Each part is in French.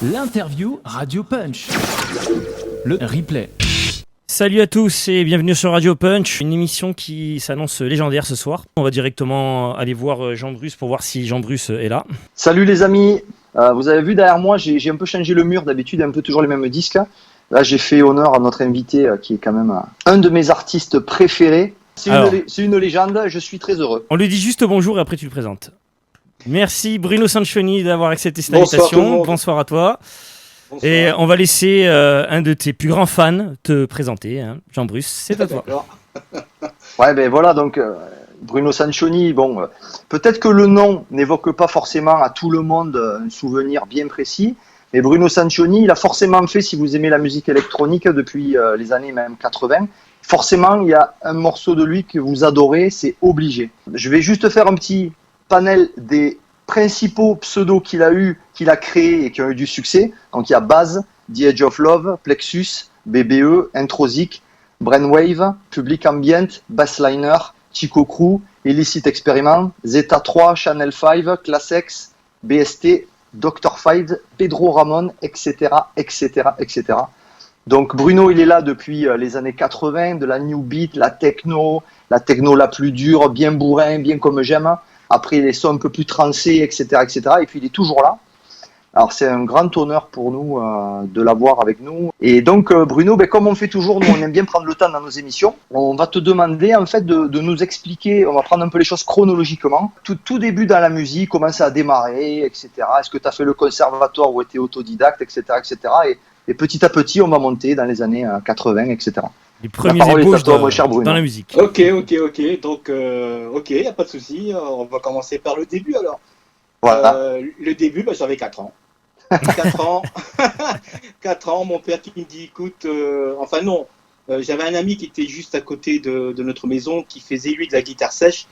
L'interview Radio Punch. Le replay. Salut à tous et bienvenue sur Radio Punch, une émission qui s'annonce légendaire ce soir. On va directement aller voir Jean Bruce pour voir si Jean Bruce est là. Salut les amis, vous avez vu derrière moi, j'ai un peu changé le mur, d'habitude un peu toujours les mêmes disques. Là j'ai fait honneur à notre invité qui est quand même un de mes artistes préférés. C'est une légende, je suis très heureux. On lui dit juste bonjour et après tu le présentes. Merci Bruno Sanchoni d'avoir accepté cette invitation. Bonsoir à toi. Bonsoir. Et on va laisser un de tes plus grands fans te présenter, hein. Jean Bruce, c'est à toi. Ouais, ben voilà, donc Bruno Sanchoni, bon, peut-être que le nom n'évoque pas forcément à tout le monde un souvenir bien précis, mais Bruno Sanchoni, il a forcément fait, si vous aimez la musique électronique depuis les années même 80, forcément il y a un morceau de lui que vous adorez, c'est obligé. Je vais juste faire un petit panel des principaux pseudos qu'il a créés et qui ont eu du succès. Donc il y a Baz, The Edge of Love, Plexus, BBE, Introsic, Brainwave, Public Ambient, Bassliner, Chico Crew, Illicit Experiment, Zeta 3, Channel 5, Class X, BST, Dr. Five, Pedro Ramon, etc., etc., etc. Donc Bruno, il est là depuis les années 80, de la new beat, la techno la plus dure, bien bourrin, bien comme j'aime. Après les sons un peu plus trancés, etc., etc. Et puis il est toujours là. Alors c'est un grand honneur pour nous de l'avoir avec nous. Et donc Bruno, comme on fait toujours, nous on aime bien prendre le temps dans nos émissions. On va te demander en fait de nous expliquer, on va prendre un peu les choses chronologiquement. Tout début dans la musique, comment ça a démarré, etc. Est-ce que tu as fait le conservatoire ou été autodidacte, etc., etc. Et petit à petit, on va monter dans les années 80, etc. Les premiers ébauches dans la musique. Ok. Donc, y a pas de souci. On va commencer par le début alors. Voilà. Le début, j'avais 4 ans. 4 ans. 4 ans, mon père qui me dit, écoute, j'avais un ami qui était juste à côté de notre maison qui faisait lui de la guitare sèche.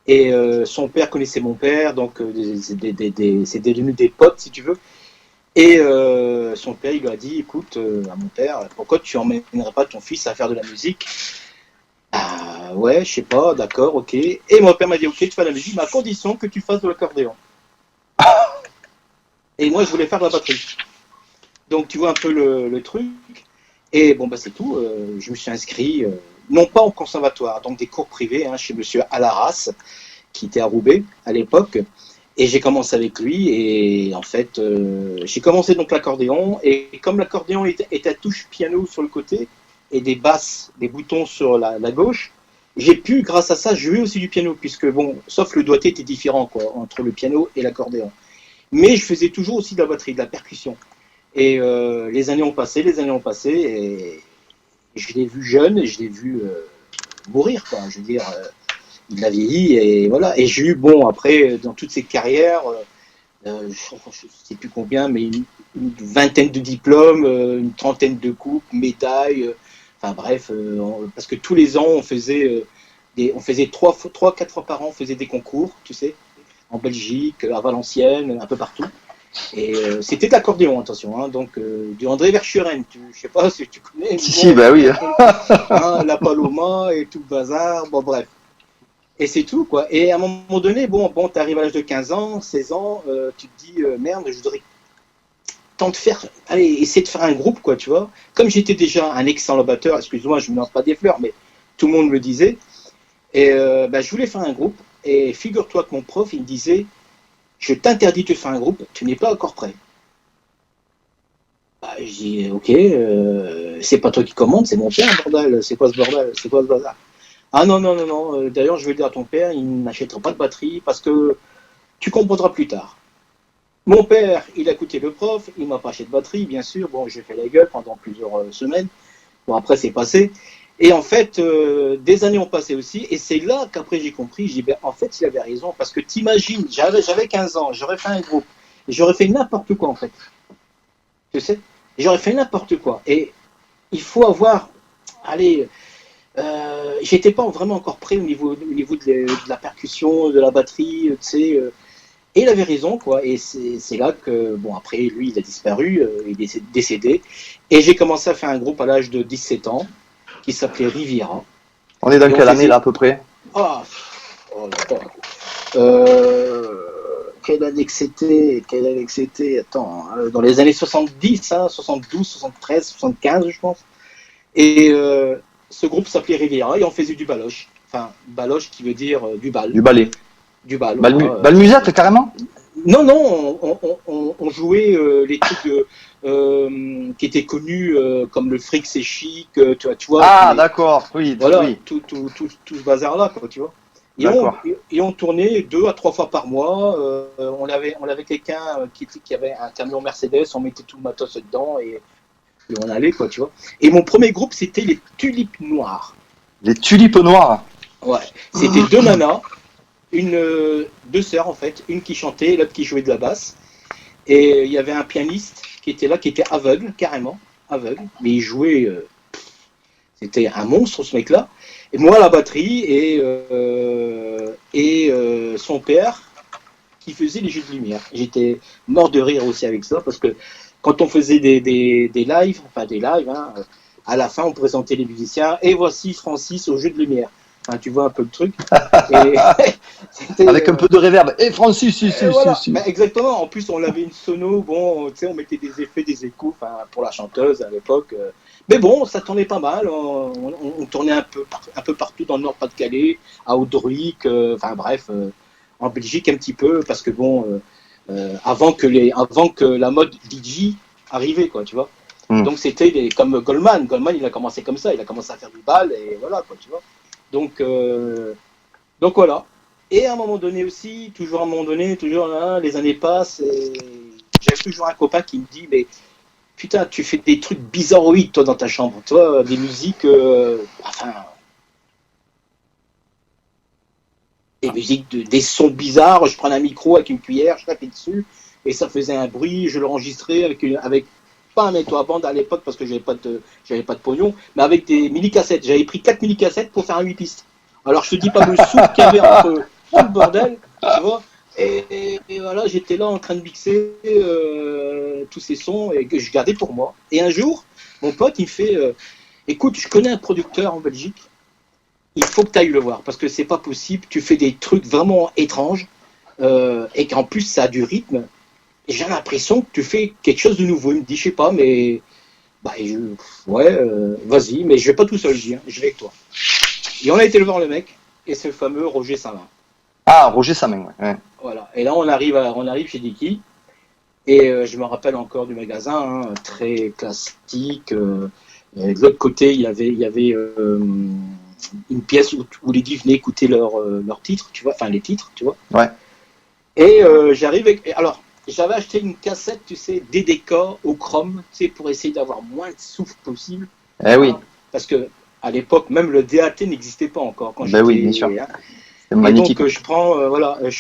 Et son père connaissait mon père, donc c'est devenu des potes si tu veux. Et son père, il lui a dit, écoute, à mon père, pourquoi tu emmènerais pas ton fils à faire de la musique? Ah ouais, je sais pas, d'accord, ok. Et mon père m'a dit, ok, tu fais de la musique, mais à condition que tu fasses de l'accordéon. Et moi, je voulais faire de la batterie. Donc, tu vois un peu le truc. Et bon, c'est tout. Je me suis inscrit, non pas au conservatoire, donc des cours privés, chez monsieur Alaras, qui était à Roubaix à l'époque. Et j'ai commencé avec lui et en fait, j'ai commencé donc l'accordéon et comme l'accordéon est à touche piano sur le côté et des basses, des boutons sur la gauche, j'ai pu, grâce à ça, jouer aussi du piano puisque sauf le doigté était différent entre le piano et l'accordéon. Mais je faisais toujours aussi de la batterie, de la percussion. Et les années ont passé et je l'ai vu jeune et je l'ai vu mourir, quoi. Je veux dire. Il a vieilli et voilà. Et j'ai eu, après, dans toutes ces carrières, je ne sais plus combien, mais une vingtaine de diplômes, une trentaine de coupes, médailles, parce que tous les ans, on faisait 3-4 fois par an, on faisait des concours, tu sais, en Belgique, à Valenciennes, un peu partout. Et c'était de l'accordéon, attention, donc du André Verschuren, je ne sais pas si tu connais. Si, oui. La Paloma et tout le bazar, bref. Et c'est tout, quoi. Et à un moment donné, tu arrives à l'âge de 15 ans, 16 ans, tu te dis, merde, je voudrais essayer de faire un groupe, quoi, tu vois. Comme j'étais déjà un excellent batteur, excuse-moi, je ne me lance pas des fleurs, mais tout le monde me le disait. Et je voulais faire un groupe. Et figure-toi que mon prof, il me disait, je t'interdis de faire un groupe, tu n'es pas encore prêt. Je dis, ok, c'est pas toi qui commande, c'est mon père, bordel, c'est quoi ce bordel, c'est quoi ce bazar? Ah non, d'ailleurs je vais le dire à ton père, il n'achètera pas de batterie parce que tu comprendras plus tard. Mon père, il a écouté le prof, il m'a pas acheté de batterie, bien sûr, j'ai fait la gueule pendant plusieurs semaines, après c'est passé, et en fait, des années ont passé aussi, et c'est là qu'après j'ai compris, j'ai dit, en fait il avait raison, parce que t'imagines, j'avais 15 ans, j'aurais fait un groupe, et j'aurais fait n'importe quoi en fait, tu sais, j'aurais fait n'importe quoi, et il faut avoir, j'étais pas vraiment encore prêt au niveau de la percussion, de la batterie, tu sais. Et il avait raison, quoi. Et c'est là que, après, lui, il a disparu, il est décédé. Et j'ai commencé à faire un groupe à l'âge de 17 ans, qui s'appelait Riviera. On est dans quelle année, là, à peu près? quelle année que c'était? Attends, dans les années 70, hein, 72, 73, 75, je pense. Et ce groupe s'appelait Riviera et on faisait du baloche. Enfin, baloche qui veut dire du bal. Du ballet. Du bal. Balmusette, carrément? Non, on jouait les trucs qui étaient connus comme le fric c'est chic, tu vois. Ah, d'accord, oui. Voilà, oui. tout ce bazar-là, quoi, tu vois. Et on tournait 2 à 3 fois par mois. On avait quelqu'un qui avait un camion Mercedes, on mettait tout le matos dedans et on allait, quoi, tu vois. Et mon premier groupe, c'était les Tulipes Noires. Les Tulipes Noires? Ouais, c'était 2 nanas, deux sœurs en fait, une qui chantait, l'autre qui jouait de la basse. Et il y avait un pianiste qui était là, qui était aveugle, carrément, aveugle, mais il jouait, c'était un monstre ce mec-là. Et moi la batterie et son père qui faisait les jeux de lumière. J'étais mort de rire aussi avec ça parce que quand on faisait des lives, hein, à la fin on présentait les musiciens et voici Francis au jeu de lumière. Enfin, tu vois un peu le truc. Et avec un peu de réverb. Et Francis, si. Ben, exactement. En plus, on avait une sono. Bon, tu sais, on mettait des effets, des échos, pour la chanteuse à l'époque. Mais bon, ça tournait pas mal. On tournait un peu partout dans le Nord-Pas-de-Calais, à Audruic, bref, en Belgique un petit peu, parce que bon, avant que la mode DJ arrivait, quoi, tu vois. Donc c'était comme Goldman. Goldman, il a commencé comme ça. Il a commencé à faire du bal et voilà, quoi, tu vois. Donc voilà. Et à un moment donné aussi, toujours là, les années passent et j'avais toujours un copain qui me dit mais putain, tu fais des trucs bizarroïdes toi dans ta chambre, toi, des musiques, des sons bizarres. Je prenais un micro avec une cuillère, je tapais dessus et ça faisait un bruit. Je l'enregistrais avec pas un métro à bande à l'époque parce que j'avais pas de pognon, mais avec des mini-cassettes. J'avais pris 4 mini-cassettes pour faire un 8 pistes. Alors je te dis pas le sou qu'il y avait entre tout le bordel, tu vois. Et voilà, j'étais là en train de mixer tous ces sons et que je gardais pour moi. Et un jour, mon pote il fait écoute, je connais un producteur en Belgique, il faut que tu ailles le voir parce que c'est pas possible, tu fais des trucs vraiment étranges et qu'en plus ça a du rythme. Et j'ai l'impression que tu fais quelque chose de nouveau. Il me dit, je sais pas, mais vas-y, mais je vais pas tout seul, je dis, hein, je vais avec toi. Et on a été le voir le mec, et c'est le fameux Roger Samin. Ah, Roger Samin, ouais. Voilà. Et là, on arrive chez Dicky, et je me rappelle encore du magasin, hein, très classique. De l'autre côté, il y avait une pièce où les guys venaient écouter leurs titres, tu vois, enfin les titres, tu vois. Ouais. Et j'arrive avec. Alors, j'avais acheté une cassette, tu sais, DDK au chrome, tu sais, pour essayer d'avoir moins de souffle possible. Eh oui. Parce que à l'époque, même le DAT n'existait pas encore. Quand oui, bien sûr. Hein. C'est magnifique. Et donc, je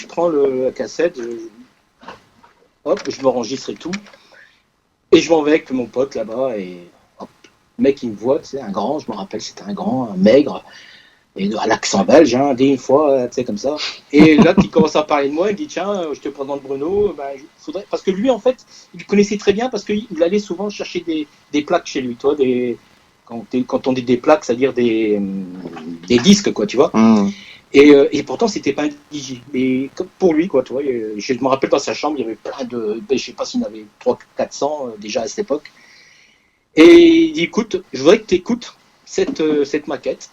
prends la cassette, je m'enregistre et tout, et je m'en vais avec mon pote là-bas, et hop, le mec, il me voit, tu sais, un grand, je me rappelle, c'était un grand, un maigre, et à l'accent belge, hein, dit une fois, tu sais, comme ça. Et là, il commence à parler de moi, il dit, tiens, je te présente Bruno, faudrait... parce que lui, en fait, il connaissait très bien, parce qu'il allait souvent chercher des plaques chez lui, toi, quand on dit des plaques, c'est-à-dire des disques, quoi, tu vois. Et pourtant, c'était pas un DJ. Mais pour lui, quoi, tu vois, je me rappelle dans sa chambre, il y avait plein de... Je sais pas s'il y en avait 300-400 déjà à cette époque. Et il dit, écoute, je voudrais que tu écoutes cette maquette.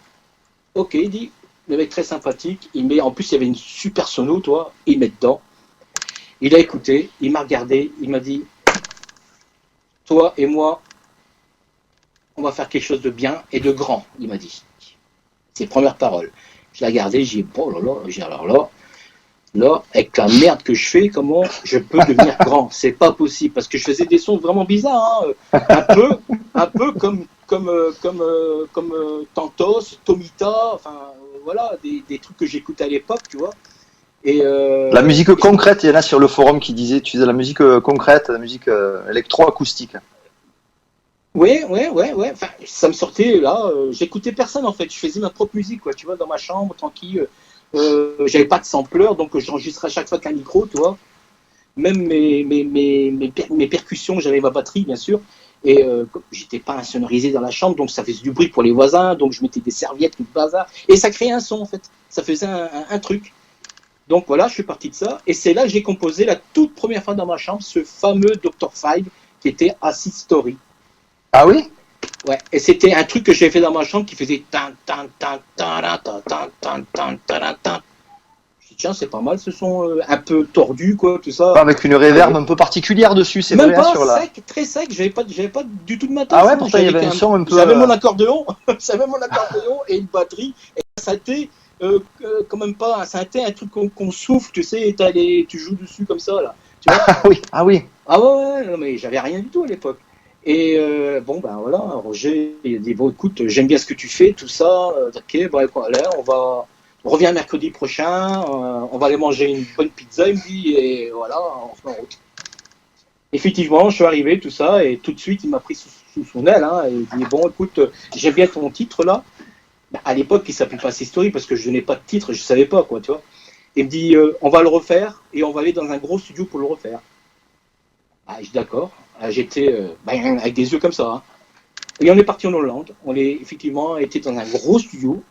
Ok, il dit, le mec très sympathique, en plus il y avait une super sono, toi, il met dedans. Il a écouté, il m'a regardé, il m'a dit, toi et moi, on va faire quelque chose de bien et de grand, il m'a dit. Ses premières paroles. Je l'ai regardé, j'ai dit, oh là là, alors là, avec la merde que je fais, comment je peux devenir grand? C'est pas possible, parce que je faisais des sons vraiment bizarres, hein, un peu comme Tantos, Tomita, enfin voilà, des trucs que j'écoutais à l'époque, tu vois. Et la musique concrète, il y en a sur le forum qui disaient tu faisais la musique concrète, la musique électro-acoustique. Ouais. Enfin, ça me sortait là. J'écoutais personne en fait. Je faisais ma propre musique, quoi. Tu vois, dans ma chambre, tranquille. J'avais pas de sampleur, donc j'enregistrais à chaque fois qu'un micro, tu vois. Même mes percussions, j'avais ma batterie, bien sûr. Et j'étais pas insonorisé dans la chambre, donc ça faisait du bruit pour les voisins. Donc je mettais des serviettes, tout le bazar, et ça créait un son en fait. Ça faisait un truc. Donc voilà, je suis parti de ça. Et c'est là que j'ai composé la toute première fois dans ma chambre ce fameux Dr. Five qui était Acid Story. Ah oui? Ouais, et c'était un truc que j'ai fait dans ma chambre qui faisait tan tan tan tan tan tan tan tan tan tan. Je dis tiens, c'est pas mal ce son un peu tordu quoi, tout ça. Avec une réverb un peu particulière dessus, c'est même vrai, pas sur la... sec, très sec, j'avais pas du tout de matos. Ah ouais, pourtant il y avait un son un peu... J'avais mon accordéon, et une batterie, et un synthé, quand même pas un synthé, un truc qu'on souffle, tu sais, et tu joues dessus comme ça là. Tu vois Ah oui. Ah ouais, non mais j'avais rien du tout à l'époque. Et bon ben voilà, Roger il a dit bon écoute, j'aime bien ce que tu fais, tout ça, ok, bon allez, on revient mercredi prochain, on va aller manger une bonne pizza, il me dit, et voilà, on se met en route. Effectivement, je suis arrivé, tout ça, et tout de suite il m'a pris sous son aile, hein, et il dit bon écoute, j'aime bien ton titre là. Ben, à l'époque il s'appelait pas Story parce que je n'ai pas de titre, je savais pas quoi, tu vois. Il me dit on va le refaire et on va aller dans un gros studio pour le refaire. Ah, je dis d'accord. J'étais avec des yeux comme ça. Hein. Et on est parti en Hollande. On est effectivement été dans un gros studio,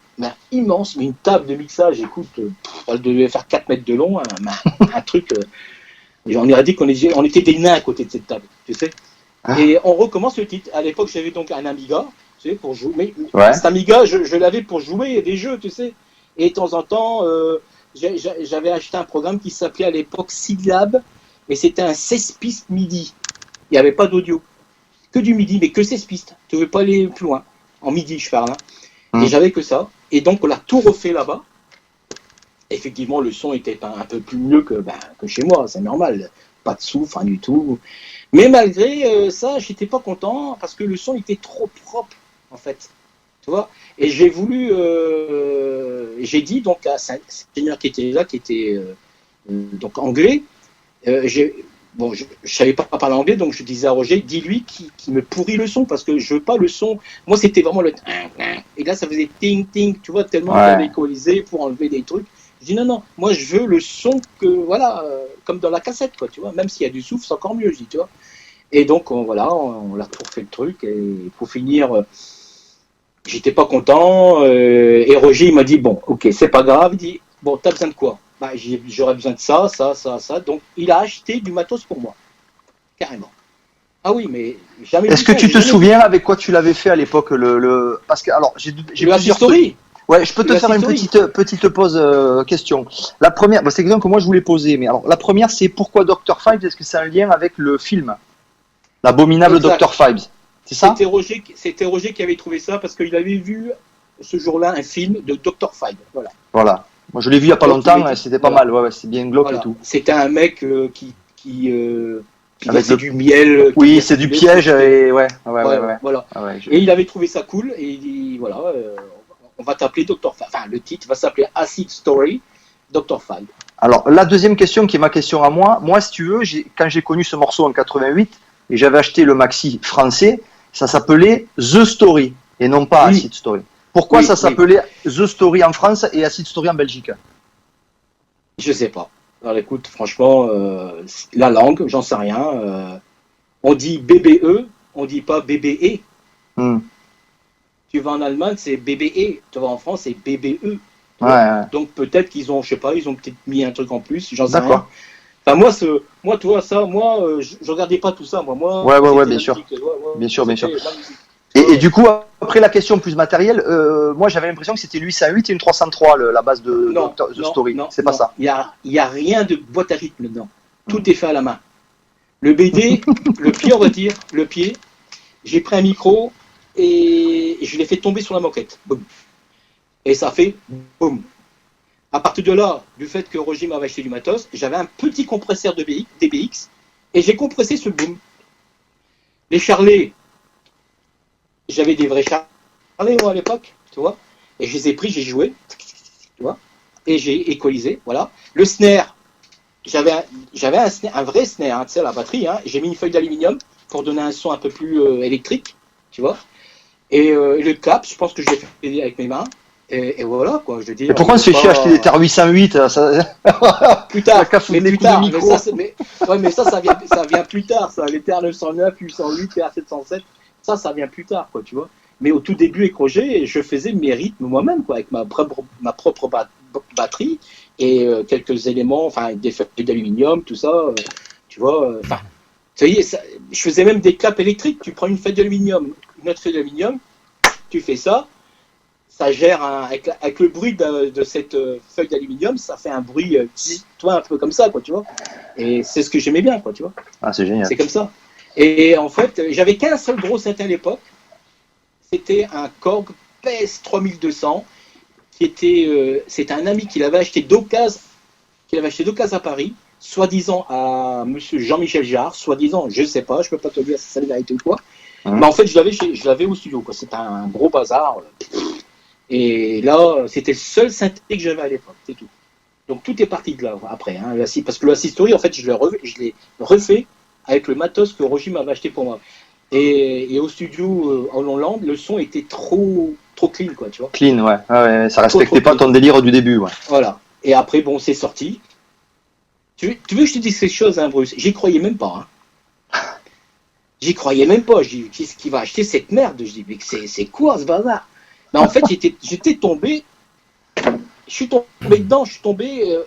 immense, mais une table de mixage, écoute, elle devait faire 4 mètres de long, un truc. On aurait dit qu'on était des nains à côté de cette table, tu sais. Ah. Et on recommence le titre. À l'époque, j'avais donc un Amiga, tu sais, pour jouer. Mais cet Amiga, je l'avais pour jouer des jeux, tu sais. Et de temps en temps, j'avais acheté un programme qui s'appelait à l'époque Siglab, mais c'était un 16 pistes MIDI. Il n'y avait pas d'audio. Que du MIDI, mais que 16 pistes. Tu ne veux pas aller plus loin. En MIDI, je parle. Hein. Et j'avais que ça. Et donc, on l'a tout refait là-bas. Effectivement, le son était un peu plus mieux que chez moi. C'est normal. Pas de souffle, rien du tout. Mais malgré ça, j'étais pas content parce que le son était trop propre, en fait. Tu vois ? Et j'ai voulu... j'ai dit donc à cet ingénieur qui était là, qui était donc anglais, bon, je savais pas parler anglais, donc je disais à Roger, dis-lui qui me pourrit le son, parce que je veux pas le son. Moi, c'était vraiment le... Et là, ça faisait ting-ting, tu vois, tellement j'avais équalisé pour enlever des trucs. Je dis non, moi, je veux le son voilà, comme dans la cassette, quoi, tu vois. Même s'il y a du souffle, c'est encore mieux, je dis, tu vois. Et donc, on l'a tout refait le truc, et pour finir... j'étais pas content, et Roger, il m'a dit, bon, ok, c'est pas grave, il dit, bon, t'as besoin de quoi ? J'aurais besoin de ça. Donc, il a acheté du matos pour moi. Carrément. Ah oui, mais jamais. Est-ce que tu te souviens avec quoi tu l'avais fait à l'époque Parce que, alors, j'ai plusieurs stories. Ouais, je peux te faire une petite pause question. La première, c'est question que moi je voulais poser. Mais alors, la première, c'est pourquoi Dr. Fives ? Est-ce que c'est un lien avec le film L'abominable Dr. Fives ? C'est ça ? C'était Roger qui avait trouvé ça parce qu'il avait vu ce jour-là un film de Dr. Fives. Voilà. Moi, je l'ai vu il n'y a pas longtemps, c'était pas mal, c'est bien glauque et tout. C'était un mec qui faisait du miel. Oui, c'est du piège et ouais. Voilà. Et il avait trouvé ça cool et il dit voilà, on va t'appeler Dr. Five. Enfin, le titre va s'appeler Acid Story, Dr. Five. Alors, la deuxième question qui est ma question à moi, si tu veux, quand j'ai connu ce morceau en 88 et j'avais acheté le maxi français, ça s'appelait The Story et non pas Acid Story. Pourquoi ça s'appelait The Story en France et Acid Story en Belgique ? Je sais pas. Alors écoute, franchement, la langue, j'en sais rien. On dit BBE, on dit pas BBE. Tu vas en Allemagne, c'est BBE. Tu vas en France, c'est BBE. Donc peut-être qu'ils ont, je sais pas, ils ont peut-être mis un truc en plus, j'en sais rien. Enfin, moi, tu vois, ça, je regardais pas tout ça. Ouais, bien sûr. Bien sûr. Et du coup, après la question plus matérielle, moi j'avais l'impression que c'était 808 et une 303 la base de The Story. C'est pas ça. Il y a rien de boîte à rythme dedans. Tout est fait à la main. Le BD, le pied, on va dire, j'ai pris un micro et je l'ai fait tomber sur la moquette. Boum. Et ça fait boum. À partir de là, du fait que Roger m'avait acheté du matos, j'avais un petit compresseur de DBX et j'ai compressé ce boom. Les charlets, j'avais des vrais charlets moi à l'époque, tu vois, et je les ai pris, j'ai joué, tu vois, et j'ai équalisé, voilà. Le snare, j'avais un vrai snare, tu sais, la batterie, j'ai mis une feuille d'aluminium pour donner un son un peu plus électrique, tu vois, et le cap, je pense que je l'ai fait avec mes mains. Et voilà quoi, je veux dire. Et pourquoi on se fait chier à acheter des TR 808 ça... Plus tard, mais ça vient plus tard, ça, les TR 909, 808, TR 707, ça vient plus tard quoi, tu vois. Mais au tout début avec Roger, je faisais mes rythmes moi-même quoi, avec ma propre batterie et quelques éléments, enfin des feuilles d'aluminium, tout ça, tu vois. Enfin, je faisais même des claps électriques. Tu prends une feuille d'aluminium, une autre feuille d'aluminium, tu fais ça. Ça gère avec le bruit de cette feuille d'aluminium, ça fait un bruit, toi, un peu comme ça, quoi, tu vois. Et c'est ce que j'aimais bien, quoi, tu vois. Ah, c'est génial. C'est comme ça. Et en fait, j'avais qu'un seul gros synthé à l'époque. C'était un Korg PS 3200, c'était un ami qui l'avait acheté d'occasion, à Paris, soi-disant à Monsieur Jean-Michel Jarre, soi-disant, je sais pas, je peux pas te dire si c'est la vérité ou quoi. Mais en fait, je l'avais au studio, quoi. C'était un gros bazar. Et là, c'était le seul synthé que j'avais à l'époque, c'est tout. Donc tout est parti de là après, hein, parce que le Acid Story, en fait, je l'ai refait avec le matos que Roger m'avait acheté pour moi. Et au studio en Hollande, le son était trop clean, quoi, tu vois. Clean, ouais. Ouais, ça respectait pas ton délire du début, ouais. Voilà. Et après, bon, c'est sorti. Tu veux que je te dise quelque chose, hein, Bruce? J'y croyais même pas. Hein. J'y croyais même pas. Je dis, qu'est-ce qui va acheter cette merde? Je dis, mais c'est quoi ce bazar? Mais en fait, j'étais tombé. Je suis tombé dedans. Je suis tombé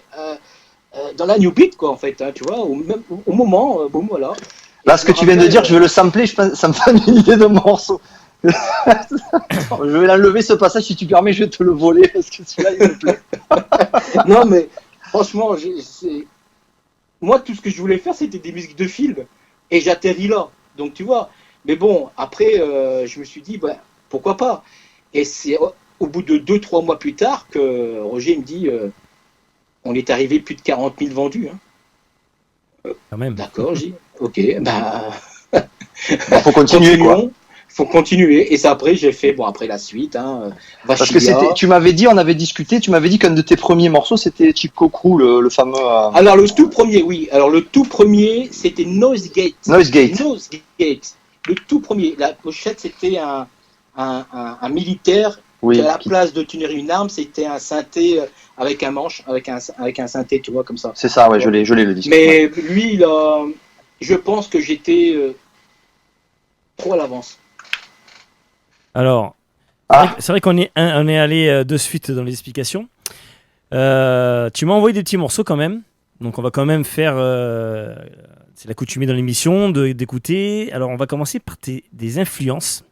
dans la new beat, quoi, en fait. Hein, tu vois, au moment, bon, voilà. Là, ce que tu viens de dire, je vais le sampler, ça me fait une idée de morceau. Je vais l'enlever ce passage, si tu permets, je vais te le voler, parce que celui-là, il me plaît. Non, mais franchement, moi, tout ce que je voulais faire, c'était des musiques de film. Et j'atterris là. Donc, tu vois. Mais bon, après, je me suis dit, bah, pourquoi pas. Et c'est au bout de 2-3 mois plus tard que Roger me dit, on est arrivé plus de 40 000 vendus. Hein. Quand même. D'accord, j'ai dit, ok, bah... faut continuer, quoi. Faut continuer. Et ça, après, j'ai fait, bon, après la suite, hein, parce que tu m'avais dit, on avait discuté, tu m'avais dit qu'un de tes premiers morceaux, c'était Chip Crew, le fameux... Alors, le tout premier, oui. Alors, le tout premier, c'était Noisegate. Le tout premier. La pochette, c'était un militaire qui, à la place de tenir une arme, c'était un synthé avec un manche, avec un synthé, tu vois, comme ça. C'est ça, ouais, je l'ai le disque. Mais lui, je pense que j'étais trop à l'avance. Alors, c'est vrai qu'on est allé de suite dans les explications. Tu m'as envoyé des petits morceaux quand même. Donc on va quand même faire... c'est l'accoutumée dans l'émission d'écouter. Alors on va commencer par des influences.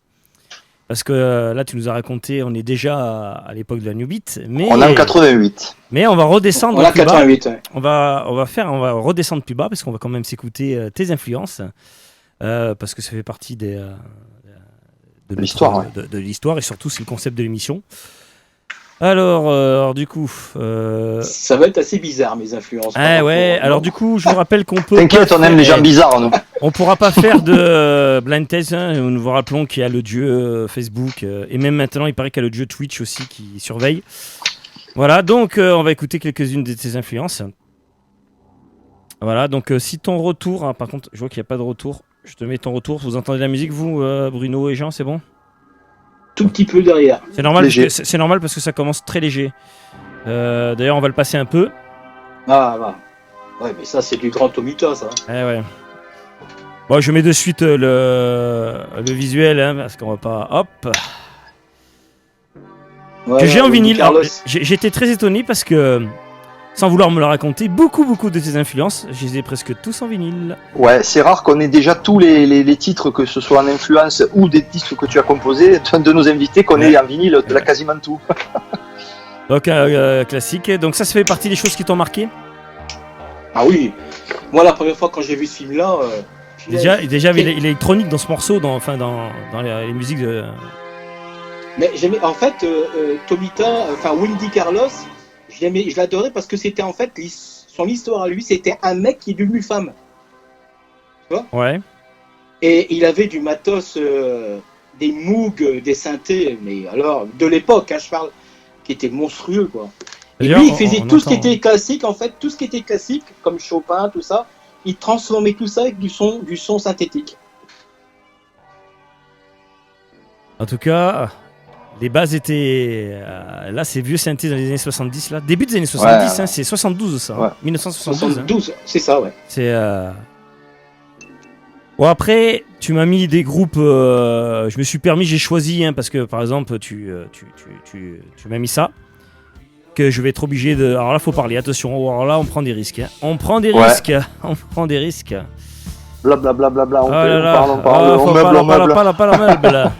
Parce que là, tu nous as raconté, on est déjà à l'époque de la New Beat. On est en 88. Mais on va redescendre plus 88, bas. Ouais. On va redescendre plus bas parce qu'on va quand même s'écouter tes influences. Parce que ça fait partie de l'histoire, de l'histoire et surtout c'est le concept de l'émission. Alors du coup, ça va être assez bizarre mes influences. Ouais. Alors du coup, je vous rappelle qu'on peut. T'inquiète, on aime les gens bizarres, nous. On pourra pas faire de blind test. Hein. Nous vous rappelons qu'il y a le dieu Facebook et même maintenant, il paraît qu'il y a le dieu Twitch aussi qui surveille. Voilà, donc on va écouter quelques-unes de tes influences. Voilà, donc si ton retour, hein, par contre, je vois qu'il n'y a pas de retour. Je te mets ton retour. Vous entendez la musique, vous, Bruno et Jean, c'est bon? Tout petit peu derrière. C'est normal, parce que ça commence très léger. D'ailleurs, on va le passer un peu. Ah, ouais, mais ça, c'est du grand Tomita, ça. Ouais. Bon, je mets de suite le visuel, hein, parce qu'on va pas... Hop. Ouais, que j'ai en vinyle. J'étais très étonné parce que... Sans vouloir me le raconter, beaucoup de tes influences, je les ai presque tous en vinyle. Ouais, c'est rare qu'on ait déjà tous les titres, que ce soit en influence ou des titres que tu as composés, de nos invités, qu'on ait en vinyle de quasiment tout. Donc, classique. Donc ça fait partie des choses qui t'ont marqué? Ah oui. Moi, la première fois quand j'ai vu ce film-là... Déjà, il y avait l'électronique dans ce morceau, dans les musiques de... Mais j'aimais, en fait, Tomita, Wendy Carlos... Je l'adorais parce que c'était en fait son histoire à lui, c'était un mec qui est devenu femme. Tu vois? Ouais. Et il avait du matos, des Moog, des synthés, mais alors de l'époque, hein, je parle, qui était monstrueux, quoi. Et lui, il faisait tout ce qui était classique, en fait, tout ce qui était classique, comme Chopin, tout ça, il transformait tout ça avec du son synthétique. En tout cas. Les bases étaient... là, c'est vieux synthé dans les années 70, là. Début des années 70, ouais. Hein, c'est 72, ça. Ouais. Hein, 1972. 72, hein. C'est ça, ouais. C'est... Bon, après, tu m'as mis des groupes... je me suis permis, j'ai choisi, hein, parce que, par exemple, tu m'as mis ça. que je vais être obligé de. Alors là, faut parler, attention, alors là, on prend des risques. Hein. On prend des Ouais. risques. On prend des risques. Blablabla, Oh là là. on parle, Ah, on faut meuble, pas- on meuble. pas le meuble.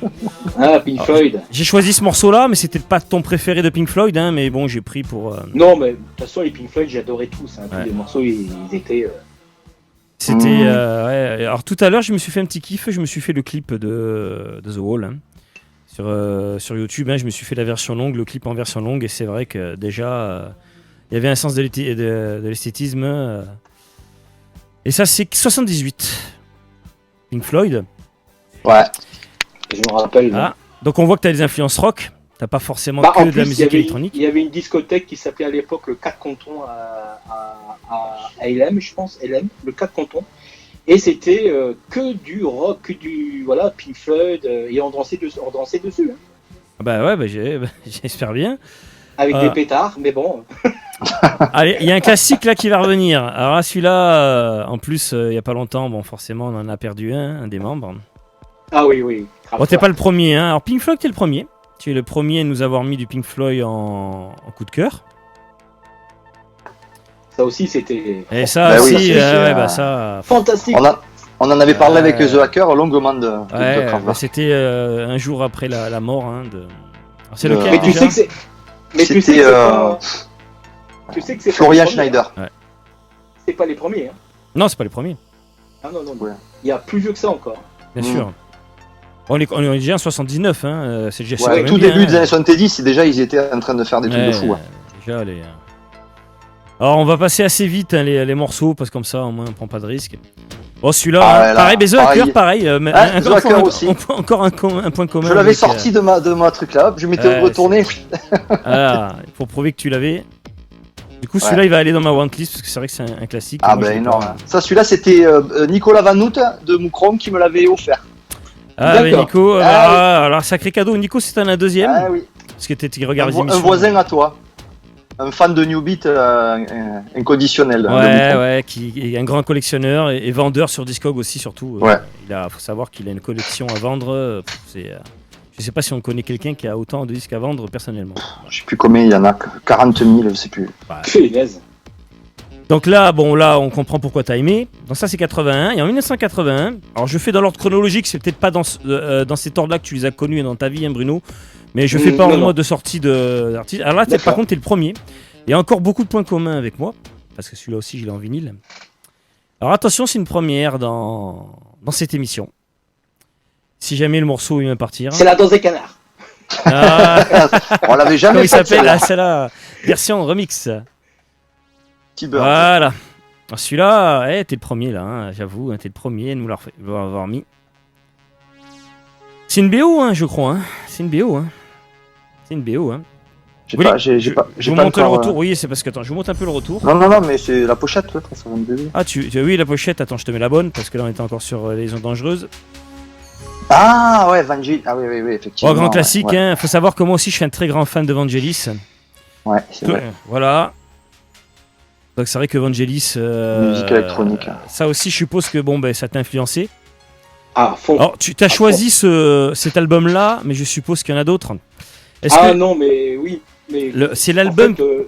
Ah, Pink Floyd. J'ai choisi ce morceau-là, mais c'était pas ton préféré de Pink Floyd, hein, mais bon, j'ai pris pour. Non, mais de toute façon, les Pink Floyd, j'adorais tous. Hein. Tous Ouais. les morceaux, ils étaient. C'était. Mmh. Ouais. Alors tout à l'heure, je me suis fait un petit kiff, je me suis fait le clip de The Wall. Hein. Sur YouTube, hein, je me suis fait la version longue, le clip en version longue, et c'est vrai que déjà, il y avait un sens de l'esthétisme. Et ça, c'est 78. Pink Floyd. Ouais. Je me rappelle. Ah, donc on voit que tu as des influences rock, t'as pas forcément Bah, que en de la plus, musique électronique. il y avait une discothèque qui s'appelait à l'époque le 4 Cantons à LM, je pense, LM, le 4 Cantons. Et c'était que du rock, que du voilà, Pink Floyd, et on dansait dessus, hein, Bah ouais, j'espère bien. avec des pétards, mais bon. Allez, il y a un classique là qui va revenir. Alors là, celui-là, en plus, il y a pas longtemps, bon, forcément, on en a perdu un des membres. Ah oui, oui. Bon, t'es pas le premier, hein. Alors Pink Floyd, t'es le premier. Tu es le premier à nous avoir mis du Pink Floyd en coup de cœur. Ça aussi, c'était Et ça Bah oui, aussi, c'est- ouais, bah ça. fantastique. On en avait parlé avec The Hacker longuement de Ouais, Kraftwerk. bah, c'était un jour après la mort. Hein, de... Alors, c'est De- lequel Mais tu déjà sais que c'est. Mais tu sais que C'était c'est pas. Tu sais que c'est pas Florian les premiers, Schneider. hein. C'est pas les premiers. Hein. Non, c'est pas les premiers, Ah non, non, non. Ouais. Il y a plus vieux que ça encore. bien Mm. sûr. On est déjà en 79, hein, c'est déjà Ouais, c'est tout bien, début hein. des années 70, déjà ils étaient en train de faire des trucs de fou. Hein. Déjà, alors, on va passer assez vite hein, les morceaux, parce que comme ça, au moins, on prend pas de risque. Bon, celui-là, Ah ouais, là, pareil, The Hacker, pareil. pareil. Mais Ah, The Hacker encore, aussi. encore un point commun. Je l'avais avec, sorti de ma truc là, hop, je m'étais Ouais, retourné. Voilà, pour prouver que tu l'avais. Du coup, celui-là, Ouais. il va aller dans ma wantlist, parce que c'est vrai que c'est un classique. Ah Moi, je ben l'ai énorme. pas. Ça, celui-là, c'était Nicolas Van Hout de Moukrom qui me l'avait offert. Ah, mais D'accord. Nico, Ah, alors sacré cadeau. Nico, c'est un deuxième. Ah oui. Parce que tu regardes les Un émissions. voisin à toi. Un fan de New Beat inconditionnel. de Ouais, Moukrom. ouais, qui est un grand collectionneur et vendeur sur Discog aussi, surtout. Ouais. Faut savoir qu'il a une collection à vendre. Je sais pas si on connaît quelqu'un qui a autant de disques à vendre personnellement. Je sais plus combien il y en a, 40 000, je sais plus. Punaise. Donc là, bon, là, on comprend pourquoi t'as aimé. Donc ça, c'est 81. Et en 1981, alors je fais dans l'ordre chronologique, c'est peut-être pas dans cet ordre-là que tu les as connus dans ta vie, hein, Bruno. Mais je fais pas Non, en non. mode de sortie d'artiste. Alors là, par D'accord. contre, t'es le premier. Il y a encore beaucoup de points communs avec moi. Parce que celui-là aussi, je l'ai en vinyle. Alors attention, c'est une première dans cette émission. Si jamais le morceau il vient partir. C'est la danse des canards. Ah, On l'avait comment jamais il fait. s'appelle celle-là. ah, celle-là, version remix. Petit beurre. Voilà. Alors, celui-là, t'es le premier là, hein, j'avoue, hein, t'es le premier à nous l'avoir mis. C'est une BO, hein, je crois. Hein. C'est une BO. Hein. C'est une BO. Hein. J'ai Oui, pas, j'ai je pas, j'ai vous pas montre le encore, retour. Oui, c'est parce que attends, je vous montre un peu le retour. Non, mais c'est la pochette, peut-être, ça va me bébé. Ah, oui, la pochette. Attends, je te mets la bonne parce que là, on était encore sur les ondes dangereuses. Ah ouais, Vangelis. Ah oui, effectivement. Oh, grand classique. Ouais, Hein. Faut savoir que moi aussi, je suis un très grand fan de Vangelis. ouais c'est vrai. Voilà. Donc c'est vrai que Vangelis. Musique électronique. Ça aussi, je suppose que bon, ben, ça t'a influencé. Ah, fond. Alors, tu as choisi cet album-là, mais je suppose qu'il y en a d'autres. Est-ce Ah que non, mais oui. Mais c'est l'album En fait,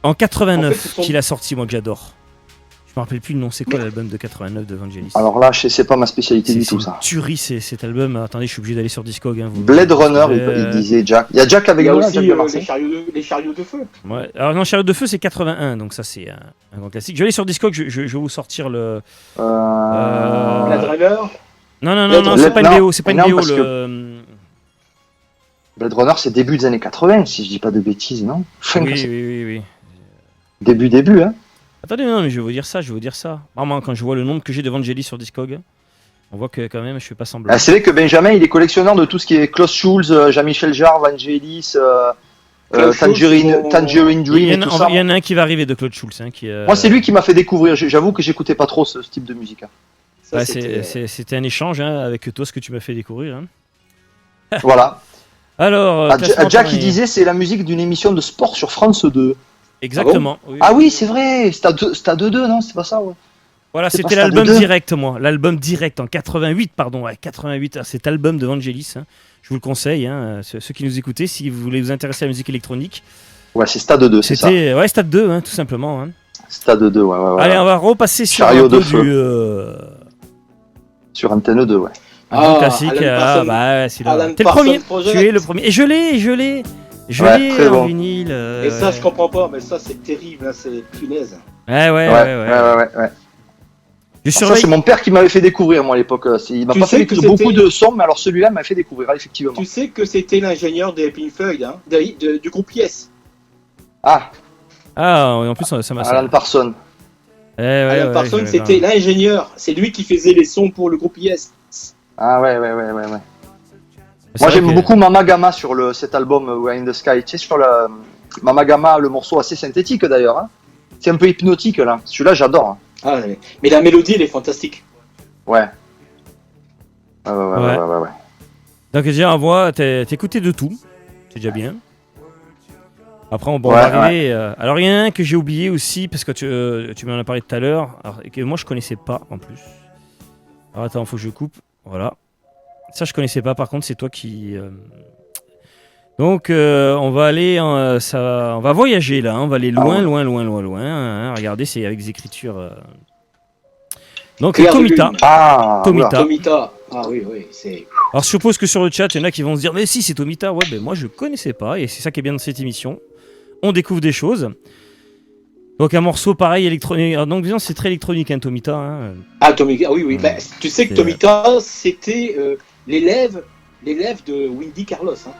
en 89 en fait, ce sont- qu'il a sorti, moi que j'adore. Je me rappelle plus le nom. C'est quoi l'album de 89 de Vangelis? Alors là, c'est pas ma spécialité du tout, une ça. tuerie, cet album. Attendez, je suis obligé d'aller sur Discog. Hein, Blade Runner, il disait Jack. Il y a Jack il avec y a nous, là, aussi Jack de Marseille. les chariots de feu. Ouais. Alors non, Chariot de Feu, c'est 81, donc ça c'est un grand classique. Je vais aller sur Discog, je vais vous sortir le. La driver. Non, c'est pas une BO, c'est pas une Non, BO. parce Le... Blade Runner, c'est début des années 80, si je dis pas de bêtises, non? Fin, Oui, c'est oui. Début, hein. Attendez, non, mais je vais vous dire ça. Vraiment, quand je vois le nombre que j'ai de Vangelis sur Discog, on voit que quand même, je fais pas semblant. Ah, c'est vrai que Benjamin, il est collectionneur de tout ce qui est Klaus Schulz, Jean-Michel Jarre, Vangelis, Klaus Tangerine, Schulz, Tangerine il, Dream y et en a, tout ça. il y en a un qui va arriver de Claude Schulz. Hein, qui, Moi, c'est lui qui m'a fait découvrir. J'avoue que j'écoutais pas trop ce type de musique. Hein. Ça, Ouais, c'était- c'était un échange hein, avec toi, ce que tu m'as fait découvrir. Hein. Voilà. Alors, classement Jack, il pareil. disait c'est la musique d'une émission de sport sur France 2. Exactement. Ah oui, c'est vrai. Stade 2, non? C'est pas ça, ouais. Voilà, C'est c'était pas Stade l'album 2. direct, moi. L'album direct en 88, pardon. Ouais, 88, cet album de Vangelis. Hein. Je vous le conseille, hein, ceux qui nous écoutez, si vous voulez vous intéresser à la musique électronique. Ouais, c'est Stade 2, c'est ça. C'était ouais, Stade 2, hein, tout simplement. Hein. Stade 2, ouais. Allez, on va repasser sur Chariot un peu de feu. Sur Antenne 2, ouais. un classique. Alan Parsons. Celui-là. Alan T'es le Parsons premier. Project. Tu es le premier. Et je l'ai Ouais, très en bon. vinyle. Et ça, je comprends pas, mais ça, c'est terrible, hein, c'est punaise. Ouais. Ouais. Je Ça, surveille. c'est mon père qui m'avait fait découvrir, moi, à l'époque. Il m'a Tu pas sais fait que écouter beaucoup c'était- de sons, mais alors celui-là m'a fait découvrir, effectivement. Tu sais que c'était l'ingénieur des Pink Floyd, hein, du groupe Yes. Ah, Ah, en plus, ça m'a Alan Parsons. Alan Parsons, c'était l'ingénieur. C'est lui qui faisait les sons pour le groupe Yes. Ah, ouais. Moi, j'aime beaucoup Mama Gamma sur cet album We're in the Sky. Tu sais, sur le Mama Gamma, le morceau assez synthétique d'ailleurs. Hein. C'est un peu hypnotique là. Celui-là, j'adore. Hein. Ah, mais la mélodie, elle est fantastique. Ouais. Ouais. Donc, déjà, on voit, t'as écouté de tout. C'est déjà bien. Après, on va Ouais, arriver. Alors, il y en a un que j'ai oublié aussi, parce que tu m'en as parlé tout à l'heure, et que moi, je connaissais pas en plus. Alors, attends, faut que je coupe. Voilà. Ça, je connaissais pas. Par contre, c'est toi qui. Donc, on va aller. On va voyager là. Hein. On va aller loin, ouais. loin. Hein. Regardez, c'est avec des écritures. Donc, Clair de Tomita. lune. Ah, Tomita. oula. Tomita. Ah oui, c'est. Alors, je suppose que sur le chat, il y en a qui vont se dire, mais si, c'est Tomita. Ouais, ben moi, je connaissais pas. Et c'est ça qui est bien dans cette émission. On découvre des choses. Donc, un morceau pareil, électronique. Alors, donc, disons, c'est très électronique, hein, Tomita. Hein. Ah, Tomita, oui. Bah, tu sais que C'est- Tomita, c'était l'élève de Windy Carlos. Hein.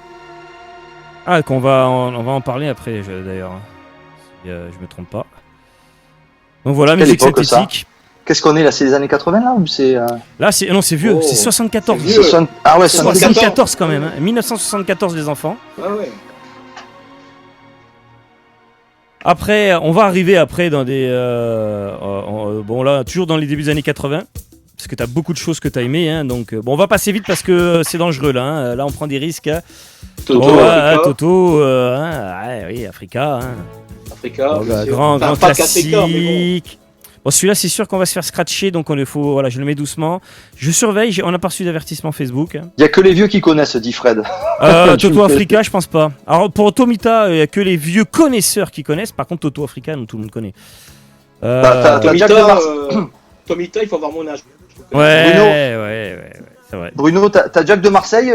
Ah, on va en parler après, d'ailleurs. Si je me trompe pas. Donc, voilà, Quelle musique époque, ça synthétique. Qu'est-ce qu'on est là? C'est les années 80 là ou c'est. Là, c'est vieux. Oh, c'est 74. c'est vieux. Ah ouais, 74. 74 quand même. Hein. 1974, les enfants. Ah ouais. Après, on va arriver après dans des... bon là, toujours dans les débuts des années 80. Parce que tu as beaucoup de choses que tu as aimées. Hein, donc, bon, on va passer vite parce que c'est dangereux là. Hein. Là, on prend des risques. Hein. Toto, Bon, Africa. Toto, oui, Africa. Hein. Africa, Bon, bien sûr. grand Enfin, grand pas qu'Africa, mais classique. Bon, celui-là, c'est sûr qu'on va se faire scratcher. Donc, voilà, je le mets doucement. Je surveille. On n'a pas reçu d'avertissement Facebook. Hein. Il y a que les vieux qui connaissent, dit Fred. Tu Toto me fais- Africa, je pense pas. Alors pour Tomita, il n'y a que les vieux connaisseurs qui connaissent. Par contre, Toto Africa, tout le monde connaît. T'as Tomita, Jack de Mars- Tomita, il faut avoir mon âge. Ouais, Bruno. ouais, c'est vrai. Bruno, t'as Jack de Marseille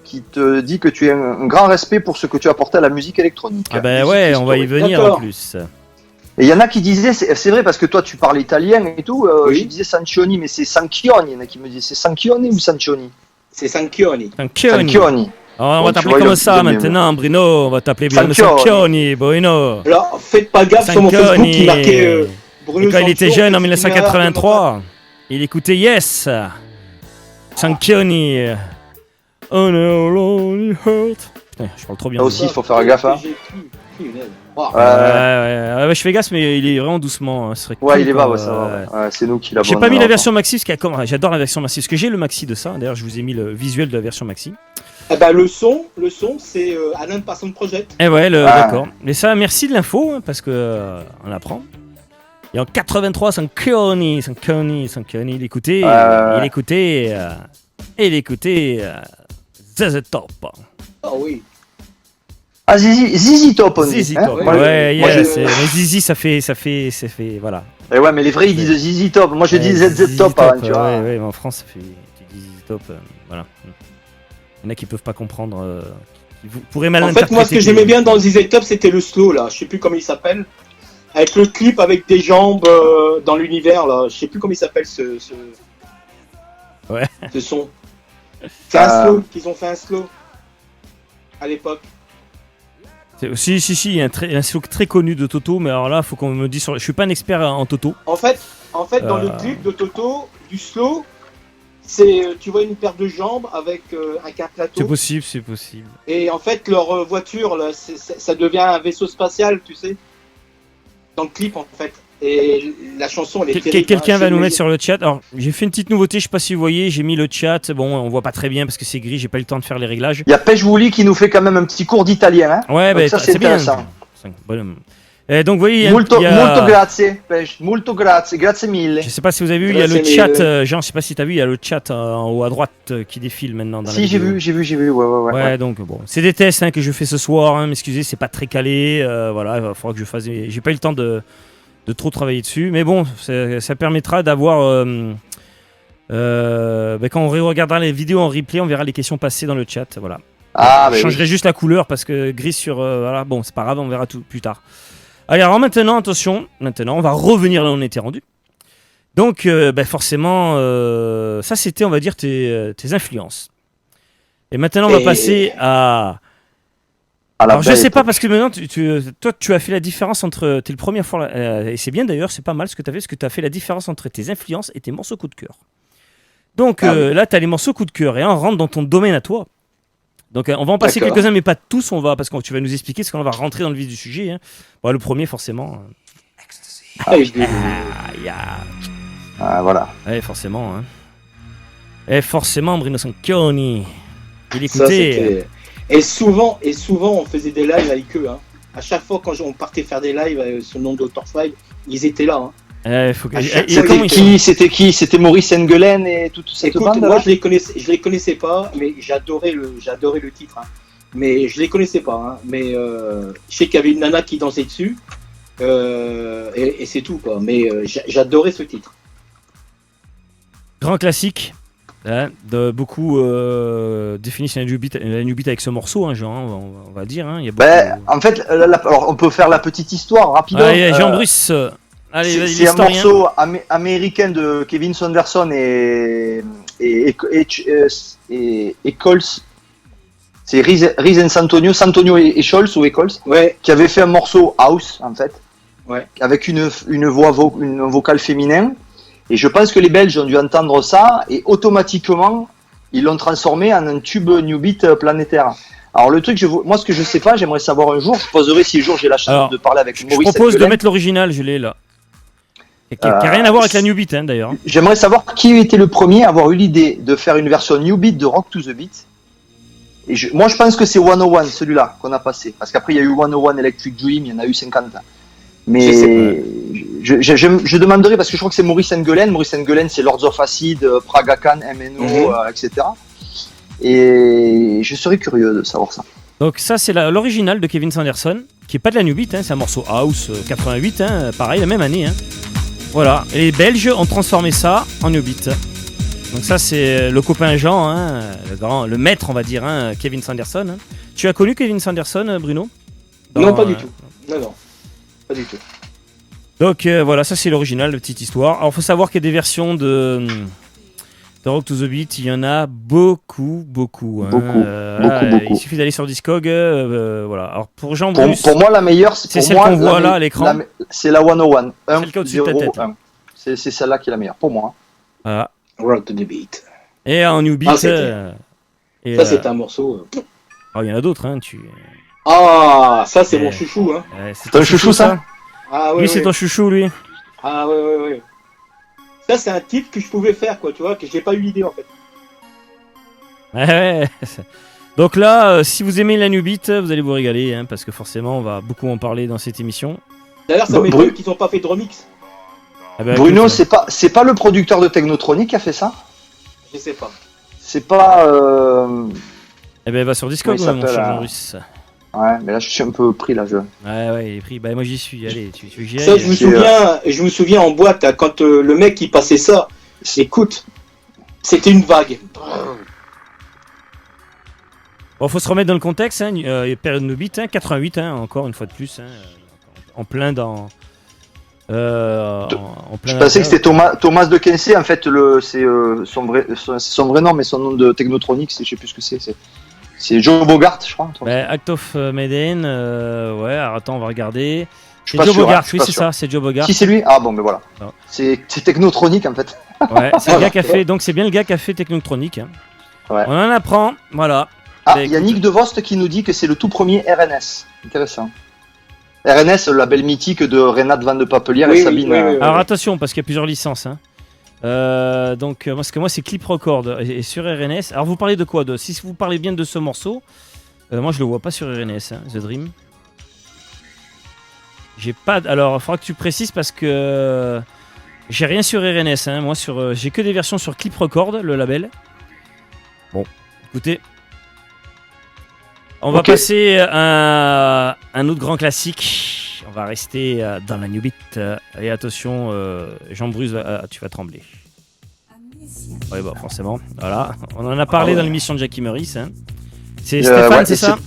qui te dit que tu as un grand respect pour ce que tu as apporté à la musique électronique. Ah ben ouais, on va y venir en D'accord. plus. Et il y en a qui disaient, c'est vrai parce que toi tu parles italien et tout, Oui. je disais Sancioni, mais c'est Sanchioni. Il y en a qui me disaient c'est Sanchioni ou Sancioni? C'est Sanchioni. Sanchioni. Sanchioni. Alors, on Bon, va tu t'appeler vois, comme il ça aime bien, maintenant, Bruno. On va t'appeler Bruno Sanchioni. Sanchioni, Bruno. Alors, faites pas gaffe sur mon Facebook Sanchioni. qui marquait Bruno Et quand il était Sanchioni, jeune en c'est une 1983, il écoutait Yes. Sanchioni. On a lonely heart. Putain, je parle trop bien. Là aussi, il faut faire gaffe. Hein. Wow. Ouais, je fais gaffe, mais il est vraiment doucement. Hein. Ce serait Ouais, cool, il est bas, quoi. ouais, ça va. Ouais, c'est nous qui l'avons. J'ai pas mis la version maxi parce qu'il y a j'adore la version maxi parce que j'ai le maxi de ça. D'ailleurs, je vous ai mis le visuel de la version maxi. Eh ben, le son, c'est Alan Parsons Project. Et ouais, Ah. d'accord. Mais ça, merci de l'info hein, parce que on apprend. Et en 83, Sanchioni, il écoutait, ZZ Top. Ah oui. Ah, Zizi Top, on dit. ZZ hein. Top. Moi, Ouais, moi, yes. je- Mais Zizi, ça fait, voilà. Et ouais, mais les vrais ils disent Zizi Top. Moi je dis Ouais, ZZ Top, hein, tu vois. Ouais, mais en France, ça fait ZZ Top. Voilà. Il y en a qui peuvent pas comprendre. Vous pourrez mal En fait, moi, ce que j'aimais bien dans ZZ Top, c'était le slow, là. Je sais plus comment il s'appelle. Avec le clip avec des jambes dans l'univers, là. Je sais plus comment il s'appelle Ouais. ce son. C'est un slow, qu'ils ont fait un slow. À l'époque. Si, il y a un slow très connu de Toto, mais alors là, faut qu'on me dise sur. Je suis pas un expert en Toto. En fait, dans le clip de Toto, du slow, c'est, tu vois une paire de jambes avec un plateau. C'est possible. Et en fait, leur voiture, là, ça devient un vaisseau spatial, tu sais. Dans le clip, en fait. Et la chanson, elle est terrible. Quelqu'un hein, va c'est nous une- mettre sur le chat. Alors, j'ai fait une petite nouveauté, je sais pas si vous voyez, j'ai mis le chat. Bon, on voit pas très bien parce que c'est gris, j'ai pas eu le temps de faire les réglages. Il y a Pejwouli qui nous fait quand même un petit cours d'italien. Hein. Ouais, Donc bah, ça, c'est c'est bien. intéressant. Bon, Et donc, vous voyez, Molto grazie, Pench. Molto grazie mille. Je sais pas si vous avez vu, il y a le chat, Jean, je sais pas si tu as vu, il y a le chat en haut à droite qui défile maintenant dans la vidéo. Si, j'ai vu, ouais. Donc bon, c'est des tests que je fais ce soir, m'excusez, c'est pas très calé, voilà, il faudra que je fasse, j'ai pas eu le temps de trop travailler dessus, mais bon, ça permettra d'avoir, quand on regardera les vidéos en replay, on verra les questions passées dans le chat, voilà. Je changerai juste la couleur parce que gris sur, voilà, bon, c'est pas grave, on verra tout plus tard. Allez, alors maintenant, attention, on va revenir là où on était rendu. Donc, forcément, ça c'était, on va dire, tes influences. Et maintenant, on va passer à... Alors, je sais pas, parce que maintenant, toi, tu as fait la différence entre... T'es le première fois, et c'est bien d'ailleurs, c'est pas mal ce que tu as fait, parce que tu as fait la différence entre tes influences et tes morceaux coup de cœur. Donc, là, tu as les morceaux coup de cœur, et là, on rentre dans ton domaine à toi. Donc on va en passer quelques-uns, mais pas tous, parce que tu vas nous expliquer, parce qu'on va rentrer dans le vif du sujet. Hein. Bon, le premier, forcément. Voilà. Ouais, forcément. Hein. Et forcément, Bruno Sanchioni. Il écoutait. Et souvent, on faisait des lives avec eux. Hein. À chaque fois, quand on partait faire des lives sous le nom d'Autor 5, ils étaient là. Hein. C'était qui? C'était Maurice Engelen et toute cette bande. Moi, je les connaissais pas, mais j'adorais le titre. Hein. Mais je les connaissais pas. Hein. Mais je sais qu'il y avait une nana qui dansait dessus, et c'est tout quoi. Mais j'adorais ce titre. Grand classique. Hein, beaucoup définissent la new beat avec ce morceau, hein, genre, on va dire. Hein, il y a en fait, alors, on peut faire la petite histoire rapide. Allez, Jean-Bruce. Allez, c'est un morceau américain de Kevin Saunderson et Coles. C'est Riz and Santonio et Scholz ou Coles, qui avait fait un morceau house en fait, avec une vocale féminin. Et je pense que les Belges ont dû entendre ça et automatiquement ils l'ont transformé en un tube new beat planétaire. Alors le truc, moi ce que je sais pas, j'aimerais savoir un jour, je poserai si un jour j'ai la chance de parler avec Maurice. Je propose de mettre l'original, je l'ai là. Qui n'a rien à voir avec la New Beat, hein, d'ailleurs. J'aimerais savoir qui était le premier à avoir eu l'idée de faire une version New Beat de Rock to the Beat. Et moi, je pense que c'est 101, celui-là, qu'on a passé. Parce qu'après, il y a eu 101 Electric Dream, il y en a eu 50. Mais je demanderai, parce que je crois que c'est Maurice Engelen. Maurice Engelen, c'est Lords of Acid, Praga Khan, MNO, etc. Et je serais curieux de savoir ça. Donc ça, c'est l'original de Kevin Saunderson, qui n'est pas de la New Beat, hein, c'est un morceau House 88, hein, pareil, la même année. Hein. Voilà, et les Belges ont transformé ça en New Beat. Donc ça, c'est le copain Jean, hein, le maître, on va dire, hein, Kevin Saunderson. Hein. Tu as connu Kevin Saunderson, Bruno? Non, pas du tout. Non, pas du tout. Donc voilà, ça c'est l'original, la petite histoire. Alors, il faut savoir qu'il y a des versions de Rock to the Beat, il y en a beaucoup. Hein. Beaucoup. Il suffit d'aller sur Discog. Voilà. Alors pour Jean-Bruce, pour moi, la meilleure, c'est celle qu'on voit là à l'écran. C'est la 101. Celle qui est au-dessus de ta tête. C'est celle-là qui est la meilleure, pour moi. Voilà. Rock to the Beat. Et en New Beat. Ça, c'est un morceau. Oh, il y en a d'autres. Hein, ça, c'est mon chouchou. Hein. C'est ton chouchou, ça? Lui, c'est ton chouchou, lui. Ah, ouais. Ça, c'est un type que je pouvais faire, quoi, tu vois, que j'ai pas eu l'idée, en fait. Ouais. Donc là, si vous aimez la New Beat, vous allez vous régaler, hein, parce que forcément, on va beaucoup en parler dans cette émission. D'ailleurs, ça m'étonne qu'ils n'ont pas fait de remix. Ah bah, Bruno, c'est pas le producteur de Technotronic qui a fait ça? Je sais pas. C'est pas... Eh ben, va sur Discord, mon cher Jean-Bruce. Ouais, mais là, je suis un peu pris, là, Ouais, il est pris. Bah, moi, j'y suis. Allez, tu j'y ça, je me souviens en boîte, hein, quand le mec, il passait ça, écoute, c'était une vague. Bon, faut se remettre dans le contexte, hein, période New Beat, hein, 88, hein, encore une fois de plus, hein, en plein dans... je pensais que c'était Thomas de Kensey, en fait, c'est son vrai nom, mais son nom de Technotronic, je sais plus ce que c'est. C'est Joe Bogart, je crois. Act of Maiden, ouais, alors attends, on va regarder. C'est Joe Bogart, oui, c'est ça, c'est Joe Bogart. Si c'est lui, ah bon, mais voilà. Non. C'est Technotronic, en fait. Ouais, c'est le gars qui a fait, donc c'est bien le gars qui a fait Technotronic. Hein. Ouais. On en apprend, voilà. Ah, il y a Nick De Vost qui nous dit que c'est le tout premier RNS. Intéressant. RNS, le label mythique de Renate Van de Papelière et Sabine. Oui. Alors attention, parce qu'il y a plusieurs licences. Hein. Donc, parce que moi, c'est Clip Record et sur RNS. Alors, vous parlez de quoi si vous parlez bien de ce morceau, moi, je le vois pas sur RNS, hein, The Dream. J'ai pas. Alors, il faudra que tu précises parce que j'ai rien sur RNS. Hein. Moi, j'ai que des versions sur Clip Record, le label. Bon, écoutez. On va passer à un autre grand classique. On va rester dans la New Beat. Et attention, Jean-Bruce, tu vas trembler. Oui, bah forcément. Voilà. On en a parlé dans l'émission de Jackie Meurice. Hein. C'est Stéphane, c'est ça?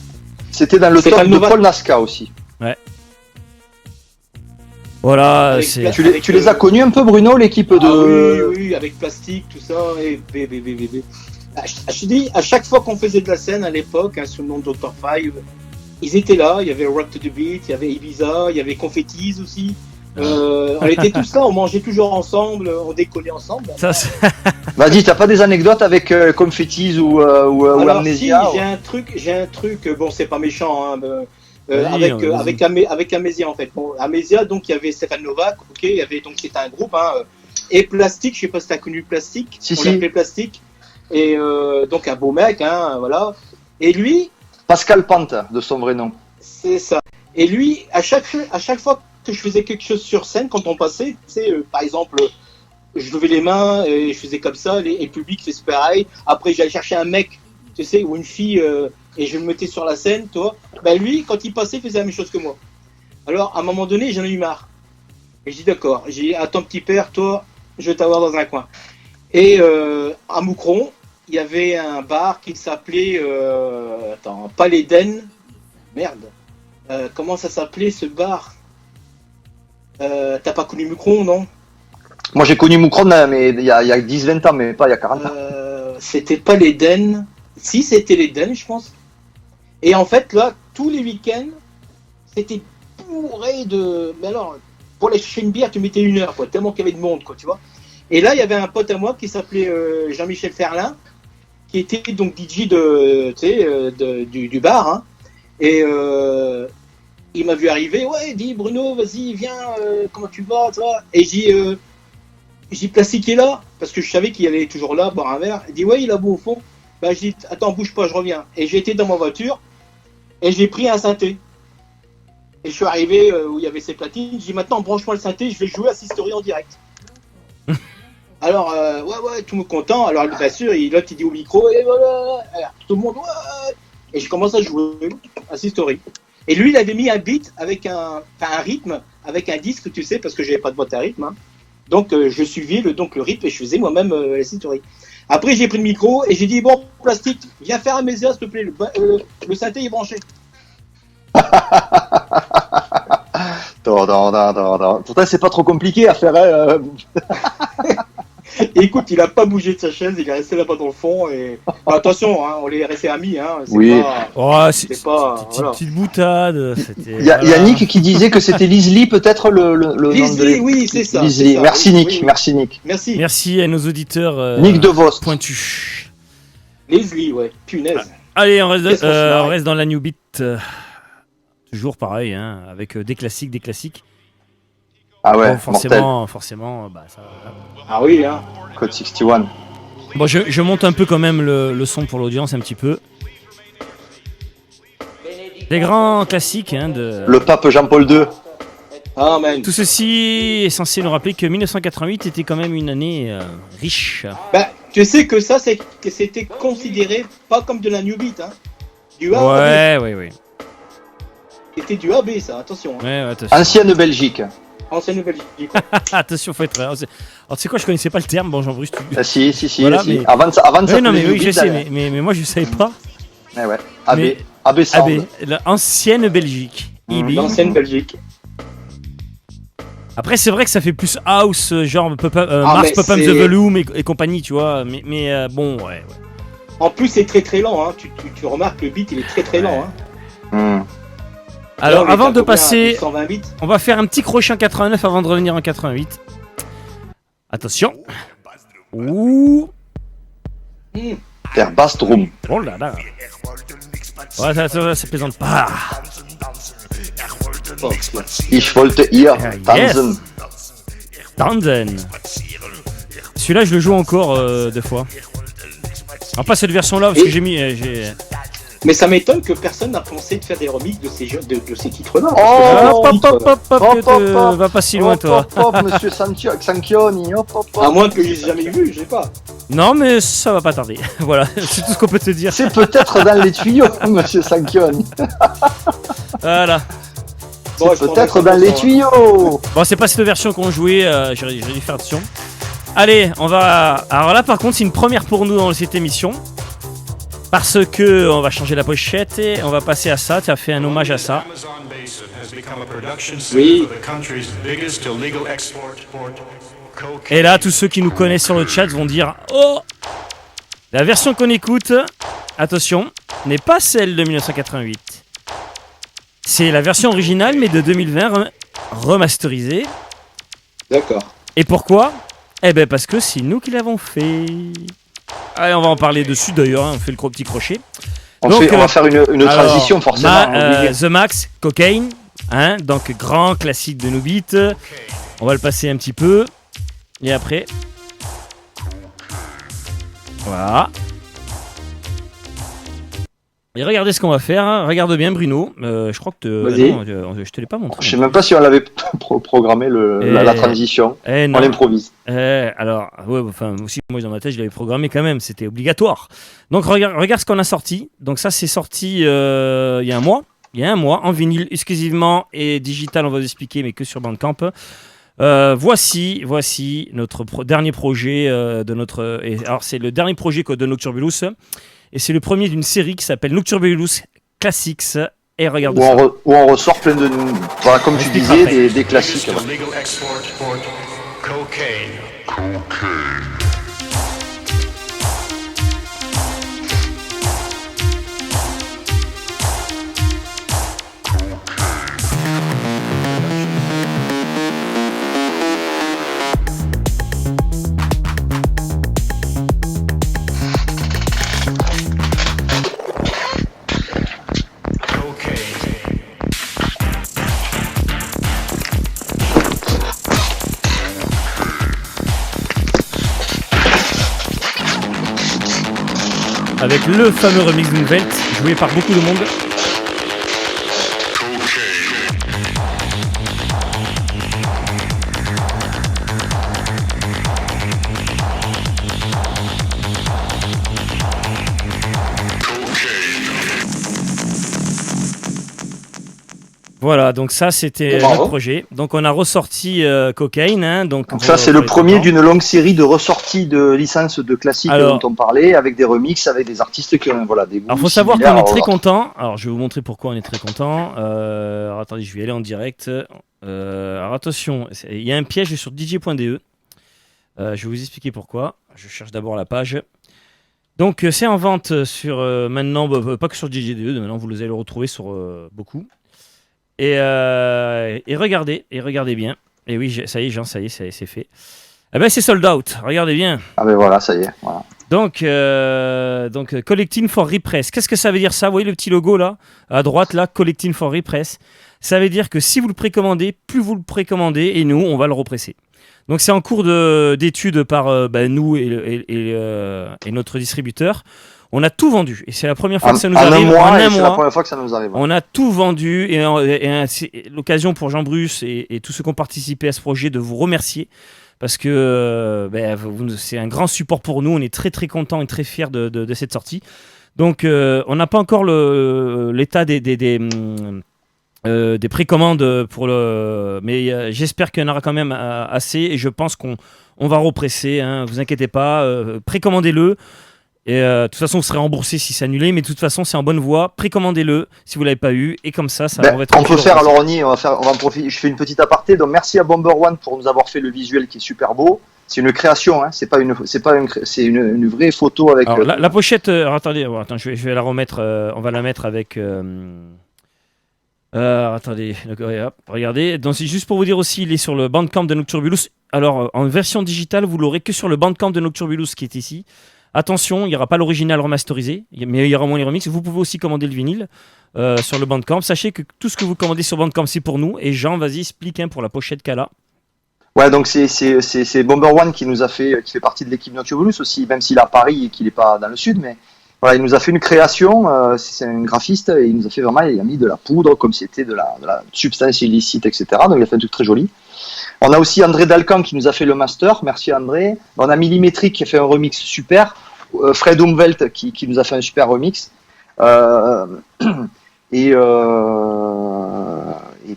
C'était dans le top de Paul Nasca aussi. Ouais. Voilà. Tu les as connus un peu, Bruno, l'équipe de. Oui, avec Plastique, tout ça. Et je te dis, à chaque fois qu'on faisait de la scène à l'époque, sous le nom de Dr. Five, ils étaient là. Il y avait Rock to the Beat, il y avait Ibiza, il y avait Confettis aussi. On était tous là, on mangeait toujours ensemble, on décollait ensemble. Vas-y, t'as pas des anecdotes avec Confettis ou Amnesia? Si, j'ai un truc. Bon, c'est pas méchant. Avec Amnesia en fait. Bon, Amnesia, donc il y avait Stéphane Novak, ok, il y avait donc c'était un groupe, et Plastique, je sais pas si t'as connu Plastique. On l'appelait Plastique. Et donc un beau mec, voilà. Et lui, Pascal Pante, de son vrai nom. C'est ça. Et lui, à chaque fois que je faisais quelque chose sur scène, quand on passait, tu sais, par exemple, je levais les mains et je faisais comme ça, et le public faisait pareil. Après, j'allais chercher un mec, tu sais, ou une fille, et je me mettais sur la scène, toi. Ben lui, quand il passait, il faisait la même chose que moi. Alors, à un moment donné, j'en ai eu marre. Et je dis d'accord. J'ai dit, attends, petit père, toi, je vais t'avoir dans un coin. Et à Moucron, il y avait un bar qui s'appelait Palais d'Aisne. Merde. Comment ça s'appelait ce bar? T'as pas connu Moucron, non? Moi j'ai connu Moucron mais il y a 10-20 ans, mais pas il y a 40 ans. C'était pas l'Éden. Si, c'était l'Éden, je pense. Et en fait, là, tous les week-ends, c'était bourré de. Mais alors, pour aller chercher une bière, tu mettais 1 heure, quoi, tellement qu'il y avait de monde, quoi, tu vois. Et là, il y avait un pote à moi qui s'appelait Jean-Michel Ferlin, qui était donc DJ du bar, Et il m'a vu arriver, ouais, il dit Bruno, vas-y, viens, comment tu vas, toi? Et j'ai Plastique est là, parce que je savais qu'il allait toujours là, boire un verre. Il dit, ouais, il est là-bas au fond. Bah, je dis, attends, bouge pas, je reviens. Et j'ai été dans ma voiture, et j'ai pris un synthé. Et je suis arrivé où il y avait ses platines, j'ai dit, maintenant, branche-moi le synthé, je vais jouer à Sistory en direct. Alors, ouais, tout le monde content. Alors, bien sûr, l'autre, il dit au micro, et voilà, alors, tout le monde, ouais. Et je commence à jouer à Sistory. Et lui, il avait mis un beat avec un rythme, avec un disque, tu sais, parce que j'avais pas de boîte à rythme. Donc, je suivais le rythme et je faisais moi-même la Sistory. Après, j'ai pris le micro et j'ai dit, bon, Plastique, viens faire un Amnesia, s'il te plaît, le synthé est branché. Pourtant, c'est pas trop compliqué à faire. Et écoute, il a pas bougé de sa chaise, il est resté là-bas dans le fond. Et bah, attention, on est resté amis. Oui. C'est pas. Une petite boutade. Il y a Nick qui disait que c'était Lisli, peut-être le Lisli, oui, c'est ça. Lisli. Merci, Nick. Oui. Merci, Nick. Merci à nos auditeurs. Nick DeVos. Pointus. Lisli, ouais. Punaise. Allez, on reste dans la New Beat. Toujours pareil, avec des classiques. Ah ouais, bon, forcément, bah ça. Ah oui, Code 61. Bon, je monte un peu quand même le son pour l'audience un petit peu. Des grands classiques de. Le pape Jean-Paul II. Amen. Tout ceci est censé nous rappeler que 1988 était quand même une année riche. Bah, tu sais que ça, c'était considéré pas comme de la New Beat, Du A. Ouais. C'était du AB, ça, attention. Ouais, attention. Ancienne Belgique. Ancienne Belgique. Attention, faut être. Alors, tu sais quoi, je connaissais pas le terme. Bon, Jean-Bruce, tu. Si. Voilà, Mais... Mais... Avant de ça. Non, mais oui, je sais, mais moi, je savais pas. Ouais. AB Sound. L'ancienne Belgique. L'ancienne Belgique. Après, c'est vrai que ça fait plus house, genre Mars, Pop the Volume et compagnie, tu vois. Mais bon, ouais. En plus, c'est très très lent. Tu remarques, le beat, il est très très lent. Alors, avant de passer, 120 bits. on va faire un petit crochet en 89 avant de revenir en 88. Attention. Ouh. Der Bassdrum. Oh là là. Ouais, ça plaisante pas. Ich wollte ihr tanzen. Tanzen. Celui-là, je le joue encore 2 fois. Alors pas cette version-là parce que j'ai mis. Mais ça m'étonne que personne n'a pensé de faire des remixes de ces jeux, de ces titres-là. Hop, hop, hop, hop, hop, va pas si loin, toi. Monsieur Sanchioni, hop, hop, hop. À moins que je les ai jamais vus, je sais pas. Non, mais ça va pas tarder. Voilà, c'est tout ce qu'on peut te dire. C'est peut-être dans les tuyaux, monsieur Sanchioni. Voilà. Bon, C'est peut-être dans les tuyaux. Bon, c'est pas cette version qu'on jouait, j'aurais dû faire attention. Allez, on va. Alors là, par contre, c'est une première pour nous dans cette émission. Parce que on va changer la pochette et on va passer à ça. Tu as fait un hommage à ça. Oui. Et là, tous ceux qui nous connaissent sur le chat vont dire oh, la version qu'on écoute, attention, n'est pas celle de 1988. C'est la version originale, mais de 2020 remasterisée. D'accord. Et pourquoi ? Eh ben parce que c'est nous qui l'avons fait. Allez, on va en parler dessus d'ailleurs, hein, on fait le petit crochet. On Donc, va faire une transition forcément. The Max, Cocaine, hein, donc grand classique de nos beats. On va le passer un petit peu. Et après. Voilà. Et regardez ce qu'on va faire. Hein. Regarde bien, Bruno. Je crois que je te l'ai pas montré. Je sais même pas si on l'avait programmé la transition. On l'improvise. Alors, ouais, enfin, aussi, moi dans ma tête, je l'avais programmé quand même. C'était obligatoire. Donc, regarde ce qu'on a sorti. Donc, ça, c'est sorti il y a un mois. Il y a un mois, en vinyle exclusivement et digital, on va vous expliquer, mais que sur Bandcamp. Voici notre dernier projet de notre. Alors, c'est le dernier projet de Nocturbulus. Et c'est le premier d'une série qui s'appelle Nocturbulus Classics. Et regarde ça. Où on ressort plein de. Voilà, comme tu disais, des classiques. Avec le fameux remix d'Unvelt, joué par beaucoup de monde. Voilà, donc ça c'était notre projet. Donc on a ressorti Cocaine. Hein, donc ça c'est le premier d'une longue série de ressorties de licences de classiques dont on parlait, avec des remixes, avec des artistes qui ont des goûts. Alors faut savoir qu'on est très content. Alors je vais vous montrer pourquoi on est très content. Alors, attendez, je vais y aller en direct. Alors attention, il y a un piège sur DJ.de. Je vais vous expliquer pourquoi. Je cherche d'abord la page. Donc c'est en vente sur maintenant, pas que sur DJ.de, maintenant vous allez le retrouver sur beaucoup. Et regardez bien. Et oui, ça y est, Jean, ça y est, c'est fait. Eh ben, c'est sold out. Regardez bien. Ah ben voilà, ça y est. Voilà. Donc Collecting for Repress. Qu'est-ce que ça veut dire ça ? Vous voyez le petit logo là, à droite là, Collecting for Repress. Ça veut dire que si vous le précommandez, plus vous le précommandez, et nous, on va le represser. Donc c'est en cours d'étude par nous et notre distributeur. On a tout vendu et c'est la première fois que ça nous arrive. C'est la première fois que ça nous arrive. On a tout vendu et c'est l'occasion pour Jean-Bruce et tous ceux qui ont participé à ce projet de vous remercier parce que c'est un grand support pour nous. On est très très contents et très fiers de cette sortie. Donc on n'a pas encore l'état des précommandes mais j'espère qu'il y en aura quand même assez et je pense qu'on va represser. Hein, vous inquiétez pas, précommandez-le. Et de toute façon, vous serez remboursé si c'est annulé, mais de toute façon, c'est en bonne voie. Précommandez-le si vous l'avez pas eu, et comme ça va être. On peut faire. Alors on va en profiter. Je fais une petite aparté. Donc merci à Bomber One pour nous avoir fait le visuel qui est super beau. C'est une création, hein. C'est c'est une vraie photo avec. Alors, la pochette. Attendez, je vais la remettre. On va la mettre avec. Attendez, hop, regardez. Donc c'est juste pour vous dire aussi, il est sur le Bandcamp de Nocturbulus. Alors en version digitale, vous l'aurez que sur le Bandcamp de Nocturbulus qui est ici. Attention, il n'y aura pas l'original remasterisé, mais il y aura moins les remixes. Vous pouvez aussi commander le vinyle sur le Bandcamp. Sachez que tout ce que vous commandez sur Bandcamp, c'est pour nous. Et Jean, vas-y, explique pour la pochette Kala. Ouais, donc c'est Bomber One qui fait partie de l'équipe Nocturbulus aussi, même s'il est à Paris et qu'il n'est pas dans le sud, mais Voilà, il nous a fait une création, c'est un graphiste, et il nous a fait vraiment, il a mis de la poudre, comme si c'était de la substance illicite, etc. Donc il a fait un truc très joli. On a aussi André Dalcan qui nous a fait le master, merci André. On a Millimétrique qui a fait un remix super. Fred Umwelt qui nous a fait un super remix. Et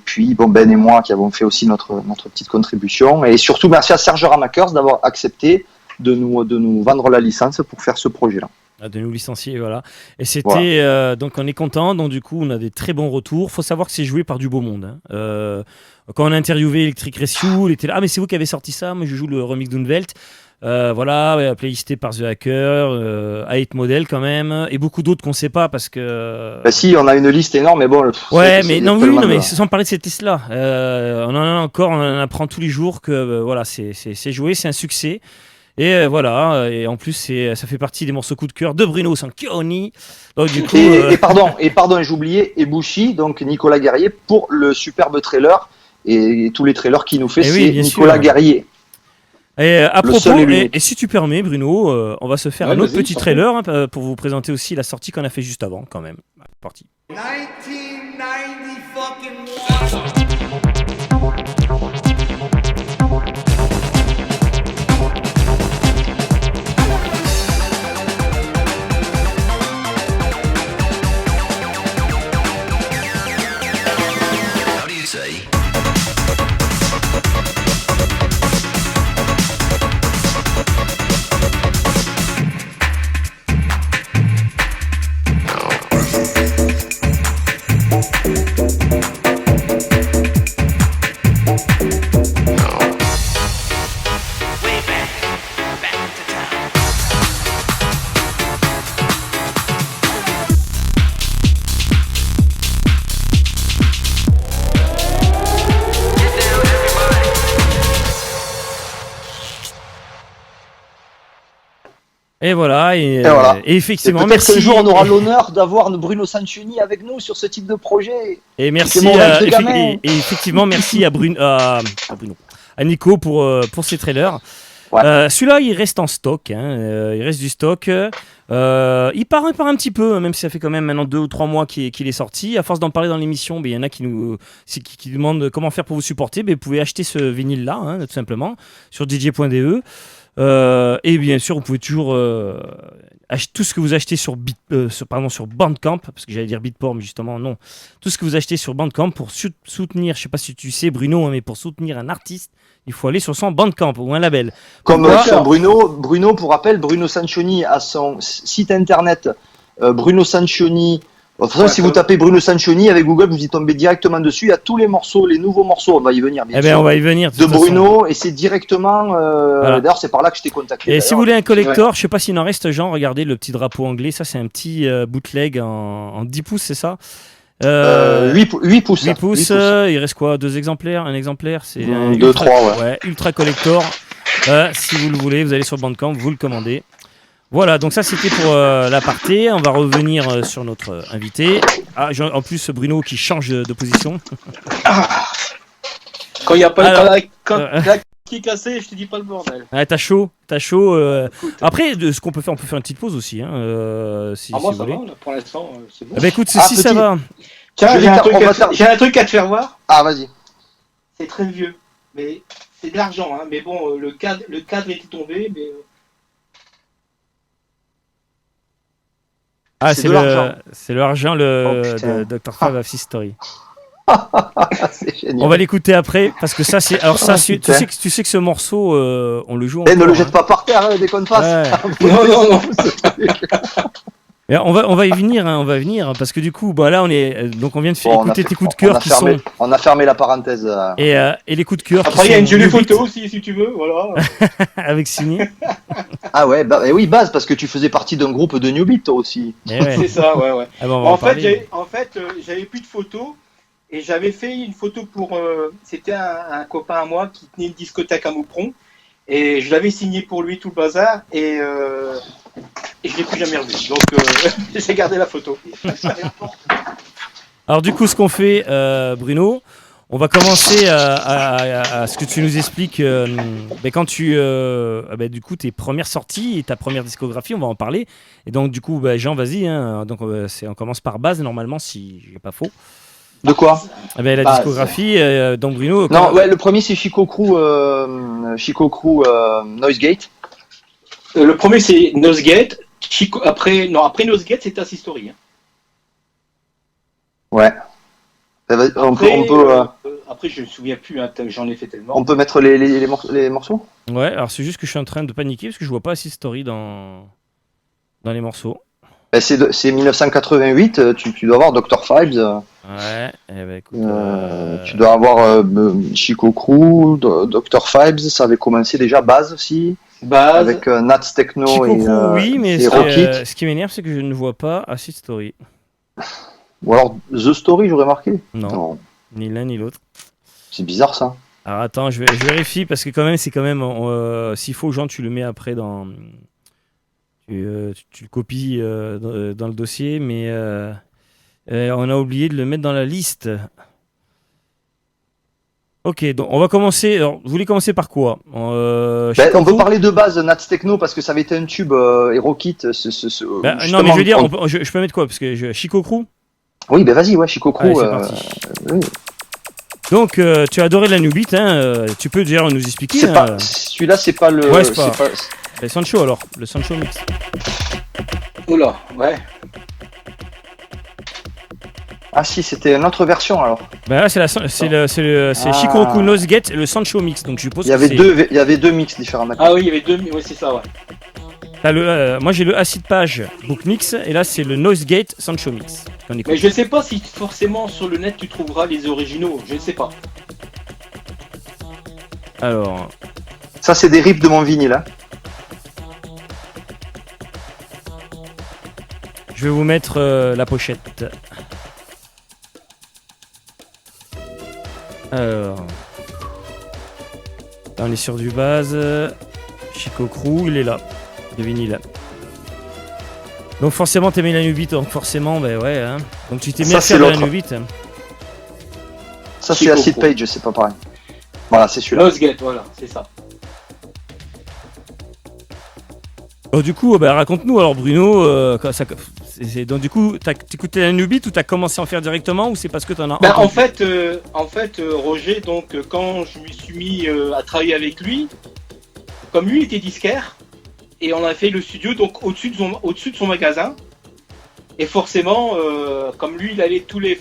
puis Ben et moi qui avons fait aussi notre petite contribution. Et surtout merci à Serge Ramakers d'avoir accepté de nous vendre la licence pour faire ce projet-là. De nous licencier, voilà. Et c'était donc on est content. Donc du coup, on a des très bons retours. Faut savoir que c'est joué par du beau monde. Quand on a interviewé Electric Rescue, il était là. Ah mais c'est vous qui avez sorti ça. Moi je joue le remix d'Unvelt. Voilà, playlisté par The Hacker, Hate Model quand même, et beaucoup d'autres qu'on sait pas parce que. Bah si, on a une liste énorme, mais bon. Ouais, mais non, oui, non, mais sans parler de ces tests-là, on en a encore, on en apprend tous les jours que voilà, c'est joué, c'est un succès. Et voilà, et en plus ça fait partie des morceaux coup de cœur de Bruno Sanchioni. Donc du coup, et pardon, j'ai oublié Ebushi, donc Nicolas Guerrier pour le superbe trailer et tous les trailers qu'il nous fait, c'est Nicolas Guerrier. Et à propos, et si tu permets Bruno, on va se faire un autre petit trailer pour vous présenter aussi la sortie qu'on a fait juste avant quand même. Parti. 1990 fucking Et voilà, et effectivement, et peut-être qu'un jour on aura l'honneur d'avoir Bruno Sanchioni avec nous sur ce type de projet. Et merci, et effectivement, merci à à Nico pour ces trailers. Ouais. Celui-là, il reste en stock, il reste du stock. Il part un petit peu, même si ça fait quand même maintenant 2 ou 3 mois qu'il est sorti. À force d'en parler dans l'émission, il y en a qui demandent comment faire pour vous supporter. Vous pouvez acheter ce vinyle-là, tout simplement, sur dj.de. Et bien sûr, vous pouvez toujours acheter tout ce que vous achetez sur Bandcamp, parce que j'allais dire Beatport, mais justement non. Tout ce que vous achetez sur Bandcamp pour soutenir, je sais pas si tu sais Bruno, mais pour soutenir un artiste, il faut aller sur son Bandcamp ou un label. Comme Bruno, pour rappel, Bruno Sanchioni a son site internet Bruno Sanchioni. De toute façon, si vous tapez Bruno Sanchioni avec Google, vous y tombez directement dessus. Il y a tous les morceaux, les nouveaux morceaux. On va y venir, bien sûr. On va y venir. De Bruno, et c'est directement. Voilà. D'ailleurs, c'est par là que je t'ai contacté. Et si vous voulez un collector, je sais pas s'il en reste, Jean, regardez le petit drapeau anglais. Ça, c'est un petit bootleg en 10 pouces, c'est ça 8 pouces. 8 pouces. Il reste quoi 2 exemplaires? Un exemplaire? C'est 2, 3, ouais. Ultra collector. Si vous le voulez, vous allez sur Bandcamp, vous le commandez. Voilà, donc ça c'était pour l'aparté. On va revenir sur notre invité. En plus, Bruno qui change de position. Quand il n'y a pas la qui est cassée, je te dis pas le bordel. T'as chaud. Après, ce qu'on peut faire, on peut faire une petite pause aussi. Moi ça va, là, pour l'instant, c'est bon. Écoute, ça va. Tiens, j'ai un truc à te faire voir. Ah, vas-y. C'est très vieux, mais c'est de l'argent. Mais bon, le cadre était tombé, mais... c'est l'argent de Dr. Five of History. C'est génial. On va l'écouter après parce que ça c'est tu sais que ce morceau on le joue encore. Ne le jette pas par terre, déconne pas. Non. Et on va y venir, on va venir parce que du coup, là on vient de faire écouter tes coups de cœur On a fermé la parenthèse. Et les coups de cœur. Après il y a une jolie photo aussi si tu veux, voilà. Avec signé. Ah ouais, oui, Baz, parce que tu faisais partie d'un groupe de New Beat aussi. Ouais. C'est ça, ouais. En fait, j'avais plus de photos et j'avais fait une photo pour. C'était un copain à moi qui tenait une discothèque à Moupron et je l'avais signé pour lui tout le bazar et je l'ai plus jamais revu. Donc j'ai gardé la photo. Alors du coup, ce qu'on fait, Bruno, On va commencer à ce que tu nous expliques. Quand tu, du coup, tes premières sorties et ta première discographie, on va en parler. Et donc, du coup, Jean, vas-y. Hein, donc, on commence par base, normalement, si j'ai pas faux. De quoi? La Base. discographie, donc Bruno. Non, ouais, le premier c'est Chico Crew Noisegate. Le premier, c'est Nosegate. Après Nosegate, c'est Acid Story. Hein. Ouais. Après, je me souviens plus, hein, j'en ai fait tellement. On peut mettre les morceaux? Ouais, alors c'est juste que je suis en train de paniquer parce que je vois pas Acid Story dans les morceaux. Ben, c'est 1988, tu dois avoir Dr. Fibes. Ouais, écoute, Tu dois avoir Chico Crew, Dr. Fibes, ça avait commencé déjà, Baz aussi. Baz. Avec Nats Techno Chico et Crew, oui, mais Rockit. ce qui m'énerve, c'est que je ne vois pas Acid Story. Ou alors The Story, j'aurais marqué. Non, ni l'un ni l'autre. C'est bizarre ça. Alors attends, je vérifie parce que quand même, s'il faut, Jean, tu le mets après dans... Tu le copies dans le dossier, mais on a oublié de le mettre dans la liste. Ok, donc on va commencer. Alors, vous voulez commencer par quoi? On peut parler de base Nats Techno parce que ça avait été un tube et Rockit. Non, mais je veux dire, je peux mettre quoi? Parce que Chico Crew? Oui, ben vas-y, ouais, Chico Crew. Allez, c'est parti. Oui. Donc, tu as adoré la New Beat, hein, tu peux déjà nous expliquer. Celui-là, c'est pas le. Ouais, c'est pas. Le Sancho alors, le Sancho Mix. Oula, ouais. Ah si, c'était une autre version alors. Là, c'est Chico Crew Nosegate et le Sancho Mix, donc je suppose. Il y avait deux mix différents. Ah oui, il y avait deux, ouais, c'est ça, ouais. Moi j'ai le Acid Page Book Mix et là c'est le Nosegate Sancho Mix. Mais je sais pas si forcément sur le net tu trouveras les originaux, je ne sais pas. Alors. Ça c'est des rips de mon vinyle. Hein. Je vais vous mettre la pochette. Alors. Là on est sur du base. Chico Crew, il est là. De vinyle. Donc forcément t'aimais la New Beat, donc forcément ouais hein. Donc tu t'es mis à faire de la New Beat. Ça c'est Acid Page, c'est pas pareil. Voilà, c'est celui-là. Nosegate, voilà, c'est ça. Oh, du coup, raconte-nous alors Bruno, donc du coup t'écoutais la New Beat ou t'as commencé à en faire directement ou c'est parce que t'en as en fait, Roger, donc quand je me suis mis à travailler avec lui, comme lui était disquaire, et on a fait le studio donc au-dessus de son magasin. Et forcément, comme lui, il allait tous les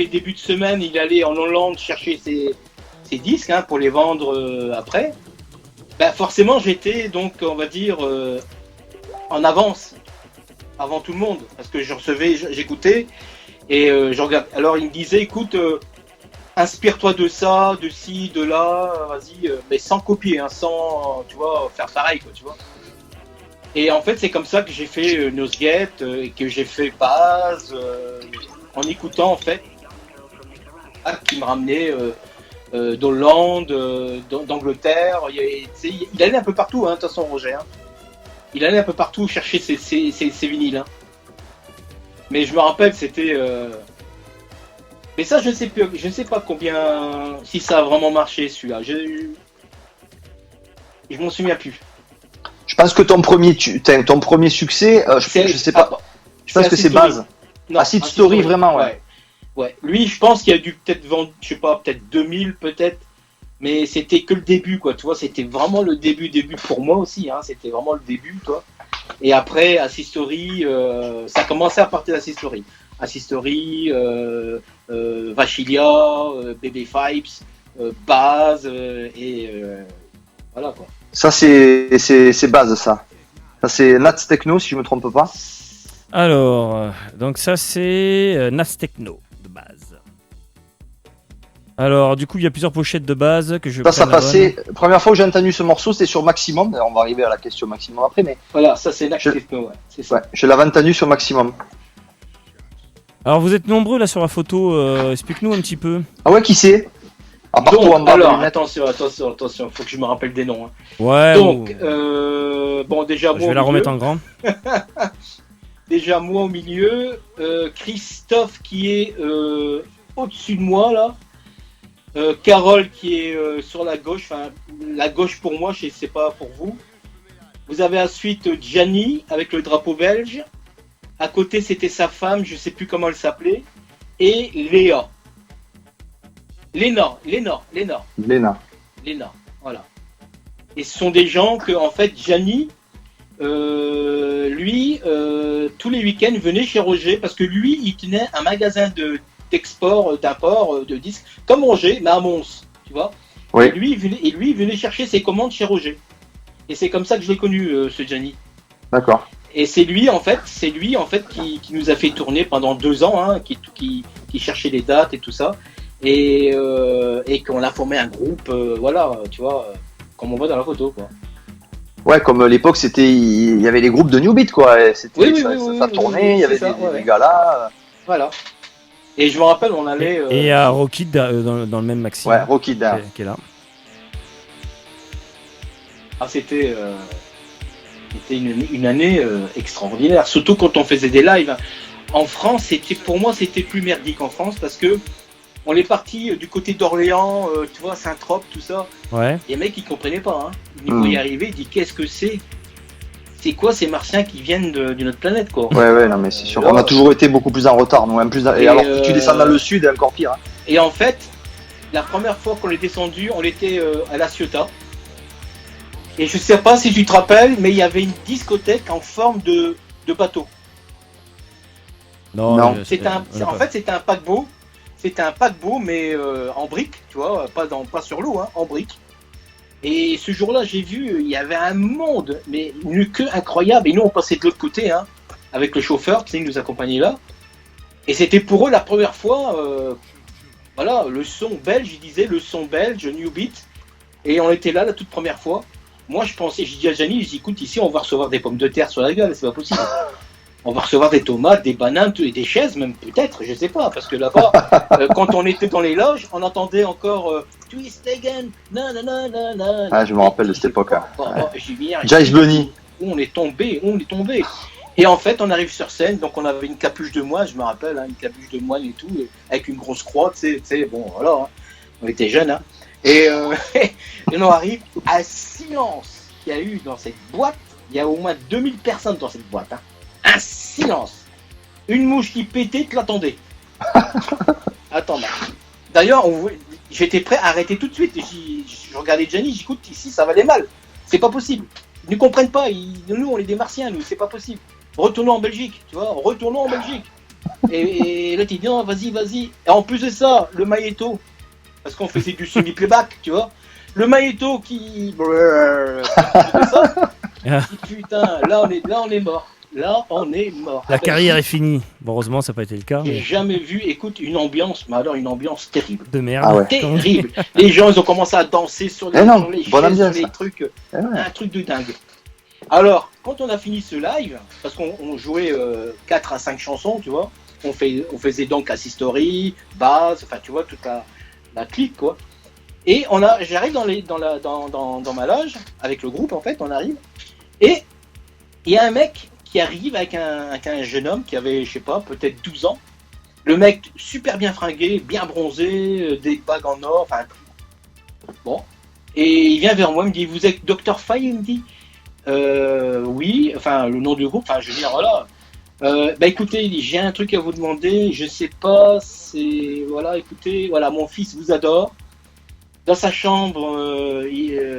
débuts de semaine, il allait en Hollande chercher ses disques hein, pour les vendre après. Forcément, j'étais donc, on va dire, en avance, avant tout le monde, parce que j'écoutais et je regarde. Alors il me disait, écoute, inspire-toi de ça, de ci, de là, vas-y, mais sans copier, hein, sans, tu vois, faire pareil, quoi, tu vois. Et en fait, c'est comme ça que j'ai fait Nosegate et que j'ai fait Baz en écoutant, en fait, qui me ramenait d'Hollande, d'Angleterre. Il allait un peu partout, hein, de toute façon, Roger. Hein. Il allait un peu partout chercher ses vinyles. Hein. Mais je me rappelle, c'était... Mais ça, je ne sais pas combien... Si ça a vraiment marché, celui-là. Je m'en souviens plus. Je pense que ton premier succès, je sais pas. Je pense que c'est Baz. Acid Story, vraiment, ouais. Ouais. Lui, je pense qu'il a dû peut-être vendre, je sais pas, peut-être 2000, peut-être. Mais c'était que le début, quoi. Tu vois, c'était vraiment le début pour moi aussi. Hein. C'était vraiment le début, toi. Et après, Acid Story, ça a commencé à partir d'Acid Story. Acid Story, Vachilia, Baby Fipes, Baz, et voilà, quoi. Ça, c'est Baz, ça. Ça, c'est Nats Techno, si je me trompe pas. Alors, donc ça, c'est Nats Techno, de base. Alors, du coup, il y a plusieurs pochettes de base que je... Ça passait... Première fois que j'ai entendu ce morceau, c'était sur Maximum. D'ailleurs, on va arriver à la question Maximum après, mais... Voilà, ça, c'est Nats Techno, ouais. C'est ça. Ouais, je l'avais entendu sur Maximum. Alors, vous êtes nombreux, là, sur la photo. Explique-nous un petit peu. Ah ouais, qui c'est? Donc, alors, attention, faut que je me rappelle des noms. Hein. Ouais. Donc, bon, déjà moi. Je vais la remettre en grand. Déjà moi au milieu, Christophe qui est au-dessus de moi là, Carole qui est sur la gauche, enfin la gauche pour moi, je sais pas pour vous. Vous avez ensuite Gianni avec le drapeau belge. À côté, c'était sa femme, je sais plus comment elle s'appelait. Et Léa. Léna, voilà. Et ce sont des gens que, en fait, Gianni, lui, tous les week-ends, venait chez Roger parce que lui, il tenait un magasin d'export, d'import de disques, comme Roger, mais à Mons, tu vois. Oui. Et lui, il venait chercher ses commandes chez Roger. Et c'est comme ça que je l'ai connu, ce Gianni. D'accord. Et c'est lui en fait qui nous a fait tourner pendant 2 ans, hein, qui cherchait les dates et tout ça, et qu'on a formé un groupe, voilà, tu vois, comme on voit dans la photo, quoi. Ouais, comme à l'époque, il y avait les groupes de New Beat, quoi. Et ça tournait, il y avait des gars là. Voilà. Et je me rappelle, on allait. Et à Rocky dans le même maxi. Ouais, Rocky qui est là. Ah, c'était une année extraordinaire, surtout quand on faisait des lives. En France, pour moi, c'était plus merdique en France parce que on est parti du côté d'Orléans, tu vois, Saint-Trope, tout ça. Ouais. Les mecs, ils comprenaient pas. Hein. Ils nous voyaient arriver, ils disent qu'est-ce que c'est? C'est quoi ces martiens qui viennent d'une autre planète, quoi? Ouais, non, mais c'est sûr. On a toujours été beaucoup plus en retard, nous. Et alors que tu descends dans le sud, c'est encore pire. Hein. Et en fait, la première fois qu'on est descendu, on était à La Ciotat. Et je sais pas si tu te rappelles, mais il y avait une discothèque en forme de bateau. Non. En fait, c'était un paquebot. C'était un paquebot, mais en briques, tu vois, pas sur l'eau, hein, en briques. Et ce jour-là, j'ai vu, il y avait un monde, mais une queue incroyable. Et nous, on passait de l'autre côté, hein, avec le chauffeur, qui nous accompagnait là. Et c'était pour eux la première fois, voilà, le son belge, ils disaient le son belge, New Beat. Et on était là la toute première fois. Moi, je pensais, j'ai dit à Gianni, je dis, écoute, ici, on va recevoir des pommes de terre sur la gueule, c'est pas possible. On va recevoir des tomates, des bananes, et des chaises, même peut-être, je sais pas, parce que là-bas, quand on était dans les loges, on entendait encore Twist Again, nanana. Ah, je me rappelle de cette époque. Hein. Jive Bunny. On est tombé. Et en fait, on arrive sur scène, donc on avait une capuche de moine, je me rappelle, hein, une capuche de moine et tout, avec une grosse croix, tu sais, bon, voilà, hein, on était jeunes, hein. Et on arrive à silence qu'il y a eu dans cette boîte. Il y a au moins 2000 personnes dans cette boîte. Hein. Un silence. Une mouche qui pétait, tu l'attendais. Attends, bah. D'ailleurs, j'étais prêt à arrêter tout de suite. Je regardais Gianni, j'écoute, ici ça va aller mal. C'est pas possible. Ils ne comprennent pas. Nous, on est des martiens, nous, c'est pas possible. Retournons en Belgique, tu vois, retournons en Belgique. Et là, tu dis non, vas-y. Et en plus de ça, le Maïeto. Parce qu'on faisait du semi-playback, tu vois. Le Maïeto qui... Putain, là on est mort. La carrière est finie. Bon, heureusement, ça n'a pas été le cas. J'ai jamais vu, écoute, une ambiance terrible. De merde. Ah ouais. Terrible. Les gens, ils ont commencé à danser sur les chaises, sur les trucs. Un truc de dingue. Alors, quand on a fini ce live, parce qu'on jouait 4 à 5 chansons, tu vois, on faisait donc Assis Story, Baz, enfin, tu vois, toute la clique, quoi. Et j'arrive dans ma loge, avec le groupe, en fait, on arrive, et il y a un mec qui arrive avec un jeune homme qui avait, je sais pas, peut-être 12 ans. Le mec super bien fringué, bien bronzé, des bagues en or, enfin, bon. Et il vient vers moi, il me dit, vous êtes Dr. Faye? Il me dit, oui, enfin, le nom du groupe, enfin, je veux dire, voilà. Bah écoutez, il dit, j'ai un truc à vous demander, je sais pas, voilà, écoutez, voilà, mon fils vous adore. Dans sa chambre,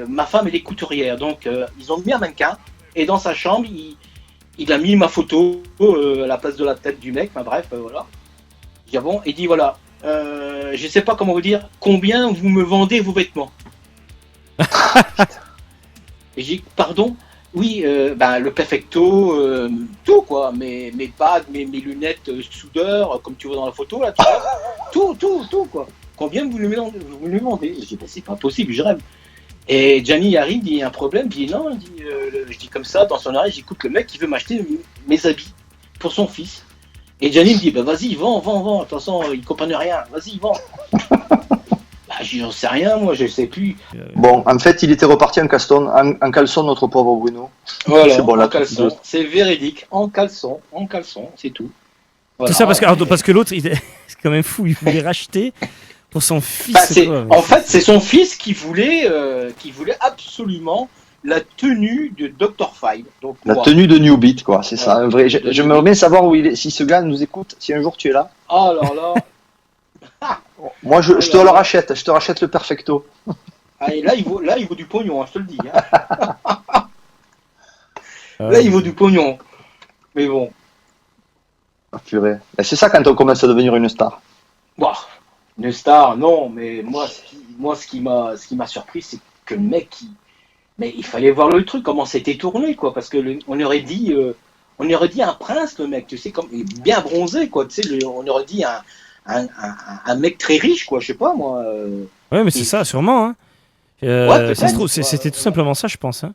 ma femme elle est couturière, donc ils ont mis un mannequin, et dans sa chambre, il a mis ma photo à la place de la tête du mec, enfin bref, voilà. Je dis, ah bon, il dit, voilà, je sais pas comment vous dire, combien vous me vendez vos vêtements? Et j'ai dit, pardon? Oui, le perfecto, tout quoi, mes bagues, mes lunettes soudeur, comme tu vois dans la photo là, tu vois, tout quoi. Combien vous me demandez? Je dis, c'est pas possible, je rêve. Et Gianni arrive, il dit, un problème, il dit, non, je dis comme ça, dans son oreille, j'écoute le mec qui veut m'acheter mes habits pour son fils. Et Gianni me dit, bah vas-y, vends, de toute façon, ils comprennent rien, vas-y, vends. J'en sais rien, moi, je sais plus. Bon, en fait, il était reparti en caleçon, notre pauvre Bruno. Voilà, c'est bon, là, en caleçon, c'est véridique, en caleçon, c'est tout. Voilà. Tout ça parce que l'autre, c'est quand même fou, il voulait racheter Pour son fils. Bah, en fait, c'est son fils qui voulait absolument la tenue de Dr. Five. Donc, La tenue de New Beat, quoi, c'est ça. Un vrai. Je me remets à savoir où il est. Si ce gars nous écoute, si un jour tu es là. Oh alors là. Moi, je te le rachète. Je te rachète le Perfecto. Ah, et là, il vaut du pognon, hein, je te le dis. Hein. Là, il vaut du pognon. Mais bon. Ah, purée. Et c'est ça quand on commence à devenir une star. Bon, une star, non, mais ce qui m'a surpris, c'est que le mec, mais il fallait voir le truc, comment c'était tourné, quoi, parce que on aurait dit un prince, le mec, tu sais, comme bien bronzé, quoi, tu sais, on aurait dit un mec très riche, quoi, je sais pas, moi. Ouais, mais c'est ça, sûrement. Hein. Ouais, ça se trouve, c'était tout simplement ça, je pense. Hein.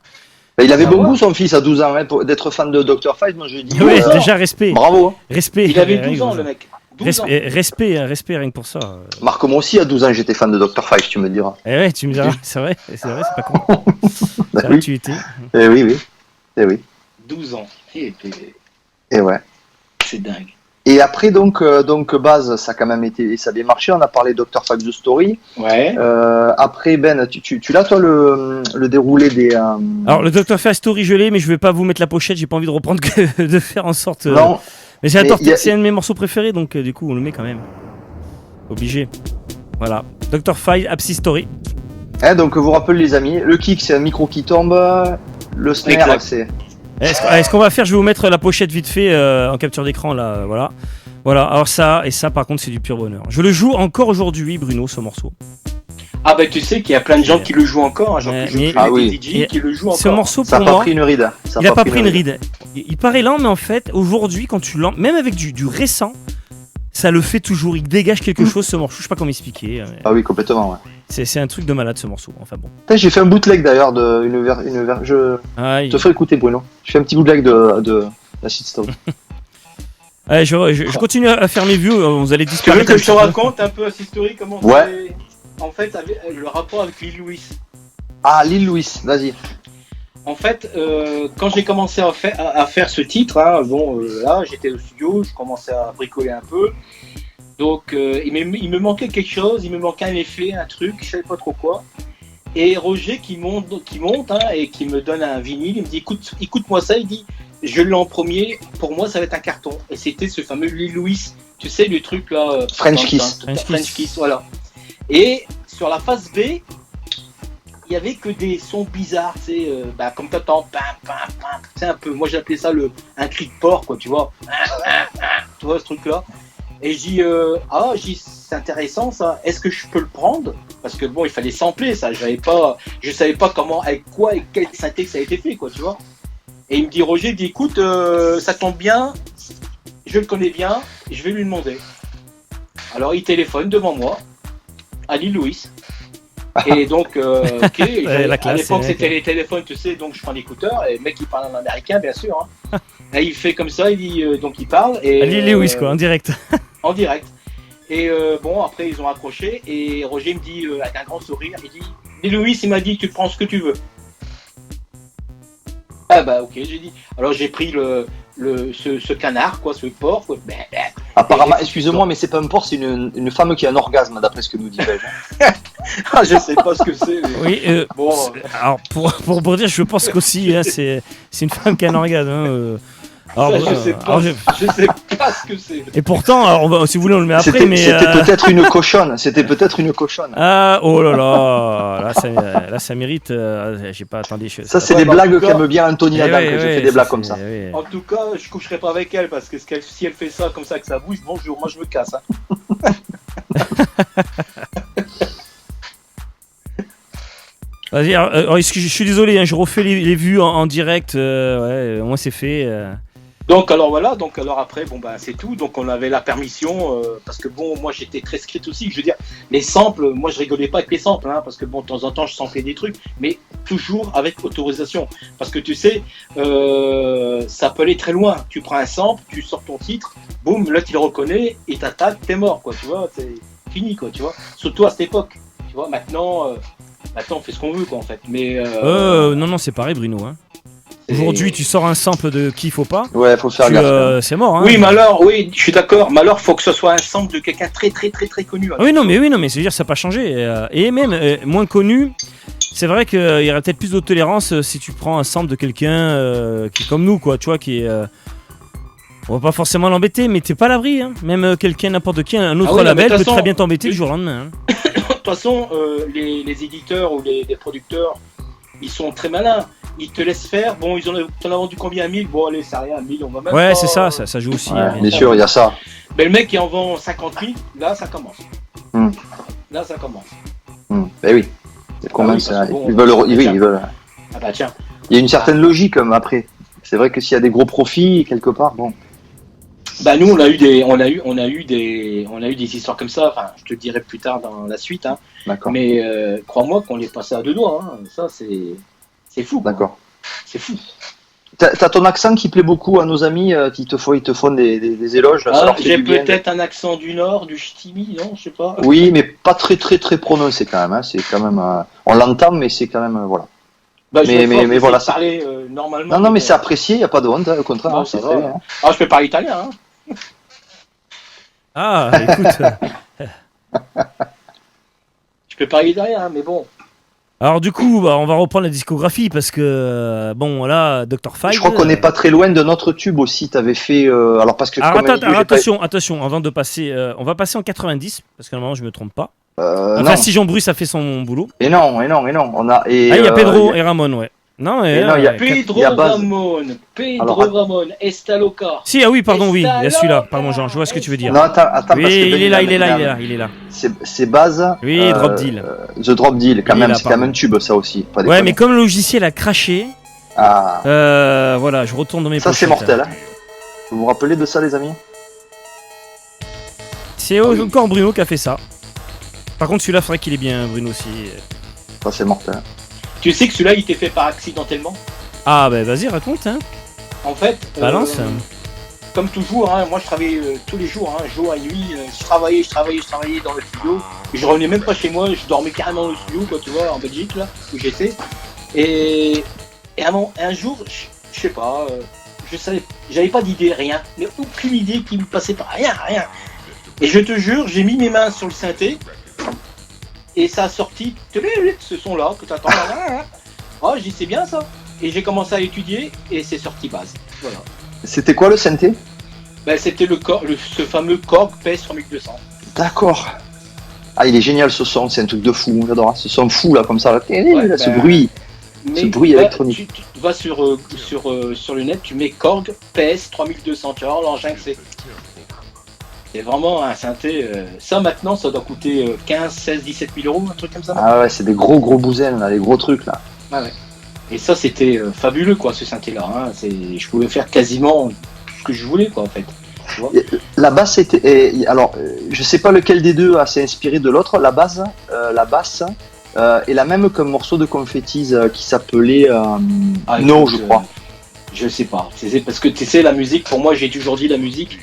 Il avait bon goût, son fils, à 12 ans, hein, d'être fan de Dr. Five. Moi, je dis. Oui, déjà, respect. Bravo. Hein. Respect. Il avait 12 ans, le mec. 12 ans. Respect, rien que pour ça. Marc, moi aussi, à 12 ans, j'étais fan de Dr. Five, tu me diras. Eh ouais, tu me diras, c'est vrai, c'est pas con. Bah C'est vrai oui. que tu étais. Eh oui. Eh oui. 12 ans. Et ouais. C'est dingue. Et après, donc base, ça a quand même été, ça a bien marché. On a parlé Dr. Five The Story. Ouais. Après, Ben, tu l'as, toi, le déroulé des. Alors, le Dr. Five Story, je l'ai, mais je vais pas vous mettre la pochette, j'ai pas envie de reprendre de faire en sorte. Non. Mais c'est un de mes morceaux préférés, donc du coup, on le met quand même. Obligé. Voilà. Dr. Five Abscess Story. Hein, donc, vous rappelez, les amis, le kick, c'est un micro qui tombe. Le snare, Exact. c'est. Est-ce qu'on va faire, je vais vous mettre la pochette vite fait en capture d'écran, là, voilà. Voilà, alors ça, par contre, c'est du pur bonheur. Je le joue encore aujourd'hui, Bruno, ce morceau. Ah bah tu sais qu'il y a plein de gens qui le jouent encore, hein, genre que je mais- connais Ah oui. des DJ qui le jouent encore. Ce morceau, Ça pour n'a pas moi, pris une ride. il a pas pris une ride. Il paraît lent, mais en fait, aujourd'hui, quand tu l'en... Même avec du récent, ça le fait toujours. Il dégage quelque chose, ce morceau. Je sais pas comment expliquer. Mais Ah oui, complètement, ouais. c'est un truc de malade, ce morceau. Enfin bon. Putain, j'ai fait un bootleg d'ailleurs je Aïe. te ferai écouter, Bruno. Je fais un petit bootleg de la shitstone. Allez, je continue à faire mes vues. Vous allez Tu veux disparaître. que je te raconte un peu cette story, comment Ouais. c'est en fait avec le rapport avec Lil Louis. Ah, Lil Louis, vas-y. En fait, quand j'ai commencé à faire ce titre, hein, là j'étais au studio, je commençais à bricoler un peu. Donc il me manquait quelque chose, il me manquait un effet, un truc, je savais pas trop quoi. Et Roger qui monte hein, et qui me donne un vinyle, il me dit écoute-moi ça, il dit je l'ai en premier, pour moi ça va être un carton. Et c'était ce fameux Lil Louis, tu sais le truc là. French Kiss. French Kiss, voilà. Et sur la face B, il y avait que des sons bizarres, tu sais, comme t'entends, c'est un peu, moi j'appelais ça un cri de porc, quoi, tu vois, tu vois ce truc-là. Et je dis, c'est intéressant ça, est-ce que je peux le prendre? Parce que bon, il fallait sampler ça, je savais pas comment, avec quoi et quel synthé ça a été fait, quoi, tu vois. Et il me dit, Roger, il dit, écoute, ça tombe bien, je le connais bien, je vais lui demander. Alors il téléphone devant moi, à Lil Louis. Et donc, ok, la classe, à l'époque c'est c'était les téléphones, tu sais, donc je prends l'écouteur, et le mec il parle en américain, bien sûr. Hein. Et il fait comme ça, il dit, donc il parle. Et, Lil Louis, quoi, en direct. En direct. Et bon, après ils ont accroché, et Roger me dit, avec un grand sourire, il dit, Lil Louis, il m'a dit, tu prends ce que tu veux. Ah bah ok, j'ai dit. Alors j'ai pris ce canard, quoi, ce porc, quoi. Apparemment, excusez-moi, mais c'est pas un porc, c'est une femme qui a un orgasme, d'après ce que nous dit Belge. Ah, je sais pas ce que c'est. Mais... Oui, bon, alors pour dire, je pense qu'aussi, hein, c'est une femme qui a un orgasme. Hein, alors, ça, je sais pas. Je sais pas ce que c'est. Et pourtant, alors, si vous voulez, on le met après, C'était mais. peut-être une cochonne. C'était peut-être une cochonne. Ah, oh là là, là ça mérite. J'ai pas attendu. Ça, c'est des blagues qu'aime bien Anthony Adam, que je fais des blagues comme ça. En tout cas, je coucherai pas avec elle parce que si elle fait ça comme ça avec sa bouche, bonjour, moi je me casse. Hein. Vas-y, alors, je suis désolé, hein, je refais les vues en direct. Ouais, au moins c'est fait. Donc alors après bon bah c'est tout, donc on avait la permission parce que bon moi j'étais très strict aussi, je veux dire les samples, moi je rigolais pas avec les samples hein, parce que bon de temps en temps je samplais des trucs, mais toujours avec autorisation parce que tu sais ça peut aller très loin, tu prends un sample, tu sors ton titre, boum là tu le reconnais et t'attaques, t'es mort quoi, tu vois, c'est fini quoi, tu vois, surtout à cette époque, tu vois maintenant on fait ce qu'on veut quoi en fait, mais Non c'est pareil Bruno hein. Aujourd'hui, tu sors un sample de qui faut pas. Ouais, faut faire gaffe. C'est mort. Hein. Oui, mais alors, oui, je suis d'accord. Mais alors, faut que ce soit un sample de quelqu'un très connu. Hein. Oui, non, mais c'est dire, ça n'a pas changé. Et même moins connu, c'est vrai qu'il y aurait peut-être plus de tolérance si tu prends un sample de quelqu'un qui est comme nous, quoi, tu vois, qui est. On va pas forcément l'embêter, mais t'es pas à l'abri. Hein. Même quelqu'un, n'importe qui, un autre label peut très bien t'embêter du jour au lendemain. Hein. De toute façon, les éditeurs ou les producteurs, ils sont très malins. Ils te laissent faire. Bon, t'en as vendu combien? 1000? Bon, allez, c'est rien, 1000, on va même. Ouais, pas, c'est ça joue aussi. Ouais, bien sûr, il y a ça. Mais le mec qui en vend 50 000, là, ça commence. Là, ça commence. Ben oui. C'est quand même ça. Bon, ils veulent. Ah bah tiens. Il y a une certaine logique après. C'est vrai que s'il y a des gros profits quelque part, bon. Bah nous on a eu des histoires comme ça. Enfin, je te le dirai plus tard dans la suite. Hein. D'accord. Mais crois-moi qu'on les passait à deux doigts. Hein. Ça c'est fou. Quoi. D'accord. C'est fou. T'as ton accent qui plaît beaucoup à nos amis qui ils te font des éloges. J'ai peut-être un accent du Nord, du Ch'timi, non, je sais pas. Oui, mais pas très prononcé quand même. Hein. C'est quand même, on l'entend, mais c'est quand même voilà. Bah, mais voilà. Parler normalement. Non, mais c'est apprécié, y a pas de honte. Hein, au contraire, non, c'est vrai. très bien. Ah, je peux parler italien. Hein. Ah, écoute. Je peux parler italien, hein, mais bon. Alors du coup, on va reprendre la discographie parce que bon là, Dr. Five. Je crois qu'on n'est pas très loin de notre tube aussi. T'avais fait alors parce que. Attention, avant de passer, on va passer en 90 parce que normalement je me trompe pas. Non. Si Jean Bruce a fait son boulot. Et non. On a. Il y a Pedro et Ramon, ouais. Non, il y a Pedro Ramon, Estaloca. Si, ah oui, pardon, oui, il y a celui-là. Pardon, Jean, je vois ce que tu veux dire. Non, attends, oui, parce que il est là. C'est base. Oui, Drop Deal. The Drop Deal, quand Oui, même, là, c'est quand même un tube, ça aussi. Pas ouais, déconner. mais comme le logiciel a craché, voilà, je retourne dans mes pochettes. Ça, c'est mortel. Hein. Vous vous rappelez de ça, les amis? C'est encore Bruno qui a fait ça. Par contre, celui-là, faudrait qu'il est bien, Bruno aussi. Ça, c'est mortel. Tu sais que celui-là, il était fait par accidentellement. Ah, bah vas-y, raconte, hein. En fait, balance. Comme toujours, hein, moi je travaillais tous les jours, hein, jour et nuit. Je travaillais dans le studio. Je revenais même pas chez moi, je dormais carrément dans le studio, quoi, tu vois, en Belgique, là, où j'étais. Et un jour, je sais pas, j'avais pas d'idée, rien, mais aucune idée qui me passait par rien. Et je te jure, j'ai mis mes mains sur le synthé. Et ça a sorti ce son-là que t'attends. Oh, je dis c'est bien ça. Et j'ai commencé à étudier et c'est sorti base. Voilà. C'était quoi le synthé? Ben, c'était ce fameux Korg PS 3200. D'accord. Ah, il est génial ce son, c'est un truc de fou, j'adore. Ce son fou là, comme ça, là, ce bruit. Ce bruit électronique. Tu vas sur le net, tu mets Korg PS 3200, tu vois l'engin que c'est. C'est vraiment un synthé. Ça maintenant, ça doit coûter 15, 16, 17 000 euros, un truc comme ça. Ah ouais, c'est des gros bousins là, les gros trucs là. Ah ouais. Et ça, c'était fabuleux quoi, ce synthé là. Hein. Je pouvais faire quasiment ce que je voulais quoi en fait. Tu vois la basse était. Alors, je sais pas lequel des deux s'est inspiré de l'autre. La basse est la même qu'un morceau de Confettis qui s'appelait No, je crois. Je sais pas. C'est parce que tu sais, la musique, pour moi, j'ai toujours dit la musique.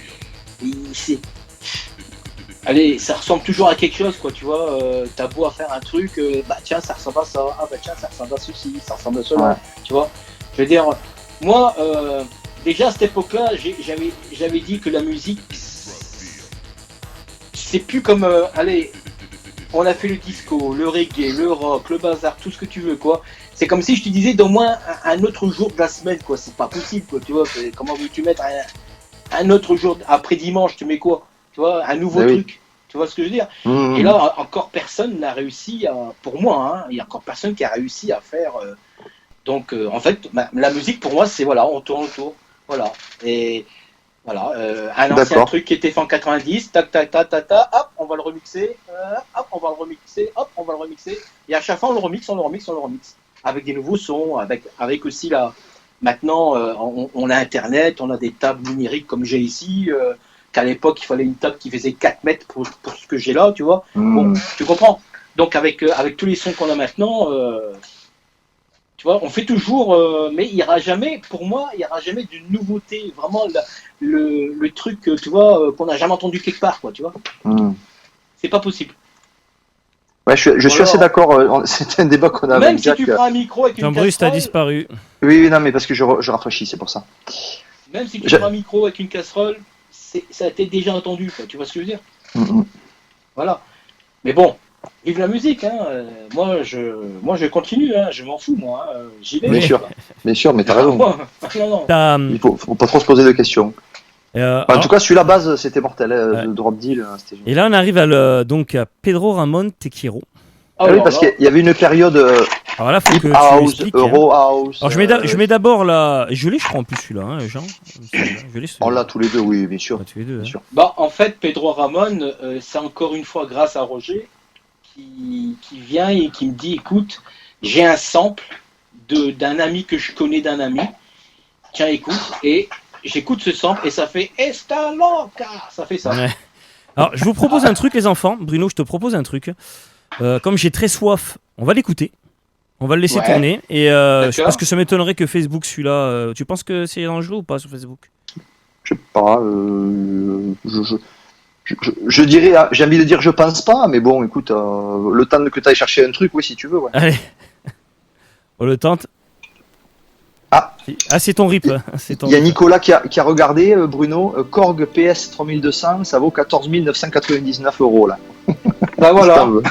Allez, ça ressemble toujours à quelque chose, quoi, tu vois. T'as beau à faire un truc, bah tiens, ça ressemble à ça. Ah bah tiens, ça ressemble à ceci, ça ressemble à cela. Ouais. Tu vois. Je veux dire, moi, déjà à cette époque-là, j'avais dit que la musique, c'est plus comme, allez, on a fait le disco, le reggae, le rock, le bazar, tout ce que tu veux, quoi. C'est comme si je te disais d'au moins un autre jour de la semaine, quoi. C'est pas possible, quoi, tu vois. Comment veux-tu mettre un autre jour après dimanche, tu mets quoi? Tu vois, un nouveau truc. Oui. Tu vois ce que je veux dire? Et là, encore personne n'a réussi pour moi, hein, il y a encore personne qui a réussi à faire. Donc, en fait, la musique pour moi, c'est voilà, on tourne autour. Voilà. Et voilà, un ancien truc qui était fait en 90, tac, hop, on va le remixer, hop, on va le remixer, hop, on va le remixer. Et à chaque fois, on le remixe. Avec des nouveaux sons, avec aussi maintenant, on a Internet, on a des tables numériques comme j'ai ici. Qu'à l'époque, il fallait une table qui faisait 4 mètres pour ce que j'ai là, tu vois. Bon, tu comprends. Donc, avec tous les sons qu'on a maintenant, tu vois, on fait toujours, mais il n'y aura jamais, pour moi, il n'y aura jamais de nouveauté. Vraiment, le truc, tu vois, qu'on n'a jamais entendu quelque part, quoi, tu vois. C'est pas possible. Ouais, je suis assez d'accord. C'était un débat qu'on avait Même avec si Jack. tu prends un micro avec une Jean-Bruce, t'as casserole, disparu. Oui, non, mais parce que je rafraîchis, c'est pour ça. même si tu Je- prends un micro avec une casserole, ça a été déjà entendu, quoi. Tu vois ce que je veux dire? Mm, mm. Voilà. Mais bon, vive la musique, hein. Moi, je continue, hein. Je m'en fous, moi. Hein. J'y vais. Bien sûr, mais t'as raison. Moi, non. T'as, Il faut pas trop se poser de questions. En alors- tout cas, celui-la base, c'était mortel. Le drop deal, c'était génial. et là, on arrive donc à Pedro Ramon Tequiro. Ah oui, parce qu'il y avait une période Alors là, faut que hip tu house, expliques. Hein. euro house. Alors, je mets d'abord là. Je l'ai, je crois, en plus, celui-là, hein, Jean. Je l'ai, On l'a tous les deux, oui, bien sûr. tous les deux. Bien Hein. sûr. Bah, en fait, Pedro Ramon, c'est encore une fois grâce à Roger qui vient et qui me dit, écoute, j'ai un sample d'un ami que je connais d'un ami. Tiens, écoute. Et j'écoute ce sample et ça fait Esta loca. Ça fait ça. Ouais. Alors, je vous propose un truc, les enfants. Bruno, je te propose un truc. Comme j'ai très soif, on va l'écouter. On va le laisser Ouais. tourner. Et je D'accord. pense que ça m'étonnerait que Facebook, celui-là. Tu penses que c'est dangereux ou pas sur Facebook? Je sais pas. Je dirais, j'ai envie de dire, je pense pas, mais bon, écoute, le temps que tu ailles chercher un truc, oui, si tu veux. Ouais. Allez. On le tente. Ah. C'est ton rip. C'est ton Il y a rip. Nicolas qui a regardé, Bruno, Korg PS 3200, ça vaut 14 999 € là. Bah Si voilà. t'en veux.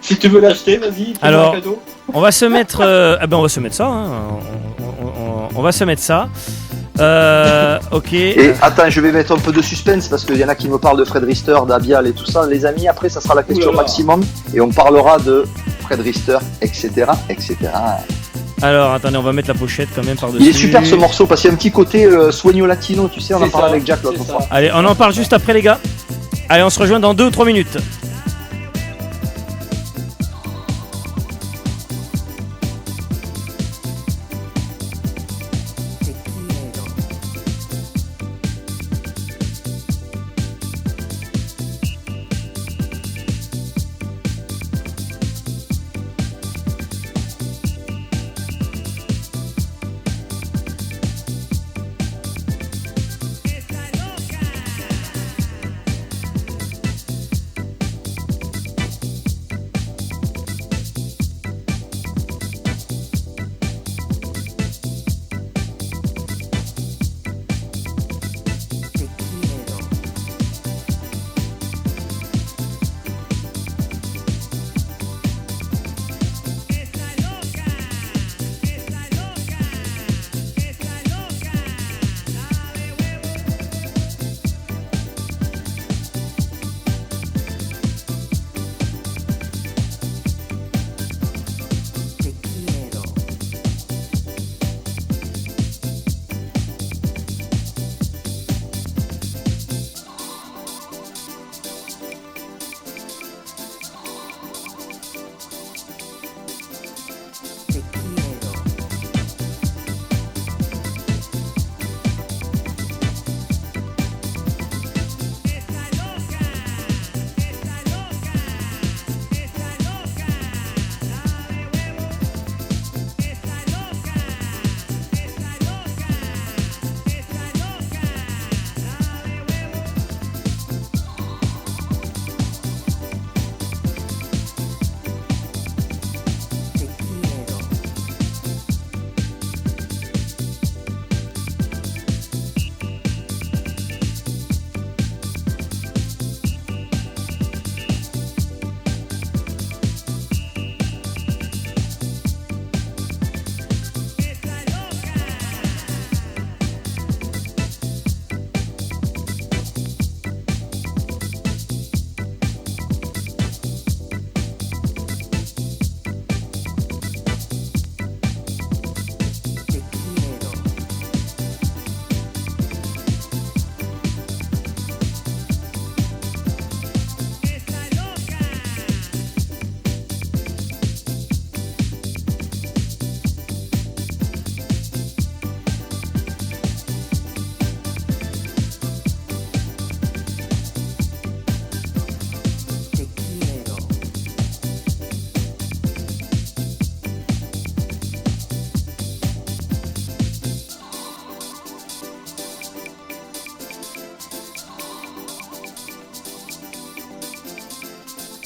Si tu veux l'acheter, vas-y. fais-moi Alors, un cadeau. On va se mettre. On va se mettre ça. Hein. On va se mettre ça. Ok. Et attends, je vais mettre un peu de suspense parce qu'il y en a qui me parlent de Fred Rister, d'Abial et tout ça. Les amis, après, ça sera la question Oulala. maximum et on parlera de Fred Rister, etc., etc. Alors, attendez, on va mettre la pochette quand même par-dessus. Il est super ce morceau parce qu'il y a un petit côté sueño latino, tu sais, on en C'est parlait ça, avec Jack l'autre c'est fois. ça. Allez, on en parle juste après, les gars. Allez, on se rejoint dans 2 ou 3 minutes.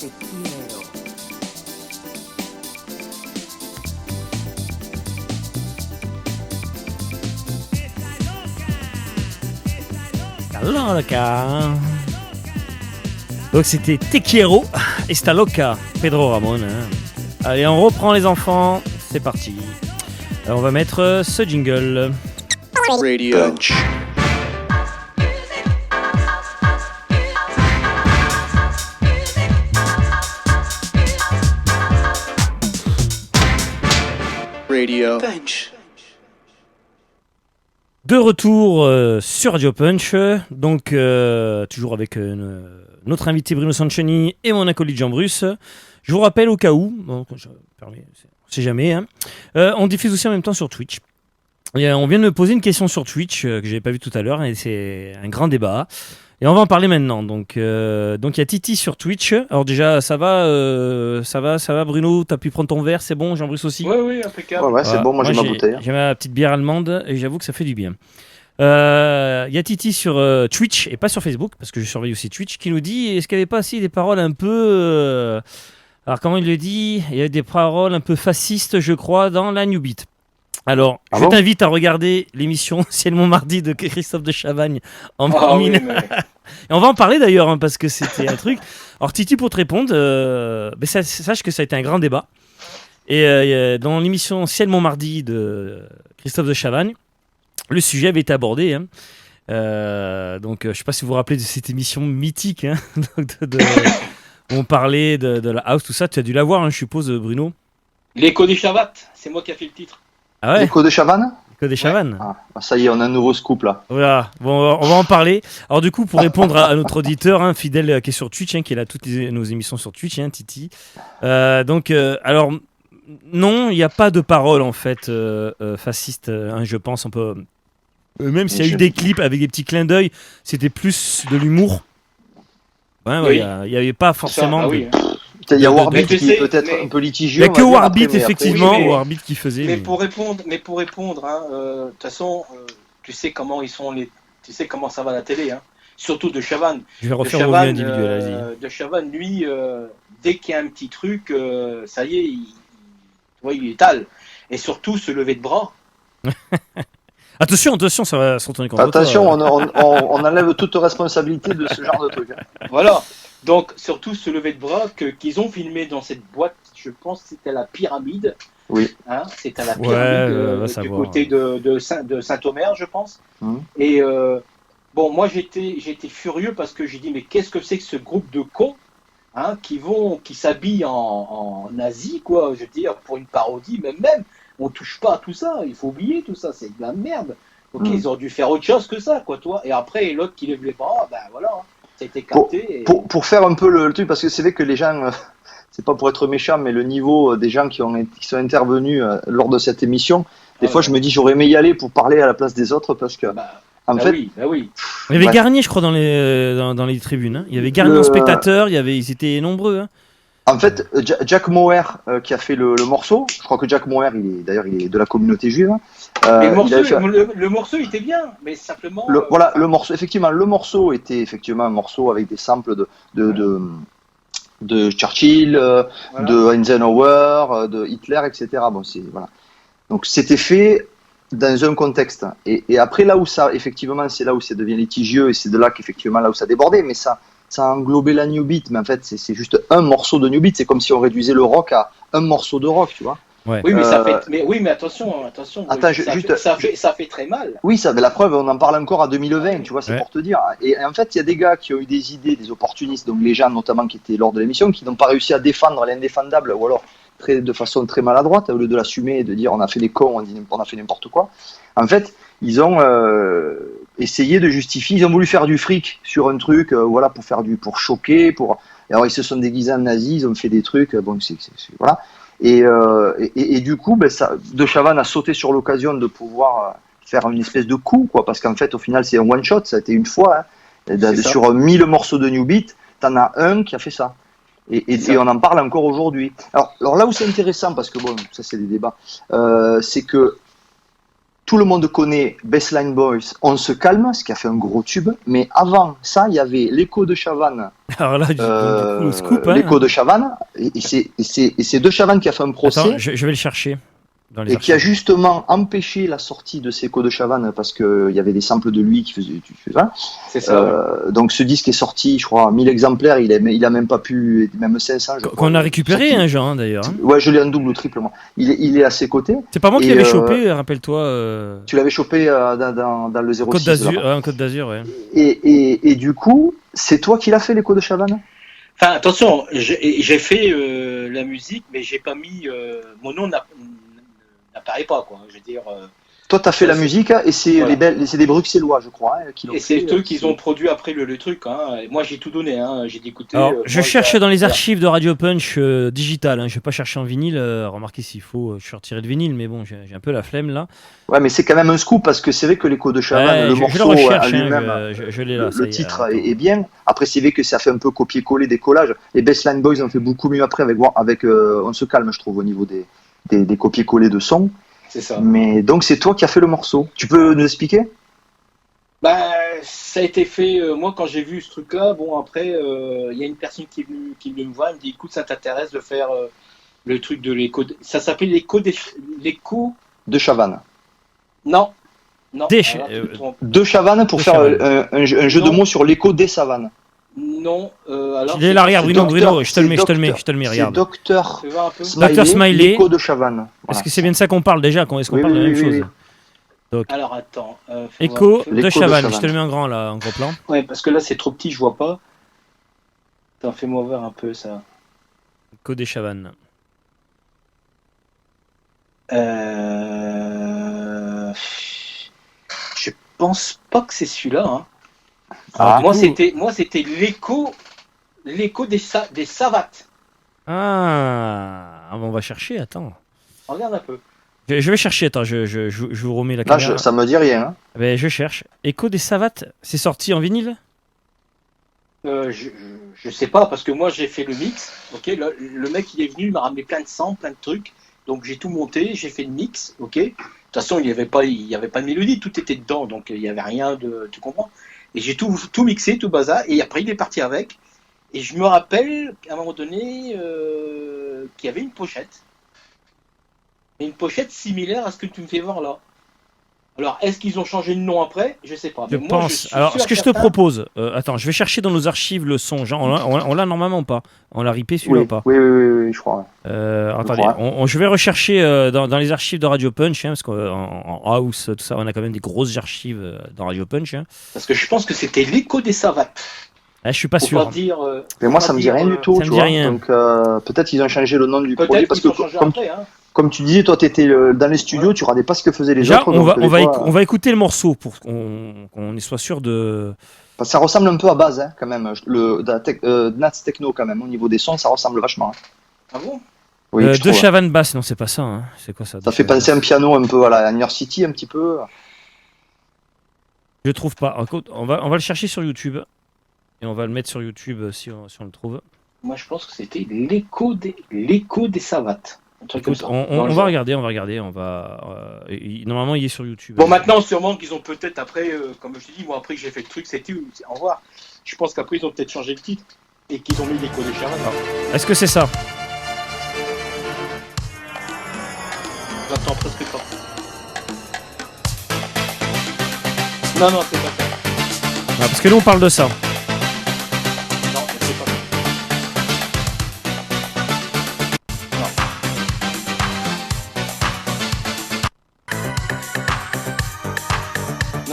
Te quiero. Loca. Donc c'était Te quiero, Esta loca, Pedro Ramon. Hein. Allez, on reprend les enfants, c'est parti. Alors, on va mettre ce jingle. Radio Punch. Radio Punch. De retour sur Radio Punch, donc toujours avec notre invité Bruno Sanchoni et mon acolyte Jean-Bruce. Je vous rappelle au cas où, bon, on ne sait jamais, hein, on diffuse aussi en même temps sur Twitch. Et, on vient de me poser une question sur Twitch que je n'avais pas vu tout à l'heure et c'est un grand débat. Et on va en parler maintenant. Donc il y a Titi sur Twitch. Alors déjà, ça va Bruno, t'as pu prendre ton verre, c'est bon, Jean-Bruce aussi? Oui, impeccable. Ouais, c'est bon, moi j'ai ma bouteille. J'ai ma petite bière allemande et j'avoue que ça fait du bien. Il y a Titi sur Twitch et pas sur Facebook, parce que je surveille aussi Twitch, qui nous dit, est-ce qu'il n'y avait pas aussi des paroles un peu... alors comment il le dit? Il y avait des paroles un peu fascistes, je crois, dans la New Beat. Alors, je t'invite à regarder l'émission Ciel mon mardi de Christophe de Chavagne en mine. Oui, mais... Et on va en parler d'ailleurs, hein, parce que c'était un truc. Alors Titi, pour te répondre, sache que ça a été un grand débat. Et dans l'émission Ciel mon mardi de Christophe de Chavagne, le sujet avait été abordé. Hein. Donc je ne sais pas si vous vous rappelez de cette émission mythique, hein, où on parlait de la house, tout ça. Tu as dû la voir, hein, je suppose, Bruno. L'écho des Chavat, c'est moi qui a fait le titre. Ah ouais. L'écho de Chavannes? L'écho des Chavannes. Ah, ça y est, on a un nouveau scoop là. Voilà, bon, on va en parler. Alors du coup, pour répondre à notre auditeur, hein, fidèle, qui est sur Twitch, hein, qui est là toutes nos émissions sur Twitch, hein, Titi. Alors, non, il n'y a pas de parole en fait fasciste, hein, je pense. On peut... même s'il y a eu des clips avec des petits clins d'œil, c'était plus de l'humour. Il n'y avait pas forcément... Il y a Warbeat qui est peut-être un peu litigieux. Il n'y a que Warbeat, effectivement, Warbeat qui faisait. Mais pour répondre, hein, de toute façon, tu sais comment tu sais comment ça va à la télé, hein. Surtout de Chavannes. Je vais refaire mon revue individuel, vas-y. De Chavannes, lui, dès qu'il y a un petit truc, ça y est, il étale. Et surtout, se lever de bras. Attention, ça va se retourner contre toi. Attention, on enlève toute responsabilité de ce genre de truc. Hein. Voilà. Donc, surtout se lever de bras qu'ils ont filmé dans cette boîte, je pense que c'était la pyramide. Oui. Hein, c'était à la pyramide du côté de Saint-Omer, je pense. Et bon, moi j'étais furieux parce que j'ai dit, mais qu'est-ce que c'est que ce groupe de cons, hein, qui s'habillent en nazi, quoi, je veux dire, pour une parodie, mais même, on touche pas à tout ça, il faut oublier tout ça, c'est de la merde. Ok, ils auraient dû faire autre chose que ça, quoi, toi. Et après, l'autre qui lève les bras, ben voilà. Hein. Pour faire un peu le truc, parce que c'est vrai que les gens, c'est pas pour être méchant, mais le niveau des gens qui sont intervenus lors de cette émission, des fois je me dis j'aurais aimé y aller pour parler à la place des autres, parce que en fait, oui. Il y avait Garnier, je crois, dans les tribunes. Hein. Il y avait Garnier en spectateur, ils étaient nombreux. Hein. En fait, Jack Moher qui a fait le morceau, je crois que Jack Moher, il est de la communauté juive. Mais le morceau était bien, mais simplement. Le morceau, effectivement, le morceau était effectivement un morceau avec des samples de Churchill, de Eisenhower, de Hitler, etc. Bon, voilà. Donc c'était fait dans un contexte. Et après, là où ça, effectivement, c'est là où ça devient litigieux et c'est de là qu'effectivement, là où ça débordait, mais ça a englobé la New Beat, mais en fait, c'est juste un morceau de New Beat. C'est comme si on réduisait le rock à un morceau de rock, tu vois. Ouais. Oui, mais attention. Attends, ça fait très mal. Oui, ça, la preuve, on en parle encore à 2020, tu vois, c'est pour te dire. Et en fait, il y a des gars qui ont eu des idées, des opportunistes, donc les gens notamment qui étaient lors de l'émission, qui n'ont pas réussi à défendre l'indéfendable, ou alors de façon très maladroite, au lieu de l'assumer et de dire on a fait des cons, on a fait n'importe quoi. En fait, ils ont essayé de justifier, ils ont voulu faire du fric sur un truc, voilà, pour choquer, alors ils se sont déguisés en nazis, ils ont fait des trucs, bon, voilà. Et du coup, De Chavannes a sauté sur l'occasion de pouvoir faire une espèce de coup, quoi, parce qu'en fait, au final, c'est un one shot, ça a été une fois, hein, sur 1000 morceaux de New Beat, t'en as un qui a fait ça. Et on en parle encore aujourd'hui. Alors là où c'est intéressant, parce que bon, ça c'est des débats, c'est que tout le monde connaît Baseline Boys, On se calme, ce qui a fait un gros tube. Mais avant ça, il y avait l'écho de Chavannes. Alors là, du coup, le scoop. Hein. L'écho de Chavannes. Et c'est de Chavannes qui a fait un procès. Attends, je vais le chercher. Dans les Et qui a archives. justement empêché la sortie de ces échos de Chavannes parce qu'il y avait des samples de lui qui faisaient ça. C'est ça. Donc ce disque est sorti, je crois, 1000 exemplaires, il a même pas pu, même 500. Je crois. Qu'on a récupéré, hein, Jean, d'ailleurs. Hein. Ouais, je l'ai en double ou triple, moi. Il est à ses côtés. C'est pas moi qui Et, l'avais chopé, rappelle-toi. Tu l'avais chopé dans le 06. Côte d'Azur, là-bas. en Côte d'Azur, ouais. Et du coup, c'est toi qui l'as fait, l'écho de Chavannes? Enfin, attention, j'ai fait la musique, mais j'ai pas mis. Mon nom n'apparaît pas, quoi. Je veux dire. Toi, t'as fait la musique et c'est Voilà. c'est des Bruxellois, je crois, hein, qui l'ont Et c'est fait, eux qui ont produit après le truc. Hein. Et moi, j'ai tout donné. Hein. J'ai écouté. Alors, je cherche dans les voilà. archives de Radio Punch digital. Hein. Je vais pas chercher en vinyle. Remarquez s'il faut, je sortirai de vinyle, mais bon, j'ai un peu la flemme là. Ouais, mais c'est quand même un scoop parce que c'est vrai que l'écho de Chavannes, le je morceau le recherche, à lui-même, hein, je l'ai là. ça y le est, titre attends. est bien. Après, c'est vrai que ça fait un peu copier-coller des collages. Les Baseline Boys ont fait beaucoup mieux après avec On se calme, je trouve, au niveau des copier-coller de son. C'est ça. Mais donc, c'est toi qui as fait le morceau. Tu peux nous expliquer? Bah, ça a été fait. Moi, quand j'ai vu ce truc-là, bon, après, il y a une personne qui est venue me voir, elle me dit, écoute, ça t'intéresse de faire le truc de l'écho. Ça s'appelle l'écho. De Chavannes. Non. Non. Des- alors, tu te trompes. De Chavannes pour De faire Chavannes. un jeu de Non. mots sur l'écho des savanes. Non. Alors. Il est là, regarde, c'est Bruno, docteur- Bruno, je te le mets, C'est regarde. Docteur Tu vois un peu. Docteur Smiley. l'écho de Chavannes. Est-ce Voilà. que c'est bien de ça qu'on parle déjà? Est-ce qu'on Oui, parle de la oui, même oui, chose? Alors, attends. fais Écho voir un peu. de L'écho de Chavannes. Chavannes. Je te le mets en grand là, en gros plan. Ouais, parce que là, c'est trop petit, je vois pas. Attends, fais-moi voir un peu ça. Écho des Chavannes. Je pense pas que c'est celui-là. Hein. Ah, du moi, coup- c'était l'écho des savates. Ah, on va chercher, attends. Regarde un peu. Je vais chercher, attends, je vous remets la Là, caméra. ça me dit rien. Hein. Ben, je cherche. Écho des Savates, c'est sorti en vinyle? Je sais pas, parce que moi, j'ai fait le mix. Ok, le mec, il est venu, il m'a ramené plein de sang, plein de trucs. Donc, j'ai tout monté, j'ai fait le mix. Ok. De toute façon, il y avait pas de mélodie, tout était dedans, donc il y avait rien de. Tu comprends? Et j'ai tout mixé, tout bazar. Et après, il est parti avec. Et je me rappelle qu'à un moment donné, qu'il y avait une pochette. Et une pochette similaire à ce que tu me fais voir là. Alors, est-ce qu'ils ont changé de nom après? Je sais pas. Je Mais moi, pense. suis Alors, sûr ce que je te certain- propose, attends, je vais chercher dans nos archives le son. Jean, on l'a normalement pas. On l'a ripé celui-là Oui, ou pas? oui, je crois. Attendez, crois. je vais rechercher dans les archives de Radio Punch, hein, parce qu'en house, tout ça, on a quand même des grosses archives dans Radio Punch. Hein. Parce que je pense que c'était l'écho des savates. Ah, je suis pas Faut sûr. pas dire. Mais moi, ça me dit rien du tout. ça me tu dit vois. rien. Donc, peut-être qu'ils ont changé le nom du projet. Peut-être Parce qu'ils que, ont changé comme, après. Hein. comme tu disais, toi, tu étais dans les studios, tu regardais pas ce que faisaient les Déjà, autres. on donc, des fois, va écouter le morceau pour qu'on soit sûr de. parce que ça ressemble un peu à base, hein, quand même. Nats Techno, quand même. Au niveau des sons, ça ressemble vachement. Hein. Ah bon? Oui, je de trouve. Chavannes basse, non, c'est pas ça. Hein. C'est quoi ça? Ça De fait Chavannes penser à un basse. piano un peu à New York City, un petit peu. Je trouve pas. Écoute, on va le chercher sur YouTube. Et on va le mettre sur YouTube si on le trouve. Moi, je pense que c'était l'écho des savates. Un truc Écoute, comme ça. on Dans le va genre. regarder. Normalement, il est sur YouTube. Bon, maintenant, sûrement qu'ils ont peut-être après, comme je te dis, moi, après que j'ai fait le truc, c'était au revoir. Je pense qu'après, ils ont peut-être changé le titre et qu'ils ont mis l'écho des Chavannes. Est-ce que c'est ça? J'entends presque pas. Non, c'est pas ça. Ah, parce que nous, on parle de ça. Non, c'est pas ça.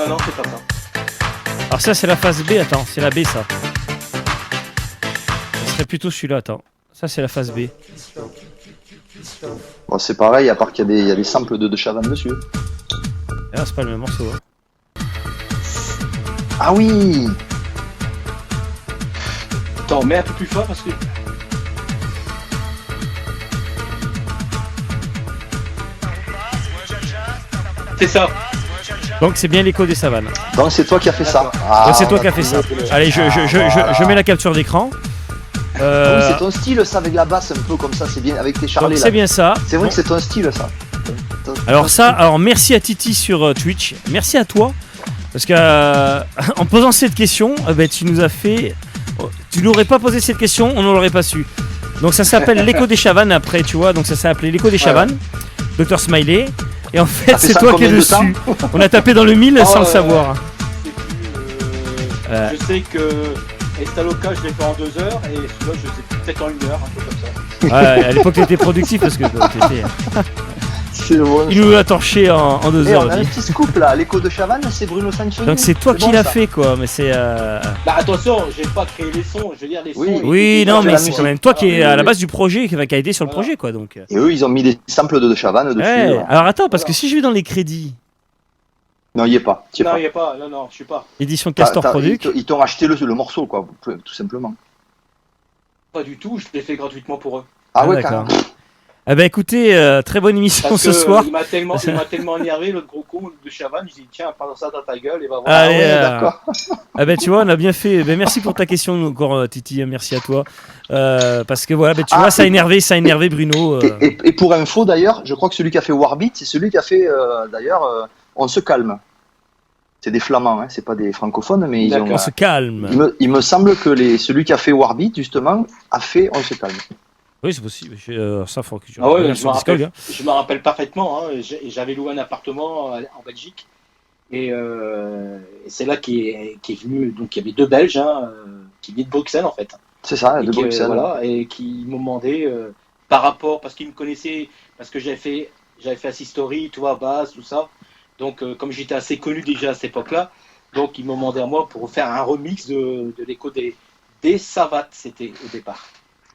Non, c'est pas ça. Alors ça, c'est la phase B. Attends, c'est la B, ça. Ce serait plutôt celui-là, attends. Ça, c'est la phase B. Bon, c'est pareil, à part qu'il y a des samples de Chavannes dessus. Ah, c'est pas le même morceau. Hein. Ah oui! Attends, mets un peu plus fort parce que. C'est ça. Donc, c'est bien l'écho des savanes. Donc, c'est toi qui as fait ça. Donc, c'est toi qui as fait ça. Allez, je mets la capture d'écran. Oui, c'est ton style, ça, avec la basse, un peu comme ça, c'est bien, avec tes donc, charlets. c'est là. bien ça. C'est vrai Bon, que c'est ton style, ça. Alors merci à Titi sur Twitch, merci à toi, parce que en posant cette question, tu nous as fait, tu n'aurais pas posé cette question, on ne l'aurait pas su. Donc ça s'appelle l'écho des Chavannes après, tu vois, donc ça s'est appelé l'écho des Chavannes, Dr Smiley, et en fait c'est toi qui es dessus. On a tapé dans le 1000 sans le savoir. Je sais que Estaloca je l'ai fait en 2 heures et celui-là je sais peut-être en 1 heure, un peu comme ça. Ouais, à l'époque t'étais productif parce que il nous l'a torché en 2 heures. On a un petit scoop là, l'écho de Chavannes, c'est Bruno Sanchoni. Donc c'est toi qui l'as fait quoi, mais c'est. Bah attention, j'ai pas créé les sons, je veux dire les sons. Oui, non, mais c'est quand même toi qui est à la base du projet, qui a aidé sur le projet quoi donc. Et eux ils ont mis des samples de Chavannes dessus. Ouais. Alors attends, parce que si je vais dans les crédits. Non, il y est pas. Non, il y est pas. Non, je suis pas. Édition Castor Product. Ils t'ont acheté le morceau quoi, tout simplement. Pas du tout, je l'ai fait gratuitement pour eux. Ah ouais, d'accord. Eh ben écoutez, très bonne émission parce ce que soir. Il m'a tellement énervé, l'autre gros con de Chavannes. J'ai dit tiens, parle ça dans ta gueule et va voir. Allez, d'accord. Ah ben tu vois, on a bien fait. Ben, merci pour ta question encore, Titi. Merci à toi. Parce que voilà, ben, tu vois, ça a énervé Bruno. Et pour info d'ailleurs, je crois que celui qui a fait Warbeat, c'est celui qui a fait d'ailleurs On se calme. C'est des flamands, hein, c'est pas des francophones, mais on se calme. Il me semble que celui qui a fait Warbeat justement a fait On se calme. Oui, c'est possible. Ça, faut que tu je me rappelle parfaitement. Hein. J'avais loué un appartement en Belgique. Et c'est là qui est venu. Donc, il y avait 2 Belges qui venaient de Bruxelles, en fait. C'est ça, de Bruxelles. Voilà, et qui m'ont demandé par rapport. Parce qu'ils me connaissaient. Parce que j'avais fait Assis Story, tu vois, Bass, tout ça. Donc, comme j'étais assez connu déjà à cette époque-là. Donc, ils m'ont demandé à moi pour faire un remix de l'écho des Savates, c'était au départ.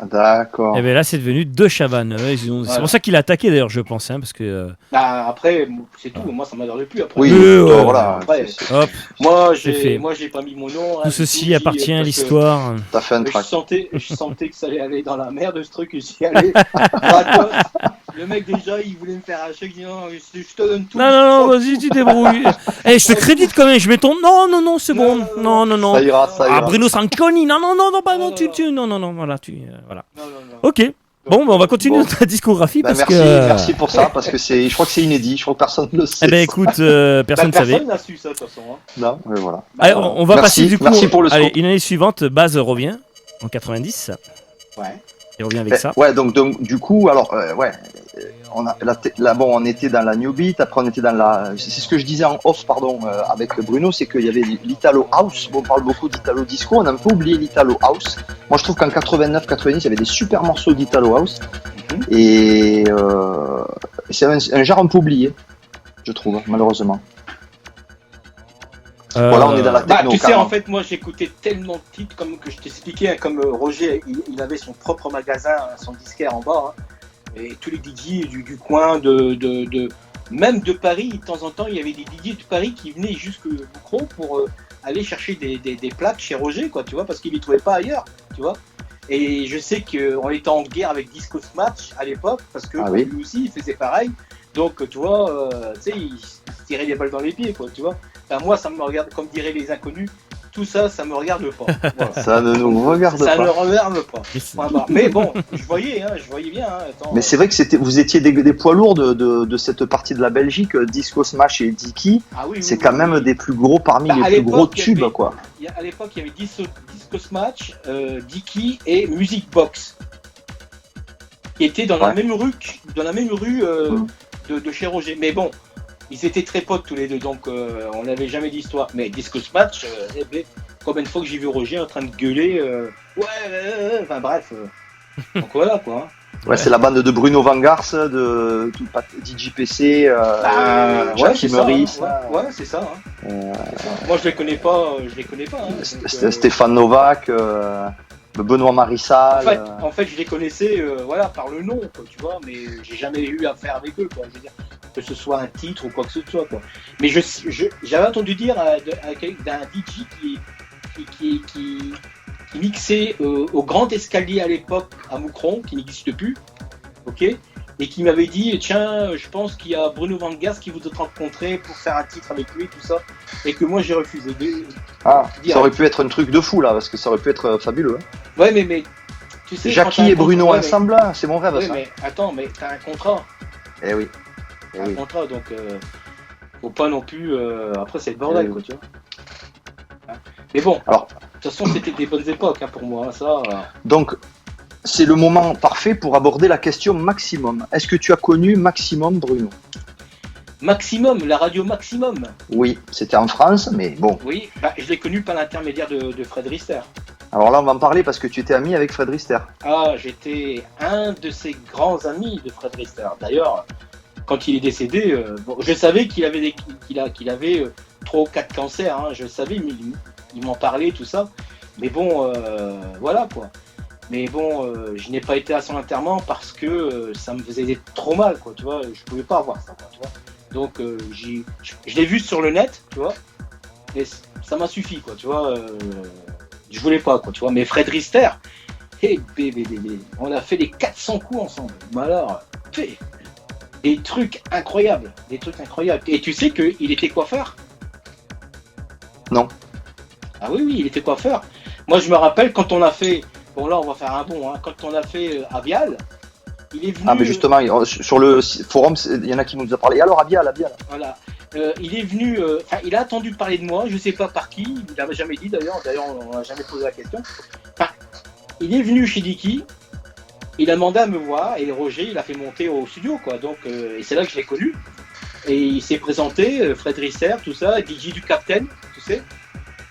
D'accord. Et bien là, c'est devenu 2 Chavannes. C'est pour ça qu'il a attaqué d'ailleurs, je pense, hein, parce que. Après, c'est tout. Moi, ça m'adore plus. Après. Oui. Voilà. Après, hop. Moi, j'ai pas mis mon nom. Tout ceci appartient à l'histoire. T'as fait un track. Je sentais que ça allait aller dans la merde, ce truc. J'y allais. Le mec déjà, il voulait me faire un chèque. Il dit non, je te donne tout. Non, vas-y, tu débrouilles. Je te crédite quand même. Je mets ton. Non, c'est bon. Non. Ça ira. Bruno Sanchoni. Non, voilà, voilà. Ok. Bon, on va continuer notre discographie parce merci pour ça parce que je crois que c'est inédit. Je crois que personne ne le sait. Eh ben écoute, personne ne savait. Personne n'a su ça de toute façon. Non, mais voilà. Allez, on va passer du coup. Merci pour le scoop. Allez, une année suivante, Baz revient en 90. Ouais. Il revient avec ça. Ouais, donc du coup, alors on était dans la New Beat, après on était dans la. C'est ce que je disais en off, avec Bruno, c'est qu'il y avait l'Italo House. Bon, on parle beaucoup d'Italo Disco, on a un peu oublié l'Italo House. Moi, je trouve qu'en 89-90, il y avait des super morceaux d'Italo House, et c'est un genre un peu oublié, je trouve, malheureusement. Voilà, on est dans la techno. Tu sais, en fait, moi j'écoutais tellement de titres, comme que je t'expliquais, comme Roger, il avait son propre magasin, son disquaire en bas, et tous les DJ du coin, même de Paris, de temps en temps, il y avait des DJ de Paris qui venaient jusqu'au Moucron pour aller chercher des plaques chez Roger, quoi, tu vois, parce qu'il les trouvait pas ailleurs, tu vois. Et je sais qu'on était en guerre avec Disco Smash à l'époque, parce que lui aussi, il faisait pareil. Donc, tu vois, il se tirait les balles dans les pieds, quoi, tu vois. Enfin, moi, ça me regarde, comme diraient les inconnus, tout ça, ça me regarde pas. Voilà. Ça ne nous regarde pas. Ça ne regarde pas. Mais bon, je voyais bien. Mais c'est vrai que vous étiez des poids lourds de cette partie de la Belgique, Disco Smash et Dicky. C'est quand même des plus gros parmi les plus gros tubes, quoi. À l'époque, il y avait Disco Smash, Dicky et Music Box, qui étaient dans la même rue, de chez Roger. Mais bon. Ils étaient très potes tous les deux, donc on n'avait jamais d'histoire. Mais Disco Smash, combien de fois que j'ai vu Roger en train de gueuler, enfin bref. Donc voilà quoi. Ouais, c'est la bande de Bruno Vangars, de DJ PC, Jackie Meurice. Ouais, c'est ça. Moi je les connais pas. Stéphane Novak, Benoît Marissal. En fait, je les connaissais par le nom, quoi, tu vois, mais j'ai jamais eu affaire avec eux, quoi. Je veux dire, que ce soit un titre ou quoi que ce soit, quoi. Mais j'avais entendu dire d'un DJ qui mixait au Grand Escalier à l'époque à Moucron, qui n'existe plus, ok, et qui m'avait dit tiens, je pense qu'il y a Bruno Vangars qui voudrait te rencontrer pour faire un titre avec lui, tout ça, et que moi j'ai refusé. Ça aurait pu être un truc de fou là, parce que ça aurait pu être fabuleux. Ouais, mais tu sais. Jackie et Bruno ensemble, là, c'est mon rêve. Ouais, mais attends, mais t'as un contrat. Eh oui. Eh un oui. contrat, donc faut pas non plus. Après, c'est le bordel, quoi, tu vois. Hein. Mais bon, Alors- de toute façon, c'était des bonnes époques hein, pour moi, hein, ça. Donc, c'est le moment parfait pour aborder la question maximum. Est-ce que tu as connu Maximum, Bruno? Maximum, la radio Maximum. Oui, c'était en France, mais bon. Oui, bah, je l'ai connu par l'intermédiaire de Fred Rister. Alors là, on va en parler parce que tu étais ami avec Fred Rister. Ah, j'étais un de ses grands amis de Fred Rister. D'ailleurs, quand il est décédé, bon, je savais qu'il avait, qu'il avait 3 ou 4 cancers, hein, je le savais, mais il m'en parlait, tout ça. Mais bon, voilà quoi. Mais bon, je n'ai pas été à son enterrement parce que ça me faisait trop mal, quoi, tu vois. Je pouvais pas voir ça, quoi, tu vois. Donc, je l'ai vu sur le net, tu vois. Et ça m'a suffi, quoi, tu vois. Je voulais pas, quoi, tu vois. Mais Fred Rister, on a fait les 400 coups ensemble. Mais alors, des trucs incroyables, des trucs incroyables. Et tu sais qu'il était coiffeur? Non. Ah oui, oui, il était coiffeur. Moi, je me rappelle quand on a fait, bon là, on va faire un bond, hein, quand on a fait Avial, il est venu. Ah, mais justement, sur le forum, il y en a qui nous ont parlé. Alors, Abial. Voilà. Il est venu, il a attendu parler de moi, je sais pas par qui, il n'avait jamais dit d'ailleurs, on n'a jamais posé la question. Enfin, il est venu chez Dicky, il a demandé à me voir, et Roger, il a fait monter au studio, quoi. Donc, et c'est là que je l'ai connu. Et il s'est présenté, Fred Rister, tout ça, DJ du Captain, tu sais,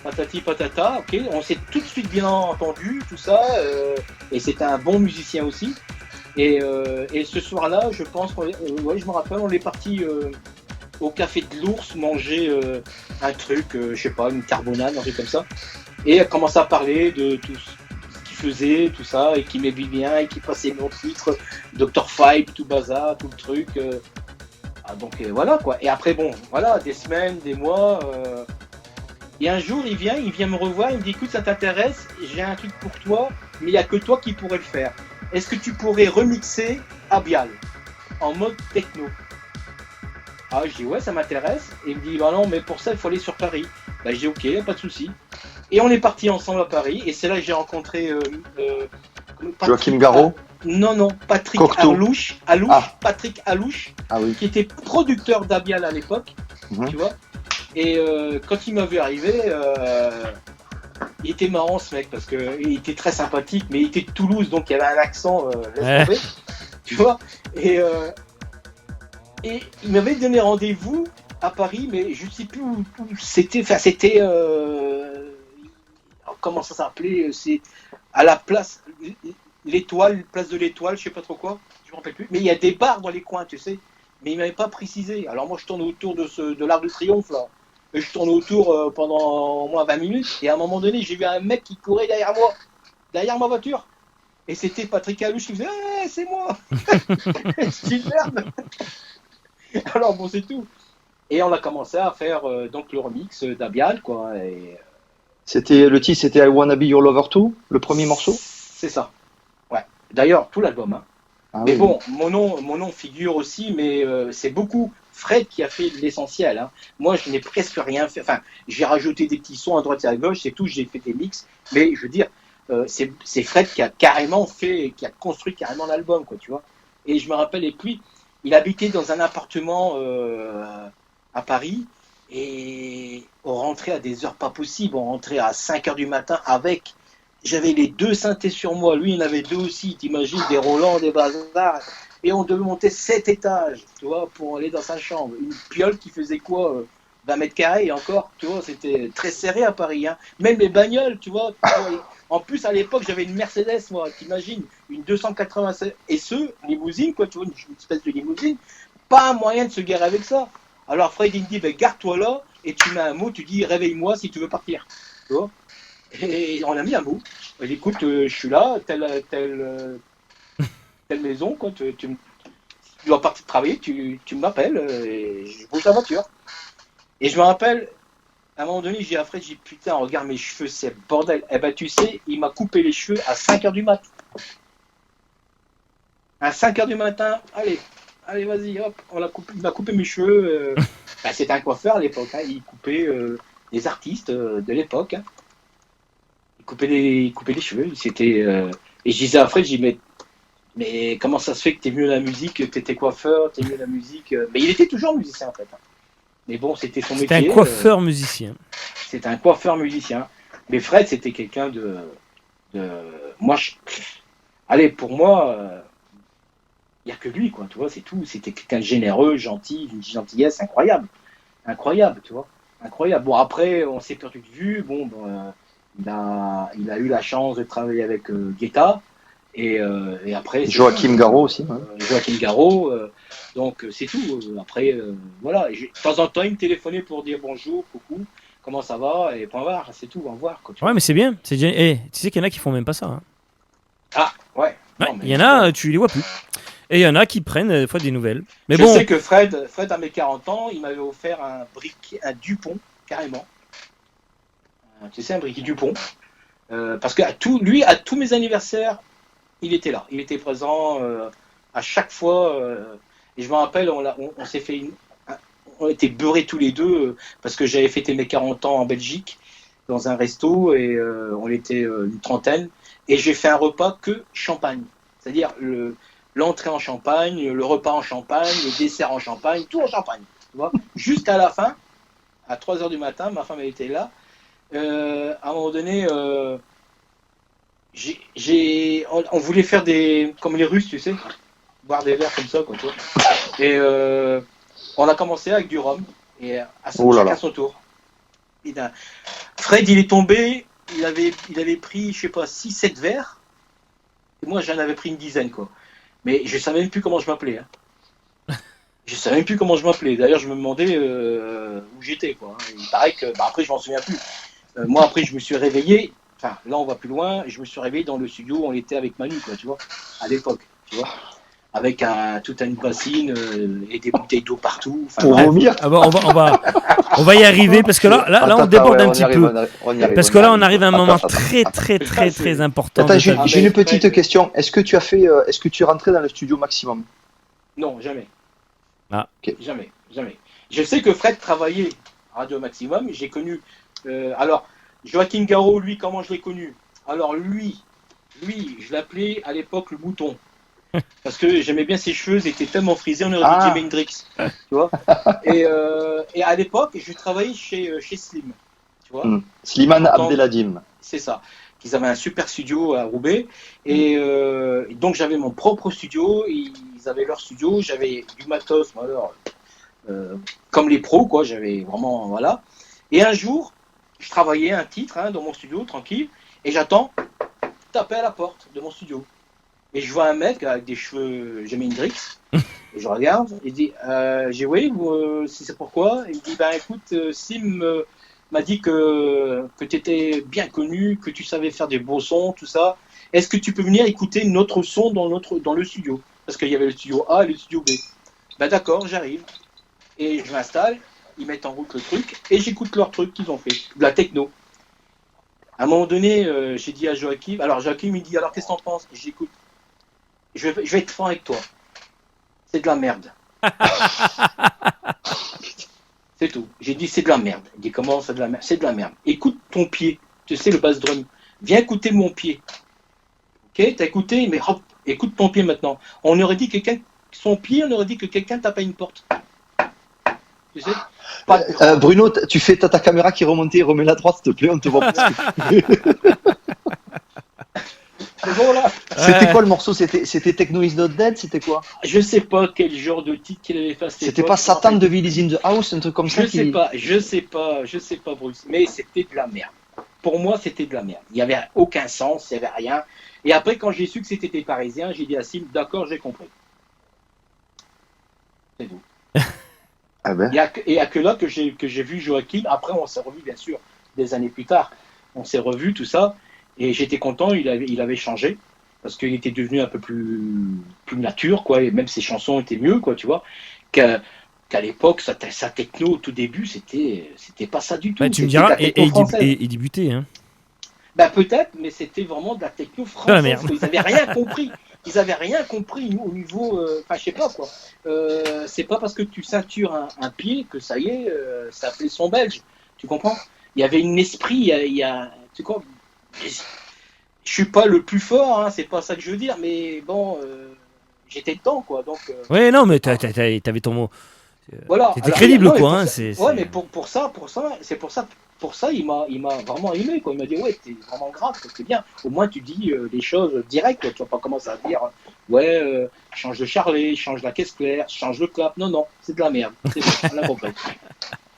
patati patata, ok, on s'est tout de suite bien entendu, tout ça, et c'était un bon musicien aussi. Et ce soir-là, je pense, ouais, je me rappelle, on est parti au café de l'Ours manger un truc, je sais pas, une carbonade, un truc comme ça. Et elle commence à parler de tout ce qu'il faisait, tout ça, et qu'il m'aimait bien, et qu'il passait mon titre, Dr. Five, tout bazar, tout le truc. Donc voilà quoi. Et après, bon, voilà, des semaines, des mois. Et un jour, il vient me revoir, il me dit écoute, ça t'intéresse, j'ai un truc pour toi, mais il n'y a que toi qui pourrais le faire. Est-ce que tu pourrais remixer Abial en mode techno? Ah, je dis ouais, ça m'intéresse. Et il me dit bah non, mais pour ça, il faut aller sur Paris. Bah, je dis ok, pas de souci. Et on est parti ensemble à Paris, et c'est là que j'ai rencontré Joachim Garraud. Non, Patrick Cocteau. Alouche, Ah. Patrick Alouche, Ah oui. qui était producteur d'Abial à l'époque, tu vois. Et quand il m'a vu arriver, il était marrant ce mec parce que il était très sympathique, mais il était de Toulouse, donc il avait un accent, laisse tomber, tu vois. Et il m'avait donné rendez-vous à Paris, mais je ne sais plus où c'était. Enfin, c'était comment ça s'appelait? C'est à la place l'Étoile, place de l'Étoile, je sais pas trop quoi, je me rappelle plus. Mais il y a des bars dans les coins, tu sais. Mais il m'avait pas précisé. Alors moi, je tourne autour de l'Arc de Triomphe là. Et je tourne autour pendant au moins 20 minutes. Et à un moment donné, j'ai vu un mec qui courait derrière moi, derrière ma voiture. Et c'était Patrick Alouche qui faisait hey, c'est moi. Je dis merde. Alors bon, c'est tout. Et on a commencé à faire donc le remix d'Abial, quoi. Et C'était le titre, c'était I Wanna Be Your Lover Too, le premier morceau. c'est ça. Ouais. D'ailleurs, tout l'album. Hein. Ah, Mais oui. bon, mon nom figure aussi, mais c'est beaucoup Fred qui a fait l'essentiel. Hein. Moi, je n'ai presque rien fait. Enfin, j'ai rajouté des petits sons à droite et à gauche, c'est tout. J'ai fait des mix, mais je veux dire, c'est Fred qui a carrément fait, qui a construit carrément l'album, quoi, tu vois. Et je me rappelle, et puis, il habitait dans un appartement à Paris, et on rentrait à des heures pas possibles. On rentrait à 5h du matin avec. J'avais les 2 synthés sur moi, lui il en avait 2 aussi, t'imagines, des Roland, des bazars, et on devait monter 7 étages, tu vois, pour aller dans sa chambre. Une piole qui faisait quoi, 20 mètres carrés, et encore, tu vois, c'était très serré à Paris, hein. Même les bagnoles, tu vois, en plus à l'époque j'avais une Mercedes, moi, t'imagines, une 287 SE, limousine, quoi, tu vois, une espèce de limousine, pas moyen de se garer avec ça. Alors Fred il me dit, ben, garde-toi là, et tu mets un mot, tu dis, réveille-moi si tu veux partir, tu vois. Et on a mis un bout. Écoute, je suis là, telle maison, quoi. Tu dois partir travailler, tu m'appelles, et je bouge la voiture. Et je me rappelle, à un moment donné, j'ai dit à Fred, j'ai dit putain, regarde mes cheveux, c'est bordel. Eh ben, tu sais, il m'a coupé les cheveux à 5h du mat. À 5h du matin, allez, vas-y, hop, il m'a coupé mes cheveux. Ben, c'était un coiffeur à l'époque, hein, il coupait les artistes de l'époque. Hein. Il coupait les cheveux. C'était et je disais à Fred, j'ai dit, mais Mais comment ça se fait que t'es mieux à la musique, que t'étais coiffeur, t'es mieux à la musique Mais il était toujours musicien en fait. Mais bon, c'était son C'était métier. un coiffeur musicien. C'était un coiffeur musicien. Mais Fred, c'était quelqu'un de... Moi, allez, pour moi, il n'y a que lui, quoi, tu vois, c'est tout. C'était quelqu'un de généreux, gentil, d'une gentillesse incroyable. Incroyable, tu vois. Incroyable. Bon, après, on s'est perdu de vue. Bon, il a eu la chance de travailler avec Guetta. Et après... Joachim Garraud aussi. Ouais. Joachim Garraud. Donc, c'est tout. Après, voilà. Et de temps en temps, il me téléphonait pour dire bonjour, coucou, comment ça va, et point barre, c'est tout, au revoir. Quoi, tu Ouais, vois. mais c'est bien. Tu sais qu'il y en a qui font même pas ça. Hein. Ah, ouais. Ouais, Non, mais il y en a, tu les vois plus. Et il y en a qui prennent des fois des nouvelles. Mais je bon, sais que Fred, à mes 40 ans, il m'avait offert un Dupont, carrément. Tu sais, un briquet Dupont. Parce que à tous mes anniversaires, il était là. Il était présent à chaque fois. Et je me rappelle, on s'est fait on était beurrés tous les deux parce que j'avais fêté mes 40 ans en Belgique dans un resto et on était une trentaine. Et j'ai fait un repas que champagne. C'est-à-dire l'entrée en champagne, le repas en champagne, le dessert en champagne, tout en champagne. Tu vois. Juste à la fin, à 3h du matin, ma femme elle était là. À un moment donné, on voulait faire comme les Russes, tu sais, boire des verres comme ça, quoi, tu vois. Et on a commencé avec du rhum, et chacun son tour. Et Fred, il est tombé, il avait pris, je sais pas, 6-7 verres, et moi j'en avais pris une dizaine, quoi. Mais je savais même plus comment je m'appelais. Hein. Je savais même plus comment je m'appelais. D'ailleurs, je me demandais où j'étais, quoi. Il paraît que, après, je m'en souviens plus. Moi, après, je me suis réveillé. Enfin, là, on va plus loin. Je me suis réveillé dans le studio où on était avec Manu, quoi, tu vois, à l'époque, tu vois, avec toute une bassine et des bouteilles d'eau partout. Enfin, Pour vomir. ah bah, on va y arriver parce que là on déborde un petit peu. Parce que là, on arrive à un moment très important. Attends, j'ai une petite question. Est-ce que tu es rentré dans le studio Maximum? Non, jamais. Ah. Okay. Jamais. Je sais que Fred travaillait à Radio Maximum. J'ai connu. Alors, Joachim Garraud, lui, comment je l'ai connu? Alors, lui, je l'appelais à l'époque le mouton. Parce que j'aimais bien ses cheveux, ils étaient tellement frisés, on aurait dit Jimi Hendrix. Tu vois. Et à l'époque, je travaillais chez Slim. Tu vois. Slimane Abdeladim. C'est ça. Ils avaient un super studio à Roubaix. Et donc, j'avais mon propre studio. Ils avaient leur studio. J'avais du matos, alors, comme les pros, quoi. J'avais vraiment. Voilà. Et un jour, je travaillais un titre dans mon studio, tranquille. Et j'attends taper à la porte de mon studio. Et je vois un mec avec des cheveux Jimi Hendrix. Et je regarde. Il dit j'ai oui, si c'est pourquoi. Il me dit écoute, Sim m'a dit que tu étais bien connu, que tu savais faire des beaux sons, tout ça. Est-ce que tu peux venir écouter notre son dans le studio? Parce qu'il y avait le studio A et le studio B. D'accord, j'arrive. Et je m'installe. Ils mettent en route le truc. Et j'écoute leur truc qu'ils ont fait. De la techno. À un moment donné, j'ai dit à Joachim. Alors Joachim, il dit alors qu'est-ce que t'en penses? J'écoute. Je vais être franc avec toi. C'est de la merde. C'est tout. J'ai dit c'est de la merde. Il dit comment c'est de la merde? C'est de la merde. Écoute ton pied. Tu sais le bass drum. Viens écouter mon pied. Ok, t'as écouté, mais hop, écoute ton pied maintenant. On aurait dit que son pied, on aurait dit que quelqu'un tapait une porte. Tu sais? Bruno, tu fais ta caméra qui remontait, remets-la droite s'il te plaît, on te voit pas. Bon, là. C'était quoi le morceau? C'était Techno is not dead? C'était quoi? Je sais pas quel genre de titre qu'il avait fait. C'était pas Satan de Will is in the House, un truc comme ça? Je sais pas, Bruce. Mais c'était de la merde. Pour moi, c'était de la merde. Il n'y avait aucun sens, il n'y avait rien. Et après, quand j'ai su que c'était des Parisiens, j'ai dit à Sim, d'accord, j'ai compris. C'est tout. Ah ben. Il n'y a que là que j'ai vu Joachim. Après, on s'est revu, bien sûr, des années plus tard. On s'est revu, tout ça. Et j'étais content, il avait changé. Parce qu'il était devenu un peu plus nature, quoi. Et même ses chansons étaient mieux, quoi, tu vois. Qu'à l'époque, sa techno, au tout début, c'était pas ça du tout. Tu me diras, et il débutait, hein. Peut-être, mais c'était vraiment de la techno française. Ils n'avaient rien compris. Ils avaient rien compris au niveau. Enfin, je sais pas quoi. C'est pas parce que tu ceintures un pied que ça y est, ça fait le son belge. Tu comprends? Il y avait un esprit. Tu comprends? je suis pas le plus fort, hein, c'est pas ça que je veux dire, mais bon, j'étais dedans, quoi. Donc, Ouais, non, mais t'avais ton mot. voilà. T'étais Alors, crédible, non, mais quoi. pour Hein, ça- c'est- Ouais, mais pour ça, c'est pour ça, il m'a vraiment aimé, quoi. Il m'a dit, ouais, t'es vraiment grave, quoi, c'est bien. Au moins, tu dis les choses directes, quoi. Tu vas pas commencer à dire, ouais, change de charlet, change la caisse claire, change le clap. Non, non, c'est de la merde. C'est bon, on a compris.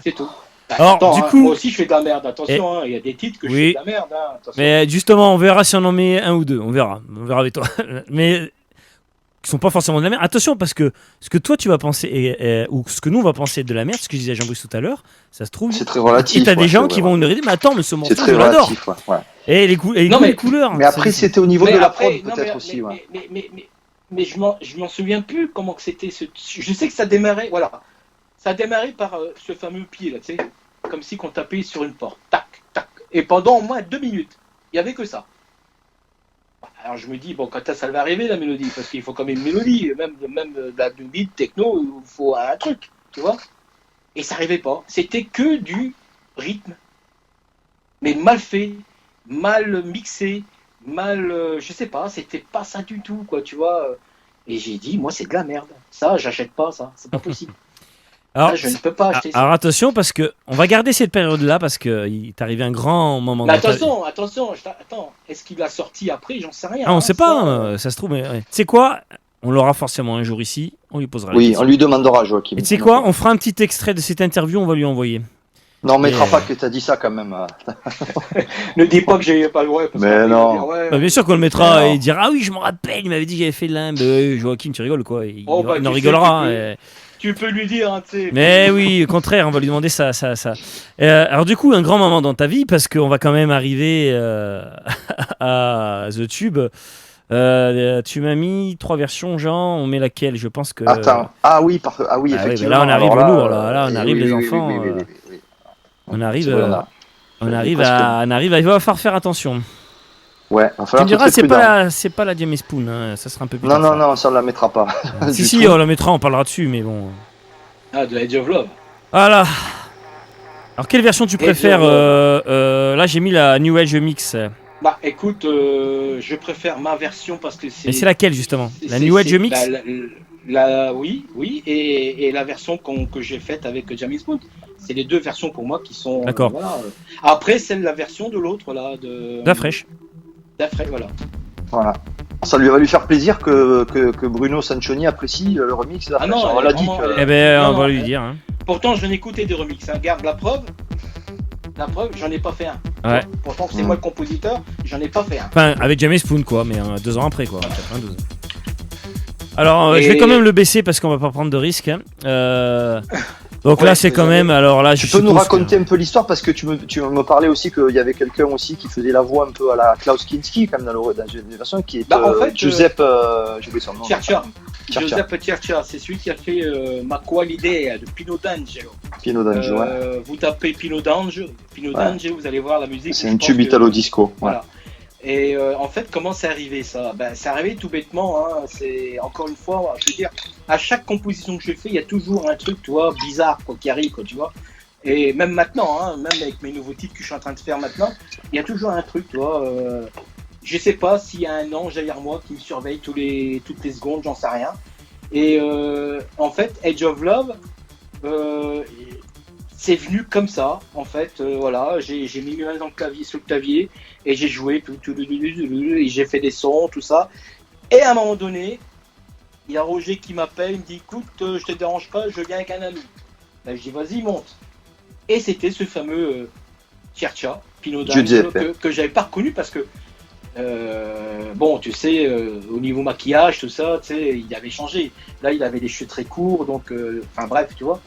C'est tout. Bah, Alors, attends, du hein, coup- moi aussi, je fais de la merde. Attention, hein, il y a des titres que je Oui. fais de la merde. Hein, attention. Mais justement, on verra si on en met un ou deux. On verra avec toi. Mais qui sont pas forcément de la merde. Attention, parce que ce que toi tu vas penser, ou ce que nous on va penser de la merde, ce que je disais à Jean-Brice tout à l'heure, ça se trouve. C'est très relatif. Et t'as des ouais, gens c'est qui vrai. vont nous dire, mais attends, mais ce C'est morceau, très je l'adore. relatif, ouais. Et les Non, mais- les couleurs. Mais après, c'était au niveau Mais de la après, prod, non, peut-être mais- aussi, ouais. mais je m'en souviens plus comment que c'était. Je sais que ça démarrait, voilà. Ça a démarré par ce fameux pied là, tu sais, comme si qu'on tapait sur une porte, tac, tac. Et pendant au moins 2 minutes, il y avait que ça. Alors je me dis, bon, quand ça va arriver la mélodie, parce qu'il faut quand même une mélodie, même de la beat, techno, il faut un truc, tu vois. Et ça arrivait pas. C'était que du rythme, mais mal fait, mal mixé, je sais pas, c'était pas ça du tout, quoi, tu vois. Et j'ai dit, moi, c'est de la merde. Ça, j'achète pas ça, c'est pas possible. Alors, Ça, je ne peux pas acheter ça. alors attention, parce que on va garder cette période-là, parce que il est arrivé un grand moment. Mais dans ta vie. attention, attends, est-ce qu'il l'a sorti après? J'en sais rien. Ah, on hein, sait pas, ça se trouve. Mais ouais. Tu sais quoi? On l'aura forcément un jour ici. On lui posera la Oui, question. on lui demandera, Joachim. Et tu sais quoi? On fera un petit extrait de cette interview. On va lui envoyer. Non, on mettra Et, pas que t'as dit ça quand même. Ne dis pas que j'ai pas le droit. Parce Mais qu'après, il va non. dire, ouais. Bah, bien sûr qu'on le mettra Alors. et il dira ah oui je me rappelle il m'avait dit que j'avais fait de l'un. Bah, Joachim tu rigoles quoi il, Oh, bah, il en tu sais, rigolera. tu peux- et- Tu peux lui dire, hein, tu sais. Mais oui au contraire on va lui demander ça. Alors du coup un grand moment dans ta vie parce qu'on va quand même arriver à The Tube. Tu m'as mis 3 versions Jean on met laquelle je pense que. Attends. Ah oui, oui, effectivement. mais là, on arrive Alors au lourd, là, on arrive, les enfants, oui. On arrive, C'est vrai, on arrive presque- à il va falloir faire attention. Ouais, va Tu falloir me diras, être très prudent. c'est pas la Jamie Spoon, hein, ça sera un peu plus Non, tard, non, non, ça on la mettra pas. ça. Du Si, tout. on la mettra, on parlera dessus, mais bon. Ah, de Edge of Love. Voilà. Alors, quelle version tu préfères Là, j'ai mis la New Age Mix. Bah, écoute, je préfère ma version parce que c'est. Mais c'est laquelle, justement La c'est- New Age c'est- Mix bah, oui, et la version que j'ai faite avec Jamie Spoon. C'est les deux versions pour moi qui sont. D'accord. Voilà. Après, c'est la version de l'autre, là. De La fraîche. D'Afraîche, voilà. Voilà. Ça lui va lui faire plaisir que Bruno Sanchoni apprécie le remix. Ah non, on elle l'a est dit. vraiment- tu vois. Eh ben, Non, on non, va lui dire. Hein. Pourtant, je n'ai écouté des remixes. Hein. Garde la preuve. La preuve, j'en ai pas fait un. Ouais. Pourtant, c'est moi le compositeur, j'en ai pas fait un. Enfin, avec Jamie Spoon, quoi, mais 2 ans après, quoi, en 92. Alors, je vais Et- quand même le baisser parce qu'on va pas prendre de risques. Hein. Donc Ouais, là, c'est quand désolé. même. Alors là, Tu peux nous raconter un peu l'histoire parce que tu me parlais aussi qu'il y avait quelqu'un aussi qui faisait la voix un peu à la Klaus Kinski quand même dans une version qui est Bah, en fait, Giuseppe, j'ai oublié son nom. Tchertcha. Tchertcha. Joseph Tchertcha, c'est celui qui a fait Ma Qualidea de Pino D'Angelo. Pino D'Angelo, ouais. Vous tapez Pino D'Angelo, vous allez voir la musique. C'est je un pense tube que- italo disco. Ouais. Voilà. Et en fait, comment c'est arrivé ça? Ben, c'est arrivé tout bêtement. Hein. C'est encore une fois, je veux dire, à chaque composition que je fais, il y a toujours un truc, tu vois, bizarre quoi, qui arrive, quoi, tu vois. Et même maintenant, hein, même avec mes nouveaux titres que je suis en train de faire maintenant, il y a toujours un truc, tu vois. Je sais pas s'il y a un ange derrière moi qui me surveille toutes les secondes, j'en sais rien. Et en fait, Edge of Love, c'est venu comme ça. En fait, voilà, j'ai mis mes mains dans le clavier, sur le clavier, et j'ai joué, et j'ai fait des sons, tout ça. Et à un moment donné, il y a Roger qui m'appelle, il me dit, écoute, je te dérange pas, je viens avec un ami. Là, je dis, vas-y, monte. Et c'était ce fameux Tchertcha, Pino D'Angelo, que j'avais pas reconnu parce que bon, tu sais, au niveau maquillage, tout ça, tu sais, il avait changé. Là, il avait des cheveux très courts, donc, enfin bref, tu vois.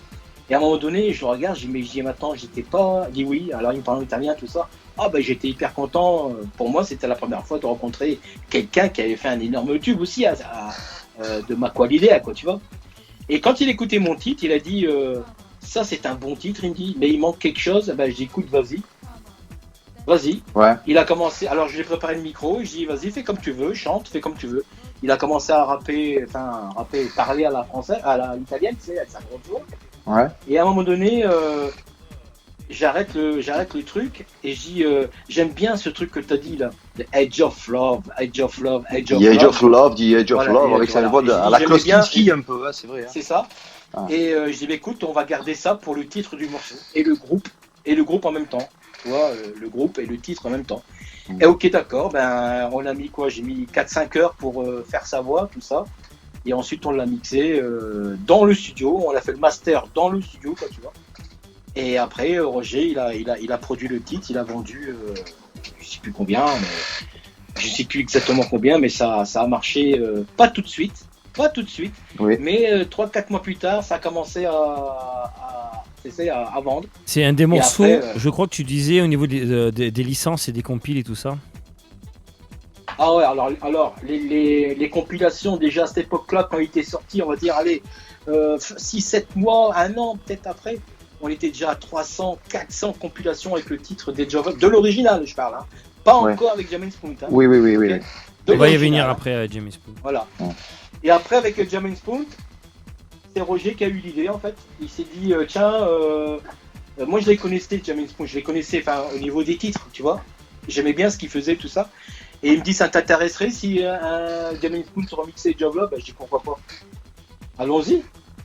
Et à un moment donné, je le regarde, je dis, mais maintenant, j'étais pas. Il dit oui, alors il me parle en italien, tout ça. Ah, ben j'étais hyper content. Pour moi, c'était la première fois de rencontrer quelqu'un qui avait fait un énorme tube aussi de Ma Qualidea, quoi, tu vois. Et quand il écoutait mon titre, il a dit, ça, c'est un bon titre, il me dit, mais il manque quelque chose. Ben, je dis, écoute, vas-y. Vas-y. Ouais. Il a commencé. Alors, je lui ai préparé le micro. Je dis, vas-y, fais comme tu veux, chante, fais comme tu veux. Il a commencé à rapper, parler à la française, à l'italienne, tu sais, avec sa grosse voix. Ouais. Et à un moment donné, j'arrête le truc et je dis j'aime bien ce truc que tu as dit là, The Edge of Love, Edge of Love, Edge of The Edge Love. of Love, The Edge of Voilà, Love, et avec sa voilà. voix Et à la j'aimais bien, Kloski un peu, c'est vrai. Hein. C'est ça. Ah. Et je dis bah, écoute, on va garder ça pour le titre du morceau et le groupe en même temps. Tu vois, le groupe et le titre en même temps. Mm. Et ok, d'accord, ben on a mis quoi? J'ai mis 4-5 heures pour faire sa voix, tout ça. Et ensuite on l'a mixé dans le studio, on a fait le master dans le studio, quoi, tu vois. Et après Roger, il a produit le titre, il a vendu, je sais plus combien, je sais plus exactement combien, mais ça a marché pas tout de suite, Oui. mais 3-4 mois plus tard, ça a commencé à vendre. C'est un des morceaux, après, je crois que tu disais au niveau des licences et des compiles et tout ça. Ah ouais, alors les compilations déjà à cette époque-là, quand il était sorti, on va dire, allez, 6-7 mois, 1 an peut-être après, on était déjà à 300, 400 compilations avec le titre des Java, de l'original je parle, hein. Pas Ouais. encore avec Jammin Spoon. Hein. Oui. Ok. On De va y l'original, venir hein. après, Jamie Spoon. Voilà. Ouais. Et après avec Jammin Spoon, c'est Roger qui a eu l'idée en fait. Il s'est dit, tiens, moi je les connaissais, Jammin Spoon, je les connaissais au niveau des titres, tu vois. J'aimais bien ce qu'il faisait, tout ça. Et il me dit, ça t'intéresserait si un Jammin Spoon se remixait Job Love? Je dis, pourquoi pas. Allons-y.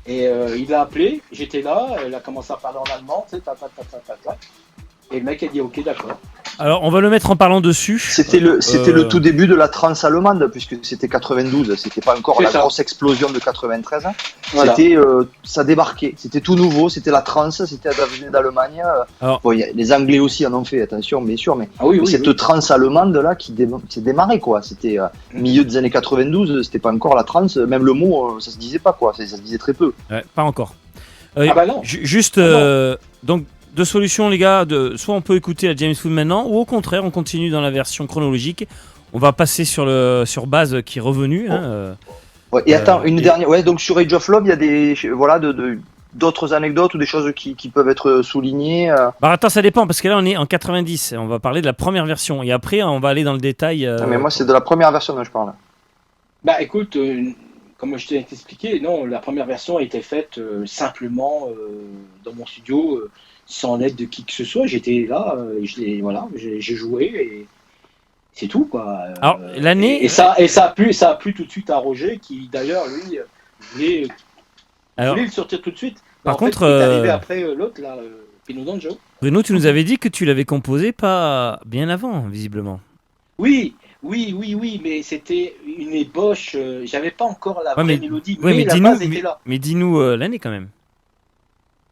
Et il l'a appelé, j'étais là, il a commencé à parler en allemand, tu sais, et le mec a dit, ok, d'accord. Alors, on va le mettre en parlant dessus. C'était le tout début de la trance allemande, puisque c'était 92, c'était pas encore C'est la ça. grosse explosion de 93. Voilà. C'était, ça débarquait, c'était tout nouveau, c'était la trance, c'était ça venait d'Allemagne. Alors- Bon, les Anglais aussi en ont fait, attention, bien sûr, mais Ah oui, oui, cette oui. trance allemande là qui s'est démarrée quoi. C'était milieu des années 92, c'était pas encore la trance, même le mot, ça se disait pas quoi, ça se disait très peu. Ouais, pas encore. Ah bah non. Juste, donc, deux solutions, les gars. Soit on peut écouter la James Spoon maintenant, ou au contraire, on continue dans la version chronologique. On va passer sur Baz qui est revenu. Hein, Ouais, et attends, une et- dernière. Ouais, donc sur Age of Love, il y a des d'autres anecdotes ou des choses qui peuvent être soulignées. Bah attends, ça dépend, parce que là, on est en 90. On va parler de la première version. Et après, on va aller dans le détail. Mais moi, c'est de la première version dont je parle. Bah écoute, comme je t'ai expliqué, non, la première version a été faite simplement dans mon studio, sans l'aide de qui que ce soit. J'étais là, j'ai joué et c'est tout quoi. Alors, l'année. Et ça a plu tout de suite à Roger qui d'ailleurs lui voulait Alors, le sortir tout de suite. Par En fait, contre, il est arrivé après l'autre là, Pino Danjo. Bruno, tu nous avais dit que tu l'avais composé pas bien avant, visiblement. Oui, mais c'était une ébauche. J'avais pas encore la Ouais, vraie mais- mélodie, Ouais, mais la dis-nous, base était là. mais dis-nous l'année quand même.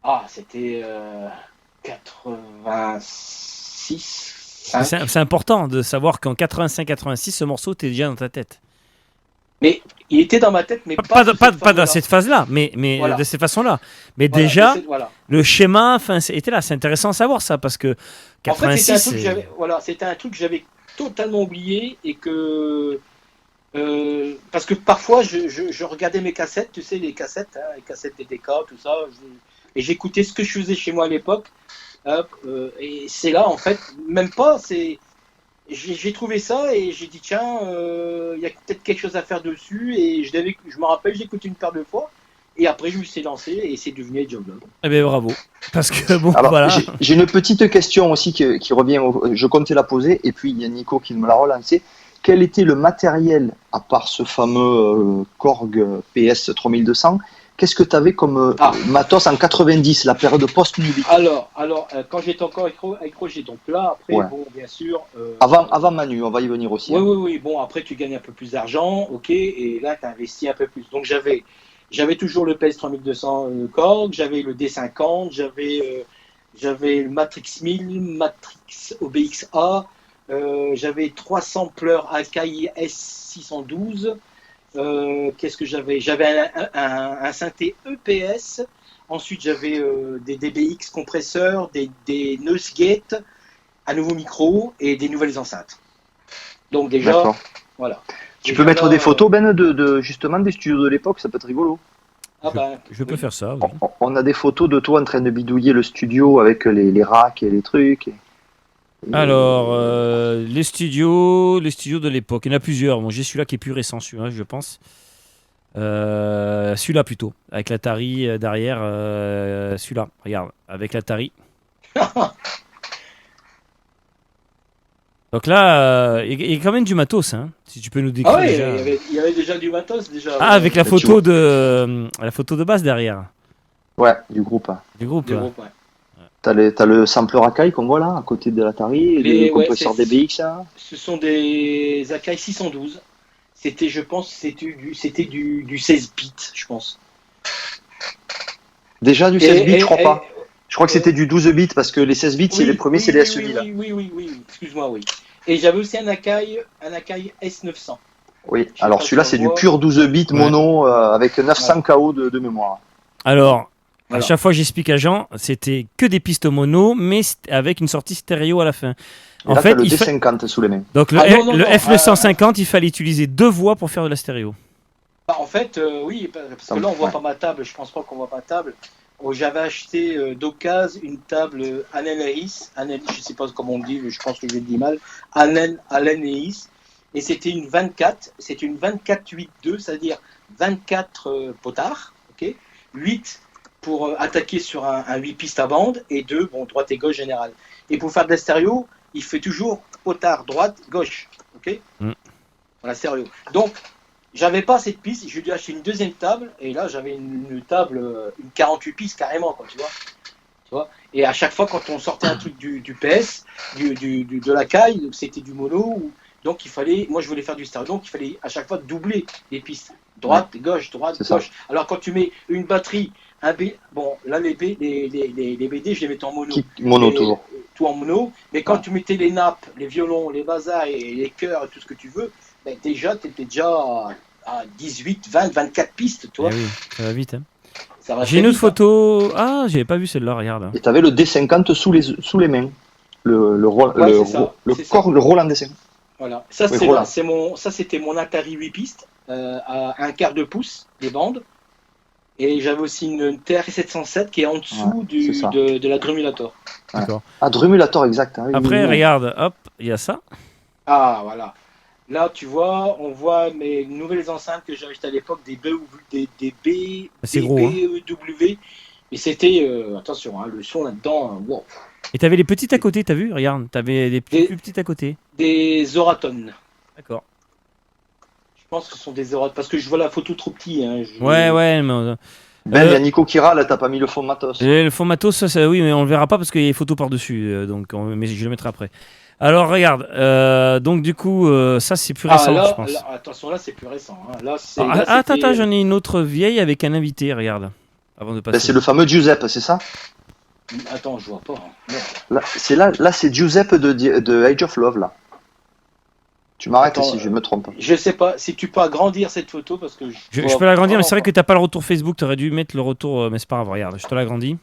Ah, c'était 86. C'est important de savoir qu'en 85-86, ce morceau était déjà dans ta tête. Mais il était dans ma tête, mais Pas sous dans forme-là. cette phase-là, mais Voilà. de cette façon-là. Mais Voilà, déjà, voilà. le schéma était là. C'est intéressant à savoir ça, parce que En fait, 86, c'était un truc que j'avais totalement oublié et que. Parce que parfois, je regardais mes cassettes, tu sais, les cassettes DDK, tout ça, et j'écoutais ce que je faisais chez moi à l'époque. Et c'est là, en fait, même pas, j'ai trouvé ça et j'ai dit, tiens, il y a peut-être quelque chose à faire dessus. Et je me rappelle, j'ai écouté une paire de fois. Et après, je me suis lancé et c'est devenu Job Love. eh ben, bravo. Parce que bon, Alors, voilà. j'ai une petite question aussi qui revient. Je comptais la poser, et puis il y a Nico qui me l'a relancé. Quel était le matériel, à part ce fameux Korg PS 3200? Qu'est-ce que tu avais comme matos en 90, la période post-Nubic? Alors, quand j'étais encore avec Roger, donc là, après, Ouais. bon, bien sûr. Avant Manu, on va y venir aussi. hein. Oui. Bon, après, tu gagnes un peu plus d'argent, ok, et là, tu investis un peu plus. Donc, j'avais toujours le PS 3200 Korg, j'avais le D50, j'avais le Matrix 1000, Matrix OBX-A, j'avais 3 sampleurs Akai S612. Qu'est-ce que j'avais? J'avais un synthé EPS. Ensuite, j'avais des DBX compresseurs, des Noise Gate, un nouveau micro et des nouvelles enceintes. Donc déjà, D'accord. voilà. Tu Déjà peux mettre là, des photos, Ben, de justement des studios de l'époque, ça peut être rigolo. Je peux faire ça. Oui. On a des photos de toi en train de bidouiller le studio avec les racks et les trucs. Alors, les studios de l'époque. Il y en a plusieurs. Bon, j'ai celui-là qui est plus récent, celui-là, je pense. Celui-là plutôt, avec l'Atari derrière. Celui-là, regarde, avec l'Atari. Donc là, il y a quand même du matos, hein, si tu peux nous décrire Ah ouais, déjà. il y avait déjà du matos déjà. Ah, avec la tu vois. photo de base derrière, Ouais, du groupe. du groupe. Du là. groupe, ouais. T'as le sampler Akai qu'on voit là, à côté de l'Atari, et Les- le ouais, compresseur c'est- DBX. Là. Ce sont des Akai 612. C'était, je pense, c'était du 16 bits, je pense. Déjà du 16 bits, je crois et- pas. Je crois que c'était du 12 bits, parce que les 16 bits, c'est Oui, les premiers, oui, c'est les oui, SEI oui, là. oui, excuse-moi, oui. Et j'avais aussi un Akai S900. Oui, sais alors pas celui-là, si c'est on du voit. pur 12 bits Ouais. mono, avec 900 KO de mémoire. Alors, Voilà. à chaque fois que j'explique à Jean, c'était que des pistes mono, mais avec une sortie stéréo à la fin. Et En là, fait, t'as le il fa- D50 sous les mains. donc le, Ah, non, non, le non, F950, il fallait utiliser 2 voix pour faire de la stéréo. Bah, en fait, oui, parce que là, on voit pas ma table. Je pense pas qu'on voit ma table. Oh, j'avais acheté d'occasion une table Allen-Hayes. Je sais pas comment on dit, je pense que je le dis mal. Allen-Hayes. Et c'était une 24. C'est une 24-8-2, c'est-à-dire 24 potards. Ok, 8 pour attaquer sur un 8 pistes à bande et 2, bon, droite et gauche général. Et pour faire de la stéréo, il fait toujours potard droite, gauche. Ok, voilà, stéréo. Donc, j'avais pas cette piste, j'ai dû acheter une deuxième table, et là j'avais une table, une 48 pistes carrément, quoi, tu vois. Et à chaque fois, quand on sortait un truc du PS, de la caille, c'était du mono, donc il fallait, moi je voulais faire du stéréo, donc il fallait à chaque fois doubler les pistes. Droite, gauche, droite, C'est ça. gauche. Alors quand tu mets une batterie, bon, là les BD, je les mettais en mono. Mono Et- toujours. Tout en mono, mais quand Ouais. tu mettais les nappes, les violons, les bazars et les chœurs et tout ce que tu veux, ben déjà, tu étais déjà à 18, 20, 24 pistes, tu vois. Eh oui, ça va vite. Hein. Ça va J'ai une très autre vite, hein. photo. Ah, j'avais pas vu celle-là, regarde. Et t'avais le D50 sous les mains. Le Ouais, c'est ça, c'est ça. le Roland D50. Voilà. Ça, Oui, c'est Roland. ça, c'était mon Atari 8 pistes, à un quart de pouce, les bandes. Et j'avais aussi une TR-707 qui est en dessous Ouais, c'est ça. de la Drumulator. D'accord. Ah, Drumulator, exact. hein, oui, Après, oui, oui. regarde, hop, il y a ça. Ah, voilà. Là, tu vois, on voit mes nouvelles enceintes que j'ai achetées à l'époque, des C'est gros, hein. BEW. Et c'était, attention, hein, le son là-dedans, wow. Et t'avais les petites à côté, t'as vu? Regarde, t'avais des Des- plus petites à côté. Des Zoratones. D'accord. Je pense que ce sont des Zoratones, parce que je vois la photo trop petit. Hein, Ouais, ouais, mais Ben, il y a Nico qui râle, t'as pas mis le fond matos. le fond matos, oui, mais on le verra pas parce qu'il y a des photos par-dessus, mais je le mettrai après. Alors regarde, donc du coup, ça c'est plus récent, là, je pense. là, attention, là, c'est plus récent. Hein. Là, c'est, Ah, là, attends, c'était- j'en ai une autre vieille avec un invité, regarde. Avant de passer. Ben, c'est le fameux Giuseppe, c'est ça? Attends, je vois pas. Hein. Merde. Là, c'est Giuseppe de Age of Love, là. Tu m'arrêtes Attends, si je me trompe. Je sais pas si tu peux agrandir cette photo, parce que Je vois peux l'agrandir, mais c'est vrai vraiment que t'as pas le retour Facebook, t'aurais dû mettre le retour, mais c'est pas grave, regarde, je te l'agrandis.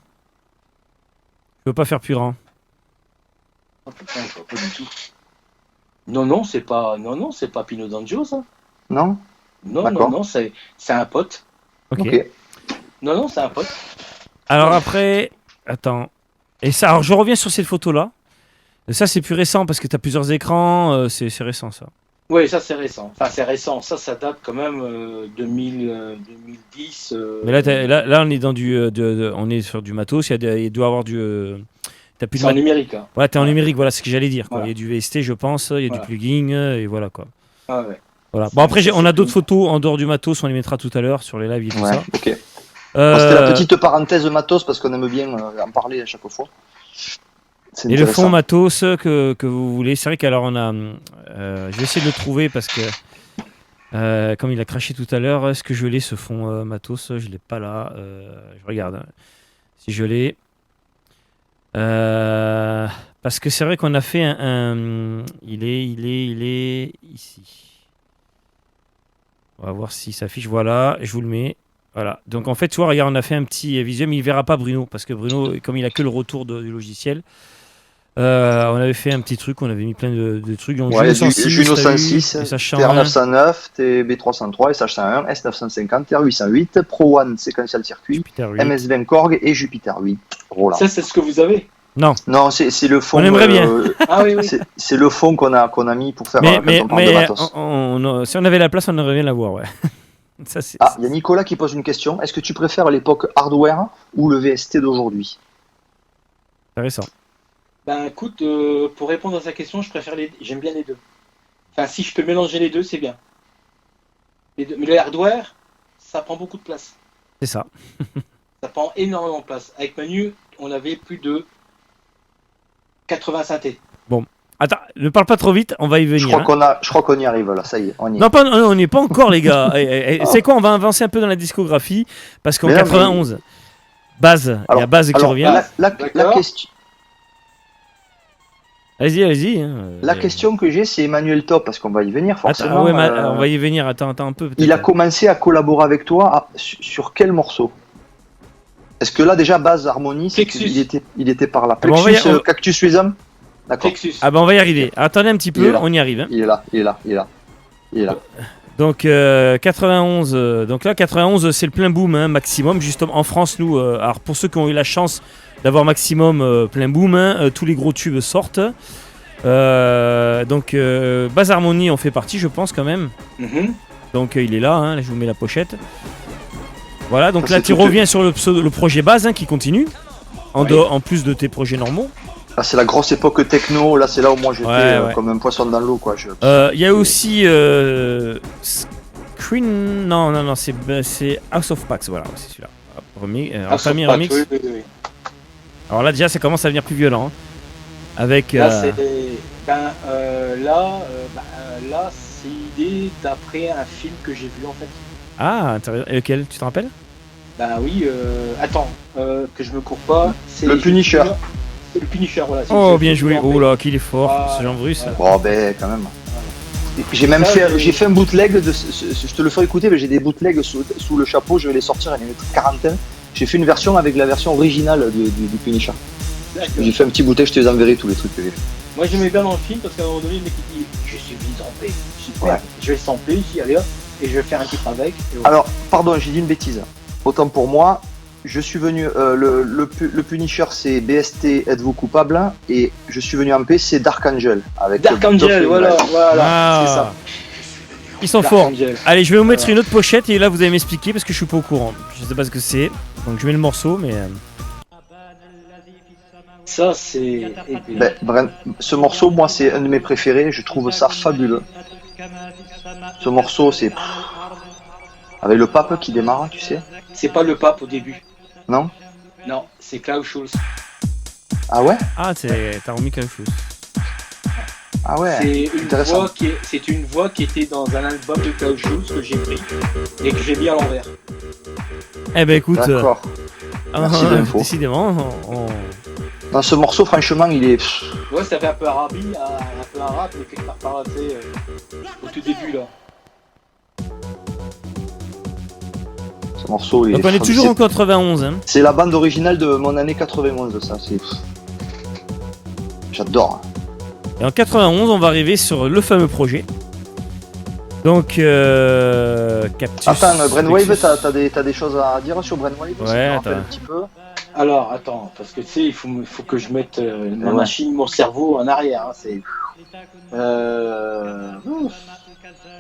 Je peux pas faire plus grand. pas. Oh, putain, je vois pas du tout. Non, c'est pas Pino D'Angio, ça. Non? Non, D'accord. non, c'est un pote. Ok. Non, c'est un pote. Alors après, attends. Et ça, alors je reviens sur cette photo-là. Et ça, c'est plus récent parce que t'as plusieurs écrans, c'est récent ça. Oui, ça c'est récent. Enfin, c'est récent. Ça date quand même 2010. Mais là, on est dans on est sur du matos. Il doit avoir du. T'as plus de c'est en numérique. Hein. Ouais, t'es en numérique. Voilà ce que j'allais dire. Quoi. Voilà. Il y a du VST, je pense. Il y a Voilà. du plugin et voilà quoi. Ah ouais. Voilà. Bon après, Ça, on c'est a d'autres cool. photos en dehors du matos. On les mettra tout à l'heure sur les lives et tout Ouais, ça. ok. Bon, c'était la Euh, petite parenthèse matos parce qu'on aime bien en parler à chaque fois. C'est Et le intéressant. fond matos que vous voulez, c'est vrai qu'alors on a. Je vais essayer de le trouver parce que comme il a craché tout à l'heure, est-ce que je l'ai ce fond matos? Je l'ai pas là. Je regarde hein, si je l'ai. Parce que c'est vrai qu'on a fait il est ici. On va voir si ça affiche. Voilà, je vous le mets. Voilà. Donc en fait, tu vois, regarde, on a fait un petit visuel, mais il verra pas Bruno parce que Bruno, comme il a que le retour du logiciel. On avait fait un petit truc, on avait mis plein de trucs. Donc, Ouais, Juno du 106, Juno t'as vu, 106, SH101. TR909, TB303, SH101, S950, TR808, Pro One Sequential Circuit, Jupiter 8. MS20 Korg et Jupiter 8. Roland. Ça, c'est ce que vous avez. Non, Non, c'est le fond. On aimerait bien. Ah oui, oui. C'est le fond qu'on a mis pour faire mais, quand mais, on parle de mais matos. si on avait la place, on aimerait bien l'avoir, ouais. Ça, c'est Ah, il y a Nicolas qui pose une question. Est-ce que tu préfères l'époque hardware ou le VST d'aujourd'hui? intéressant. Ben écoute, pour répondre à sa question, j'aime bien les deux. Enfin, si je peux mélanger les deux, c'est bien. Les deux. Mais le hardware, ça prend beaucoup de place. C'est ça. Ça prend énormément de place. Avec Manu, on avait plus de 80 synthés. Attends, ne parle pas trop vite, on va y venir. Je crois qu'on y arrive là, ça y est, on y est. Non, on n'y est pas encore, les gars. C'est quoi, on va avancer un peu dans la discographie, parce qu'en 91, Baz, il y a Baz qui revient. La question. Allez-y. La question que j'ai, c'est Emmanuel Top, parce qu'on va y venir forcément. Attends, on va y venir, attends un peu. Il a commencé à collaborer avec toi sur quel morceau? Est-ce que là déjà Baz Harmony, il était par là. Plexus, Cactus Rhythm. D'accord. Plexus. Ah ben on va y arriver. Attendez un petit peu, on y arrive. Hein. Il est là. Donc 91, donc là 91 c'est le plein boom, hein, Maximum. Justement en France, nous, alors pour ceux qui ont eu la chance d'avoir Maximum plein boom, hein, tous les gros tubes sortent. Donc Baz Harmony en fait partie, je pense quand même. Mhm. Donc il est là, hein, là je vous mets la pochette. Voilà, donc là tu reviens sur le projet Baz, hein, qui continue en plus de tes projets normaux. Là, c'est la grosse époque techno. Là, c'est là où moi j'étais comme un poisson dans l'eau, quoi. Il y a aussi Screen. Non, c'est House of Pax. Voilà, c'est celui-là. Famille remix. Oui. Alors là, déjà, ça commence à devenir plus violent. Hein. Avec. Là, là, c'est l'idée d'après un film que j'ai vu en fait. Ah, intéressant. Et lequel, tu te rappelles? Bah oui. Attends, que je me cours pas. C'est le Punisher. Le Punisher, voilà. Oh, bien joué. Oh là, qu'il est fort, ce Jean-Bruce. Oh, ben, quand même. J'ai fait un bootleg, je te le ferai écouter, mais j'ai des bootlegs sous le chapeau, je vais les sortir, il y en a une quarantaine. J'ai fait une version avec la version originale du Punisher. J'ai fait un petit bootleg, je te les enverrai tous les trucs que j'ai fait. Moi j'aimais bien dans le film parce qu'à un moment donné, le mec il dit je suis sampé. Super, je vais le samper ici, allez hop, et je vais faire un titre avec. Voilà. Alors, pardon, j'ai dit une bêtise. Autant pour moi. Je suis venu, le Punisher c'est BST, êtes-vous coupable? Et je suis venu en paix, c'est Dark Angel. Avec Dark Angel, voilà, c'est ça. Ils sont forts. Allez, je vais vous mettre une autre pochette et là vous allez m'expliquer parce que je suis pas au courant. Je sais pas ce que c'est, donc je mets le morceau, mais. Ça c'est. Ce morceau, moi c'est un de mes préférés, je trouve ça fabuleux. Ce morceau c'est. Avec le pape qui démarre, tu sais. C'est pas le pape au début. Non. Non, c'est Klaus Schulze. Ah ouais. Ah, t'as remis Klaus Schulze. Ah ouais. C'est une voix qui était dans un album de Klaus Schulze que j'ai pris et que j'ai mis à l'envers. Eh ben écoute. D'accord. Merci de l'info. Décidément, dans ce morceau, franchement, il est. Ouais, ça fait un peu arabe, mais quelque part par là, au tout début là. Ce morceau est. Donc on est toujours en 91. Hein. C'est la bande originale de mon année 91, ça. J'adore. Et en 91, on va arriver sur le fameux projet. Donc, Cactus. Attends, Brainwave, t'as des choses à dire sur Brainwave? Ouais, attends. Un petit peu. Alors, attends, parce que tu sais, il faut que je mette ma machine, mon cerveau en arrière. Hein,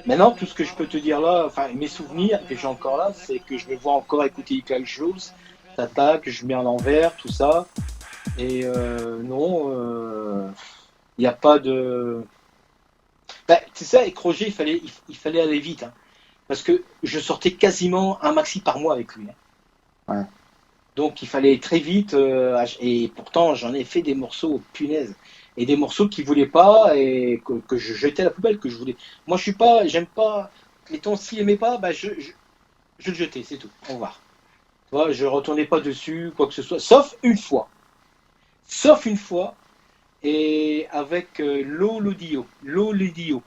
Maintenant, tout ce que je peux te dire là, enfin, mes souvenirs que j'ai encore là, c'est que je me vois encore écouter Klaus Schulze, t'attaques, je mets en l'envers, tout ça. Et non, il n'y a pas de. C'est ça, avec Roger, il fallait aller vite. Hein, parce que je sortais quasiment un maxi par mois avec lui. Hein. Ouais. Donc il fallait très vite, et pourtant j'en ai fait des morceaux, punaise. Et des morceaux qu'il voulait pas et que je jetais à la poubelle, que je voulais. Moi j'aime pas. Mettons, s'il aimait pas, je le jetais, c'est tout. Au revoir. Tu vois, je retournais pas dessus, quoi que ce soit, sauf une fois. Et avec Lolio. Yo les Dio.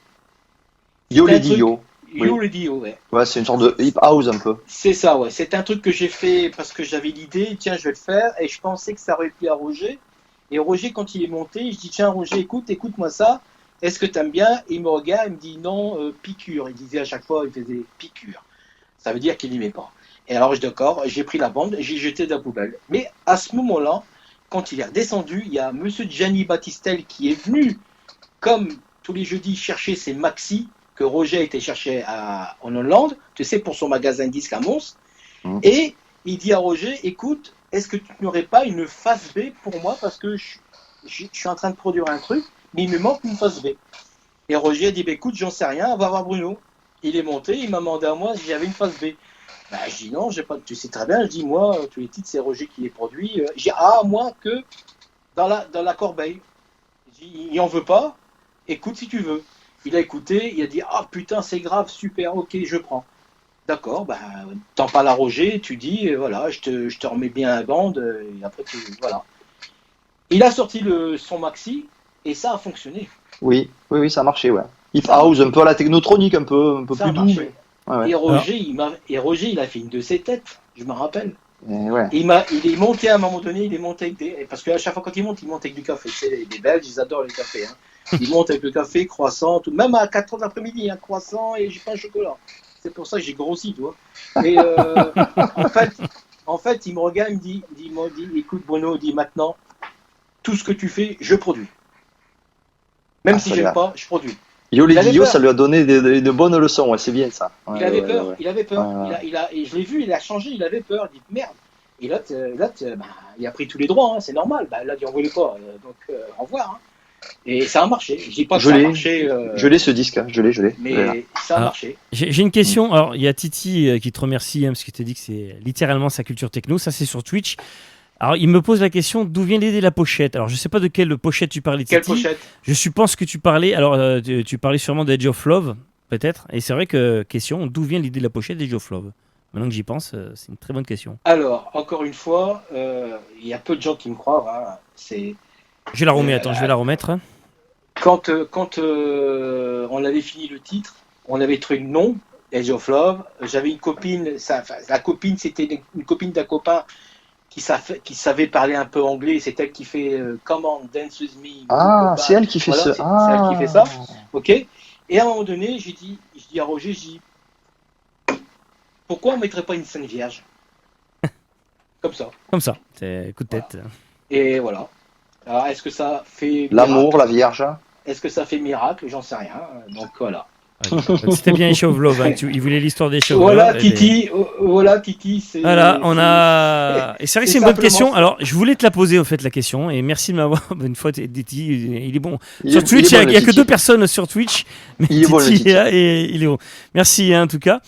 Yo le Dio, ouais. Ouais, c'est une sorte de hip house un peu. C'est ça, ouais. C'est un truc que j'ai fait parce que j'avais l'idée, tiens, je vais le faire, et je pensais que ça aurait plu à Roger. Et Roger, quand il est monté, je dis, tiens, Roger, écoute-moi ça. Est-ce que t'aimes bien? Et il me regarde, il me dit, non, piqûre. Il disait à chaque fois, il faisait piqûre. Ça veut dire qu'il n'aimait pas. Et alors, d'accord, j'ai pris la bande, j'ai jeté dans la poubelle. Mais à ce moment-là, quand il est redescendu, il y a monsieur Gianni Battistel qui est venu, comme tous les jeudis, chercher ses maxi que Roger a été chercher en Hollande, tu sais, pour son magasin disque à Mons. Et il dit à Roger, écoute, est-ce que tu n'aurais pas une face B pour moi? Parce que je suis en train de produire un truc, mais il me manque une phase B. Et Roger a dit, bah, écoute, j'en sais rien, va voir Bruno. Il est monté, il m'a demandé à moi si j'avais une phase B. Bah, je dis non, j'ai pas. Tu sais très bien, je dis moi, tous les titres, c'est Roger qui les produit. Je dis, moi que dans la corbeille. Je dis, il en veut pas, écoute si tu veux. Il a écouté, il a dit, putain, c'est grave, super, ok, je prends. D'accord, t'en parles à Roger, tu dis, voilà, je te remets bien la bande, et après, voilà. Il a sorti son maxi, et ça a fonctionné. Oui, ça a marché, ouais. If House, un peu à la technotronique, un peu plus doux. Mais... Ouais. Et Roger, il a fait une de ses têtes, je me rappelle. Ouais. Il est monté à un moment donné, il est monté avec des... Parce qu'à chaque fois quand il monte avec du café. C'est les Belges, ils adorent le café. Hein. Il monte avec le café, croissant, tout... même à 4h de l'après-midi, croissant et j'ai pas un chocolat. C'est pour ça que j'ai grossi, tu vois. Et en fait, il me regarde, il me dit, écoute Bruno, maintenant, tout ce que tu fais, je produis. Même si j'aime pas, je produis. Yo les Guillot, ça lui a donné de bonnes leçons, c'est bien ça. Il avait peur. Et je l'ai vu, il a changé, il avait peur, il dit merde. Et là, il a pris tous les droits, c'est normal. Là, il en voulait pas, donc au revoir. Et ça a marché. Je dis pas que ça a marché. Je l'ai ce disque, je l'ai. Mais ça a marché. J'ai une question. Alors, il y a Titi qui te remercie parce qu'il t'a dit que c'est littéralement sa culture techno. Ça, c'est sur Twitch. Alors, il me pose la question d'où vient l'idée de la pochette. Alors, je sais pas de quelle pochette tu parlais, Titi. Quelle pochette ? Je suppose que tu parlais. Alors, tu parlais sûrement d'Edge of Love, peut-être. Et c'est vrai que question, d'où vient l'idée de la pochette d'Edge of Love ? Maintenant que j'y pense, c'est une très bonne question. Alors, encore une fois, il y a peu de gens qui me croient. Je la remets. Attends, je vais la remettre. Quand on avait fini le titre, on avait trouvé le nom, Edge of Love. J'avais une copine. La copine, c'était une copine d'un copain. Qui savait parler un peu anglais, c'est elle qui fait Come on, Dance With Me. C'est elle qui fait ça. C'est elle qui fait ça, ok. Et à un moment donné, je dis à Roger, pourquoi on ne mettrait pas une scène vierge ? Comme ça, c'est coup de tête. Voilà. Et voilà. Alors, est-ce que ça fait l'amour, la vierge ? Est-ce que ça fait miracle ? J'en sais rien. Donc voilà. C'était bien Edge of Love, il voulait l'histoire des Edge of Love. Voilà Titi, c'est... Voilà, on a... Et c'est vrai que c'est une bonne question. Alors, je voulais te la poser, au fait, la question, et merci de m'avoir... Une fois, Titi, il est bon. Sur Twitch, il n'y a que 2 personnes sur Twitch, mais Titi est là, et il est bon. Merci, en tout cas.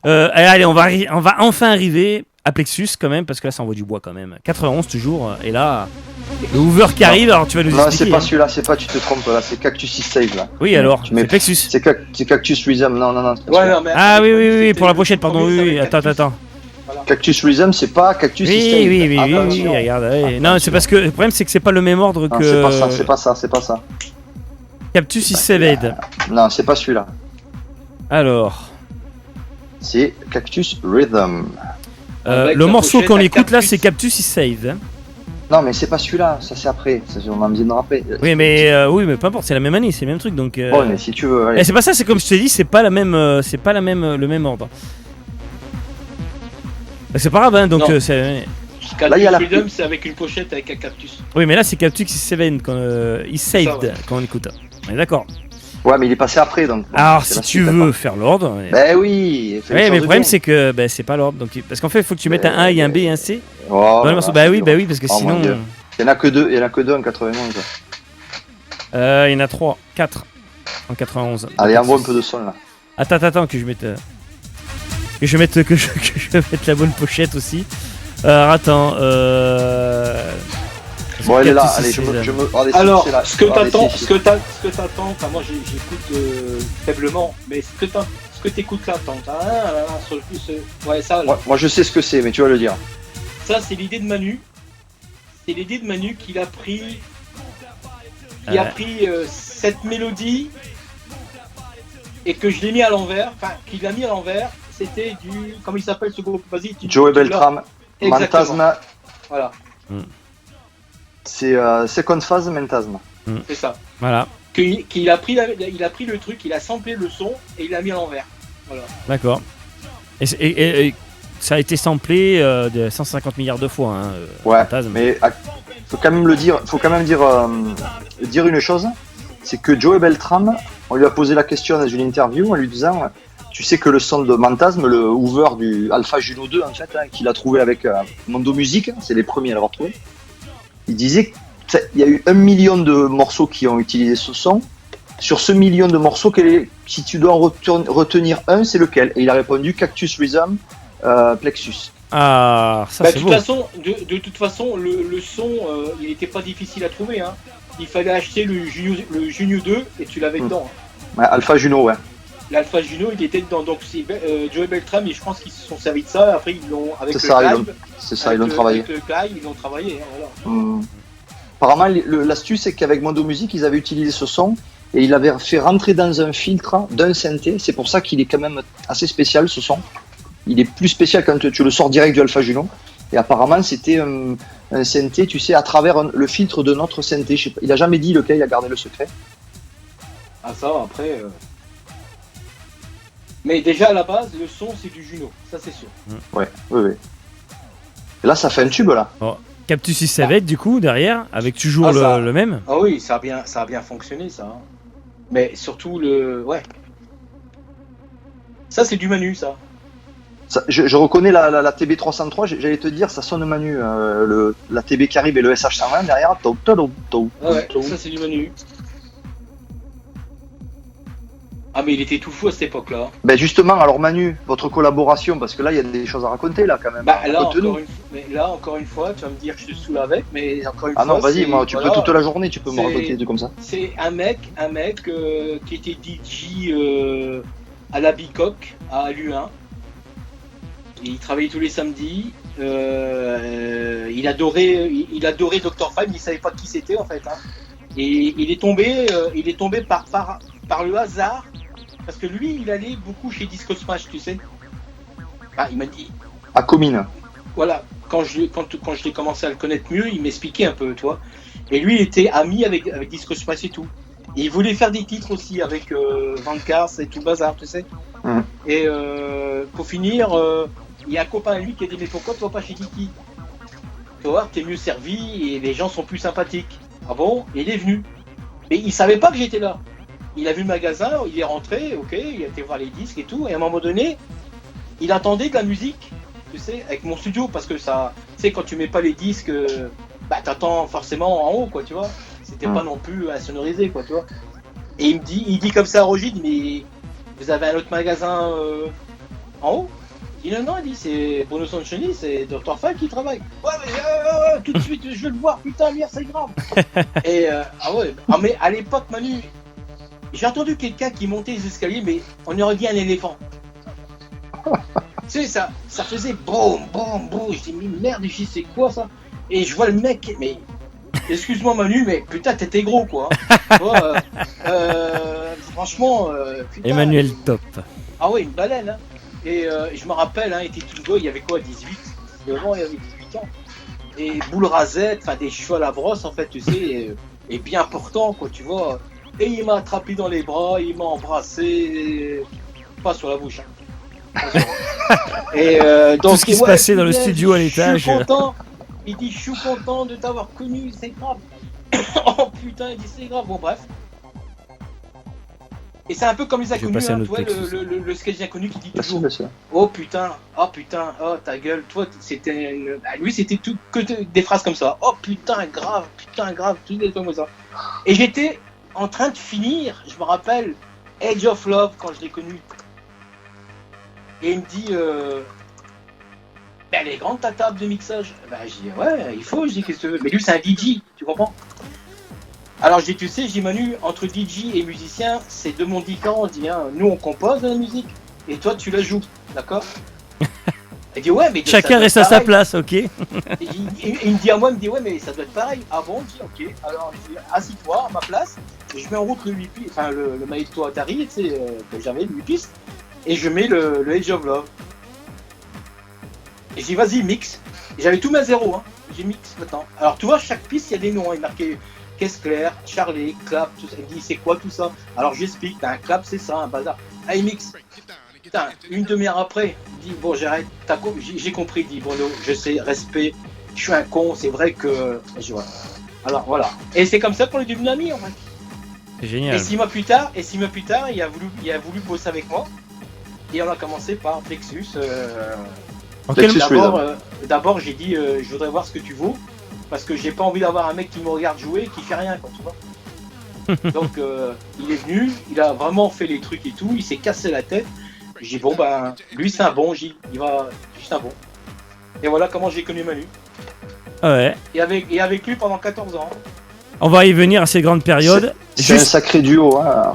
Allez, on va enfin arriver à Plexus, quand même, parce que là, ça envoie du bois, quand même. 91, toujours, et là... Le Hoover qui arrive, alors tu vas nous expliquer. Non, c'est pas celui-là, c'est pas, tu te trompes là, c'est Cactus is Save là. Oui, alors, c'est Plexus. C'est Cactus Rhythm, non. Ouais, non, mais pour la pochette, pardon, oui, attends. Voilà. Cactus Rhythm, c'est pas Cactus is Save. Oui, regarde. Non, c'est parce que le problème, c'est que c'est pas le même ordre que. C'est pas ça. Cactus is Saved. Non, c'est pas celui-là. Alors. C'est Cactus Rhythm. Le morceau qu'on écoute là, c'est Cactus is Saved. Non, mais c'est pas celui-là, ça c'est après, on m'a besoin de rappeler. Oui, mais peu importe, c'est la même année, c'est le même truc donc. Bon, mais si tu veux. Allez. Et c'est pas ça, c'est comme je te dis, c'est pas le même ordre. C'est pas grave, hein, donc c'est. Là, il y a la Freedom, c'est avec une pochette avec un cactus. Oui, mais là c'est Cactus is Saved quand on écoute. On est d'accord. Ouais, mais il est passé après donc. Alors, si tu veux faire l'ordre. Ben oui. Mais le problème c'est que c'est pas l'ordre, donc parce qu'en fait il faut que tu mettes un A et un B et un C. Oh, bah oui, parce que sinon. Il y en a que 2 en 91. Il y en a 4 en 91. Allez, envoie un peu de son là. Attends que je mette la bonne pochette aussi. Attends. Bon, elle est là. Allez, je me. Alors, ce que t'attends, enfin moi j'écoute faiblement, mais ce que t'écoutes là, sur le plus, ouais ça. Moi je sais ce que c'est, mais tu vas le dire. Ça c'est l'idée de Manu. C'est l'idée de Manu qu'il a pris. Cette mélodie et que je l'ai mis à l'envers. Enfin, qu'il a mis à l'envers. C'était du. Comment il s'appelle ce groupe ? Vas-y. Joey Beltram. Mantasma. Voilà. C'est Second Phase Mantasma. C'est ça. Voilà. Qu'il a pris le truc, il a samplé le son et il l'a mis à l'envers. Voilà. D'accord. Et ça a été samplé de 150 milliards de fois. Hein, ouais. Mais faut quand même dire une chose, c'est que Joey Beltram, on lui a posé la question dans une interview en lui disant, tu sais que le son de Mantasme, le Hoover du Alpha Juno 2 en fait, qu'il a trouvé avec Mondo Music, c'est les premiers à l'avoir trouvé. Il disait il y a eu 1 million de morceaux qui ont utilisé ce son. Sur ce million de morceaux, si tu dois en retenir un, c'est lequel? Et il a répondu Cactus Rhythm, Plexus. Ah, ça Bah, c'est de beau. toute façon, le son, il n'était pas difficile à trouver. Hein. Il fallait acheter le Juno 2 et tu l'avais dedans. Hein. Ouais, Alpha Juno, ouais. L'Alpha Juno, il était dedans. Donc c'est Joey Beltram, et je pense qu'ils se sont servis de ça. Après, ils l'ont avec C'est ça, ils l'ont travaillé. Avec le Clive, ils l'ont travaillé. Hein, voilà. Apparemment, l'astuce, c'est qu'avec Mondo Music, ils avaient utilisé ce son et ils l'avaient fait rentrer dans un filtre d'un synthé. C'est pour ça qu'il est quand même assez spécial, ce son. Il est plus spécial quand tu le sors direct du Alpha Juno. Et apparemment, c'était un synthé, tu sais, à travers le filtre de notre synthé. Je sais pas, il a jamais dit lequel, il a gardé le secret. Ah, ça, après. Mais déjà, à la base, le son, c'est du Juno. Ça, c'est sûr. Ouais, oui. Et là, ça fait un tube, là. Bon, Cactus 6 du coup, derrière, avec toujours ça- le même. Ah oui, ça a bien fonctionné, ça. Hein. Mais surtout, ouais. Ça, c'est du Manu, ça. Ça, je reconnais la TB303, j'allais te dire, ça sonne Manu. La TB qui arrive et le SH120 derrière. Ah ouais, ça, c'est du Manu. Ah, mais il était tout fou à cette époque-là. Ben justement, alors Manu, votre collaboration, parce que là, il y a des choses à raconter, là, quand même. Bah, là, Raconte-nous. encore une fois, tu vas me dire que je te saoule avec, mais encore une Ah fois. non, vas-y, c'est- moi, tu voilà, peux toute la journée, tu peux me c'est- raconter des trucs comme ça. C'est un mec qui était DJ à la Bicoque, à l'U1. Et il travaillait tous les samedis. Il adorait Dr. Five, il savait pas qui c'était en fait. Hein. Et il est tombé par le hasard, parce que lui, il allait beaucoup chez Disco Smash, tu sais. Ah, il m'a dit, À Comines. voilà, quand je l'ai commencé à le connaître mieux, il m'expliquait un peu, tu vois. Et lui, il était ami avec Disco Smash et tout. Et il voulait faire des titres aussi avec Van Cars et tout le bazar, tu sais. Mhm. Et pour finir, il y a un copain à lui qui a dit, mais pourquoi tu vas pas chez Kiki? Tu vois, t'es mieux servi et les gens sont plus sympathiques. Ah bon? Et il est venu. Mais il savait pas que j'étais là. Il a vu le magasin, il est rentré, ok, il a été voir les disques et tout, et à un moment donné, il attendait de la musique, tu sais, avec mon studio, parce que ça, tu sais, quand tu mets pas les disques, bah t'attends forcément en haut, quoi, tu vois. C'était pas non plus insonorisé, quoi, tu vois. Et il dit comme ça à Roger, il dit, mais vous avez un autre magasin en haut? Il dit non, il dit c'est Bruno Sanchoni, c'est Dr. Five qui travaille. Ouais, mais tout de suite, je veux le voir, putain, merde, c'est grave. Et ah ouais, ah, mais à l'époque, Manu, j'ai entendu quelqu'un qui montait les escaliers, mais on aurait dit un éléphant. Tu sais, ça faisait boum, boum, boum. Je dis, mais merde, je dis, c'est quoi ça? Et je vois le mec, mais excuse-moi Manu, mais putain, t'étais gros quoi. Tu vois, franchement, putain. Emmanuel Top. Ah ouais, une baleine. Hein. Et je me rappelle, hein, il était tout beau, il y avait quoi, 18 ans, il avait 18 ans. Et boule rasette, enfin des cheveux à la brosse en fait, tu sais, et bien portant quoi, tu vois. Et il m'a attrapé dans les bras, il m'a embrassé, pas sur la bouche. Hein. Et donc, Tout ce qui se passait dans le studio à l'étage. Je suis content. Il dit, je suis content de t'avoir connu, c'est grave. Oh putain, il dit, c'est grave. Bon, bref. Et c'est un peu comme les inconnus, passer un hein, autre tu vois, texte le sketch d'inconnu qui dit Merci, toujours monsieur. oh putain, oh ta gueule. Toi, c'était. Lui, c'était tout que des phrases comme ça. Oh putain, grave, tout des trucs comme ça. Et j'étais en train de finir, je me rappelle, Age of Love quand je l'ai connu. Et il me dit elle est grande ta table de mixage. Bah, je dis ouais, il faut, je dis qu'est-ce que tu veux. Mais lui, c'est un DJ, tu comprends? Alors je dis, tu sais, je dis Manu, entre DJ et musicien, c'est deux mondes différents. Je dis, hein, nous on compose de la musique et toi tu la joues, d'accord? Il dit ouais, mais Chacun reste à sa place, ok. il me dit à moi, il me dit ouais, mais ça doit être pareil. Ah bon? Je dis ok. Alors je dis assis-toi à ma place, et je mets en route le 8 pistes, enfin le Maestro Atari, tu sais, que j'avais le 8 pistes, et je mets le Age of Love. Et je dis vas-y mix. Et j'avais tout mis à zéro, hein. J'ai mix maintenant. Alors tu vois, chaque piste il y a des noms, hein. Il marquait Caisse claire, Charlie, clap, tout ça. Il dit c'est quoi tout ça? Alors j'explique, t'as un clap, c'est ça, un bazar. Ah, il mixe. Putain, une demi-heure après, il dit bon j'arrête, j'ai compris, il dit Bruno, je sais, respect, je suis un con, c'est vrai que. Je vois. Alors voilà. Et c'est comme ça qu'on est devenus amis en fait. C'est génial. Et 6 mois plus tard, il a voulu bosser avec moi. Et on a commencé par Plexus. En quel Plexus. D'abord j'ai dit je voudrais voir ce que tu vaux. parce que j'ai pas envie d'avoir un mec qui me regarde jouer et qui fait rien, quoi, tu vois. Donc il est venu, il a vraiment fait les trucs et tout, il s'est cassé la tête. J'ai dit bon ben lui c'est un bon, il va juste un bon. Et voilà comment j'ai connu Manu. Ouais. Et avec lui pendant 14 ans. On va y venir à ces grandes périodes. C'est un sacré duo. Hein.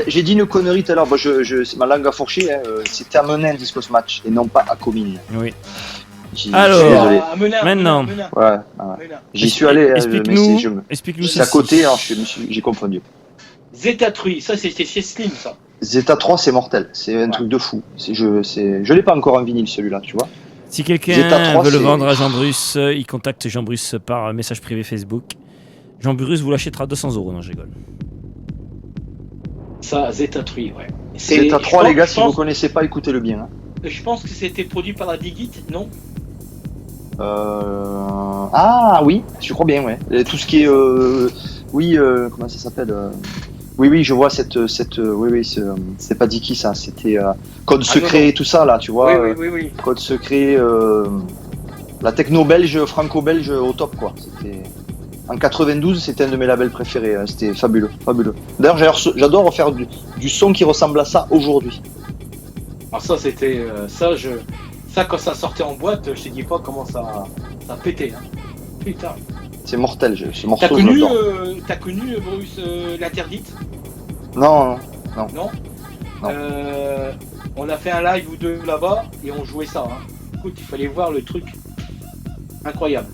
J'ai dit une connerie tout à l'heure. Bon, c'est ma langue à fourcher. Hein. C'était à Menin Discos Match et non pas à Comines. Oui. Alors, maintenant. Ouais. J'y suis allé. Explique-nous. C'est à côté. Alors j'ai confondu. Zeta 3, ça c'était chez Slim, ça. Zeta 3, c'est mortel. C'est un truc de fou. Je l'ai pas encore en vinyle celui-là, tu vois. Si quelqu'un veut le vendre à Jean-Bruce, il contacte Jean-Bruce par message privé Facebook. Jean-Bruce vous l'achètera 200 €. Non, je rigole. Ça, Zeta 3, ouais. Zeta 3, les gars, si vous connaissez pas, écoutez-le bien. Hein. Je pense que c'était produit par la Digit, non? Ah oui, je crois bien, ouais. Et tout ce qui est, comment ça s'appelle Oui, je vois cette, c'est pas Dicky ça, c'était Code Secret et tout ça là, tu vois. Oui. Code Secret, la techno belge, franco-belge au top quoi. C'était en 92, c'était un de mes labels préférés, hein. C'était fabuleux. D'ailleurs, j'adore refaire du son qui ressemble à ça aujourd'hui. Alors ça, c'était ça quand ça sortait en boîte, je te dis pas comment ça pétait. Hein. Putain. C'est mortel, ce morceau. T'as connu Bruce l'interdite? Non. On a fait un live ou deux là-bas et on jouait ça. Hein. Écoute, il fallait voir le truc. Incroyable.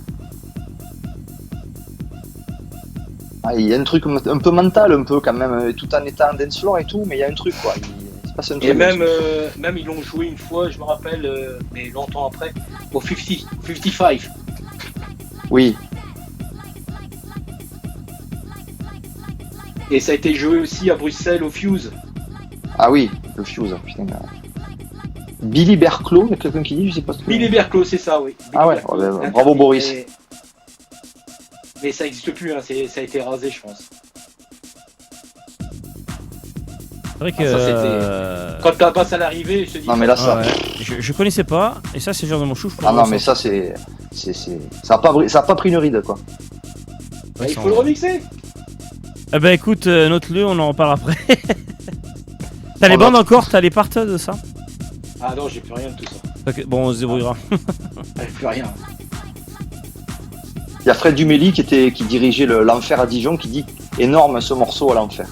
Ah, il y a un truc un peu mental, un peu quand même, tout en étant dance floor et tout, mais il y a un truc quoi. Il se passe un truc. Et même ils l'ont joué une fois, je me rappelle, mais longtemps après, au 55. Oui. Et ça a été joué aussi à Bruxelles au Fuse. Ah oui, le Fuse, putain. Billy Berclos, il y a quelqu'un qui dit, je sais pas ce que... Billy Berclos, c'est ça, oui. Ah ouais, bravo Boris. Mais ça n'existe plus, hein. Ça a été rasé, je pense. C'est vrai que... Quand t'as pas à l'arrivée, je te dis... Non mais là ça... Ouais. Je connaissais pas, et ça c'est genre de mon chou. Ah non mais ça c'est... Ça a pas pris une ride quoi. Bah, il faut le remixer. Eh ben écoute, note-le, on en reparle après. T'as les bandes encore? T'as les parts de ça? Ah non, j'ai plus rien de tout ça. Okay, bon, on se débrouillera. J'ai plus rien. Il y a Fred Duméli qui dirigeait l'Enfer à Dijon qui dit énorme ce morceau à l'Enfer.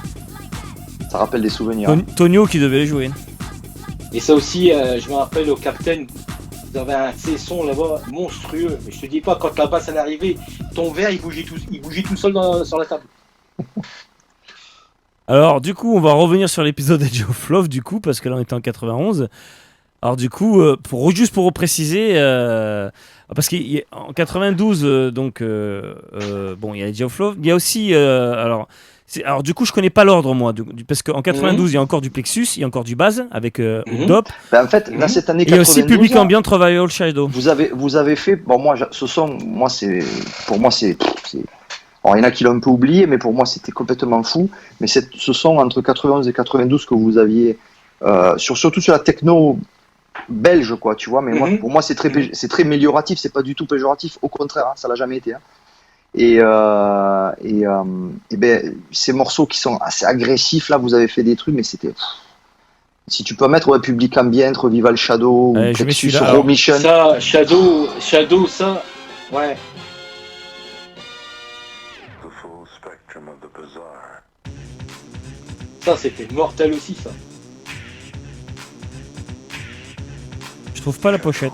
Ça rappelle des souvenirs. Tonio qui devait jouer. Et ça aussi, je me rappelle au Captain, vous avez un cesson là-bas monstrueux. Mais je te dis pas, quand la basse est arrivée, ton verre il bougeait tout seul sur la table. Alors du coup on va revenir sur l'épisode Edge of Love du coup parce que là on était en 91. Alors du coup juste pour repréciser parce qu'en 92 bon il y a Edge of Love, il y a aussi alors du coup je connais pas l'ordre moi parce qu'en 92 il y a encore du Plexus, il y a encore du Base avec Dope. Ben, en fait là cette année 92 il y a aussi Public Ambient Travail Shadow. Vous avez fait bon moi ce son pour moi c'est alors, il y en a qui l'ont un peu oublié, mais pour moi, c'était complètement fou. Mais ce son entre 91 et 92 que vous aviez, surtout sur la techno belge, quoi, tu vois. Mais moi, pour moi, c'est très amélioratif, c'est pas du tout péjoratif. Au contraire, hein, ça l'a jamais été. Hein. Et ben, ces morceaux qui sont assez agressifs, là, vous avez fait des trucs, mais c'était... Si tu peux mettre Public Ambient, Revival Shadow, ou Plexus, Raw Mission... Ça, Shadow, ça, ouais... Ça c'était mortel aussi ça. Je trouve pas la pochette.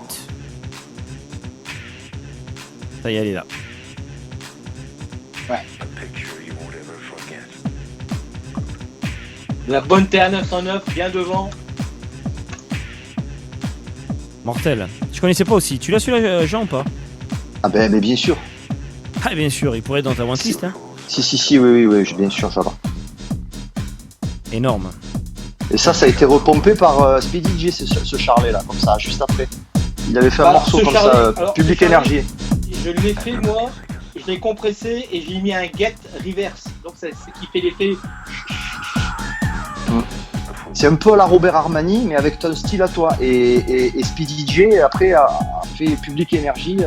Ça y est, elle est là. Ouais. La bonne TA909 bien devant. Mortel. Je connaissais pas aussi. Tu l'as celui-là, Jean, ou pas? Ah ben bien sûr. Ah bien sûr, il pourrait être dans ta wantlist. Hein. Si, oui, bien sûr, j'adore. Énorme. Et ça a été repompé par Speedy J, ce Charlet là, comme ça, juste après. Il avait fait un morceau comme ça, Public Energy. Je l'ai fait moi, je l'ai compressé et j'ai mis un get reverse. Donc c'est ce qui fait l'effet. C'est un peu à la Robert Armani, mais avec ton style à toi. Et Speedy J après a fait Public Energy.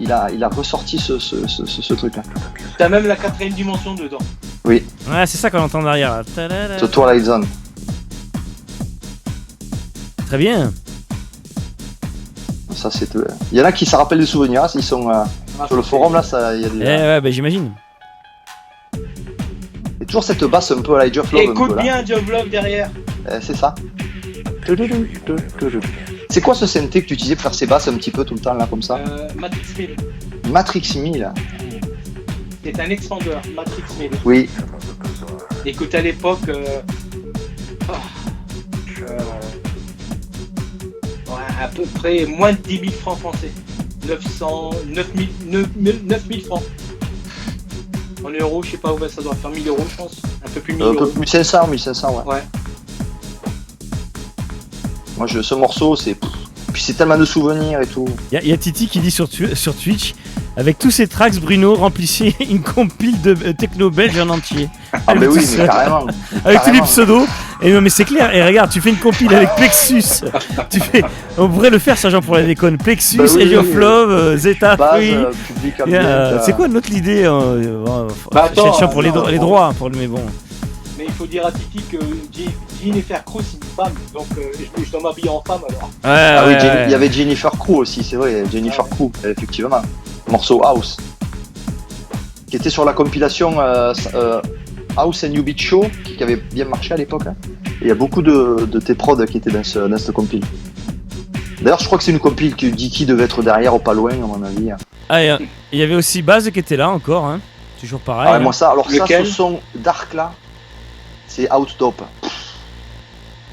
il a ressorti ce truc-là. T'as même la 4ème dimension dedans. Ouais, c'est ça qu'on entend derrière. Là. Ta-da-da. Ce Twilight Zone. Très bien. Ça, c'est tout. Il y en a qui se rappellent des souvenirs, ils sont sur le forum là, il y a des. Ouais, bah, j'imagine. Et toujours cette basse un peu à la Age of Love. Écoute bien Age of Love derrière. C'est ça. C'est quoi ce synthé que tu utilisais pour faire ces basses un petit peu tout le temps là comme ça? Matrix 1000. Matrix 1000. C'est un expander, Matrix 1000. Oui. Écoute, à l'époque, à peu près moins de 10 000 francs français. 9 000 francs. En euros, je sais pas où ça doit faire 1000 euros, je pense. Un peu plus de 1000 Un euros. peu 1500, ouais. Ouais. Moi, ce morceau, c'est. Puis c'est tellement de souvenirs et tout. Il y a Titi qui dit sur Twitch, avec tous ces tracks, Bruno remplissait une compile de techno belge en entier. Ah, mais oui, mais carrément. Avec tous les pseudos. Et non, mais c'est clair. Et regarde, tu fais une compile avec Plexus. On pourrait le faire, ça, genre pour la déconne. Plexus, Bah oui, Age of Love, Zeta, Base, Free. public C'est quoi notre idée Bah, attends, chiant pour les droits, mais bon. Mais il faut dire à Titi que Jennifer Cruz c'est une femme, donc je dois m'habiller en femme alors. Ouais, il y avait Jennifer Crew aussi, c'est vrai, Jennifer Crew, effectivement. Morceau House. Qui était sur la compilation House and New Beat Show, qui avait bien marché à l'époque. Hein. Et il y a beaucoup de tes prods qui étaient dans cette compile. D'ailleurs, je crois que c'est une compile que Dicky devait être derrière, au pas loin, à mon avis. Ah, il y avait aussi Baz qui était là encore, hein. Toujours pareil. Ah, ouais, moi, ça, Lequel ce son dark là, c'est out top.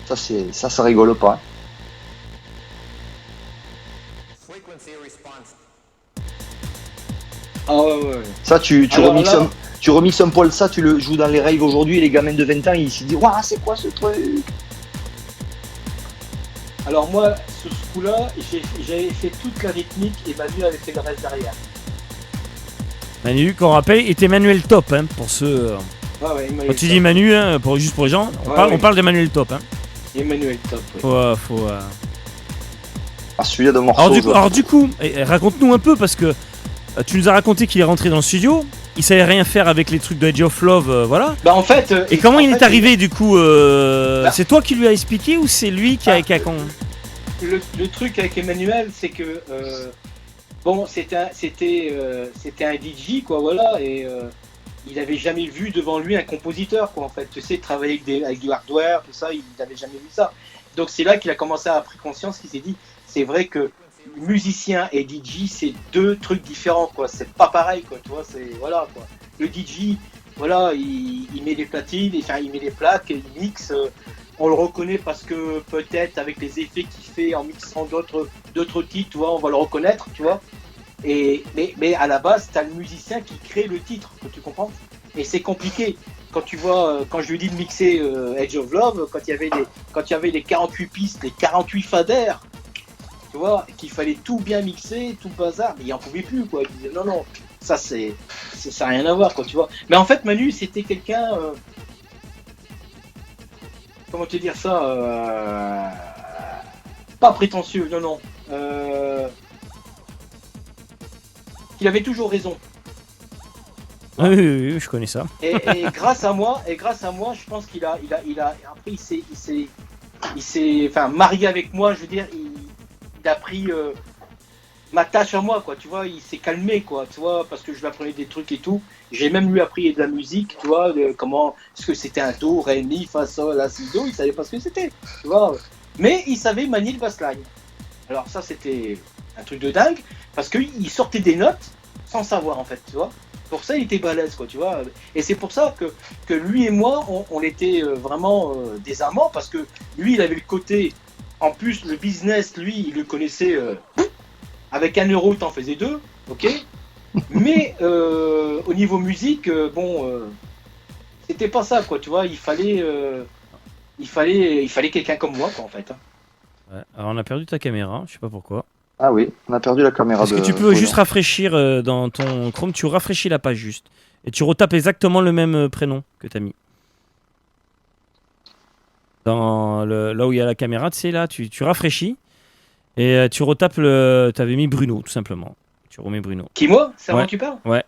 Ça rigole pas. Hein. Ah ouais. Ça, tu Alors remixes là- tu remixes un poil ça, tu le joues dans les raves aujourd'hui, et les gamins de 20 ans, ils se disent waouh, c'est quoi ce truc? Alors moi, sur ce coup-là, j'avais fait toute la rythmique et Manu avait fait le reste derrière. Manu, qu'on rappelle, était Manuel Top, hein, pour ceux. Ouais, Emmanuel Quand tu Top. dis Manu, hein, juste pour les gens, on parle d'Emmanuel Top. Hein. Emmanuel Top, oui. Ah, celui-là de morceau. Alors du coup, raconte-nous un peu, parce que tu nous as raconté qu'il est rentré dans le studio, il savait rien faire avec les trucs de Age of Love, voilà. Bah en fait... Et comment il est arrivé du coup c'est toi qui lui as expliqué ou c'est lui qui a... Le truc avec Emmanuel, c'est que... bon, c'était un DJ, quoi, voilà, et... il n'avait jamais vu devant lui un compositeur, quoi, en fait. Tu sais, travailler avec du hardware, tout ça, il n'avait jamais vu ça. Donc c'est là qu'il a commencé à prendre conscience, qu'il s'est dit, c'est vrai que musicien et DJ, c'est deux trucs différents, quoi. C'est pas pareil, quoi, tu vois, c'est... Voilà, quoi. Le DJ, voilà, il met des platines, enfin, il met des plaques, il mixe... on le reconnaît parce que peut-être avec les effets qu'il fait en mixant d'autres titres, tu vois, on va le reconnaître, tu vois. Mais à la base, t'as le musicien qui crée le titre, tu comprends? Et c'est compliqué. Quand tu vois, quand je lui dis de mixer Age of Love, quand il y avait les 48 pistes, les 48 faders, tu vois, qu'il fallait tout bien mixer, tout bazar, mais il en pouvait plus, quoi. Il disait non, ça ça n'a rien à voir, quoi, tu vois. Mais en fait, Manu, c'était quelqu'un, comment te dire ça, pas prétentieux, non. Il avait toujours raison. Ah oui, je connais ça. Et grâce à moi, je pense qu'il a après il s'est enfin marié avec moi, je veux dire, il a pris ma tâche à moi, quoi, tu vois, il s'est calmé, quoi, tu vois, parce que je lui apprenais des trucs et tout. J'ai même lui appris de la musique, tu vois, ce que c'était un do, ré, mi, fa, sol, la, si, do, il savait pas ce que c'était, tu vois. Mais il savait manier le bassline. Alors ça, c'était un truc de dingue, parce qu'il sortait des notes sans savoir, en fait, tu vois. Pour ça, il était balèze, quoi, tu vois. Et c'est pour ça que lui et moi, on était vraiment des amants, parce que lui, il avait le côté, en plus, le business, lui, il le connaissait, avec 1 euro, t'en faisais 2, ok. Mais au niveau musique, c'était pas ça, quoi, tu vois. Il fallait quelqu'un comme moi, quoi, en fait. Ouais, alors on a perdu ta caméra, je sais pas pourquoi. Ah oui, on a perdu la caméra. Est-ce que tu peux juste rafraîchir dans ton Chrome, tu rafraîchis la page juste. Et tu retapes exactement le même prénom que t'as mis. Là où il y a la caméra, tu sais, là, tu rafraîchis. Et tu retapes t'avais mis Bruno, tout simplement. Tu remets Bruno. Qui, moi? C'est Ouais. moi que tu parles? Ouais.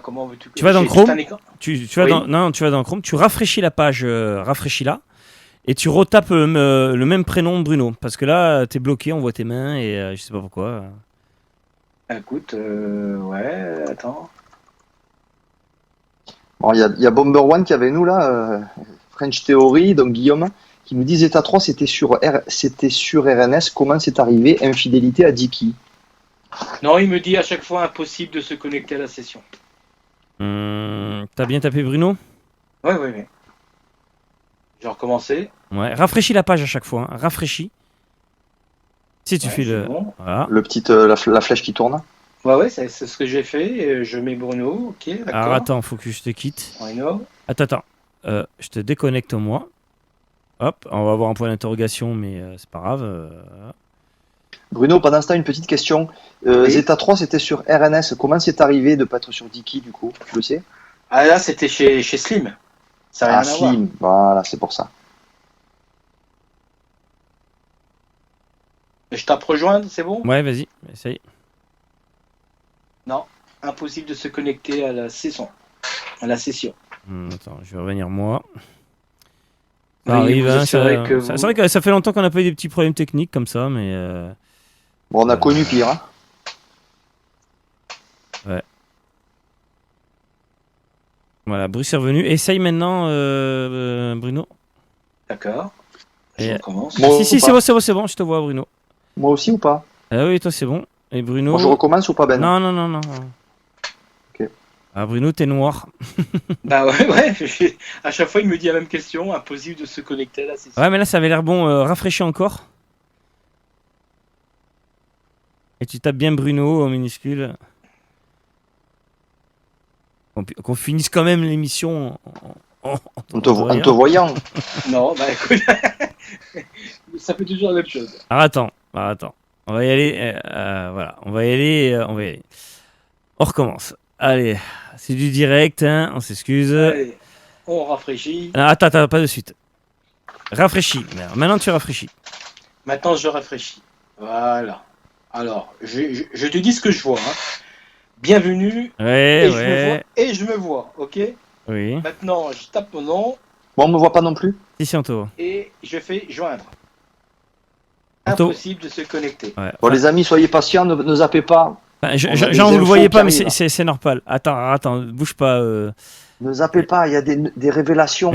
Comment veux-tu que... Tu vas dans j'ai Chrome tout un écran. Tu vas Oui. tu vas dans Chrome, tu rafraîchis la page, rafraîchis-la, et tu retapes le même prénom Bruno. Parce que là, t'es bloqué, on voit tes mains, et je sais pas pourquoi. Écoute, ouais, attends. Bon, il y a Bomber One qui est avec nous là, French Theory, donc Guillaume, qui nous dit Zeta 3 c'était sur RNS, comment c'est arrivé, infidélité à Dicky. Non, il me dit à chaque fois impossible de se connecter à la session. T'as bien tapé Bruno? Ouais. J'ai recommencé. Ouais, rafraîchis la page à chaque fois, hein. Rafraîchis. Si tu Ouais, fais c'est le... bon. Voilà. Le petit, la flèche qui tourne. Ouais, c'est ce que j'ai fait. Je mets Bruno, ok, d'accord. Alors attends, faut que je te quitte. Bruno. Attends. Je te déconnecte moi. Hop, on va avoir un point d'interrogation, mais c'est pas grave. Bruno, pendant ce temps, une petite question. Oui. Zeta 3 c'était sur RNS, comment c'est arrivé de pas être sur Dicky du coup, tu le sais? Ah là, c'était chez Slim. Ça n'a rien à voir. Slim, voilà, c'est pour ça. Je tape rejoindre, c'est bon? Ouais, vas-y, essaye. Non, impossible de se connecter à la session. Attends, je vais revenir moi. Oui, Ça arrive, vous hein, assurez que c'est vous- vrai que ça fait longtemps qu'on n'a pas eu des petits problèmes techniques comme ça, mais... Bon, on a connu pire, hein. Voilà, Bruce est revenu. Essaye maintenant, Bruno. D'accord. Je Et- recommence. Bon, si, ou c'est pas bon, c'est bon, c'est bon, je te vois, Bruno. Moi aussi ou pas? Ah oui, toi, c'est bon. Et Bruno... Bon, je recommence ou pas, Ben? Non. Ok. Ah, Bruno, t'es noir. Bah ouais. À chaque fois, il me dit la même question. Impossible de se connecter à la session. Ouais, mais là, ça avait l'air bon. Rafraîchis encore. Et tu tapes bien Bruno en minuscule. Qu'on finisse quand même l'émission En te voyant. Non, bah écoute. Ça fait toujours la même chose. Alors attends. On va y aller. Voilà, on va y aller. On recommence. Allez, c'est du direct, hein, on s'excuse. Allez, on rafraîchit. Attends, pas de suite. Rafraîchis. Maintenant, tu rafraîchis. Maintenant, je rafraîchis. Voilà. Alors, je te dis ce que je vois. Hein. Bienvenue. Et je me vois, ok? Oui. Maintenant, je tape mon nom Bon, on me voit pas non plus. Si, on te voit. et je fais joindre. Attends. Impossible de se connecter. Ouais. Bon, les amis, soyez patients, ne zappez pas. Enfin, On a des Jean, vous le infos voyez pas, qui mais arrivent. c'est normal. Attends, bouge pas. Ne zappez pas, il y a des révélations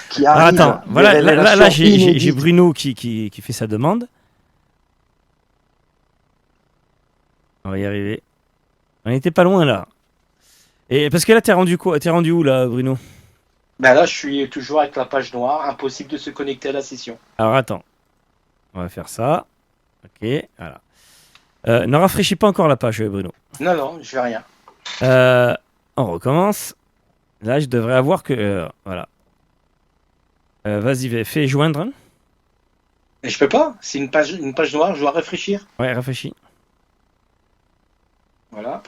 qui Alors, arrivent. attends, des voilà, là révélations j'ai inédites. Bruno qui fait sa demande. On va y arriver. On était pas loin là. Et parce que là, t'es rendu quoi? T'es rendu où là, Bruno? Ben là, je suis toujours avec la page noire. Impossible de se connecter à la session. Alors attends. On va faire ça. Ok, voilà. Ne rafraîchis pas encore la page, Bruno. Non, je fais rien. On recommence. Là, je devrais avoir que... voilà. Vas-y, fais joindre. Et je peux pas. C'est une page noire. Je dois rafraîchir. Ouais, rafraîchis. Voilà.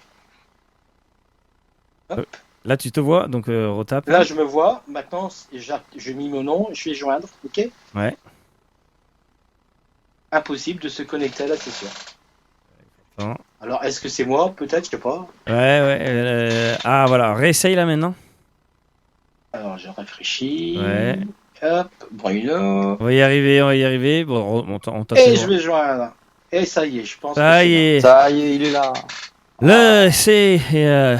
Là, tu te vois, donc retape. Là, je me vois. Maintenant, je mets mon nom. Je fais joindre. Ok. Ouais. Impossible de se connecter à la session. Attends. Alors, est-ce que c'est moi? Peut-être, je sais pas. Ouais. Ah, voilà. Réessaye là maintenant. Alors, je réfléchis. Ouais. Hop, Bruno. On va y arriver. Bon, on tape. Et je vais joindre. Et ça y est, je pense. Ça y est. Ça y est, il est là. Le c'est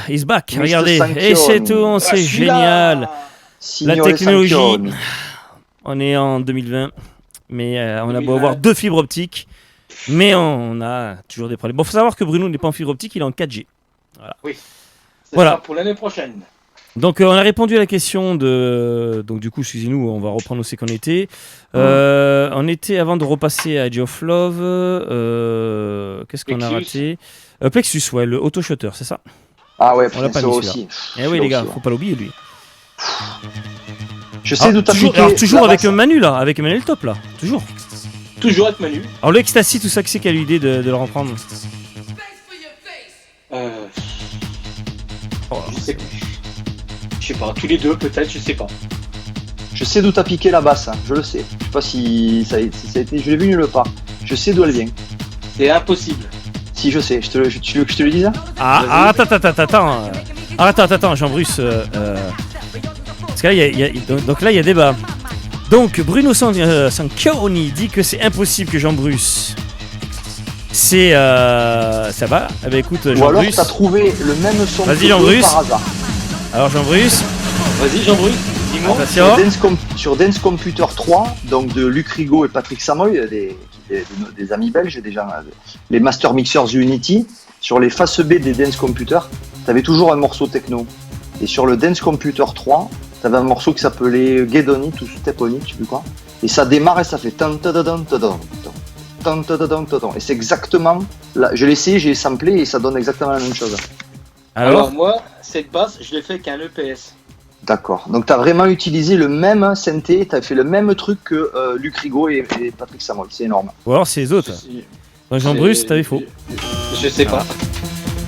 is back. Mr. Regardez. Sanction. Et c'est tout. C'est génial. Signore La technologie. Sanction. On est en 2020. Mais on a beau 2020. avoir 2 fibres optiques. Mais on a toujours des problèmes. Bon, faut savoir que Bruno n'est pas en fibre optique, il est en 4G. C'est Voilà. ça pour l'année prochaine. Donc on a répondu à la question de... Donc du coup, excusez-nous, on va reprendre où c'est qu'on était. On était, avant de repasser à Edge of Love, qu'est-ce qu'on a Plexus. raté? Plexus, ouais, le auto-shutter, c'est ça? Ah ouais, On l'a pas ça mis, aussi. Eh oui les gars, faut pas l'oublier lui. Je sais d'où t'as toujours, piqué. alors, toujours la avec basse. Manu là, avec Manu le top là, toujours. Toujours avec Manu. Alors le Ecstasy, tout ça, qui c'est qui a eu l'idée de le reprendre? Je sais plus. Je sais pas, tous les deux peut-être, je sais pas. Je sais d'où t'as piqué la basse, hein, je le sais. Je sais pas si ça a été. Je l'ai vu nulle part. Je sais d'où elle vient. C'est impossible. Si, je sais. Tu veux que je te le dise? Attends, Jean-Bruce. Parce que là, donc là, il y a débat. Donc, Bruno Sanchioni dit que c'est impossible que Jean-Bruce. Ça va? Eh ben écoute, Jean-Bruce. Ou alors t'as trouvé le même son Vas-y, que Jean-Bruce. par hasard. Alors, Jean-Bruce. Vas-y, Jean-Bruce, dis-moi. Attention. Sur Dance Computer 3, donc de Luc Rigaud et Patrick Samoy, des amis belges, déjà les master mixers Unity, sur les faces B des Dance Computer, t'avais toujours un morceau techno. Et sur le Dance Computer 3, t'avais un morceau qui s'appelait Get On It ou Step On It, je sais plus quoi. Et ça démarre et ça fait tan ta da dan ta dan tan ta da dan ta dan. Et c'est exactement, là, je l'ai essayé, j'ai samplé et ça donne exactement la même chose. Alors moi, cette basse, je l'ai fait qu'un EPS. D'accord. Donc tu as vraiment utilisé le même synthé, tu as fait le même truc que Luc Rigaud et Patrick Samoy. C'est énorme. Ou alors c'est les autres. Donc, Jean-Bruce, t'avais faux. Je sais pas.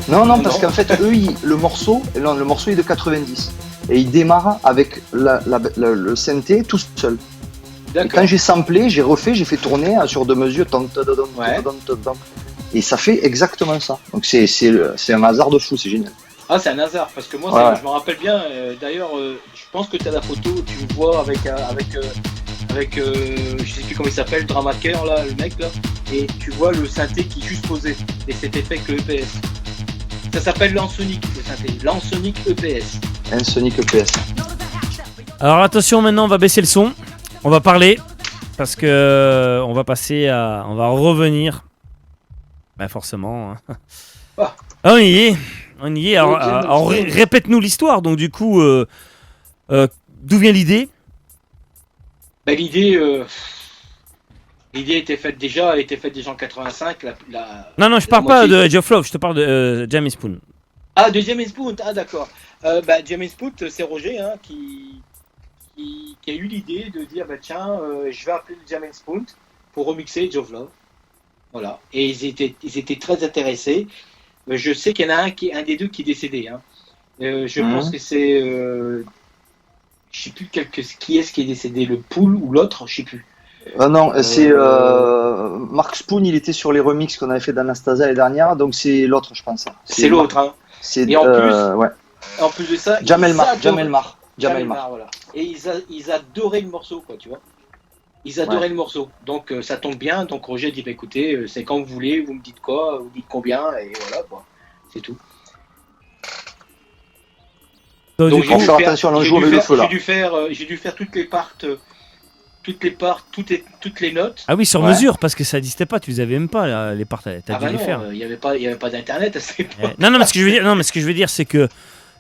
Non, parce qu'en fait, eux, le morceau est de 90. Et il démarre avec le synthé tout seul. Et quand j'ai samplé, j'ai fait tourner sur deux mesures. Et ça fait exactement ça. Donc c'est un hasard de fou, c'est génial. Ah, c'est un hasard, parce que moi, je me rappelle bien, d'ailleurs, je pense que tu as la photo, tu le vois avec je sais plus comment il s'appelle, Dramaker, là, le mec, là, et tu vois le synthé qui est juste posé, et c'était fait que EPS. Ça s'appelle Lansonic, le synthé, Lansonic EPS. Lansonic EPS. Alors attention, maintenant, on va baisser le son, on va parler, parce que on va revenir, forcément, hein. On y est. Alors répète-nous l'histoire. Donc du coup, d'où vient l'idée? L'idée était faite déjà en 85. Non, je parle pas de Edge of Love, je te parle de Jamie Spoon. Ah, de Jamie Spoon, d'accord. Jamie Spoon, c'est Roger qui a eu l'idée de dire tiens, je vais appeler Jamie Spoon pour remixer Edge of Love. Voilà. Et ils étaient très intéressés. Je sais qu'il y en a un des deux qui est décédé. Hein. Je pense que c'est, je sais plus qui est décédé, le Pool ou l'autre, je sais plus. Non, c'est Mark Spoon. Il était sur les remixes qu'on avait fait d'Anastasia l'année dernière, donc c'est l'autre, je pense. C'est l'autre. Hein. Et en plus de ça, Jamel Mar. Voilà. Et ils adoraient le morceau, quoi, tu vois. Ils adoraient le morceau, donc ça tombe bien. Donc Roger dit écoutez, c'est quand vous voulez, vous me dites quoi, vous dites combien, et voilà quoi, c'est tout. Donc j'ai dû faire toutes les notes. Ah oui, sur mesure, parce que ça n'existait pas, tu les avais même pas là, les parts, t'as dû les faire. Il y avait pas d'internet à cette époque. Non, mais ce que je veux dire, c'est que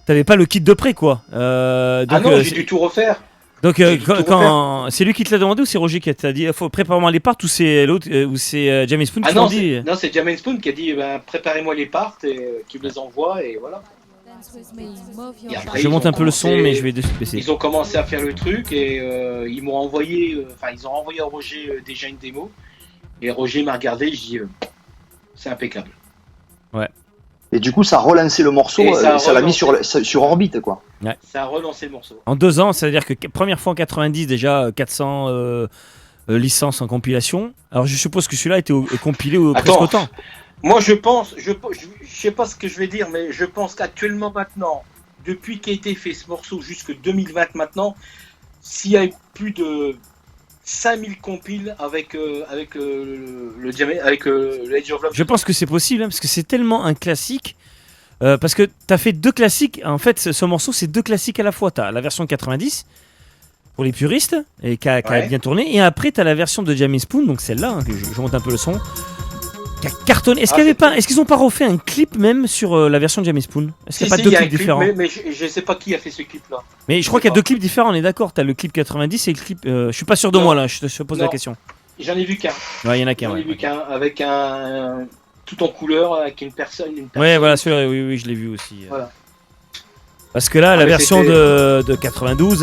t'avais pas le kit de prêt, quoi. Donc, j'ai dû tout refaire. Donc quand c'est lui qui te l'a demandé ou c'est Roger qui t'a dit faut prépare-moi les parts ou c'est l'autre ou c'est Jamie Spoon qui t'a dit? Non, c'est Jamie Spoon qui a dit préparez-moi les parts et qui me les envoie et voilà. Et après, je monte un peu le son mais je vais baisser. Ils ont commencé à faire le truc et ils m'ont envoyé ils ont envoyé à Roger déjà une démo et Roger m'a regardé, je dis c'est impeccable. Ouais. Et du coup, ça a relancé le morceau, ça l'a mis sur orbite, quoi. Ouais. Ça a relancé le morceau. En 2 ans, c'est-à-dire que première fois en 90, déjà 400 licences en compilation. Alors je suppose que celui-là était compilé presque autant. Moi je sais pas ce que je vais dire, mais je pense qu'actuellement maintenant, depuis qu'a été fait ce morceau jusque 2020 maintenant, s'il y a eu plus de 5000 compiles avec le Edge of Love. Je pense que c'est possible, hein, parce que c'est tellement un classique. Parce que tu as fait 2 classiques. En fait, ce morceau, c'est 2 classiques à la fois. Tu as la version 90, pour les puristes, et qui a bien tourné. Et après, tu as la version de Jamie Spoon, donc celle-là, hein, que je monte un peu le son, qui a cartonné. Est-ce qu'ils n'ont pas refait un clip même sur la version de Jamie Spoon? Est-ce qu'il n'y a pas 2 clips différents? Mais je ne sais pas qui a fait ce clip-là. Mais je crois qu'il y a 2 clips différents, on est d'accord. Tu as le clip 90 et le clip... je suis pas sûr de moi, là, je te pose la question. J'en ai vu qu'un. Ouais, il y en a qu'un. J'en ai vu qu'un, avec un... tout en couleur, avec une personne. Ouais, voilà, celui-là, oui, je l'ai vu aussi. Voilà. Parce que là, la version de 92,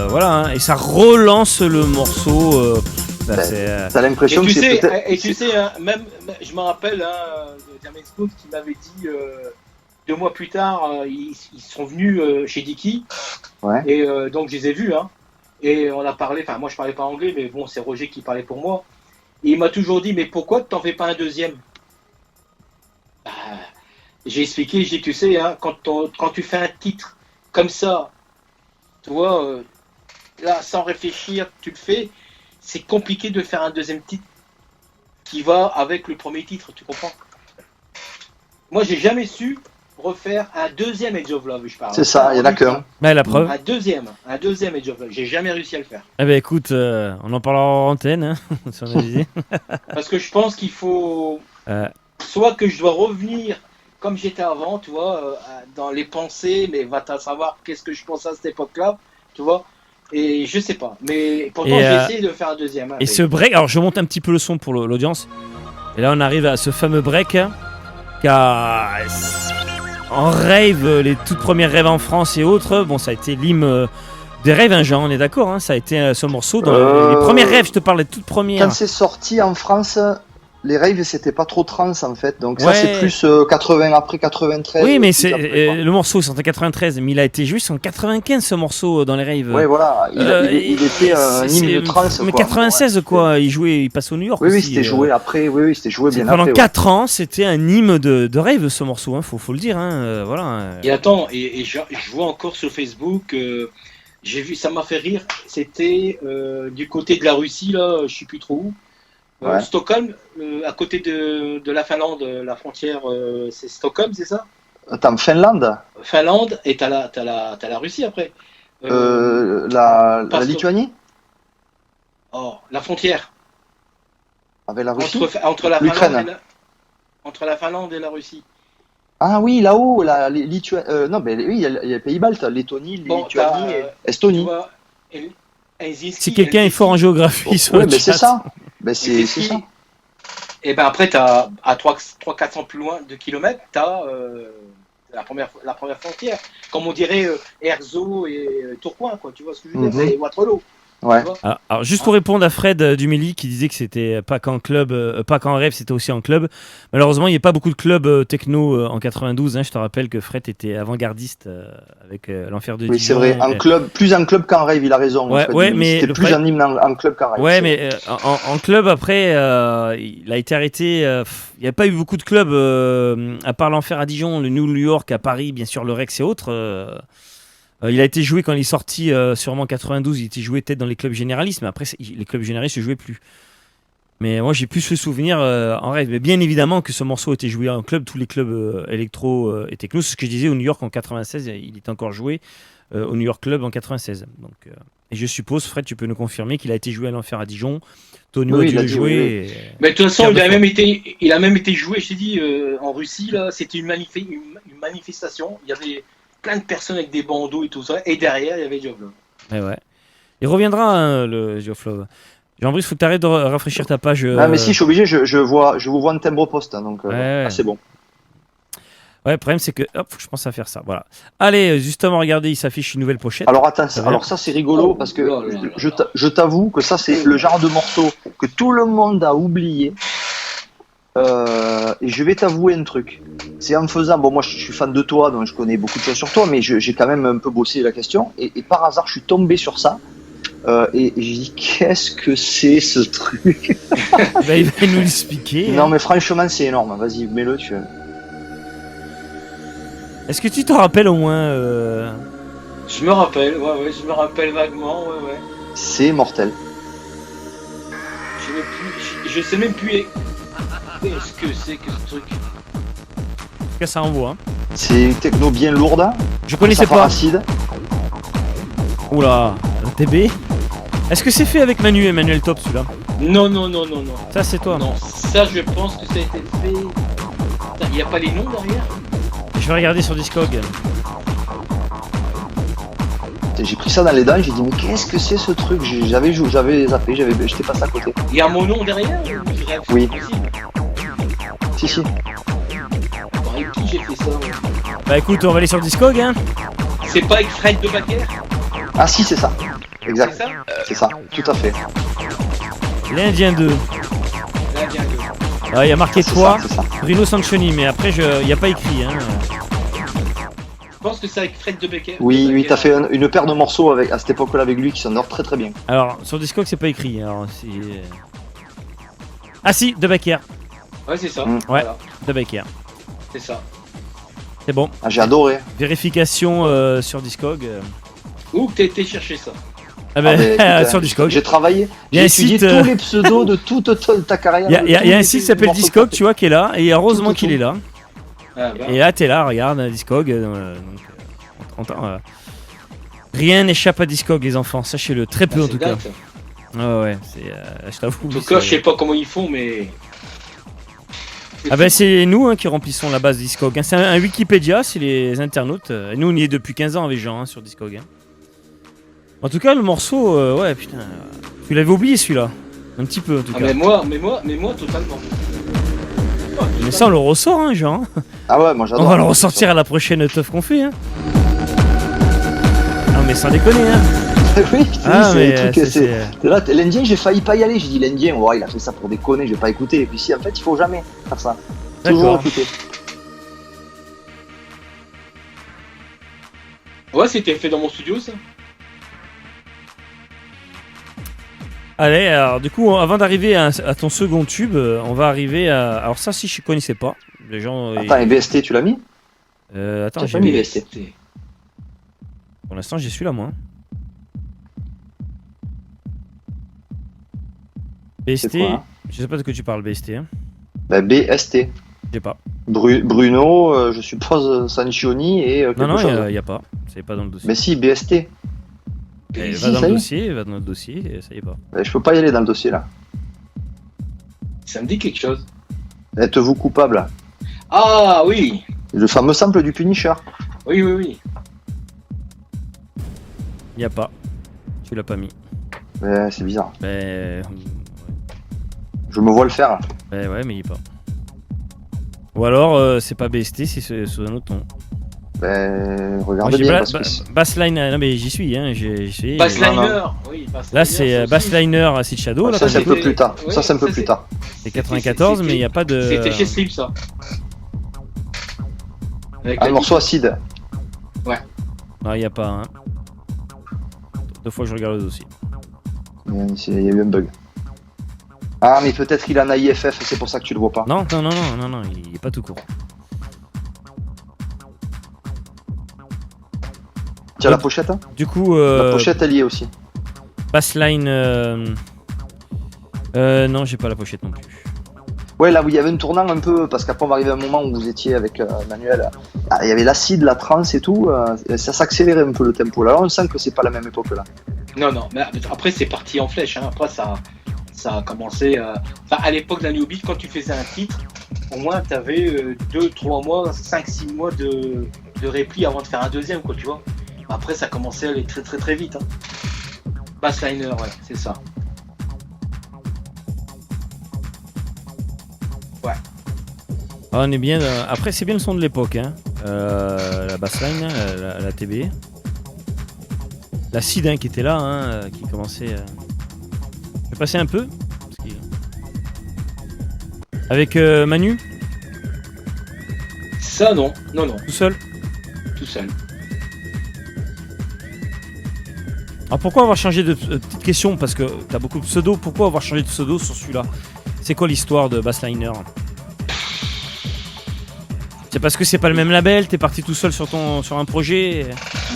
voilà, hein, et ça relance le morceau. T'as l'impression que c'est peut-être... Et tu sais, même, je me rappelle de Jamie Spoon qui m'avait dit 2 mois plus tard, ils sont venus chez Dicky, et donc je les ai vus, hein, et on a parlé, enfin moi je parlais pas anglais, mais bon, c'est Roger qui parlait pour moi, et il m'a toujours dit, mais pourquoi t'en fais pas un deuxième? j'ai expliqué, j'ai dit, tu sais, hein, quand tu fais un titre comme ça, tu vois, là, sans réfléchir, tu le fais, c'est compliqué de faire un deuxième titre qui va avec le premier titre, tu comprends? Moi, j'ai jamais su refaire un deuxième Age of Love, je parle. C'est ça, il y en a qu'un. Bah, la preuve. Un deuxième Age of Love. J'ai jamais réussi à le faire. Eh ben écoute, on en parlera en antenne, hein, si on a des idées. Parce que je pense qu'il faut soit que je dois revenir comme j'étais avant, tu vois, dans les pensées, mais va-t-en savoir qu'est-ce que je pense à cette époque-là, tu vois. Et je sais pas. Mais pourtant, j'ai essayé de faire un deuxième. Hein, et ce break, alors je monte un petit peu le son pour l'audience. Et là, on arrive à ce fameux break qui a. En rave, les toutes premières raves en France et autres, bon, ça a été l'hymne des raves, hein, Jean, on est d'accord, hein, ça a été ce morceau dans les premières raves, je te parle des toutes premières. Quand c'est sorti en France, les raves c'était pas trop trance en fait, donc ça Ouais. c'est plus 80 après 93. Oui, mais plus c'est après, quoi. le morceau c'est en 93, mais il a été joué en 95 ce morceau dans les raves. Ouais, voilà, il était un hymne de trance. Mais quoi. 96 quoi, il passe au New York. Oui, oui, aussi, c'était joué après, oui, c'était joué bien pendant après. 4 ans, c'était un hymne de rave ce morceau, hein, faut le dire, hein, voilà. Et attends, et je vois encore sur Facebook, j'ai vu, ça m'a fait rire, c'était du côté de la Russie, là, je sais plus trop où. Ouais. Stockholm, à côté de la Finlande, la frontière, c'est Stockholm, c'est ça? Attends, Finlande, Finlande, et t'as la Russie après. la Lituanie, La frontière. avec la Russie. Entre la L'Ukraine. Finlande entre la Finlande et la Russie. Ah oui, là-haut, la Lituanie. Non, mais oui, il y a les pays baltes, Lettonie, Bon, Lituanie, t'as, et Estonie. Tu vois, Helsinki, Si quelqu'un est fort en géographie sur Ouais, le mais c'est chat. ça. Ben c'est ça. Et ben après, t'as à 300-400 plus loin de kilomètres, t'as la première frontière. Comme on dirait Erzo et Tourcoing, quoi. Tu vois ce que je veux dire? Mhm. C'est Waterloo. Ouais. Tu vois. Alors, juste pour répondre à Fred Duméli qui disait que c'était pas qu'en club, pas qu'en rêve, c'était aussi en club. Malheureusement, il n'y a pas beaucoup de clubs techno en 92. Hein. Je te rappelle que Fred était avant-gardiste avec l'enfer de Dijon. Oui, c'est vrai. En club, plus en club qu'en rave, il a raison. Ouais, Fred ouais, Duméli. mais c'était le plus problème- un hymne en club qu'en rave. Ouais, c'est mais en club après, il a été arrêté. Il n'y a pas eu beaucoup de clubs à part l'enfer à Dijon, le New York à Paris, bien sûr le Rex et autres. Il a été joué quand il est sorti, sûrement en 92. Il était joué peut-être dans les clubs généralistes, mais après les clubs généralistes se jouaient plus. Mais moi j'ai plus le souvenir en rêve. Mais bien évidemment que ce morceau était joué en club, tous les clubs électro et techno. C'est ce que je disais au New York en 96. Il est encore joué au New York Club en 96. Donc, et je suppose, Fred, tu peux nous confirmer qu'il a été joué à l'enfer à Dijon. Tony Oui, a dû il a le dit, jouer. oui, et- Mais de toute façon, Pierre il a Defort. même été joué, je t'ai dit, en Russie, là, c'était une manifestation. Il y avait plein de personnes avec des bandeaux et tout ça, et derrière, il y avait Joe Blow. Ouais. Il reviendra, hein, le Geofflow. Jean-Brice, faut que tu arrêtes de rafraîchir ta page. Ah, mais si, je suis obligé, je vous vois un timbre au poste, hein, donc Ouais. c'est bon. Ouais, le problème, c'est que. Hop, faut que je pense à faire ça. Voilà. Allez, justement, regardez, il s'affiche une nouvelle pochette. Alors attends, Ça va. alors ça c'est rigolo Oh, parce que là, là, là. je t'avoue que ça c'est le genre de morceau que tout le monde a oublié. Et je vais t'avouer un truc. C'est en faisant, bon moi je suis fan de toi, donc je connais beaucoup de choses sur toi, mais j'ai quand même un peu bossé la question et par hasard je suis tombé sur ça. Et j'ai dit qu'est-ce que c'est ce truc? Bah, il va nous l'expliquer. Non hein. mais franchement c'est énorme. Vas-y mets-le. Est-ce que tu t'en rappelles au moins Je me rappelle, ouais, je me rappelle vaguement, ouais. C'est mortel. Je sais même plus qu'est-ce que c'est que ce truc. En tout cas, ça envoie. Hein. C'est une techno bien lourde. Je connaissais Ça part pas. acide. Oula, un TB. Est-ce que c'est fait avec Manu et Emmanuel Top celui-là? Non. Ça, c'est toi. Non, ça, je pense que ça a été fait. Il n'y a pas les noms derrière? Je vais regarder sur Discog. J'ai pris ça dans les dents, j'ai dit mais qu'est-ce que c'est ce truc? J'avais zappé, j'étais passé à côté. Il y a mon nom derrière? Oui. Possible. Si. Avec qui j'ai fait ça? Ouais. Bah écoute, on va aller sur Discog. Hein. C'est pas avec Fred de Baker? Ah si c'est ça. C'est Exact. ça? C'est ça, tout à fait. L'Indien 2. Là, bien deux. Ah, il y a marqué C'est toi, ça, c'est ça. Bruno Sancioni, mais après, il n'y a pas écrit. Hein. Je pense que c'est avec Fred de Baker. Oui, t'as fait une paire de morceaux à cette époque-là avec lui qui s'endort très très bien. Alors, sur Discog, c'est pas écrit. Alors, Ah si, De Baker. Ouais, c'est ça. Mm. Ouais. Voilà, De Baker. c'est ça. C'est bon. Ah, j'ai adoré. Vérification sur Discog. Où t'as été chercher ça? Ah ben, écoute, sur Discog. J'ai travaillé, Il y a j'ai un étudié site, tous les pseudos de toute ta carrière. Il y a un site qui s'appelle Discog, tu vois, qui est là. Et heureusement qu'il est là. Ah, bah. Et là, t'es là, regarde, Discog. Rien n'échappe à Discog, les enfants. Sachez-le, très peu en C'est tout cas. dingue, ça. Ouais, c'est. Je t'avoue. En tout cas, je sais pas comment ils font, mais. Ah ben c'est nous qui remplissons la base Discog. C'est un Wikipédia, c'est les internautes. Nous on y est depuis 15 ans avec Jean sur Discog. En tout cas le morceau, ouais putain, tu l'avais oublié celui-là. Un petit peu en tout cas. Mais moi totalement. Mais ça on le ressort hein Jean. Ah ouais, moi j'adore. On va le ressortir à la prochaine teuf qu'on fait. Hein. Non mais sans déconner hein. Oui, Ah, c'est mais, le truc, c'est- c'est là, l'Indien, j'ai failli pas y aller. J'ai dit l'Indien, ouais, il a fait ça pour déconner, je vais pas écouter. Et puis si, en fait, il faut jamais faire ça. Toujours D'accord. écouter. Ouais, c'était fait dans mon studio ça. Allez, alors du coup avant d'arriver à ton second tube, on va arriver à. Alors ça si je connaissais pas. Les gens. Attends, et BST, tu l'as mis? Attends, T'as j'ai pas mis mis. BST. Pour l'instant j'ai celui-là moi. BST, C'est quoi, hein je sais pas de quoi tu parles, BST. Hein. Bah, BST. J'ai pas. Bruno, je suppose Sancioni et quelque Non, chose. il y a pas. C'est pas dans le dossier. Mais si, BST. Eh, si, va dans ça le y est. dossier, va dans le dossier, et ça y est pas. Bah, je peux pas y aller dans le dossier là. Ça me dit quelque chose. Êtes-vous coupable? Ah oui. Le fameux sample du Punisher. Oui. Il y a pas. Tu l'as pas mis. Ouais, c'est bizarre. Ben Je me vois le faire. ouais, mais il y est pas. Ou alors c'est pas BST, c'est sous un autre nom. Ben, Moi, regardez j'ai bien. Ba- parce que Ba- Bassliner, non mais j'y suis, hein, j'y suis. Bassliner. Oui, Bassliner. Là c'est Bassliner Acid Shadow, là, ça, c'est un qu'on peu plus tard. Oui, ça, c'est un peu ça, plus c'est- tard. c'est 94, mais il n'y a pas de. C'était chez Slim ça. Avec Ah, la le morceau acide. Non, il n'y a pas. Hein. 2 fois que je regarde le dossier. Il y a eu un bug. Ah, mais peut-être qu'il en a IFF, c'est pour ça que tu le vois pas. Non, il est pas tout court. Tiens, la pochette, hein Du coup, La pochette, elle y est aussi. Bassline. Non, j'ai pas la pochette non plus. Ouais, là où il y avait un tournant un peu, parce qu'après on va arriver à un moment où vous étiez avec Manuel, ah, il y avait l'acide, la trance et tout, ça s'accélérait un peu le tempo. Là, on sent que c'est pas la même époque là. Non, mais après c'est parti en flèche. Hein. Après ça a commencé. Enfin, à l'époque de la New Beat, quand tu faisais un titre, au moins t'avais 2, 3 mois, 5, 6 mois de répli avant de faire un deuxième, quoi, tu vois. Après ça commençait à aller très très très vite. Hein. Bassliner, ouais, c'est ça. Ah, on est bien. Après, c'est bien le son de l'époque. Hein. La bassline, la TB. La Cid hein, qui était là, hein, qui commençait. Je vais passer un peu. Parce qu'il- Avec Manu, Ça non, tout seul. tout seul. Alors pourquoi avoir changé de. Petite question, parce que t'as beaucoup de pseudos. Pourquoi avoir changé de pseudo sur celui-là? C'est quoi l'histoire de Bassliner? C'est parce que c'est pas le même label, t'es parti tout seul sur un projet.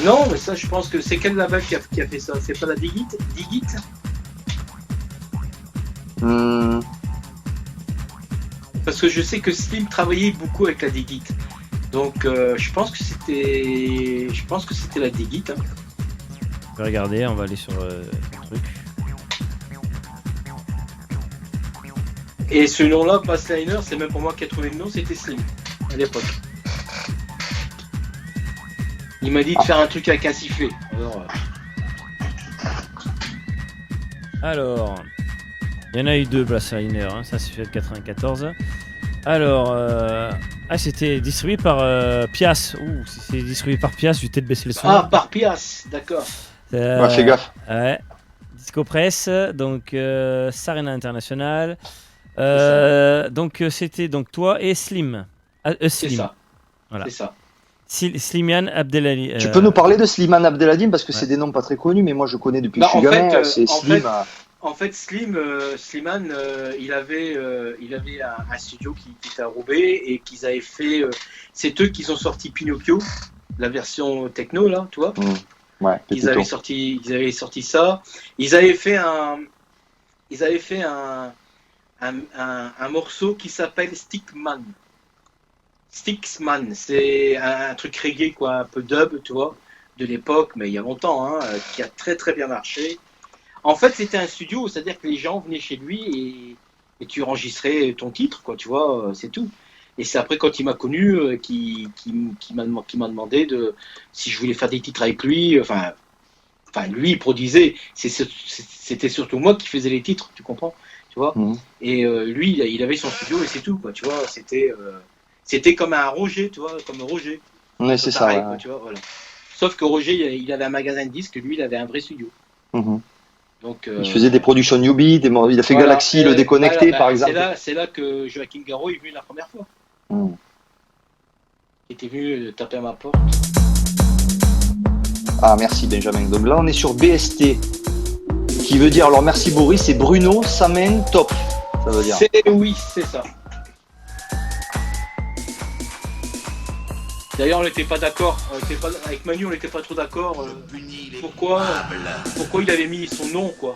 Non, mais ça je pense que c'est quel label qui a fait ça? C'est pas la Digit? Parce que je sais que Slim travaillait beaucoup avec la Digit. Donc je pense que c'était la Digit. Hein. Je vais regarder, on va aller sur le truc. Et ce nom-là, Bassliner, c'est même pour moi qui a trouvé le nom, c'était Slim à l'époque. Il m'a dit de faire un truc avec un sifflet. Alors, il y en a eu 2 Bassliner, hein, ça c'est fait de 94. Alors, c'était distribué par Pias. Ouh, si c'est distribué par Pias, je vais peut-être baisser le son. Ah, par Pias, d'accord. Ouais, fais gaffe. Ouais. Disco Press, donc Sarena International. Donc c'était donc toi et Slim. C'est Slim. ça. Voilà. C'est ça. Slimian Abdelali. Tu peux nous parler de Slimane Abdeladim parce que c'est des noms pas très connus, mais moi je connais depuis que Bah, je suis en gamin. fait, C'est en Slim. fait, En fait, Slimane, il avait un studio qui était à Roubaix et qu'ils avaient fait. C'est eux qui ont sorti Pinocchio, la version techno là, tu vois. Ouais, Ils avaient sorti ça. Ils avaient fait un morceau qui s'appelle Stickman. Sticksman, c'est un truc reggae quoi, un peu dub, tu vois, de l'époque, mais il y a longtemps, hein, qui a très très bien marché. En fait, c'était un studio, c'est-à-dire que les gens venaient chez lui et tu enregistrais ton titre, quoi, tu vois, c'est tout. Et c'est après, quand il m'a connu, qui m'a demandé si je voulais faire des titres avec lui. Enfin, lui, il produisait. C'était surtout moi qui faisais les titres, tu comprends, tu vois. Et lui, il avait son studio et c'est tout, quoi, tu vois. C'était comme un Roger, tu vois, comme Roger. Ouais, c'est pareil, ça. Ouais. quoi, tu vois, voilà. Sauf que Roger, il avait un magasin de disques, lui, il avait un vrai studio. Donc, il faisait des productions newbie, il a fait voilà. Galaxy, le déconnecté, par exemple. C'est là que Joachim Garraud est venu la première fois. Il était venu taper à ma porte. Ah, merci Benjamin. Donc là, on est sur BST, qui veut dire, alors merci Boris, c'est Bruno Samen Top, ça veut dire. Oui, c'est ça. D'ailleurs, on n'était pas d'accord. Avec Manu, on n'était pas trop d'accord. Pourquoi il avait mis son nom, quoi.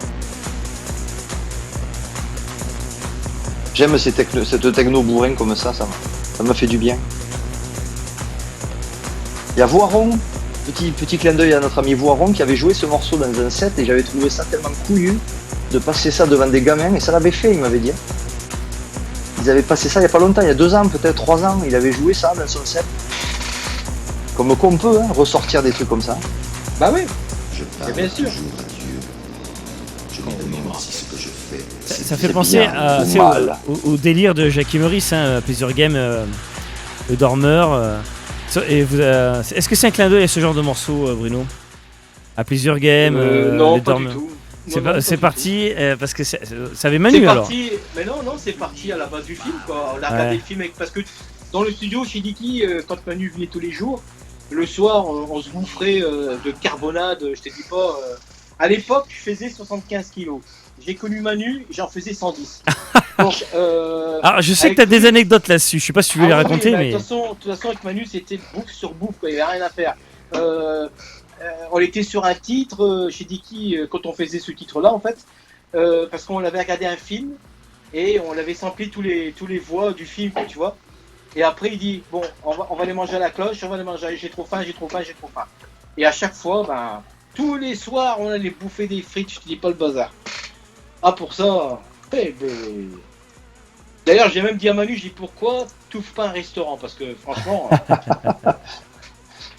J'aime cette techno bourrin comme ça m'a fait du bien. Il y a Voiron, petit clin d'œil à notre ami Voiron qui avait joué ce morceau dans un set et j'avais trouvé ça tellement couillu de passer ça devant des gamins et ça l'avait fait, il m'avait dit. Ils avaient passé ça il n'y a pas longtemps, il y a 2 ans, peut-être 3 ans, il avait joué ça dans son set. Comme quoi on peut ressortir des trucs comme ça. Bah oui, bien sûr. Ça fait penser au délire de Jackie Maurice, hein, Pleasure Game, le dormeur. Est-ce que c'est un clin d'œil à ce genre de morceau, Bruno? À Pleasure Game, non, les pas dormeurs. du tout. C'est parti parce que ça avait Manu alors. Mais non, c'est parti à la base du film, quoi. On a regardé le film parce que dans le studio chez Dicky, quand Manu venait tous les jours, le soir, on se boufferait de carbonade, je te dis pas. À l'époque, je faisais 75 kilos. J'ai connu Manu, j'en faisais 110. Donc, alors, je sais que tu as des anecdotes là-dessus, je sais pas si tu veux les raconter, mais. De toute façon, avec Manu, c'était bouffe sur bouffe, quoi. Il n'y avait rien à faire. On était sur un titre chez Dicky quand on faisait ce titre-là, en fait, parce qu'on avait regardé un film et on avait samplé tous les voix du film, tu vois. Et après, il dit, bon, on va les manger à la cloche, on va les manger, j'ai trop faim. Et à chaque fois, tous les soirs, on allait bouffer des frites, je te dis pas le bazar. Ah, pour ça, D'ailleurs, j'ai même dit à Manu, j'ai dit, pourquoi t'ouvres pas un restaurant? Parce que, franchement...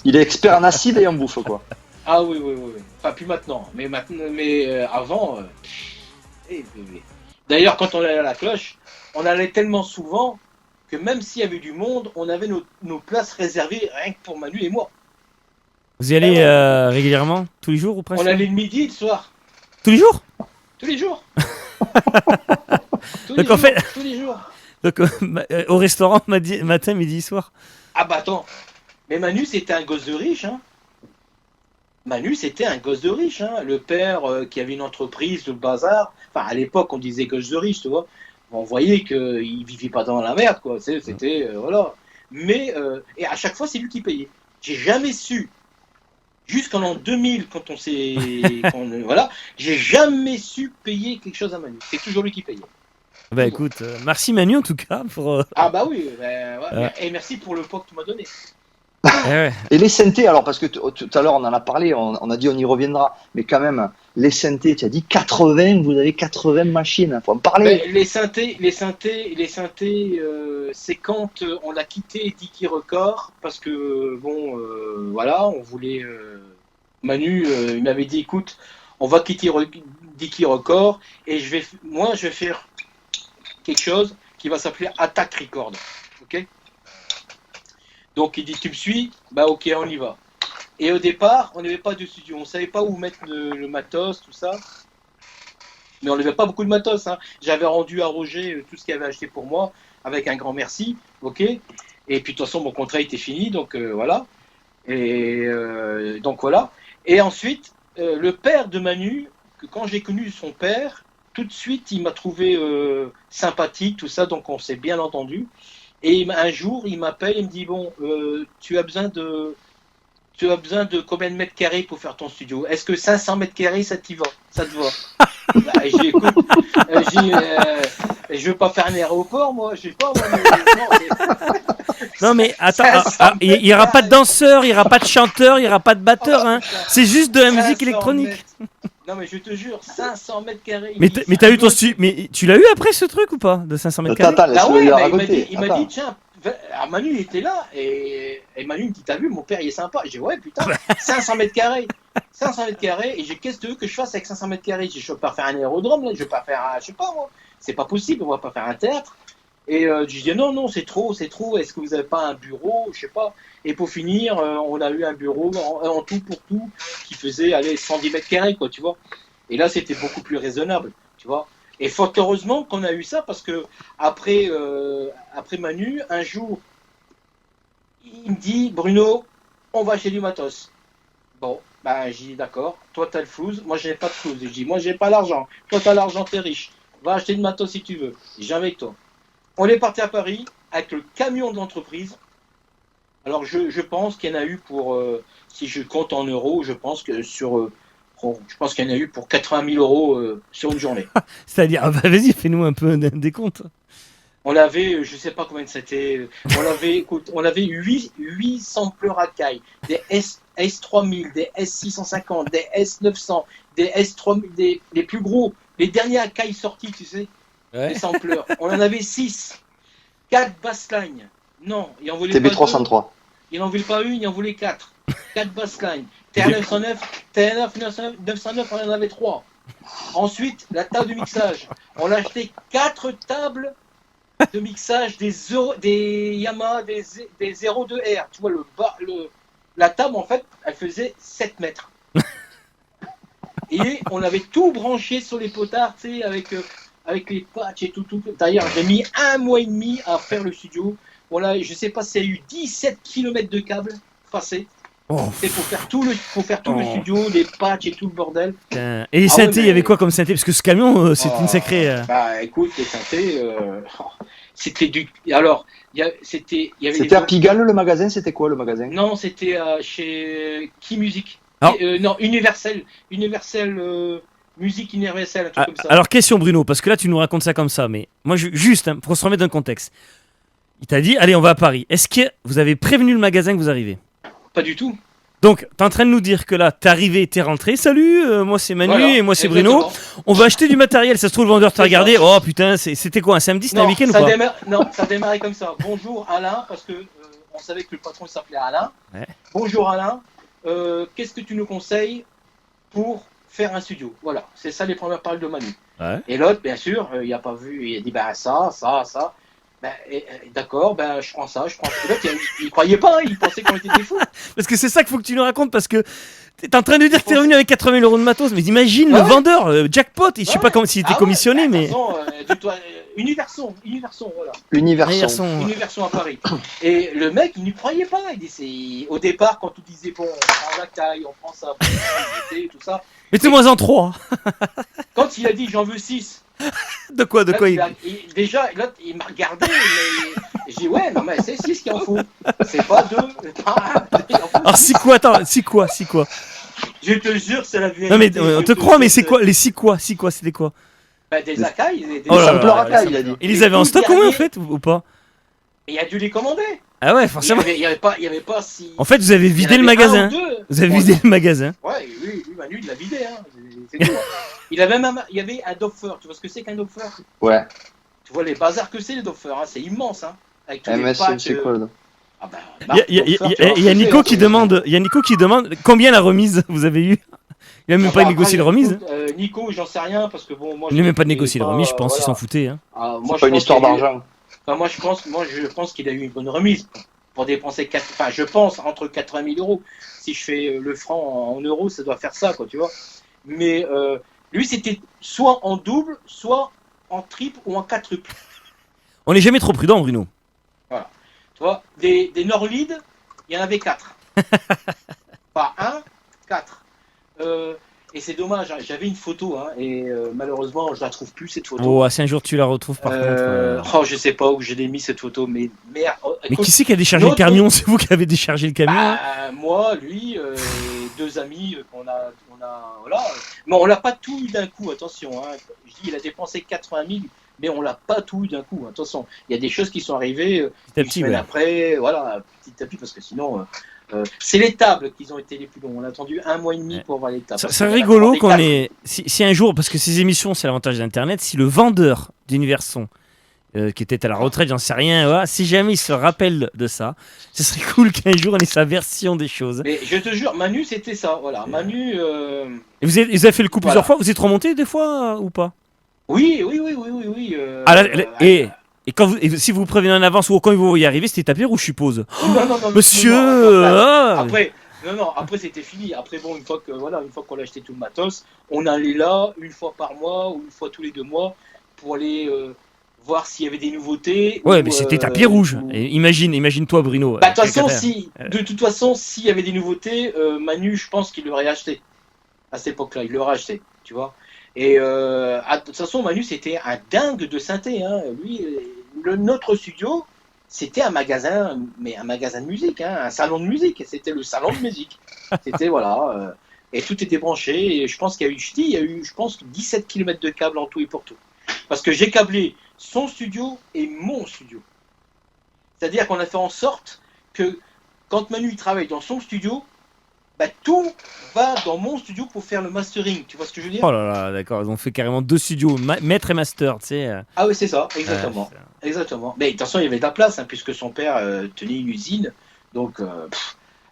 Il est expert en acide et en bouffe, quoi. Ah oui. Enfin, plus maintenant. Mais avant... D'ailleurs, quand on allait à la cloche, on allait tellement souvent que même s'il y avait du monde, on avait nos places réservées rien que pour Manu et moi. Vous y allez régulièrement? Tous les jours ou presque? On allait le midi et le soir. Tous les jours? Tous les jours. Donc en fait... Tous les jours. Donc au restaurant, matin, midi, soir? Ah bah attends. Mais Manu, c'était un gosse de riche, hein. Le père qui avait une entreprise, le bazar. Enfin, à l'époque, on disait gosse de riche, tu vois. On voyait qu'il vivait pas dans la merde, quoi. C'était voilà. Mais et à chaque fois, c'est lui qui payait. J'ai jamais su, jusqu'en l'an 2000, quand on s'est, voilà, j'ai jamais su payer quelque chose à Manu. C'est toujours lui qui payait. Bah écoute, merci Manu en tout cas pour. Ah bah oui. Et merci pour le pot que tu m'as donné. Ouais. Et les synthés, alors parce que tout à l'heure on en a parlé, on a dit on y reviendra, mais quand même, les synthés, tu as dit 80, vous avez 80 machines, faut en parler. Les synthés, c'est quand on a quitté Dicky Record, parce que bon, voilà, on voulait. Manu, il m'avait dit, écoute, on va quitter Dicky Record, et je vais faire quelque chose qui va s'appeler Attack Record, ok? Donc il dit, tu me suis? Bah ok, on y va. Et au départ, on n'avait pas de studio, on savait pas où mettre le matos, tout ça. Mais on n'avait pas beaucoup de matos, hein. J'avais rendu à Roger tout ce qu'il avait acheté pour moi, avec un grand merci, ok. Et puis de toute façon, mon contrat était fini, donc voilà. Et donc voilà. Et ensuite, le père de Manu, que quand j'ai connu son père, tout de suite, il m'a trouvé sympathique, tout ça, donc on s'est bien entendu. Et un jour, il m'appelle, il me dit, bon, tu as besoin de combien de mètres carrés pour faire ton studio? Est-ce que 500 mètres carrés, ça te va? Bah, j'ai écoute, je veux pas faire un aéroport, moi, je sais pas, moi. Non mais attends, il y aura pas de danseur, il y aura pas de chanteur, il y aura pas de batteur, hein. C'est juste de la musique électronique. Non mais je te jure, 500 mètres carrés. Mais t'as eu ton studio, mais tu l'as eu après ce truc ou pas de 500 mètres carrés? Attends, laisse-le lui raconter. Il m'a dit, tiens, alors Manu il était là et Manu il me dit, t'as vu, mon père il est sympa. J'ai dit, ouais putain, 500 mètres carrés. 500 mètres carrés, et j'ai qu'est-ce que tu veux que je fasse avec 500 mètres carrés? Je veux pas faire un aérodrome, là, je veux pas faire un, je sais pas moi, c'est pas possible, on va pas faire un théâtre. Et je dis non, c'est trop, est-ce que vous avez pas un bureau, je sais pas. Et pour finir, on a eu un bureau en tout pour tout qui faisait, allez, 110 mètres carrés, quoi, tu vois. Et là, c'était beaucoup plus raisonnable, tu vois. Et fort heureusement qu'on a eu ça, parce que après Manu, un jour, il me dit, Bruno, on va acheter du matos. Bon, ben j'ai dit d'accord, toi t'as le flouze, moi j'ai pas de flouze. Je dis, moi j'ai pas l'argent, toi t'as l'argent, t'es riche, va acheter du matos si tu veux. Je viens avec toi. On est parti à Paris avec le camion de l'entreprise. Alors je pense qu'il y en a eu pour, si je compte en euros, je pense que je pense qu'il y en a eu pour 80 000 euros sur une journée. C'est-à-dire, ah bah vas-y, fais-nous un peu un décompte. On avait, je sais pas combien c'était, on avait 8 sampleurs à caille, des S3000, des S650, des S900, des S3000, les plus gros, les derniers à caille sortis, tu sais, Ouais. les sampleurs. On en avait 6, 4 bassline. Non, il en voulait pas TB303. deux. Il en voulait pas une, il en voulait 4. 4 bassline. TR909, on en avait 3. Ensuite, la table de mixage. On a acheté 4 tables de mixage des Yamaha, des 02R. Tu vois, la table, en fait, elle faisait 7 mètres. Et on avait tout branché sur les potards, tu sais, avec les patchs et tout. D'ailleurs, j'ai mis 1 mois et demi à faire le studio. Voilà, je sais pas s'il y a eu 17 km de câbles passés. Oh. C'est pour faire tout le studio, les patchs et tout le bordel. Putain. Et les synthés, il y avait quoi comme synthé? Parce que ce camion, c'est une sacrée. Bah écoute, les synthés, c'était du. Alors, il y avait. C'était à Pigalle le magasin, c'était quoi le magasin? Non, c'était chez Key Music. Alors... non, Universel Musique Universelle, un truc comme ça. Alors, question Bruno, parce que là tu nous racontes ça comme ça, mais moi, juste pour se remettre dans le contexte, il t'a dit, allez, on va à Paris. Est-ce que vous avez prévenu le magasin que vous arrivez? Pas du tout. Donc, t'es en train de nous dire que là, t'es arrivé, t'es rentré. Salut, moi c'est Manu Voilà, et moi c'est exactement. Bruno. On va acheter du matériel. Ça se trouve, le vendeur t'a regardé. Oh putain, c'était quoi, un samedi? C'était un week-end ou pas? Non, ça démarrait comme ça. Bonjour Alain, parce que on savait que le patron s'appelait Alain. Ouais. Bonjour Alain, qu'est-ce que tu nous conseilles pour faire un studio? Voilà, c'est ça les premières paroles de Manu. Ouais. Et l'autre, bien sûr, il n'a pas vu, il a dit bah ça. Ben, d'accord, ben je prends ça. L'autre, il croyait pas, il pensait qu'on était des fous. Parce que c'est ça qu'il faut que tu nous racontes, parce que t'es en train de dire que t'es revenu avec 80 000 euros de matos, mais imagine le vendeur, jackpot, je sais pas comment s'il était commissionné, mais... Universon, voilà. Universon. À Paris. Et le mec, il n'y croyait pas. Il dit, au départ, quand tu disais, bon, on prend la taille, on prend ça, tout ça. Mettez-moi en 3. Quand il a dit, j'en veux 6. De quoi Déjà, là, il m'a regardé, mais j'ai dit, ouais, non, mais c'est 6 qu'il en faut. C'est pas 2. Alors, si quoi Je te jure, c'est la vérité. Non, mais on te croit, mais c'est quoi? Les 6 quoi? C'était quoi? Bah, des Akai. Des sampleurs Akai, il a dit. Et ils avaient en stock au moins, en fait, ou pas? Il a dû les commander. Ah ouais, forcément. Il y avait pas si. En fait, vous avez vidé le magasin. Vous avez vidé le magasin. Ouais, oui, Manu, il l'a vidé, hein. C'est tout. Il y avait un Dopfer. Tu vois ce que c'est qu'un Dopfer? Ouais. Tu vois les bazars que c'est, les Dopfer, hein. C'est immense, hein. Avec tous les MS, patchs. c'est quoi là? Ah bah, Il y a Nico qui demande combien la remise vous avez eu. Il a même pas négocié la remise. Nico, j'en sais rien parce que bon, moi. Il n'a même pas négocié la remise, je pense, ils s'en foutaient. Hein. C'est pas une histoire d'argent. Moi, je pense qu'il a eu une bonne remise pour dépenser je pense entre 80 000 euros. Si je fais le franc en euros, ça doit faire ça, quoi, tu vois. Mais lui, c'était soit en double, soit en triple ou en quadruple. On n'est jamais trop prudent, Bruno. Voilà. Tu vois, des Norlid, il y en avait 4. Pas 1, 4. Et c'est dommage, hein, j'avais une photo, hein, et malheureusement, je la trouve plus, cette photo. Oh, si un jour tu la retrouves par contre. Oh, je sais pas où j'ai mis cette photo, mais Mais qui c'est qui a déchargé le camion? C'est vous qui avez déchargé le camion hein moi, lui, deux amis voilà. Mais on l'a pas tout eu d'un coup, attention. Hein. Je dis, il a dépensé 80 000, mais on l'a pas tout eu d'un coup. Attention, il y a des choses qui sont arrivées une semaine après, voilà, petit à petit, parce que sinon, c'est les tables qui ont été les plus longs. On a attendu 1 mois et demi pour voir les tables. C'est rigolo qu'on ait. Si un jour, parce que ces émissions, c'est l'avantage d'Internet, si le vendeur d'Univers Son, qui était à la retraite, j'en sais rien, voilà, si jamais il se rappelle de ça, ce serait cool qu'un jour on ait sa version des choses. Mais je te jure, Manu, c'était ça, voilà. Manu. Et vous avez fait le coup plusieurs fois? Vous êtes remonté des fois ou pas? Oui. Et quand si vous prévenez en avance ou quand vous voyez arriver, c'était tapis rouge, je suppose. Non, monsieur. Après, c'était fini. Après, bon, une fois qu'on a acheté tout le matos, on allait là une fois par mois ou une fois tous les 2 mois pour aller voir s'il y avait des nouveautés. Ouais, mais c'était tapis rouge. Et imagine-toi, Bruno. De toute façon, s'il y avait des nouveautés, Manu, je pense qu'il l'aurait acheté. À cette époque-là, il l'aurait acheté, tu vois. Et de toute façon, Manu, c'était un dingue de synthé. Hein. Lui, notre studio, c'était un magasin de musique, hein, un salon de musique. C'était le salon de musique. C'était, voilà. Et tout était branché. Et je pense qu'il y a eu, je pense, 17 km de câbles en tout et pour tout. Parce que j'ai câblé son studio et mon studio. C'est-à-dire qu'on a fait en sorte que quand Manu il travaille dans son studio, bah, tout va dans mon studio pour faire le mastering. Tu vois ce que je veux dire? Oh là là, d'accord. Ils ont fait carrément 2 studios, maître et master, tu sais. Ah oui, c'est ça, exactement. Exactement. Mais attention, il y avait de la place, hein, puisque son père tenait une usine. Donc,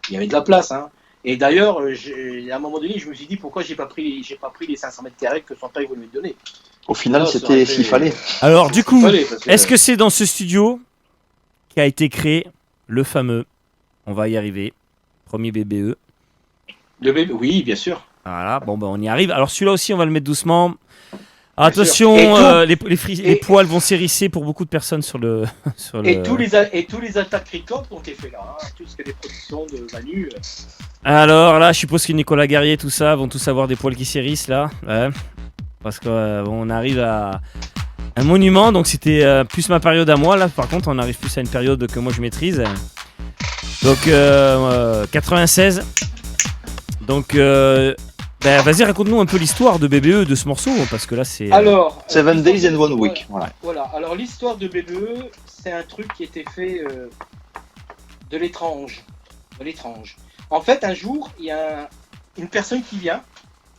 il y avait de la place. Hein. Et d'ailleurs, à un moment donné, je me suis dit pourquoi j'ai pas pris les 500 mètres carrés que son père voulait me donner. Au final, c'était s'il fallait. Alors, du coup, est-ce que c'est dans ce studio qu'a été créé le fameux, on va y arriver, premier BBE? Le bébé, oui, bien sûr. Voilà, bon, ben on y arrive. Alors, celui-là aussi, on va le mettre doucement. Alors, attention, les poils vont s'hérisser pour beaucoup de personnes sur le. Et tous les attaques records ont été faits là. Hein, tout ce que les productions de Manu. Alors là, je suppose que Nicolas Guerrier, tout ça, vont tous avoir des poils qui s'hérissent là. Ouais. Parce qu'on arrive à un monument, donc c'était plus ma période à moi. Là, par contre, on arrive plus à une période que moi je maîtrise. Donc, 96. Donc, vas-y, raconte-nous un peu l'histoire de BBE, de ce morceau, parce que là, c'est... Alors... 7 Days and 1 Week, voilà. Alors, l'histoire de BBE, c'est un truc qui était fait de l'étrange. En fait, un jour, il y a une personne qui vient,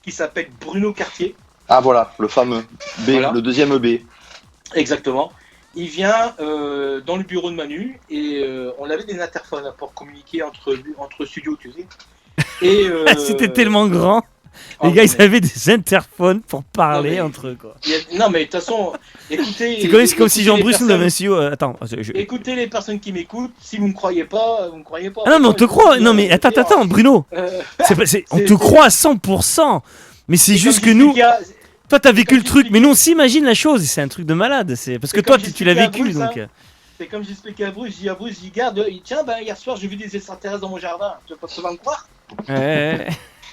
qui s'appelle Bruno Cartier. Ah voilà, le fameux B, voilà. Le deuxième B. Exactement. Il vient dans le bureau de Manu et on avait des interphones pour communiquer entre studios, tu sais. Et c'était tellement grand. Les gars, ils avaient des interphones pour parler entre eux, quoi. Non, mais de toute façon, écoutez. C'est comme si Jean-Bruce nous avait su. Attends. Écoutez les personnes qui m'écoutent. Si vous ne me croyez pas, vous ne me croyez pas. Ah non, mais on te croit. Non, mais attends, Bruno. On te croit à 100%. Mais c'est juste que nous. Toi, t'as vécu le truc, mais nous, on s'imagine la chose. C'est un truc de malade. Parce que toi, tu l'as vécu, donc. C'est comme j'expliquais à Bruce. Je dis à Bruce, garde. Tiens, hier soir, j'ai vu des extraterrestres dans mon jardin. Tu vas me croire? Ouais.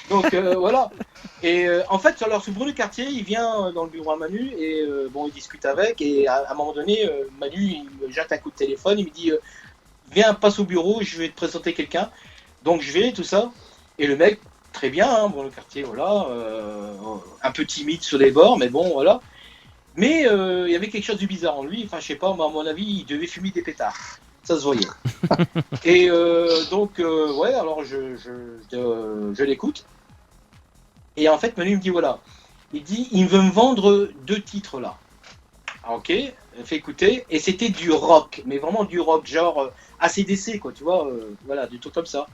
Donc voilà. Et en fait, alors ce Bruno Cartier, il vient dans le bureau à Manu et il discute avec. Et à un moment donné, Manu, il me jette un coup de téléphone. Il me dit viens, passe au bureau, je vais te présenter quelqu'un. Donc je vais, tout ça. Et le mec, très bien, hein, Bruno Cartier, voilà, un peu timide sur les bords, mais bon, voilà. Mais il y avait quelque chose de bizarre en lui. Enfin, je sais pas, mais à mon avis, il devait fumer des pétards. Ça se voyait. Et donc, alors je l'écoute. Et en fait, Manu me dit, voilà, il veut me vendre 2 titres là. Ah, ok, fait écouter. Et c'était du rock, mais vraiment du rock, genre AC/DC, quoi, tu vois, voilà, du truc comme ça.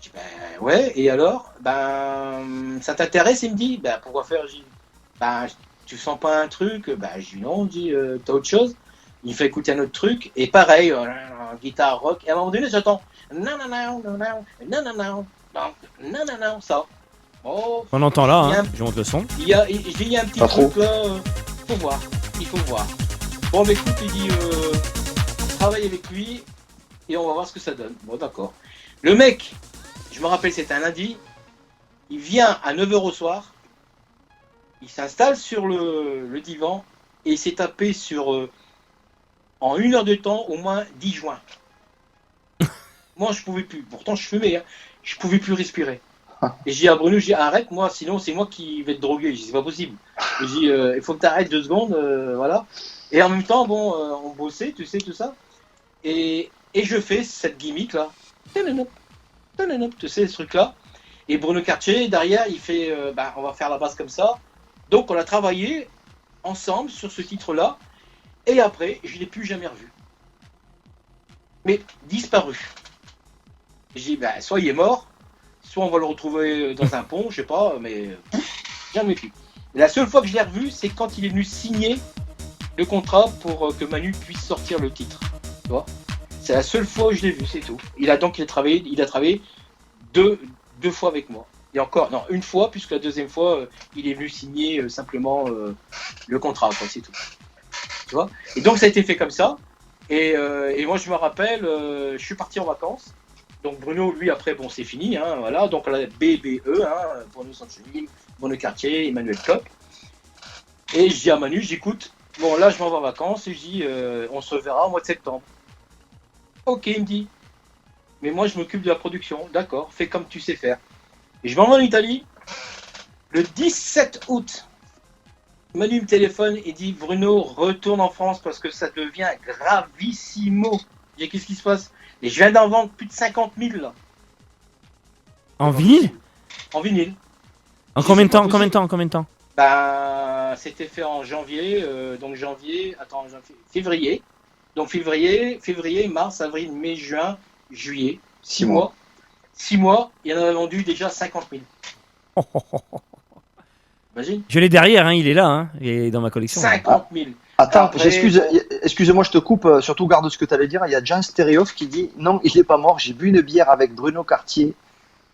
Je dis, ouais, et alors, ça t'intéresse? Il me dit, pourquoi faire? Je dis, tu sens pas un truc? Je dis, non, t'as autre chose? Il fait écouter un autre truc, et pareil, guitare rock, et à un moment donné, j'entends non, ça. Oh, on entend là, hein, je monte le son. Il y a un petit truc là, il faut voir. Bon, mais écoute, il dit, travaille avec lui, et on va voir ce que ça donne. Bon, d'accord. Le mec, je me rappelle, c'était un lundi, Il vient à 9h au soir, il s'installe sur le divan et il s'est tapé en 1 heure de temps au moins 10 joints. Moi, je pouvais plus. Pourtant, je fumais. Hein. Je pouvais plus respirer. Et j'ai dit à Bruno, arrête, moi, sinon c'est moi qui vais te droguer. Je dis, c'est pas possible. Je dis, il faut que tu arrêtes 2 secondes, voilà. Et en même temps, bon, on bossait, tu sais, tout ça. Et je fais cette gimmick là. Tu sais, ce truc là. Et Bruno Cartier, derrière, il fait, on va faire la basse comme ça. Donc, on a travaillé ensemble sur ce titre là. Et après, je ne l'ai plus jamais revu. Mais disparu. J'ai dit, soit il est mort, soit on va le retrouver dans un pont, je sais pas, mais jamais plus. Et la seule fois que je l'ai revu, c'est quand il est venu signer le contrat pour que Manu puisse sortir le titre. Tu vois, c'est la seule fois où je l'ai vu, c'est tout. Il a travaillé deux fois avec moi. Et encore, non, une fois, puisque la deuxième fois, il est venu signer simplement le contrat, quoi, c'est tout. Tu vois. Et donc ça a été fait comme ça. Et moi, je me rappelle, je suis parti en vacances. Donc Bruno, lui, après, bon, c'est fini, hein, voilà. Donc on a BBE, hein, Bruno Sanchoni, Bruno Cartier, Emmanuel Top. Et je dis à Manu, j'écoute, bon, là, je m'en vais en vacances, et je dis, on se reverra au mois de septembre. Ok, il me dit, mais moi, je m'occupe de la production. D'accord, fais comme tu sais faire. Et je m'en vais en Italie. Le 17 août, Manu me téléphone et dit, Bruno, retourne en France parce que ça devient gravissimo. Je dis, qu'est-ce qui se passe? Et je viens d'en vendre plus de 50 000 là. En vinyle? En vinyle. En combien de temps? Ben, c'était fait en janvier, février. Donc février, mars, avril, mai, juin, juillet. 6 mois. 6 mois, il y en a vendu déjà 50 000. Imagine. Je l'ai derrière, hein, il est là, hein, il est dans ma collection. 50 000. Attends, Après, excuse-moi, je te coupe, surtout garde ce que tu allais dire. Il y a Jean Stereoff qui dit non, il n'est pas mort. J'ai bu une bière avec Bruno Cartier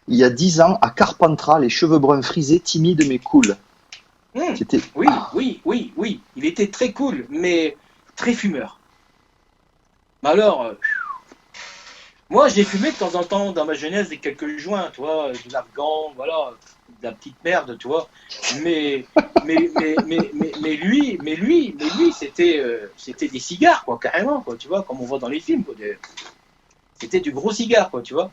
il y a 10 ans à Carpentras, les cheveux bruns frisés, timides mais cool. C'était... Oui. Il était très cool, mais très fumeur. Mais alors, moi j'ai fumé de temps en temps dans ma jeunesse des quelques joints, tu vois, de l'afghan, voilà, de la petite merde, tu vois. Mais lui, c'était des cigares, quoi, carrément, quoi, tu vois, comme on voit dans les films, quoi. C'était du gros cigare, quoi, tu vois.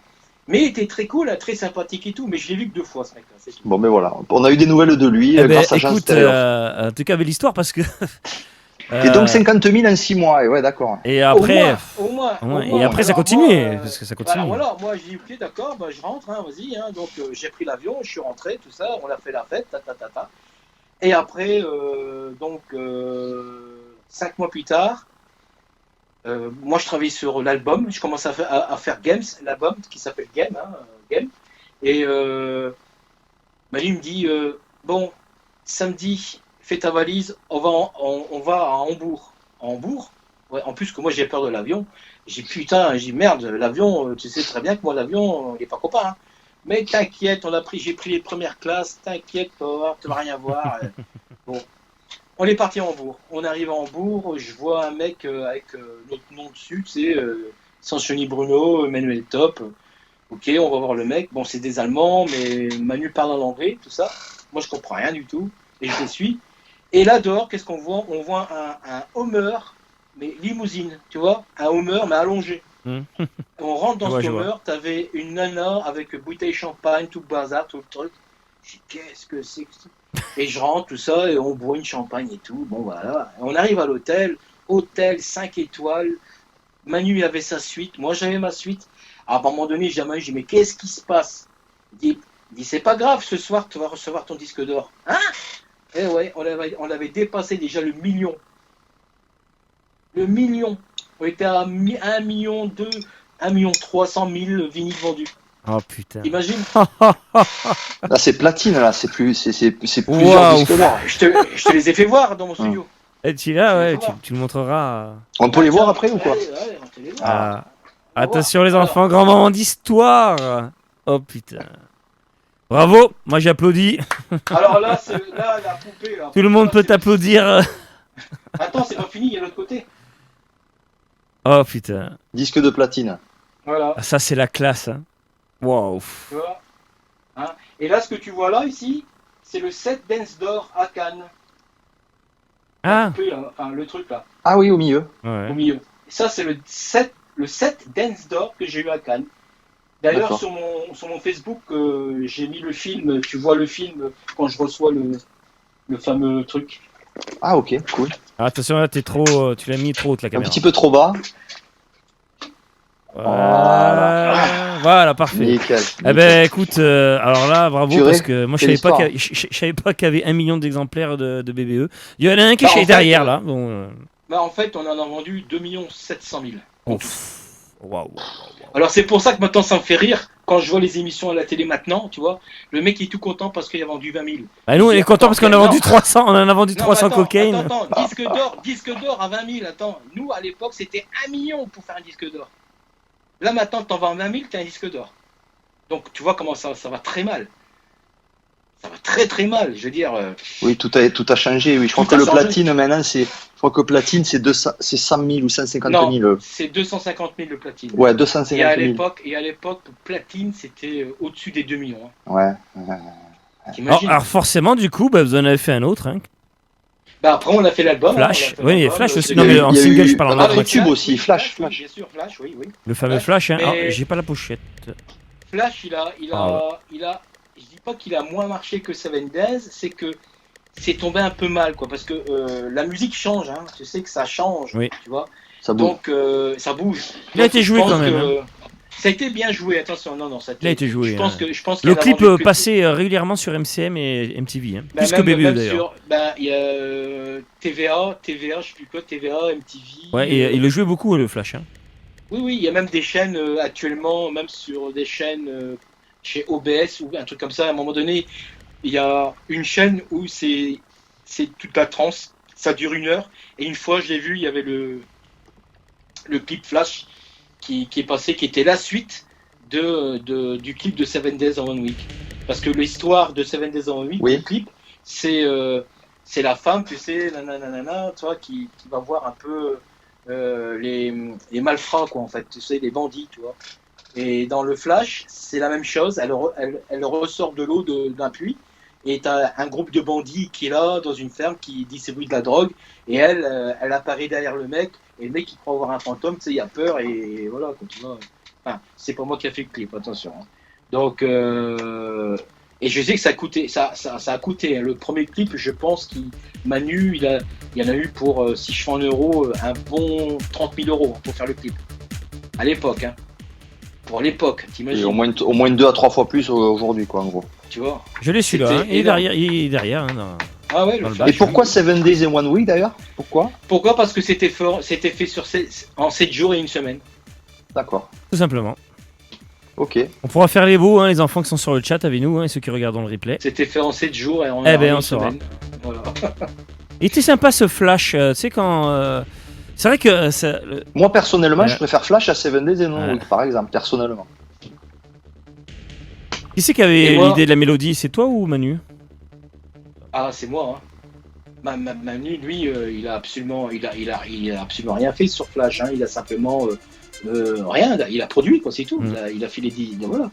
Mais il était très cool, très sympathique et tout, mais je l'ai vu que 2 fois, ce mec-là, c'est tout. Bon, mais voilà, on a eu des nouvelles de lui grâce à Jean écoute, Stereoff. en tout cas, belle histoire parce que. Et donc 50 000 en 6 mois, et ouais, d'accord. Et après, au moins, et après ça continue, parce que ça continue. Alors voilà, moi j'ai dit ok, d'accord, bah, je rentre, hein, vas-y. Hein, donc j'ai pris l'avion, je suis rentré, tout ça, on a fait la fête, ta. Et après, 5 mois plus tard, moi je travaillais sur l'album, je commence à faire Games, l'album qui s'appelle Game, hein, Game. Et Manu me dit bon, samedi, fais ta valise, on va à Hambourg. Hambourg? Ouais, en plus que moi j'ai peur de l'avion. J'ai merde, l'avion, tu sais très bien que moi l'avion, il n'est pas copain. Hein. Mais t'inquiète, j'ai pris les premières classes, t'inquiète pas, tu vas rien voir. Bon. On est parti à Hambourg. On arrive à Hambourg, je vois un mec avec notre nom dessus, tu sais, Sanchoni Bruno, Emmanuel Top. Ok, on va voir le mec. Bon, c'est des Allemands, mais Manu parle en anglais, tout ça. Moi, je comprends rien du tout. Et je les suis. Et là, dehors, qu'est-ce qu'on voit? On voit un Hummer, mais limousine, tu vois? Un Hummer, mais allongé. On rentre dans ce Hummer, t'avais une nana avec bouteille champagne, tout le bazar, tout le truc. Je dis, qu'est-ce que c'est que ça? Et je rentre, tout ça, et on boit une champagne et tout. Bon, voilà. On arrive à l'hôtel, hôtel 5 étoiles. Manu avait sa suite, moi j'avais ma suite. À un moment donné, j'ai dit à Manu, je dis, mais qu'est-ce qui se passe? Il dit, c'est pas grave, ce soir, tu vas recevoir ton disque d'or. Hein? Eh ouais, on avait dépassé déjà le million. Le million. On était à 1 million 2, 1 million 300 000 vinyles vendus. Oh putain. Imagine. Là, c'est platine, là, c'est plusieurs disques d'or. Je te les ai fait voir dans mon studio. Et tu là, ouais, tu le montreras. On peut les voir après ou quoi? Ouais, on te les voit. Attention les enfants, grand moment d'histoire. Oh putain. Bravo, moi j'applaudis. Alors là, la poupée. Là. Tout le monde peut t'applaudir. Attends, c'est pas fini, il y a l'autre côté. Oh putain. Disque de platine. Voilà. Ça c'est la classe. Hein. Wow. Tu vois, hein, Et là, ce que tu vois là, ici, c'est le set Dance d'or à Cannes. Ah, Un peu, là, enfin, le truc là, Ah oui, au milieu. ouais. au milieu. Et ça, c'est le set Dance d'or que j'ai eu à Cannes. D'ailleurs, D'accord. sur mon Facebook, j'ai mis le film. Tu vois le film quand je reçois le fameux truc. Ah ok, cool. Ah, attention, là, tu l'as mis trop haute la Un caméra. petit peu trop bas. Voilà, parfait. Nickel. Eh ben écoute, alors là, bravo, Purée, parce que moi je quelle savais pas histoire. je savais pas qu'il y avait 1 million d'exemplaires de BBE. Il y en a un qui Bah, en est fait, derrière là. Bon, Bah, en fait, on en a vendu 2 700 000. oh, waouh. Alors, c'est pour ça que maintenant, ça me fait rire. Quand je vois les émissions à la télé maintenant, tu vois, le mec est tout content parce qu'il a vendu 20 000. Bah, nous on est content parce qu'on a vendu 300, on en a vendu 300 attends, cocaine. Attends, disque d'or à 20 000. Attends, nous, à l'époque, c'était 1 million pour faire un disque d'or. Là, maintenant, t'en vends 20 000, t'as un disque d'or. Donc, tu vois comment ça va très mal. Ça va très très mal, je veux dire. Oui, tout a changé. Oui, je crois Tout que a le changé. platine maintenant, c'est 100 000 ou 150 000. Non, c'est 250 000 le platine. Ouais, 250 Et à 000. l'époque, platine, c'était au-dessus des 2 millions. Hein. Ouais. T'imagines? Alors forcément, du coup, bah, vous en avez fait un autre, hein. Bah après, on a fait l'album. Flash. Hein, on a fait Oui, l'album, Flash aussi. c'est- Non, mais en Il y a single, eu je parle en un autre. autre tube aussi, Flash. Oui, bien sûr, Flash, oui. Le fameux Ouais. Flash, hein. Mais- Alors, j'ai pas la pochette. Flash, Ah je dis pas qu'il a moins marché que Seven Days, c'est que c'est tombé un peu mal, quoi, parce que la musique change, hein, tu sais que ça change, Oui. tu vois, Ça bouge. donc ça bouge. Il a été Donc, je joué pense quand même, que Ça a été bien joué, attention, non, ça a Il a été joué. Je pense hein. je pense Le qu'il y en a clip vendu que- passait régulièrement sur MCM et MTV, hein. Bah, Plus que même BBE d'ailleurs. sur, bah, il y a TVA, je sais plus quoi, TVA, MTV. Ouais, et il le jouait beaucoup le Flash, hein. Oui, il y a même des chaînes actuellement, même sur des chaînes chez OBS ou un truc comme ça. À un moment donné, il y a une chaîne où c'est toute la transe, ça dure 1 heure. Et une fois, je l'ai vu, il y avait le clip Flash qui est passé, qui était la suite du clip de 7 Days en One Week. Parce que l'histoire de 7 Days en One Week, Oui. le clip, c'est la femme, tu sais, nanana, tu vois, qui va voir un peu les malfrats, quoi, en fait, tu sais, les bandits, tu vois. Et dans le Flash, c'est la même chose, elle ressort de l'eau d'un puits, et t'as un groupe de bandits qui est là, dans une ferme, qui distribue de la drogue, et elle apparaît derrière le mec, et le mec, il croit avoir un fantôme, tu sais, il a peur, et voilà, quoi, tu vois. Enfin, c'est pas moi qui a fait le clip, attention. Hein. Donc, et je sais que ça a coûté. Hein. Le premier clip, je pense qu'il Manu, il y en a eu pour, si je fais en euros, un bon 30 000 euros pour faire le clip. À l'époque, hein. Pour l'époque, Et t'imagines, au moins 2 à 3 fois plus aujourd'hui, quoi, en gros. tu vois. Je l'ai celui-là, hein. C'était Il est énorme. derrière, il est derrière, hein, dans- Ah ouais, Dans le Flash, bac. Et pourquoi 7 Days and 1 Week d'ailleurs? Pourquoi? Pourquoi? Parce que c'était fait en 7 jours et 1 semaine. D'accord. tout simplement. Ok. On pourra faire les beaux, hein, les enfants qui sont sur le chat avec nous, hein, et ceux qui regardent le replay. C'était fait en 7 jours et en Eh ben, en on une saura. semaine. Voilà. Il était sympa ce Flash, tu sais quand... C'est vrai que... Moi personnellement, Ouais. je préfère Flash à 7 Days and 1 Ouais. Week, par exemple, personnellement. Qui c'est qui avait Et moi- l'idée de la mélodie? C'est toi ou Manu? Ah, c'est moi. Hein. Manu, lui, il a absolument rien fait sur Flash. Hein. Il a simplement rien. Il a produit, quoi, c'est tout. Mm. Il a fait les 10. Voilà.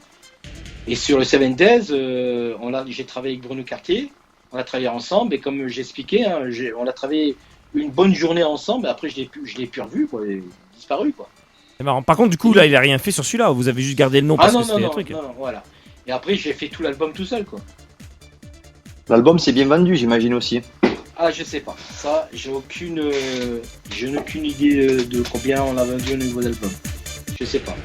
Et sur le 7 Days, j'ai travaillé avec Bruno Cartier. On a travaillé ensemble. Et comme j'expliquais, hein, on a travaillé une bonne journée ensemble. Et après, je l'ai plus revu, quoi. Il est disparu, quoi. C'est marrant. Par contre, du coup, là, il a rien fait sur celui-là. Vous avez juste gardé le nom Ah parce non, que non, c'était un non, truc. non, voilà. Et après, j'ai fait tout l'album tout seul, quoi. L'album s'est bien vendu, j'imagine aussi. Ah, je sais pas. Ça, je n'ai aucune idée de combien on a vendu au niveau d'album. Je sais pas.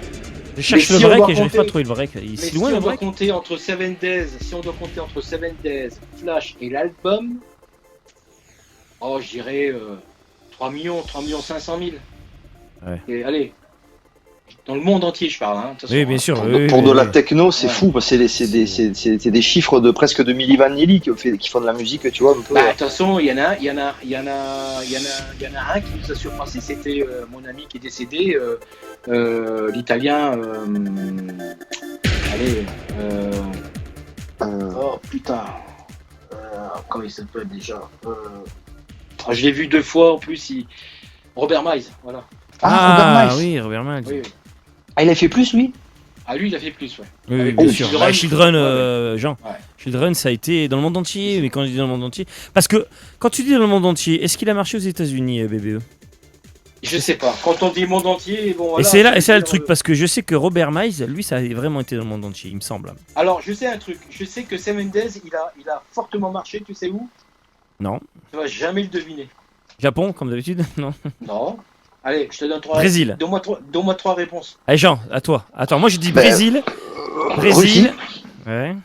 Je cherche Mais le si on break doit et j'arrive compter- pas à trouver le break. Il est Mais si si loin on le doit break. compter entre 7 Days, Flash et l'album, oh, je dirais 3 500 000. Ouais. Et allez, dans le monde entier, je parle. Hein, attention, Oui, bien hein. sûr. Pour, oui, pour oui, de oui. la techno, c'est Ouais. fou, parce que c'est des chiffres de presque de Milli Vanilli qui font de la musique, tu vois, un peu. Bah, attention, il y en a un qui nous a surpassé, c'était mon ami qui est décédé, l'italien. Allez, oh putain, comment il s'appelle déjà je l'ai vu 2 fois en plus, Robert Miles, voilà. Robert Ah Miles. oui, Robert Miles. Oui, Ah, il a fait plus, lui? Ah, lui, il a fait plus, ouais. Oui, Avec bien le sûr. Children. Children, Jean. Ouais. Children, ça a été dans le monde entier. Mais quand je dis dans le monde entier. Parce que quand tu dis dans le monde entier, est-ce qu'il a marché aux États-Unis, BBE? Je sais pas. Quand on dit monde entier, bon. Et Voilà, c'est là, et c'est là le dire, truc. Parce que je sais que Robert Miles, lui, ça a vraiment été dans le monde entier, il me semble. Alors, je sais un truc. Je sais que Sam Mendes, il a fortement marché. Tu sais où? Non. Tu vas jamais le deviner. Japon, comme d'habitude? Non. Non. Allez, je te donne 3 Brésil. Donne-moi 3 réponses. Allez, Jean, à toi. Attends, moi je dis Ben, Brésil. Brésil. Ouais.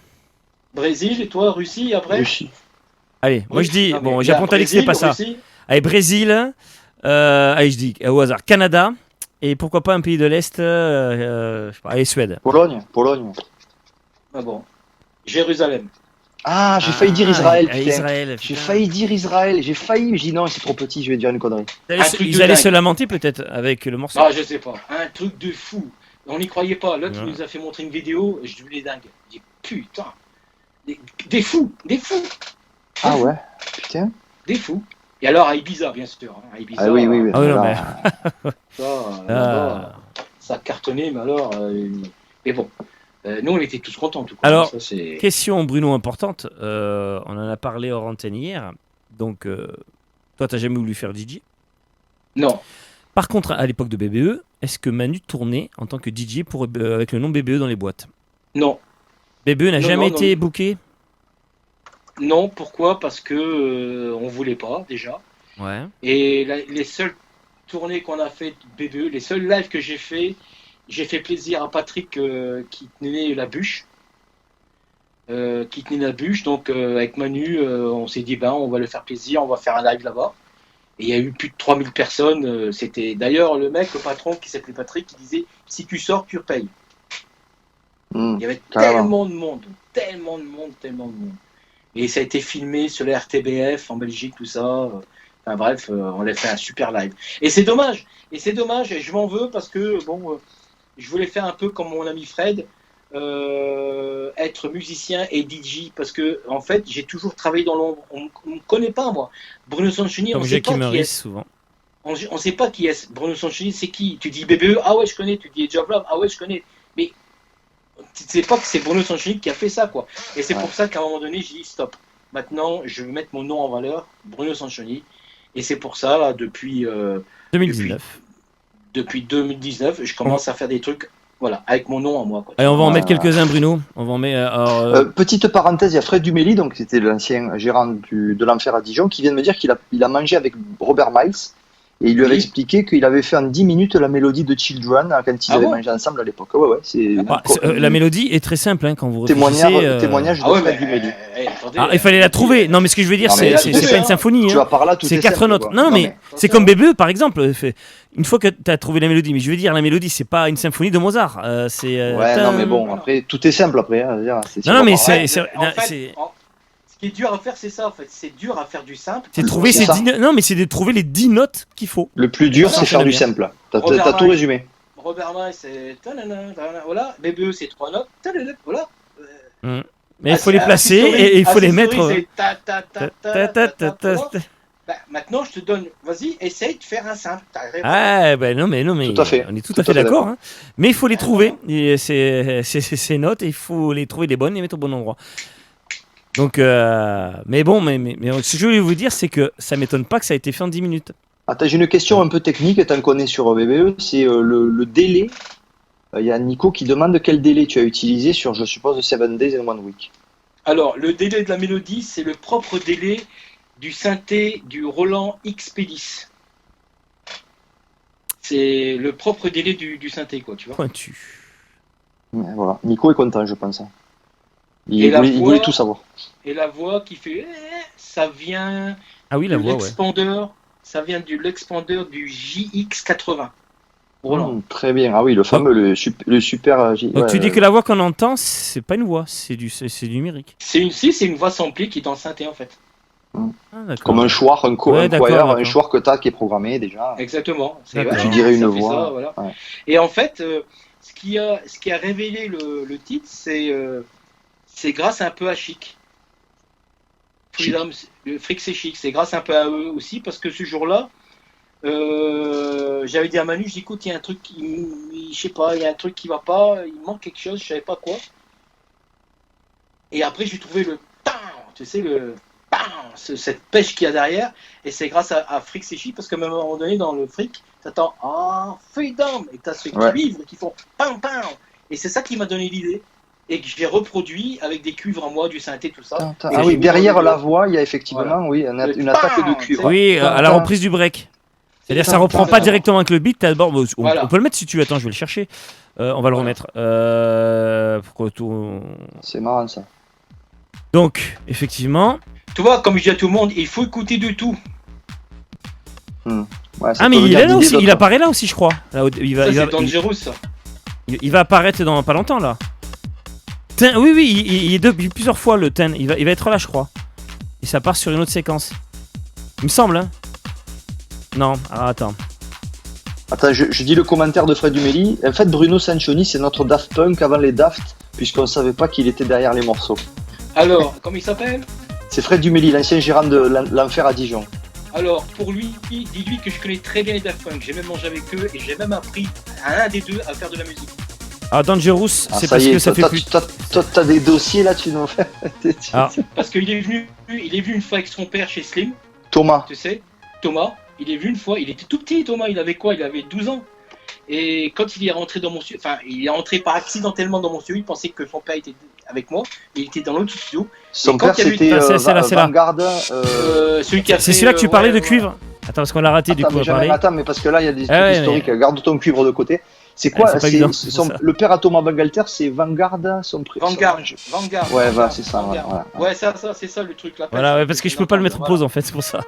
Brésil, et toi, Russie, après? Russie. Allez, moi je dis. Ah, mais Bon, il y Japon, a t'as dit que c'était pas ça. Russie. Allez, Brésil. Allez, je dis au hasard. Canada. Et pourquoi pas un pays de l'Est. Je sais pas. Allez, Suède. Pologne. Ah bon. Jérusalem. Ah, j'ai failli dire Israël, putain. Israël. J'ai failli dire Israël, j'ai failli, mais j'ai dit non, c'est trop petit, je vais dire une connerie. Un truc Ils de allaient dingue. se lamenter peut-être avec le morceau. Ah, je sais pas. Un truc de fou. On n'y croyait pas. L'autre, Ouais. il nous a fait montrer une vidéo. Je devenais dingue. Je dis, putain. Des fous. Des fous. Ah ouais, putain. Des fous. Et alors, à Ibiza, bien sûr. Hein. À Ibiza, Ah oui, oui, oui. Ah oui, non, Voilà. Ça, Ah. là-bas, ça a cartonné, mais alors. Mais bon. Nous, on était tous contents, en tout cas. Alors, Ça, c'est... Question, Bruno, importante. On en a parlé hors antenne hier. Donc, toi, t'as jamais voulu faire DJ. Non. Par contre, à l'époque de BBE, est-ce que Manu tournait en tant que DJ avec le nom BBE dans les boîtes? Non. BBE n'a Non, jamais non, été booké? Non, pourquoi? Parce que on voulait pas, déjà. Ouais. Et les seules tournées qu'on a fait de BBE, les seuls lives que j'ai fait plaisir à Patrick qui tenait la bûche. Donc avec Manu, on s'est dit on va le faire plaisir, on va faire un live là-bas. Et il y a eu plus de 3000 personnes. C'était d'ailleurs le patron qui s'appelait Patrick, qui disait si tu sors, tu payes. Il y avait Carrément. tellement de monde. Et ça a été filmé sur la RTBF en Belgique, tout ça. Enfin bref, on a fait un super live. Et c'est dommage, et je m'en veux parce que je voulais faire un peu comme mon ami Fred, être musicien et DJ, parce que en fait j'ai toujours travaillé dans l'ombre. On ne connaît pas, moi. Bruno Sanchoni, on Comme ne sait pas Jackie qui Maurice, est. souvent. On sait pas qui est. Bruno Sanchoni, c'est qui? Tu dis BBE, ah ouais je connais. Tu dis Age of Love, ah ouais je connais. Mais tu sais pas que c'est Bruno Sanchoni qui a fait ça, quoi. Et c'est pour ça qu'à un moment donné j'ai dit stop. Maintenant je veux mettre mon nom en valeur, Bruno Sanchoni. Et c'est pour ça là, depuis 2019. depuis 2019, je commence à faire des trucs, voilà, avec mon nom en moi, quoi. Allez, on va en mettre Voilà. quelques-uns, Bruno. On va en mettre. Petite parenthèse, il y a Fred Dumély, donc c'était l'ancien gérant de l'Enfer à Dijon, qui vient de me dire qu'il a mangé avec Robert Miles et il lui avait Oui. expliqué qu'il avait fait en 10 minutes la mélodie de Children quand ils Ah avaient bon mangé ensemble à l'époque. Ouais, c'est La mélodie est très simple hein, quand vous témoignage, réfléchissez. témoignage de Ah ouais, Fred mais Dumély. attendez, Ah, il fallait la trouver. Non, mais ce que je veux dire, Non, mais c'est là, pas une hein. symphonie. Tu Hein. vas par là, tout C'est est 4 simple, notes. quoi. Non, mais c'est attention. comme BBE, par exemple. Une fois que tu as trouvé la mélodie, mais je veux dire, la mélodie, c'est pas une symphonie de Mozart. C'est. Ouais, non, mais bon, après, tout est simple après. Hein, je veux dire, c'est Non, non, mais super c'est- Ouais, en fait, c'est- ce qui est dur à faire, c'est ça, en fait. C'est dur à faire du simple. C'est trouver c'est ces ça. 10 notes. Non, mais c'est de trouver les 10 notes qu'il faut. Le plus dur, Ça c'est faire enchaîne du bien. simple. T'as Robert tout Miles. résumé. Robert Miles, c'est voilà. BBE, c'est 3 notes. Voilà. Mais il faut les placer et il faut les mettre. C'est Bah, maintenant, je te donne. Vas-y, essaye de faire un simple. Ah, ben non, mais Tout à fait. on est tout Tout à fait à fait d'accord. d'accord. Hein. Mais il faut les trouver. Et ces notes, et il faut les trouver les bonnes et les mettre au bon endroit. Donc, mais bon, mais ce que je voulais vous dire, c'est que ça m'étonne pas que ça ait été fait en 10 minutes. Attends, j'ai une question un peu technique, t'en connais sur BBE, c'est le délai. Il y a Nico qui demande quel délai tu as utilisé sur, je suppose, 7 Days and 1 Week. Alors, le délai de la mélodie, c'est le propre délai du synthé du Roland XP10. C'est le propre délai du synthé, quoi, tu vois. Pointu. Ouais, voilà. Nico est content, je pense. Il, Et la voulait, il voix- voulait tout savoir. Et la voix qui fait ça vient Ah oui, la de voix, ouais. l'expandeur, ça vient de l'expandeur du JX80. Roland. Très bien. Ah oui, le fameux, le super. Donc tu dis que la voix qu'on entend, c'est pas une voix, c'est du numérique. C'est une voix samplée qui est dans le synthé en fait. Ah, d'accord. Comme un choir, un Ouais, choir, d'accord. un choir que t'as qui est programmé déjà. Exactement. C'est, D'accord. Tu dirais ça une fait voix. ça, voilà. Ouais. Et en fait, ce qui a révélé le titre, c'est grâce un peu à Chic. Freedom, le Fric c'est Chic, c'est grâce un peu à eux aussi, parce que ce jour-là, j'avais dit à Manu, je dis, écoute, il y a un truc, il je sais pas, il y a un truc qui va pas, il manque quelque chose, je savais pas quoi. Et après, j'ai trouvé le pan, tu sais, cette pêche qu'il y a derrière. Et c'est grâce à Frick Séchi, parce qu'à un moment donné, dans le Frick, t'attends freedom, et t'as ce cuivre qui font pam pam. Et c'est ça qui m'a donné l'idée. Et que j'ai reproduit avec des cuivres en moi, du synthé, tout ça. Ah oui, derrière la voix, il y a effectivement une attaque de cuivre. Oui, à la reprise du break. C'est-à-dire ça reprend pas directement avec le beat. D'abord, on peut le mettre si tu veux. Attends, je vais le chercher. On va le remettre. Pourquoi tout... C'est marrant ça. Donc, effectivement. Tu vois, comme je dis à tout le monde, il faut écouter de tout. Ouais, mais il est là aussi. Il apparaît là aussi, je crois. Là, c'est Dangerous, ça. Il va apparaître dans pas longtemps là. Oui, il est depuis plusieurs fois le ten. Il va être là, je crois. Et ça part sur une autre séquence. Il me semble, hein. Non, attends. Attends, je dis le commentaire de Fred Duméli. En fait, Bruno Sanchoni, c'est notre Daft Punk avant les Daft, puisqu'on savait pas qu'il était derrière les morceaux. Alors, comment il s'appelle ? C'est Fred Duméli, l'ancien gérant de l'Enfer à Dijon. Alors, pour lui, dis-lui que je connais très bien les Daft Punk. J'ai même mangé avec eux et j'ai même appris à un des deux à faire de la musique. Ah, Dangerous, c'est parce que ça fait plus... Toi, t'as des dossiers là, tu nous fais. Parce qu'il est venu une fois avec son père chez Slim. Thomas. Tu sais, Thomas, il est venu une fois, il était tout petit, Thomas, il avait quoi ? Il avait 12 ans. Et quand il est rentré dans mon studio, enfin, il est rentré par accidentellement dans mon studio, il pensait que son père était avec moi, et il était dans l'autre studio. Son père, c'était Vanguard. Celui qui a c'est celui-là que tu parlais de cuivre ? Attends, parce qu'on l'a raté du coup. Attends, mais parce que là, il y a des trucs historiques. Garde ton cuivre de côté. C'est quoi le père à Thomas Bangalter, c'est Vanguard, son prix. Vanguard. Ouais, c'est ça. Ouais, c'est ça le truc là. Voilà, parce que je peux pas le mettre en pause en fait, c'est pour ça.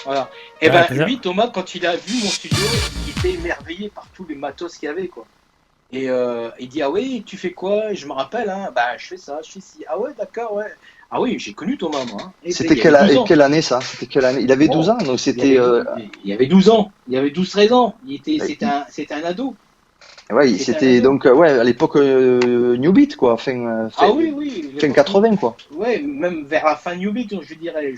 Voilà. Et ben lui, Thomas, quand il a vu mon studio, il était émerveillé par tous les matos qu'il y avait, quoi. Et il dit, ah oui, tu fais quoi ? Et je me rappelle, hein, bah je fais ça, je fais ci. Ah ouais, d'accord, ouais. Ah oui, j'ai connu Thomas, moi. Hein. C'était quelle année ça ? C'était quelle année ? Il avait 12 ans, donc c'était. Il avait 12 ans. Il avait 12-13 ans. C'était un ado. Ouais, c'était donc à l'époque New Beat quoi, fin 80 quoi. Ouais, même vers la fin New Beat, je dirais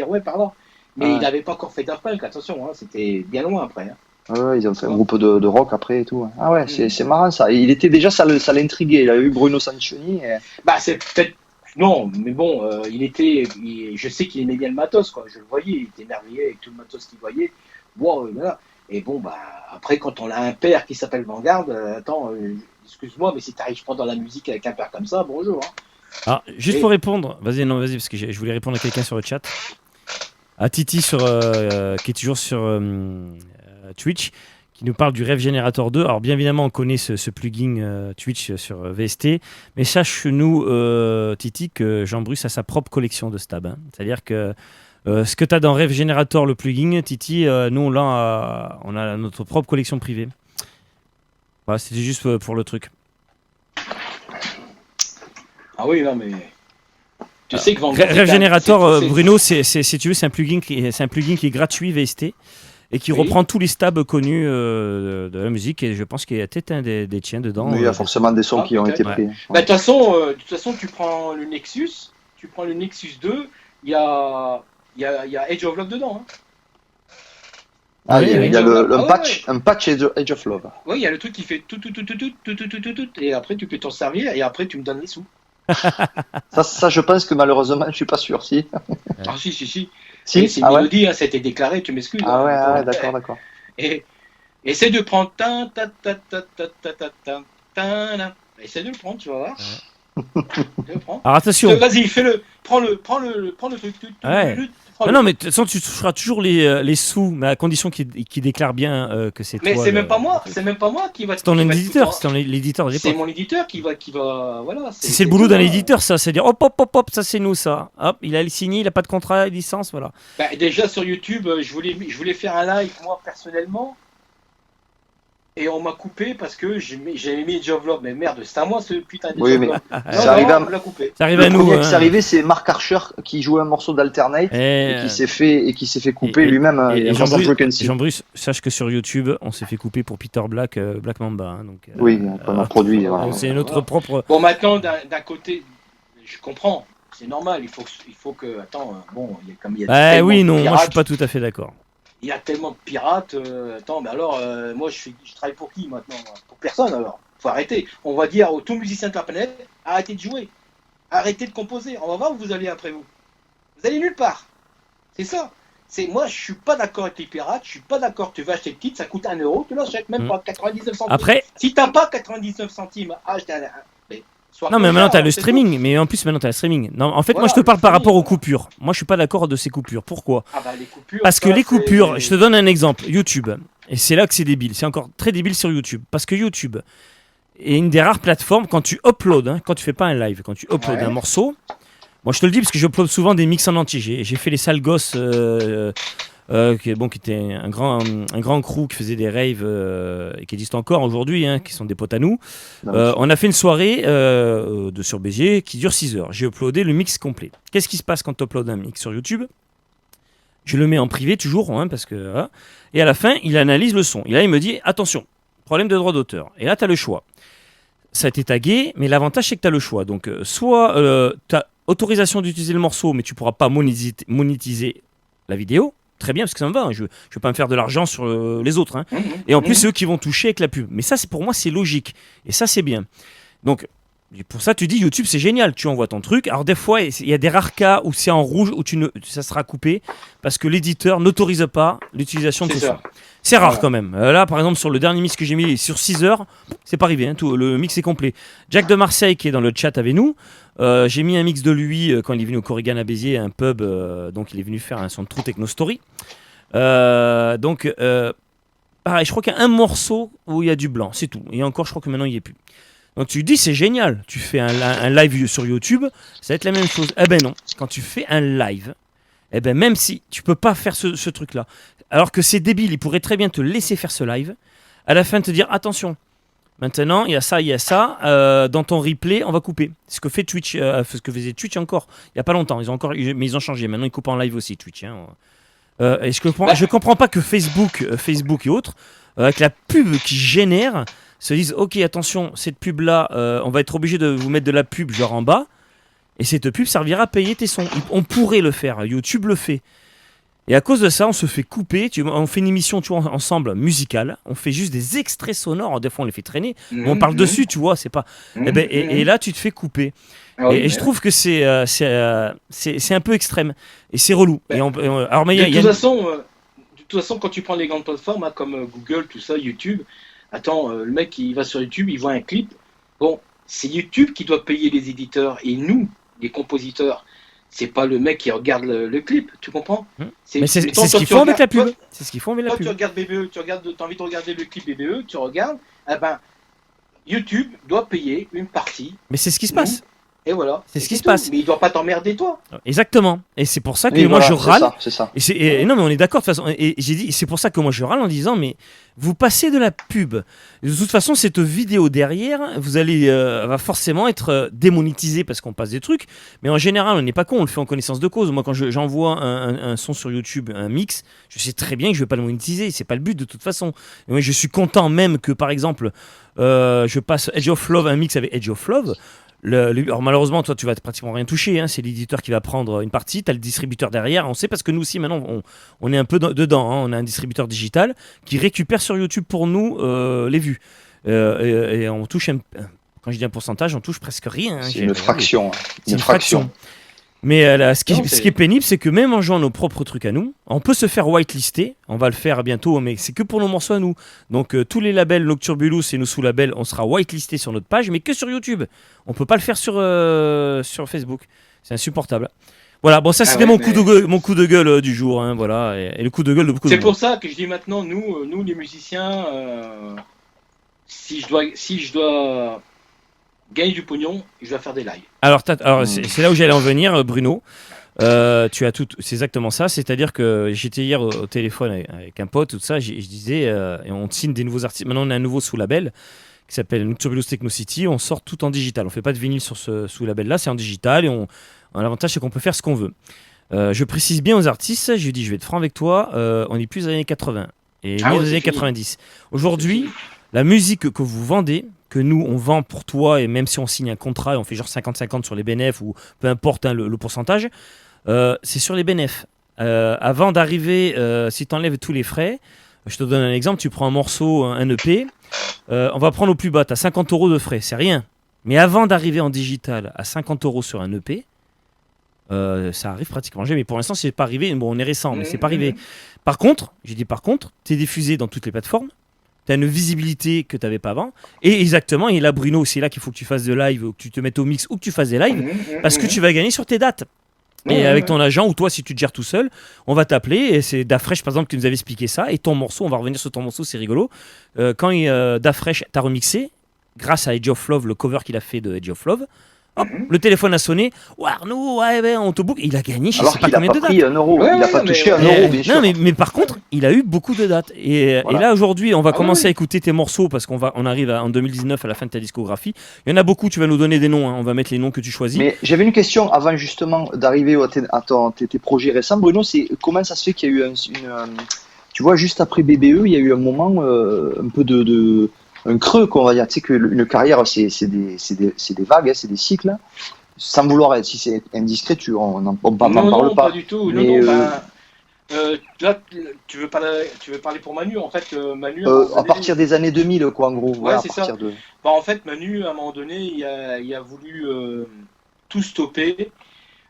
ouais par là. Mais il n'avait pas encore fait Daft Punk, attention, hein, c'était bien loin après. Hein. Ouais, ils ont fait un groupe de rock après et tout. Ah ouais, c'est marrant ça. Il était déjà ça l'intriguait. Il a eu Bruno Sanchoni. Bah c'est peut-être non, mais bon, je sais qu'il aimait bien le matos quoi. Je le voyais, il était émerveillé avec tout le matos qu'il voyait. Wow, voilà. Et bon, bah, après, quand on a un père qui s'appelle Vanguard, attends, excuse-moi, mais si t'arrives pas dans la musique avec un père comme ça, bonjour. Hein. Ah, juste pour répondre, vas-y, parce que je voulais répondre à quelqu'un sur le chat. À Titi, qui est toujours sur Twitch, qui nous parle du Rêve Generator 2. Alors, bien évidemment, on connaît ce plugin Twitch sur VST, mais sache-nous, Titi, que Jean Bruce a sa propre collection de stabs. Hein. C'est-à-dire que ce que tu as dans Rêve Generator, le plugin, Titi, nous on a notre propre collection privée. Voilà, c'était juste pour le truc. Ah oui, non mais... Tu sais que Rêve Generator, Bruno, si tu veux, c'est un plugin qui est gratuit VST et qui reprend tous les stabs connus de la musique, et je pense qu'il y a peut-être un des tiens dedans. Oui, il y a forcément des sons qui ont été pris. Bah, de toute façon, tu prends le Nexus 2, il y a Age of Love dedans. Hein. Ah, il y a un patch Age of Love. Oui, il y a le truc qui fait tout, et après tu peux t'en servir, et après tu me donnes les sous. ça, je pense que malheureusement, je suis pas sûr, si. Ah, si. Si, c'est une mélodie, hein, ça a été déclaré, tu m'excuses. Ah ouais, d'accord. Et essaie de prendre essaie de le prendre, tu vas voir. Alors attention. Vas-y, fais-le. Prends le truc. Ouais. Non, mais de toute façon, tu toucheras toujours les sous, mais à condition qu'il déclare bien que c'est toi. Mais c'est même pas moi qui va. C'est ton éditeur, c'est l'éditeur de l'époque. C'est mon éditeur qui va, voilà. C'est le boulot d'un éditeur, ça, c'est dire hop, ça c'est nous, ça. Hop, il a signé, il a pas de contrat, licence, voilà. Bah, déjà sur YouTube, je voulais faire un live moi personnellement. Et on m'a coupé parce que j'avais mis Age of Love. Mais merde, c'est à moi ce putain de Love. Ça arrive à nous. Le premier qui s'est arrivé, c'est Mark Archer qui jouait un morceau d'Alternate et qui s'est fait couper lui-même. Et Jean Bruce, sache que sur YouTube, on s'est fait couper pour Peter Black Mamba. Hein, donc, oui, on a produit. C'est notre propre. Bon, maintenant, d'un côté, je comprends. C'est normal. Il faut que. Attends, bon, il y a oui, non, moi je suis pas tout à fait d'accord. Il y a tellement de pirates. Attends, mais alors, moi, je travaille pour qui maintenant? Pour personne, alors. Faut arrêter. On va dire aux tous musiciens de la planète, arrêtez de jouer. Arrêtez de composer. On va voir où vous allez après vous. Vous allez nulle part. C'est ça. Moi, je suis pas d'accord avec les pirates. Je suis pas d'accord. Tu vas acheter le titre, ça coûte 1 euro. Tu l'achètes même pas 99 centimes. Après, si t'as pas 99 centimes, acheter non, mais maintenant t'as le streaming. Mais en plus, maintenant t'as le streaming. Non, en fait, Voilà, moi, je te parle par streaming, rapport aux coupures. Moi, je suis pas d'accord de ces coupures. Pourquoi? les coupures. Parce que ça, les coupures, c'est- je te donne un exemple. YouTube. Et c'est là que c'est débile. C'est encore très débile sur YouTube. Parce que YouTube est une des rares plateformes quand tu uploads, quand tu fais pas un live, quand tu uploads Ouais. un morceau. Moi, je te le dis parce que j'upload souvent des mix en entier. J'ai fait les sales gosses. Qui était un grand crew qui faisait des raves et qui existe encore aujourd'hui, qui sont des potes à nous. On a fait une soirée sur Béziers qui dure 6 heures. J'ai uploadé le mix complet. Qu'est-ce qui se passe quand tu uploads un mix sur YouTube? Je le mets en privé toujours, parce que voilà. Et à la fin, il analyse le son. Et là, il me dit attention, problème de droit d'auteur. Et là, tu as le choix. Ça a été tagué, mais l'avantage, c'est que tu as le choix. Donc, soit tu as autorisation d'utiliser le morceau, mais tu pourras pas monétiser la vidéo. Très bien, parce que ça me va. Je ne vais pas me faire de l'argent sur les autres. Et en plus, c'est eux qui vont toucher avec la pub. Mais ça, pour moi, c'est logique. Et ça, c'est bien. Donc, pour ça, tu dis YouTube, c'est génial. Tu envoies ton truc. Alors, des fois, il y a des rares cas où c'est en rouge, où ça sera coupé, parce que l'éditeur n'autorise pas l'utilisation de C'est ce ça. son. C'est rare Ouais. quand même. Là, par exemple, sur le dernier mix que j'ai mis sur 6 heures, c'est pas arrivé. Le mix est complet. Jack de Marseille, qui est dans le chat avec nous, j'ai mis un mix de lui quand il est venu au Corrigan à Béziers, un pub. Donc, il est venu faire son True Techno Story. Pareil, je crois qu'il y a un morceau où il y a du blanc, c'est tout. Et encore, je crois que maintenant, il n'y est plus. Donc, tu dis, c'est génial. Tu fais un live sur YouTube, ça va être la même chose. Eh ben non. Quand tu fais un live, eh ben même si tu peux pas faire ce truc-là, alors que c'est débile, il pourrait très bien te laisser faire ce live, à la fin te dire attention, maintenant il y a ça, dans ton replay on va couper. Ce que fait Twitch, ce que faisait Twitch encore il y a pas longtemps, mais ils ont changé. Maintenant ils coupent en live aussi Twitch. Et je comprends pas que Facebook et autres, avec la pub qui génère, se disent ok attention cette pub là, on va être obligé de vous mettre de la pub genre en bas. Et cette pub servira à payer tes sons. On pourrait le faire, YouTube le fait. Et à cause de ça, on se fait couper. On fait une émission ensemble musicale. On fait juste des extraits sonores. Des fois, on les fait traîner. Mais on parle dessus, tu vois. C'est pas. Et là, tu te fais couper. Et je trouve que c'est un peu extrême. Et c'est relou. De toute façon, quand tu prends les grandes plateformes comme Google, tout ça, YouTube, le mec il va sur YouTube, il voit un clip. Bon, c'est YouTube qui doit payer les éditeurs et nous, les compositeurs. C'est pas le mec qui regarde le clip, tu comprends? Mais c'est ce qu'ils font avec la pub. C'est ce qu'ils font avec la pub. Tu regardes BBE, t'as envie de regarder le clip BBE, tu regardes, YouTube doit payer une partie. Mais c'est ce qui se passe. Et voilà. C'est ce qui se passe. Mais il doit pas t'emmerder, toi. Exactement. Et c'est pour ça que Oui, moi voilà, je râle. C'est ça. Et non, mais on est d'accord de toute façon. Et j'ai dit, c'est pour ça que moi je râle en disant, mais vous passez de la pub. De toute façon, cette vidéo derrière, vous allez va forcément être démonétisé parce qu'on passe des trucs. Mais en général, on n'est pas con, on le fait en connaissance de cause. Moi, quand j'envoie un son sur YouTube, un mix, je sais très bien que je vais pas le monétiser. C'est pas le but de toute façon. Et moi, je suis content même que, par exemple, je passe Edge of Love, un mix avec Edge of Love. Alors malheureusement, toi, tu vas pratiquement rien toucher. C'est l'éditeur qui va prendre une partie. Tu as le distributeur derrière. On sait parce que nous aussi, maintenant, on est un peu dedans. On a un distributeur digital qui récupère sur YouTube pour nous les vues. Et on touche, quand je dis un pourcentage, on touche presque rien. C'est une fraction. C'est une fraction. Mais ce qui est pénible, c'est que même en jouant nos propres trucs à nous, on peut se faire whitelister. On va le faire bientôt, mais c'est que pour nos morceaux à nous. Donc tous les labels Nocturbulous et nos sous-labels, on sera whitelistés sur notre page, mais que sur YouTube. On peut pas le faire sur Facebook. C'est insupportable. Voilà, bon, ça c'était mon coup de gueule du jour. Voilà, et le coup de gueule de beaucoup de monde. C'est pour ça que je dis maintenant, nous les musiciens, si je dois gagner du pognon, je dois faire des lives. Alors c'est là où j'allais en venir, Bruno. Tu as tout, c'est exactement ça. C'est-à-dire que j'étais hier au téléphone avec un pote, tout ça. Je disais, et on signe des nouveaux artistes. Maintenant, on a un nouveau sous-label qui s'appelle Nocturbulous Techno City. On sort tout en digital. On fait pas de vinyle sur ce sous-label-là, c'est en digital. Et l'avantage, c'est qu'on peut faire ce qu'on veut. Je précise bien aux artistes. Je lui dis, je vais être franc avec toi. On est plus aux années 80 et ni aux années 90. Aujourd'hui, la musique que vous vendez, que nous on vend pour toi, et même si on signe un contrat et on fait genre 50-50 sur les bénéfices ou peu importe le pourcentage, c'est sur les bénéfices. avant d'arriver, si tu enlèves tous les frais, je te donne un exemple, tu prends un morceau, un EP, on va prendre au plus bas, tu as 50 € de frais, c'est rien. Mais avant d'arriver en digital à 50 € sur un EP, ça arrive pratiquement jamais. Mais pour l'instant, c'est pas arrivé. Bon, on est récent, mais c'est pas arrivé. Par contre, tu es diffusé dans toutes les plateformes. Tu as une visibilité que tu n'avais pas avant. Et exactement, et là, Bruno, c'est là qu'il faut que tu fasses de live, ou que tu te mettes au mix, ou que tu fasses des lives, parce que tu vas gagner sur tes dates. Et avec ton agent, ou toi, si tu te gères tout seul, on va t'appeler. Et c'est Dafresh, par exemple, qui nous avait expliqué ça. Et ton morceau, on va revenir sur ton morceau, c'est rigolo. Quand Dafresh t'a remixé, grâce à Edge of Love, le cover qu'il a fait de Edge of Love, hop, le téléphone a sonné. Oh, Arnaud, on te book. Il a gagné, je sais pas combien de dates. Pris 1 €. Il n'a pas touché 1 €, bien sûr. Non, mais par contre, il a eu beaucoup de dates. Et là, aujourd'hui, on va commencer à écouter tes morceaux parce on arrive en 2019 à la fin de ta discographie. Il y en a beaucoup, tu vas nous donner des noms. On va mettre les noms que tu choisis. Mais j'avais une question avant justement d'arriver à tes projets récents. Bruno, c'est comment ça se fait qu'il y a eu tu vois, juste après BBE, il y a eu un moment un peu un creux, qu'on va dire. Tu sais qu'une carrière, c'est des vagues, c'est des cycles. Sans vouloir être, si c'est indiscret, on n'en parle pas. Non, pas du tout. Mais là, tu veux parler pour Manu, en fait. Manu, à partir des années 2000, quoi, en gros. Ouais, c'est ça. En fait, Manu, à un moment donné, il a voulu tout stopper.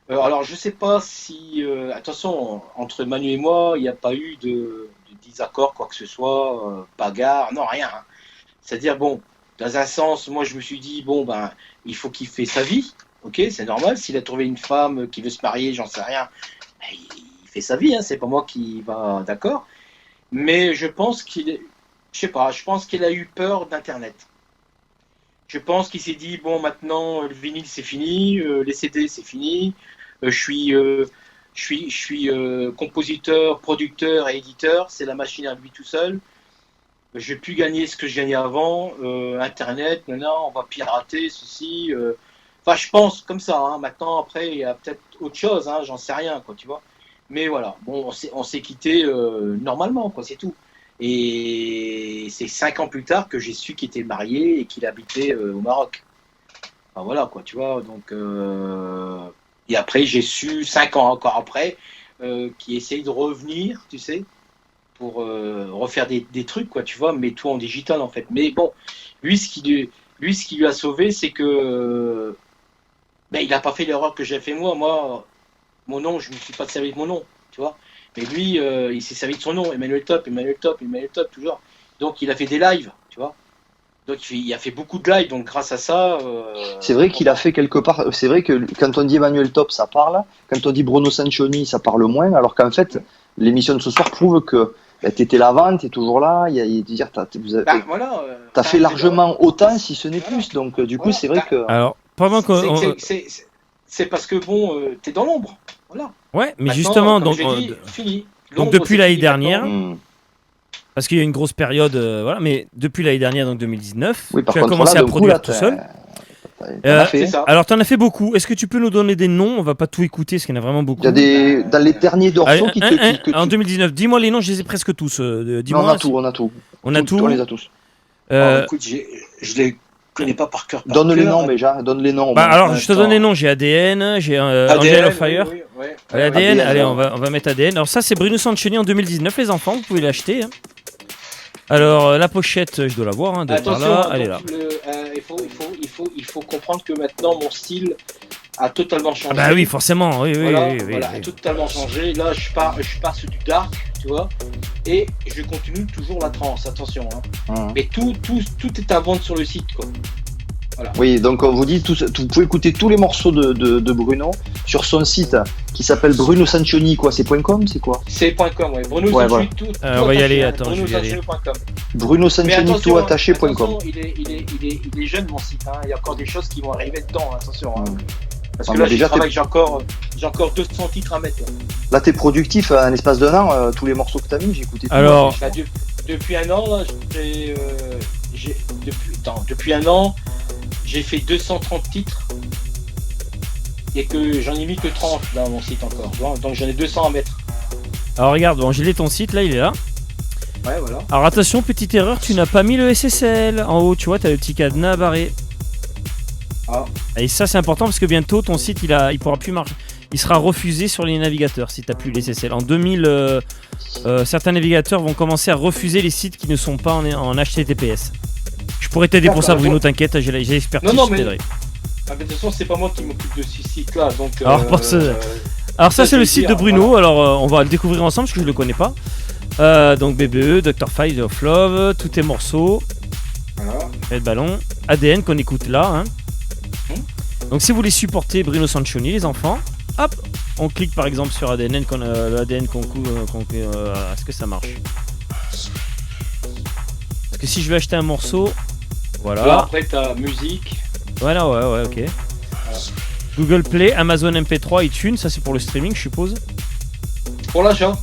Alors, je sais pas si... attention, entre Manu et moi, il n'y a pas eu de désaccord, quoi que ce soit, bagarre, non, rien. Hein. C'est-à-dire, bon, dans un sens, moi, je me suis dit, bon, il faut qu'il fasse sa vie. Ok, c'est normal. S'il a trouvé une femme qui veut se marier, j'en sais rien, il fait sa vie. Hein, c'est pas moi qui va d'accord. Mais je pense je pense qu'il a eu peur d'Internet. Je pense qu'il s'est dit bon, maintenant le vinyle c'est fini, les CD c'est fini. Je suis compositeur, producteur et éditeur. C'est la machine à lui tout seul. Je vais plus gagner ce que je gagnais avant. Internet, on va pirater ceci. Enfin, je pense comme ça. Hein. Maintenant, après, il y a peut-être autre chose. Hein, j'en sais rien, quoi, tu vois. Mais voilà, bon, on s'est quitté normalement, quoi, c'est tout. Et c'est 5 ans plus tard que j'ai su qu'il était marié et qu'il habitait au Maroc. Enfin, voilà, quoi, tu vois. Donc, et après, j'ai su 5 ans encore après qu'il essayait de revenir, tu sais, pour refaire des trucs, quoi, tu vois, mais tout en digital, en fait. Mais bon, lui, ce qui lui a sauvé, c'est que il n'a pas fait l'erreur que j'ai fait moi. Moi, mon nom, je ne me suis pas servi de mon nom, tu vois. Mais lui, il s'est servi de son nom, Emmanuel Top, toujours. Donc, il a fait des lives, tu vois. Donc, il a fait beaucoup de lives, donc grâce à ça... c'est vrai qu'il a fait quelque part... C'est vrai que quand on dit Emmanuel Top, ça parle. Quand on dit Bruno Sanchoni, ça parle moins. Alors qu'en fait, l'émission de ce soir prouve que t'étais là-avant, t'es toujours là. T'as fait largement autant, si ce n'est plus. Donc, du coup, c'est vrai que... Alors, pendant que... C'est parce que, bon, t'es dans l'ombre. Voilà. Ouais, mais maintenant, justement, donc, fini. Donc depuis l'année dernière, parce qu'il y a une grosse période, voilà, mais depuis l'année dernière, donc 2019, tu as commencé à produire tout seul. Alors, tu en as fait beaucoup. Est-ce que tu peux nous donner des noms? On va pas tout écouter, parce qu'il y en a vraiment beaucoup. Il y a dans les derniers dorsaux qui en 2019, dis-moi les noms, je les ai presque tous. On a tout. On les a tous. Écoute, je les connais pas par cœur. Donne les noms, déjà. Donne les noms. Alors, je te donne les noms. J'ai ADN, j'ai Angel of Fire. Oui. ADN, allez, on va mettre ADN. Alors, ça, c'est Bruno Sanchoni en 2019, les enfants. Vous pouvez l'acheter. Hein. Alors, la pochette, je dois la voir. Hein, attention, elle est là. Il faut comprendre que maintenant, mon style a totalement changé. Ah bah oui, forcément. Oui, a totalement changé. Là, je pars sur du dark, tu vois. Et je continue toujours la trance, attention. Hein. Mais tout est à vendre sur le site, quoi. Voilà. Oui, donc on vous dit, vous pouvez écouter tous les morceaux de Bruno sur son site qui s'appelle Bruno Sanchoni, quoi, c'est .com, c'est quoi? C'est .com, ouais. Bruno Sanchoni, tout on va y aller, attends, je vais y aller. Bruno Sanchoni, tout attaché.com. Il est jeune, mon site, hein. Il y a encore des choses qui vont arriver dedans, attention. Hein. Parce que là, déjà, j'ai encore 200 titres à mettre. Là, t'es productif, en espace d'un an, tous les morceaux que t'as mis, j'ai écouté tout. Alors, depuis un an, là, depuis un an, j'ai fait 230 titres et que j'en ai mis que 30 dans mon site encore. Donc j'en ai 200 à mettre. Alors regarde, bon, j'ai ton site là, il est là. Ouais, voilà. Alors attention, petite erreur, tu n'as pas mis le SSL en haut, tu vois, t'as le petit cadenas barré. Ah. Et ça c'est important parce que bientôt ton site il pourra plus marcher. il sera refusé sur les navigateurs si tu n'as plus les SSL. En 2000, certains navigateurs vont commencer à refuser les sites qui ne sont pas en HTTPS. Je pourrais t'aider pour ça, D'accord, Bruno, t'inquiète, j'ai l'expertise, Non, je mais- t'aiderai. Ah, mais de toute façon, c'est pas moi qui m'occupe de ce site-là, donc. Alors, pour ce- Alors ça, Ça, c'est je le veux site dire, de Bruno, voilà. alors on va le découvrir ensemble parce que je le connais pas. Donc BBE, Dr. Five of Love, tous tes morceaux, Voilà. Red Ballon, ADN qu'on écoute là. Hein. Hmm. Donc si vous voulez supporter Bruno Sanchoni, les enfants, hop, on clique par exemple sur ADN, l'ADN qu'on est-ce que ça marche? Parce que si je veux acheter un morceau, voilà. Là, après, t'as musique. Voilà, ouais, ok. Google Play, Amazon MP3, iTunes, ça c'est pour le streaming, je suppose. Pour l'achat.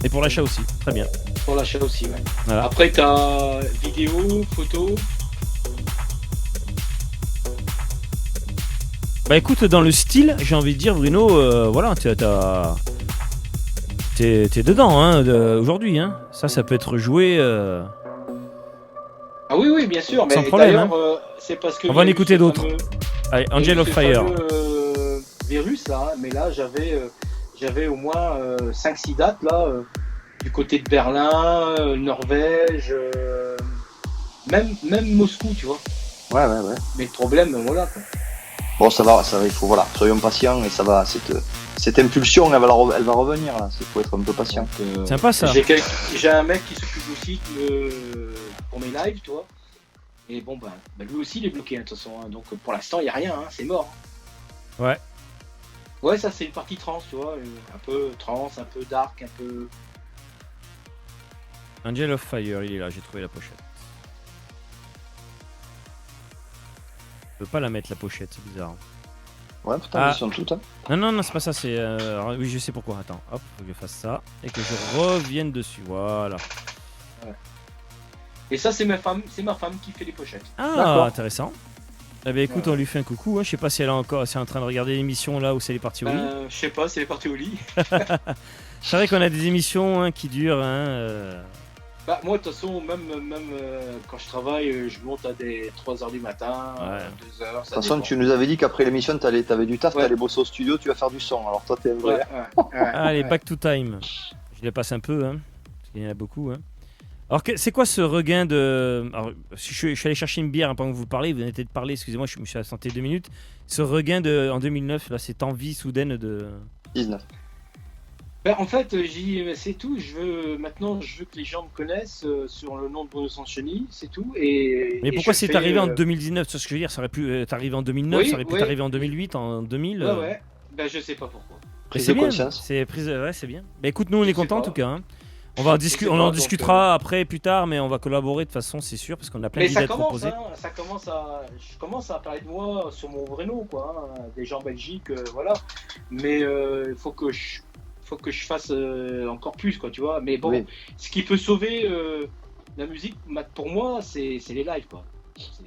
Et pour l'achat aussi, très bien. Pour l'achat aussi, ouais. Voilà. Après, t'as vidéo, photo. Bah écoute, dans le style, j'ai envie de dire, Bruno, voilà, t'es dedans hein, aujourd'hui. Hein. Ça peut être joué. Ah oui, bien sûr. Mais Sans problème, d'ailleurs, c'est parce que. On va en écouter d'autres. Allez, Il y a Angel eu of ce Fire. fameux, virus là, hein, mais là j'avais au moins 5-6 dates là, du côté de Berlin, Norvège, même Moscou, tu vois. Ouais. Mais le problème, voilà. Quoi. Bon, ça va, il faut, voilà, soyons patients et ça va, cette impulsion, elle va revenir, là, il faut être un peu patient. Donc, Sympa ça. J'ai un mec qui s'occupe aussi pour mes lives, tu vois. Et bon, bah lui aussi il est bloqué, hein, de toute façon. Hein, donc pour l'instant, il n'y a rien, hein, c'est mort. Ouais. Ouais, ça c'est une partie trans, tu vois. Un peu trans, un peu dark, un peu. Angel of Fire, il est là, j'ai trouvé la pochette. Je peux pas la mettre la pochette, c'est bizarre. Ouais, putain, Ah. ils sont toutes, hein. Non, c'est pas ça, c'est. Alors, oui, je sais pourquoi. Attends, hop, faut que je fasse ça et que je revienne dessus. Voilà. Et ça c'est ma femme qui fait les pochettes. Ah, D'accord. intéressant. Eh ben écoute, on lui fait un coucou. Hein. Je sais pas si elle est encore, si elle est en train de regarder l'émission là ou si elle est partie au lit. Je sais pas, c'est les parties au lit. C'est vrai qu'on a des émissions hein, qui durent. Hein, Bah moi de toute façon, même quand je travaille, je monte à des 3h du matin, Ouais. 2h. De toute façon, tu nous avais dit qu'après l'émission, t'avais du taf, Ouais. t'allais bosser au studio, tu vas faire du son. Alors toi, t'es un vrai. Allez, back to time. Je les passe un peu, hein, parce qu'il y en a beaucoup. Hein. Alors, c'est quoi ce regain de. Alors, je suis allé chercher une bière hein, pendant que vous parlez, vous venez de parler, excusez-moi, je me suis absenté 2 minutes. Ce regain en 2009, là, cette envie soudaine de. 19. Ben, en fait, j'ai dit, c'est tout. Maintenant, je veux que les gens me connaissent sur le nom de Bruno Sanchoni, c'est tout. Mais pourquoi c'est arrivé en 2019? C'est ce que je veux dire, ça aurait pu t'arriver en 2009, Oui, ça aurait pu oui. t'arriver en 2008, en 2000. Ouais. Ben, je sais pas pourquoi. Mais Prise c'est de bien, conscience. c'est prise, ouais, c'est bien. Bah écoute, nous on Je est sais contents en pas. tout cas. Hein. On en sais en pas, discutera donc, après, plus tard, mais on va collaborer de toute façon, c'est sûr, parce qu'on a plein Mais d'idées ça à te commence, proposer. hein, je commence à parler de moi sur mon vrai nom, quoi. Hein, des gens belgiques, voilà. Mais il faut que je fasse encore plus, quoi, tu vois. Mais bon, Oui. ce qui peut sauver la musique, pour moi, c'est les lives, quoi.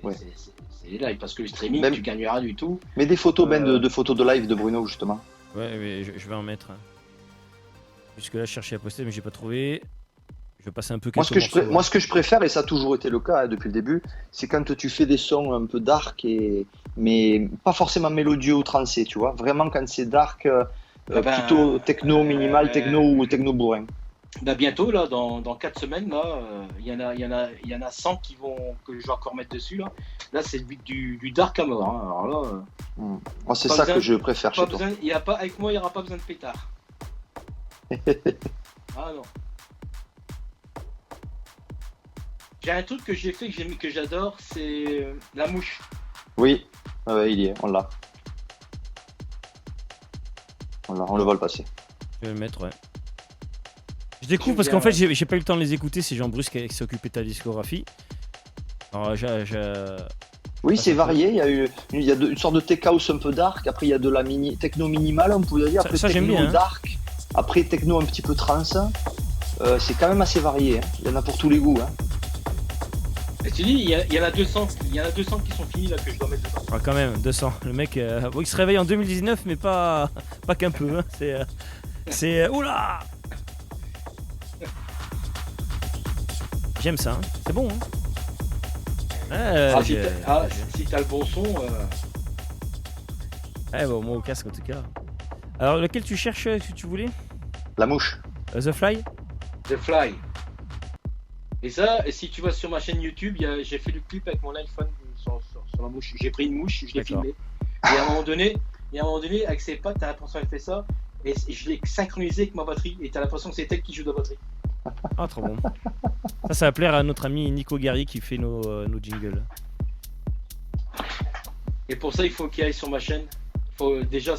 Ouais. C'est les lives, parce que le streaming, Même- tu gagneras du tout. Mais des photos, Ben, de photos de live de Bruno, justement. Ouais, mais je vais en mettre. Hein. Jusque là, je cherchais à poster, mais j'ai pas trouvé. Je vais passer un peu Moi, quelques morceaux, moi, ce que je préfère, et ça a toujours été le cas hein, depuis le début, c'est quand tu fais des sons un peu dark, mais pas forcément mélodieux ou trancés, tu vois. Vraiment, quand c'est dark, plutôt techno minimal, techno ou techno bourrin. Bah bientôt, là, dans 4 semaines, là, il y en a 100 que je vais encore mettre dessus, là. Là, c'est du dark à mort, hein. Alors là, Moi, c'est Pas ça besoin- que je préfère pas chez toi. besoin, avec moi, il n'y aura pas besoin de pétard. Ah non. J'ai un truc que j'ai fait, que j'adore, c'est la mouche. Oui, ouais, il y est, on l'a. On le voit le passer. Je vais le mettre, ouais. Je découvre J'aime parce qu'en bien, fait, j'ai pas eu le temps de les écouter, c'est Jean Bruce qui s'est occupé de ta discographie. Alors, Oui, Ça, c'est ça varié. Il y a une sorte de tech house un peu dark. Après, il y a de la techno minimale, on pourrait dire. Ça- Après, ça, j'aime techno bien, hein. dark. Après, techno un petit peu trance. C'est quand même assez varié. Hein. Il y en a pour tous les goûts. Hein. Et tu dis, il y en a 200 qui sont finis, là, que je dois mettre dedans. Ah, quand même, 200. Le mec, bon, il se réveille en 2019, mais pas qu'un peu. Hein. C'est. Oula! J'aime ça, hein. C'est bon. Hein. Ouais, Si t'as le bon son, bon, moi au casque en tout cas. Alors, lequel tu cherches, si tu voulais? La mouche. The Fly? The Fly. Et ça, et si tu vas sur ma chaîne YouTube, j'ai fait le clip avec mon iPhone sur la mouche. J'ai pris une mouche, je l'ai D'accord. filmé. Et à un moment donné, avec ses pattes, t'as l'impression qu'elle fait ça. Et je l'ai synchronisé avec ma batterie. Et t'as l'impression que c'est elle qui joue de la batterie. Ah, trop bon. Ça va plaire à notre ami Nico Gary qui fait nos jingles. Et pour ça, il faut qu'il aille sur ma chaîne. Il faut déjà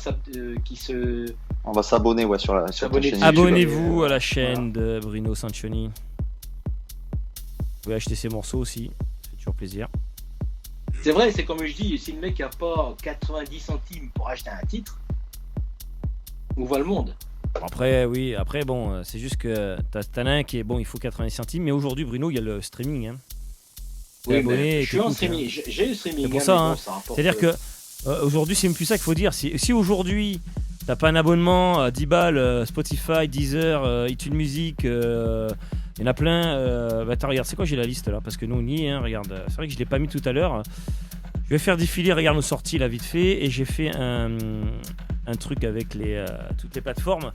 qu'il se. On va s'abonner sur ta S'abonner chaîne dessus. YouTube. Abonnez-vous à la chaîne de Bruno Sanchoni. Vous pouvez acheter ses morceaux aussi, ça fait toujours plaisir. C'est vrai, c'est comme je dis, si le mec a pas 90 centimes pour acheter un titre, où va le monde? Après, oui, bon, c'est juste que t'as un qui est bon, il faut 90 centimes, mais aujourd'hui, Bruno, il y a le streaming. Hein. T'es Oui, abonné mais et je suis en t'écoutes, streaming, hein. j'ai le streaming. C'est pour hein, ça, mais hein. bon, ça rapporte, C'est-à-dire que aujourd'hui, c'est même plus ça qu'il faut dire. Si aujourd'hui, t'as pas un abonnement à 10 balles, Spotify, Deezer, iTunes Music, il y en a plein. Bah, attends, regarde, c'est quoi, j'ai la liste là? Parce que nous, on y est, hein, regarde. C'est vrai que je l'ai pas mis tout à l'heure. Je vais faire défiler, regarde nos sorties là vite fait. Et j'ai fait un truc avec toutes les plateformes.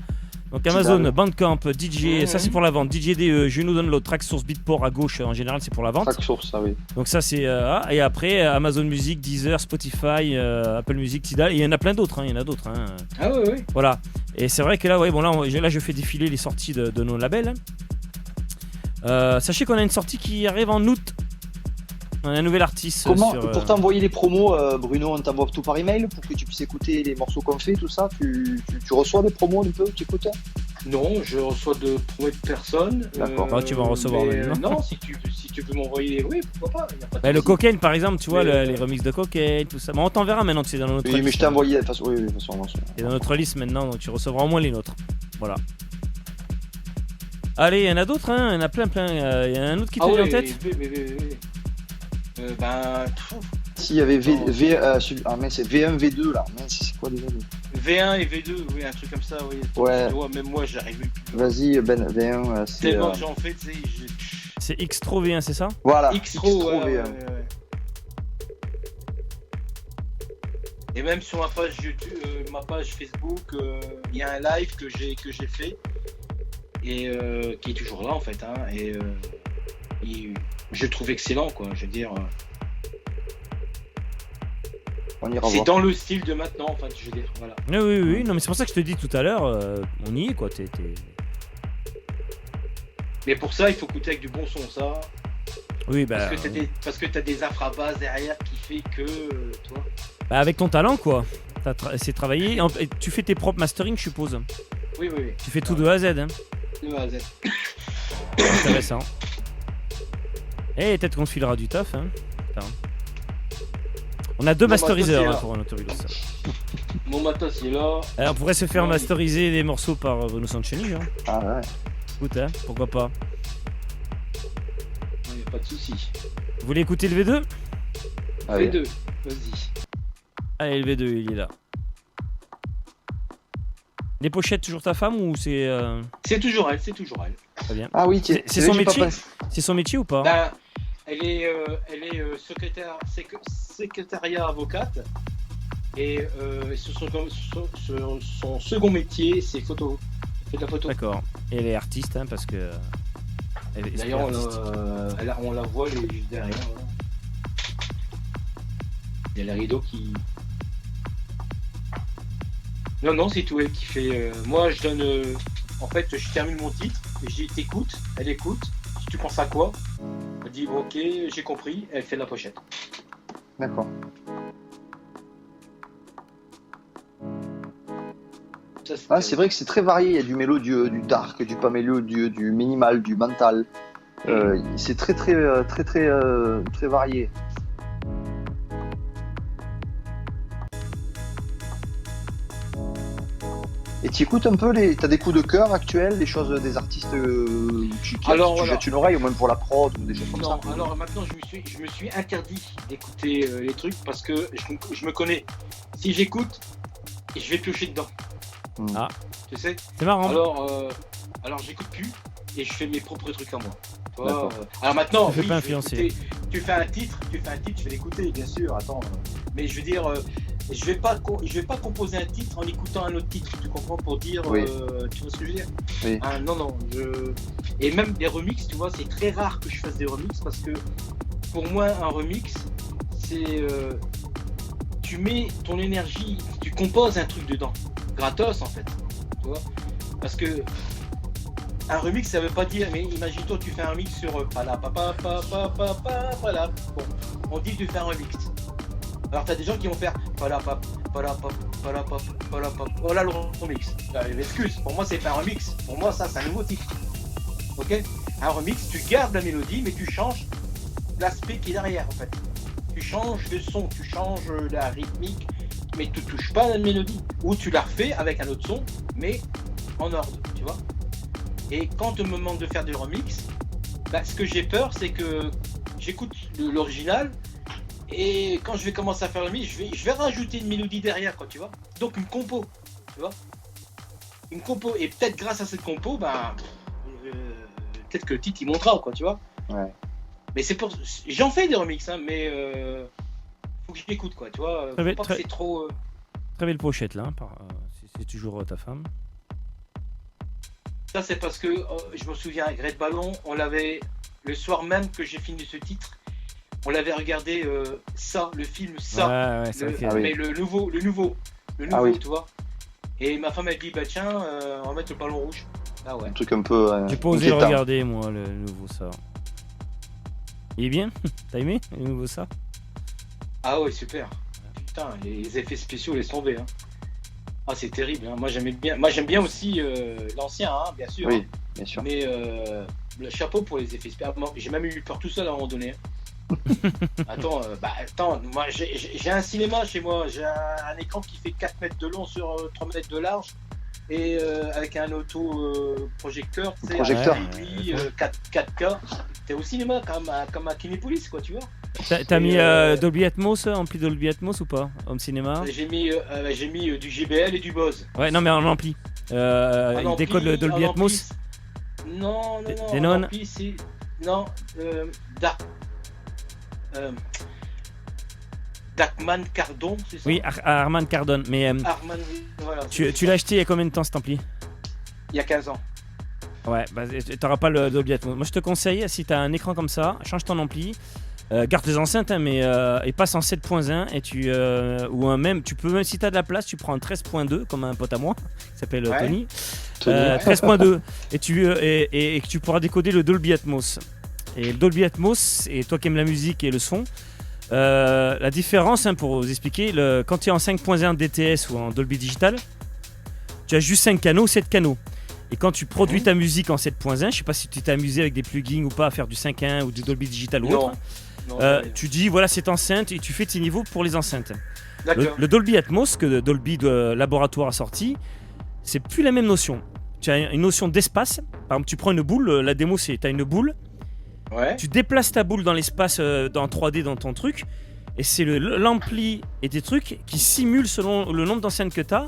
Donc Amazon, Bandcamp, DJ, ça c'est pour la vente. DJDE, Juno Download, Tracksource, Beatport à gauche, en général c'est pour la vente. Tracksource, ça oui. Donc ça c'est et après Amazon Music, Deezer, Spotify, Apple Music, Tidal, et il y en a plein d'autres, hein, il y en a d'autres. Hein. Ah oui. Voilà. Et c'est vrai que là, ouais, bon là je fais défiler les sorties de nos labels. Sachez qu'on a une sortie qui arrive en août. On a un nouvel artiste. Comment pour t'envoyer les promos, Bruno, on t'envoie tout par email pour que tu puisses écouter les morceaux qu'on fait, tout ça. Tu reçois des promos un peu, tu écoutes? Non, je reçois de promos de personnes. D'accord, bah, tu vas en recevoir mais, même. non, si tu veux m'envoyer, oui, pourquoi pas. Y a pas de Le souci. Cocaine par exemple, tu vois, Mais, les remixes de Cocaine, tout ça. Bon, on t'enverra maintenant que c'est dans notre Oui, liste. mais je t'ai envoyé de toute façon. Oui, de toute façon. C'est dans notre liste maintenant, donc tu recevras au moins les nôtres. Voilà. Allez, il y en a d'autres, hein. Il y en a plein. Il y en a un autre qui te vient en tête? S'il y avait c'est V1, V2 là. Mais c'est quoi déjà? V1 et V2, oui, un truc comme ça, oui. Ouais. Même moi, j'arrive plus. Vas-y, Ben, V1, c'est. Tellement que j'en fais, tu sais. C'est Xtro V1, c'est ça? Voilà. Xtro, V1. ouais. Et même sur ma page YouTube, ma page Facebook, il y a un live que j'ai fait et qui est toujours là en fait. Hein, et je le trouve excellent, quoi. Je veux dire, On ira c'est voir. dans le style de maintenant, en fait. Je veux dire, voilà. Oui. Non, mais c'est pour ça que je te dis tout à l'heure, on y est, quoi. Mais pour ça, il faut écouter avec du bon son, ça. Oui, bah. Parce que t'as des infrabasses derrière qui fait que, toi. Bah, avec ton talent, quoi. C'est travailler. Et tu fais tes propres mastering, je suppose. Oui. Tu fais tout de A à Z, hein. De A à Z. Intéressant. Et peut-être qu'on te filera du taf, hein. Putain. On a deux masteriseurs hein, pour notre vidéo. Mon matos il est là. Alors, on pourrait se faire masteriser des morceaux par Bruno Sanchoni, hein. Ah ouais. Écoute, hein, pourquoi pas. Il n'y a pas de souci. Vous voulez écouter le V2? Allez. V2, vas-y. Allez, le V2, il est là. Les pochettes, toujours ta femme ou c'est. C'est toujours elle. Très bien. Ah oui, c'est son métier. C'est son métier ou pas? Ben, elle est secrétariat avocate et son second métier c'est photo. Elle fait de la photo. D'accord. Et elle est artiste, hein, parce que. D'ailleurs, on la voit juste derrière. Hein. Il y a les rideaux qui. Non, c'est tout elle qui fait. Moi, je donne. En fait, je termine mon titre et je dis t'écoutes, elle écoute. Si tu penses à quoi? Elle dit bon, ok, j'ai compris. Elle fait la pochette. D'accord. C'est vrai que c'est très varié. Il y a du mélodieux, du dark, du pas mélodieux, du minimal, du mental. C'est très varié. Et tu écoutes un peu t'as des coups de cœur actuels, des choses des artistes tu jettes une oreille, ou même pour la prod ou des choses comme ça. Non, alors maintenant je me suis interdit d'écouter les trucs parce que je me connais. Si j'écoute, je vais piocher dedans. Ah. Tu sais. C'est marrant. Alors j'écoute plus et je fais mes propres trucs à moi. Alors maintenant, pas influencer. Tu fais un titre, je vais l'écouter, bien sûr. Attends, mais je veux dire, je vais pas composer un titre en écoutant un autre titre, tu comprends, pour dire, Oui. tu vois ce que je veux dire? Oui. Ah, non, et même des remixes, tu vois, c'est très rare que je fasse des remixes parce que pour moi, un remix, c'est tu mets ton énergie, tu composes un truc dedans, gratos en fait, tu vois, parce que un remix, ça veut pas dire, mais imagine-toi, tu fais un remix sur pala papa papa pala. Bon, on dit que tu fais un remix. Alors t'as des gens qui vont faire pala papa pala papa pala papa. Voilà le remix. Excuse, pour moi c'est pas un remix. Pour moi ça c'est un nouveau titre. Ok? Un remix, tu gardes la mélodie, mais tu changes l'aspect qui est derrière en fait. Tu changes le son, tu changes la rythmique, mais tu touches pas la mélodie. Ou tu la refais avec un autre son, mais en ordre, tu vois. Et quand on me demande de faire des remix, bah, ce que j'ai peur, c'est que j'écoute l'original et quand je vais commencer à faire le remix, je vais rajouter une mélodie derrière, quoi, tu vois. Donc une compo, tu vois. Une compo, et peut-être grâce à cette compo, bah, peut-être que le titre il montera, quoi, tu vois. Ouais. Mais c'est pour, j'en fais des remix, hein, mais faut que je l'écoute, quoi, tu vois. Faut pas que c'est trop. Très belle pochette là, c'est toujours ta femme. Ça c'est parce que je me souviens avec Red Ballon, on l'avait le soir même que j'ai fini ce titre, on l'avait regardé ça, le film ça, Ouais, c'est vrai que- mais le nouveau, Ah oui. tu vois. Et ma femme a dit bah tiens, on va mettre le ballon rouge. Ah ouais. Un truc un peu. J'ai pas osé le inquiétant. regarder moi, le nouveau ça. Il est bien? T'as aimé le nouveau ça? Ah ouais super. Putain, les effets spéciaux laissent tomber. Hein. Ah c'est terrible. Hein. Moi j'aime bien aussi l'ancien, hein, bien sûr. Oui, bien sûr. Mais le chapeau pour les effets spéciaux. J'ai même eu peur tout seul à un moment donné. Attends, moi j'ai un cinéma chez moi, j'ai un écran qui fait 4 mètres de long sur 3 mètres de large et avec un auto-projecteur, tu sais, Projecteur. avec lui, 4K. T'es au cinéma comme à Kinépolis, quoi, tu vois. T'as mis Et, Dolby Atmos, ampli Dolby Atmos ou pas? Home cinéma? J'ai mis du JBL et du Bose. Ouais, non mais en ampli. Il décode le Dolby Atmos. Non, Denon. en ampli, c'est... Non, Darkman Cardon, c'est ça? Oui, Armand Cardone. Mais Arman, voilà. tu l'as acheté il y a combien de temps cet ampli? Il y a 15 ans. Ouais, bah, t'auras pas le Dolby Atmos. Moi je te conseille, si t'as un écran comme ça, change ton ampli. Garde tes enceintes, hein, mais et passe en 7.1 et ou même, tu peux même si t'as de la place, tu prends un 13.2 comme un pote à moi qui s'appelle Ouais. Tony. Tony. 13.2 et tu pourras décoder le Dolby Atmos. Et le Dolby Atmos, et toi qui aimes la musique et le son, la différence, hein, pour vous expliquer, quand tu es en 5.1 DTS ou en Dolby Digital, tu as juste 5 canaux, 7 canaux. Et quand tu produis ta musique en 7.1, je sais pas si tu t'es amusé avec des plugins ou pas à faire du 5.1 ou du Dolby Digital ou Non. autre, Non, tu dis voilà cette enceinte et tu fais tes niveaux pour les enceintes. D'accord. Le Dolby Atmos que Dolby de Laboratoire a sorti, c'est plus la même notion. Tu as une notion d'espace. Par exemple, tu prends une boule, la démo c'est tu as une boule, Ouais. tu déplaces ta boule dans l'espace dans 3D dans ton truc, et c'est l'ampli et des trucs qui simulent selon le nombre d'enceintes que tu as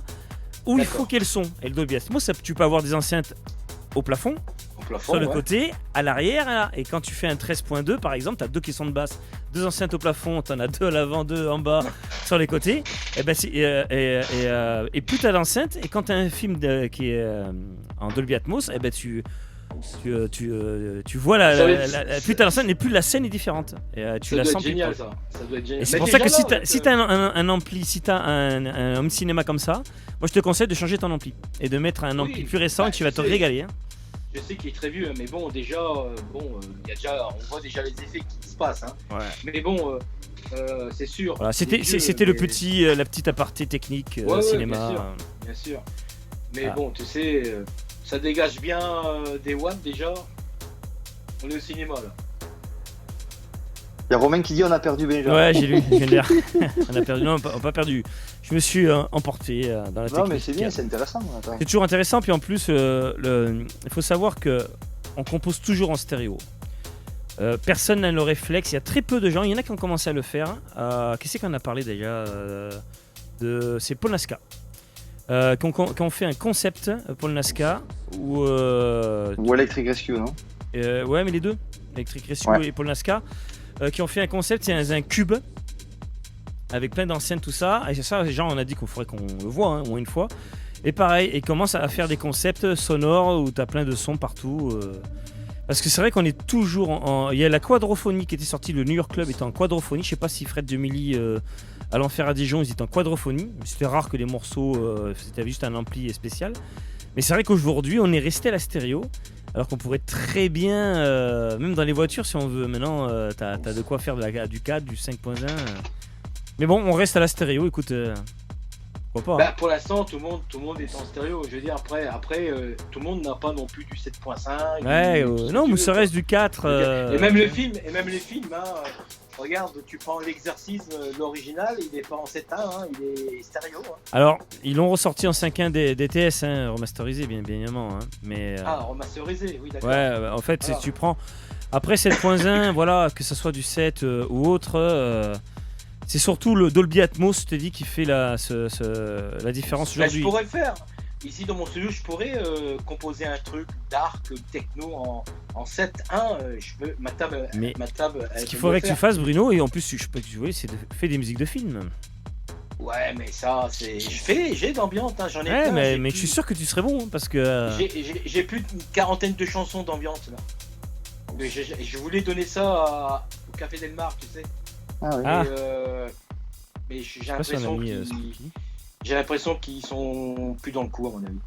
où il D'accord. faut qu'elles sont. Et le Dolby Atmos, tu peux avoir des enceintes au plafond, Au plafond, sur le ouais. côté, à l'arrière, là. Et quand tu fais un 13.2 par exemple, tu as 2 qui sont de basse, 2 enceintes au plafond, tu en as 2 à l'avant, 2 en bas, sur les côtés. Et, ben, et plus tu as l'enceinte, et quand tu as un film qui est en Dolby Atmos, et ben tu vois plus tu as l'enceinte, et plus la scène est différente. Et, tu Ça la doit sens être plus génial, proche. ça. Ça doit être génial. Et c'est Mais pour ça que déjà là, si t'as un ampli, si t'as un home cinéma comme ça, moi je te conseille de changer ton ampli et de mettre un ampli plus récent, bah, et tu vas te je sais. régaler. Hein. Je sais qu'il est très vieux, mais bon, déjà, il y a déjà, on voit déjà les effets qui se passent. Hein. Ouais. Mais bon, c'est sûr. Voilà, c'est vieux, c'était le mais- la petite aparté technique Ouais, cinéma. bien sûr. Mais Ah. bon, tu sais, ça dégage bien des watts déjà. On est au cinéma là. Il y a Romain qui dit on a perdu Benjamin. Ouais, j'ai lu, je viens de lire. On a perdu, non, pas perdu. Je me suis emporté dans la technique. Non, mais c'est bien, c'est intéressant. Attends. C'est toujours intéressant, puis en plus, il faut savoir que on compose toujours en stéréo. Personne n'a le réflexe, il y a très peu de gens, il y en a qui ont commencé à le faire. Qui c'est qu'on a parlé déjà c'est Paul Nasca. Qui ont fait un concept, Paul Nasca, où... Ou Electric Rescue, non? ouais, mais les deux, Electric Rescue Ouais. et Paul Nasca, qui ont fait un concept, c'est un cube avec plein d'enceintes, tout ça. Et c'est ça, les gens, on a dit qu'il faudrait qu'on le voit, hein, au moins une fois. Et pareil, ils commencent à faire des concepts sonores où tu as plein de sons partout. Parce que c'est vrai qu'on est toujours en. Il y a la quadrophonie qui était sortie, le New York Club était en quadrophonie. Je sais pas si Fred Gemilli à l'Enfer à Dijon, ils étaient en quadrophonie. C'était rare que les morceaux, c'était juste un ampli spécial. Mais c'est vrai qu'aujourd'hui, on est resté à la stéréo. Alors qu'on pourrait très bien, même dans les voitures, si on veut, maintenant, t'as de quoi faire du 4, du 5.1. Mais bon, on reste à la stéréo, écoute, pourquoi pas. Bah, pour l'instant, tout le monde est en stéréo. Je veux dire, après tout le monde n'a pas non plus du 7.5. Ouais, non, mais ça reste du 4. Et même les films, hein, regarde, tu prends l'exercice, l'original, il est pas en 7.1, hein, il est stéréo. Hein. Alors, ils l'ont ressorti en 5.1 DTS, hein, remasterisé, bien évidemment. Hein, mais, remasterisé, oui, d'accord. Ouais, en fait, si tu prends. Après 7.1, voilà, que ce soit du 7 ou autre, c'est surtout le Dolby Atmos, je te dis, qui fait la différence aujourd'hui. Je pourrais le faire. Ici, dans mon studio, je pourrais composer un truc dark, techno en 7.1. Ma table. Ce qu'il faudrait que tu fasses, Bruno, et en plus, je peux que tu vois, c'est de faire des musiques de films. Ouais, mais ça, c'est. J'ai d'ambiance, hein, j'en ai plein. Mais je suis sûr que tu serais bon, hein, parce que. J'ai plus d'une quarantaine de chansons d'ambiance là. Mais je voulais donner ça au Café Del Mar, tu sais. Ah oui. Mais j'ai l'impression qu'ils sont plus dans le coup, à mon avis.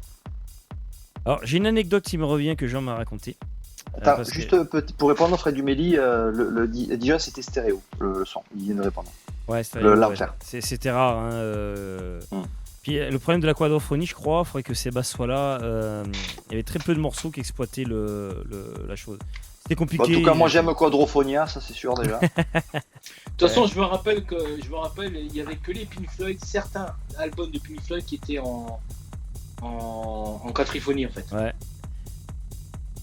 Alors, j'ai une anecdote qui me revient que Jean m'a raconté. Attends, pour répondre à Fred Dumeli, déjà c'était stéréo, le son, il vient de répondre. Ouais, stéréo, l'enfer. C'était rare. Hein, Puis le problème de la quadrophonie, je crois, il faudrait que Sébastien soit là. Il y avait très peu de morceaux qui exploitaient la chose. C'était compliqué. En tout cas, moi j'aime Quadrophonia, ça c'est sûr déjà. De toute façon, je me rappelle, il y avait que les Pink Floyd, certains albums de Pink Floyd qui étaient en quadriphonie en fait. Ouais.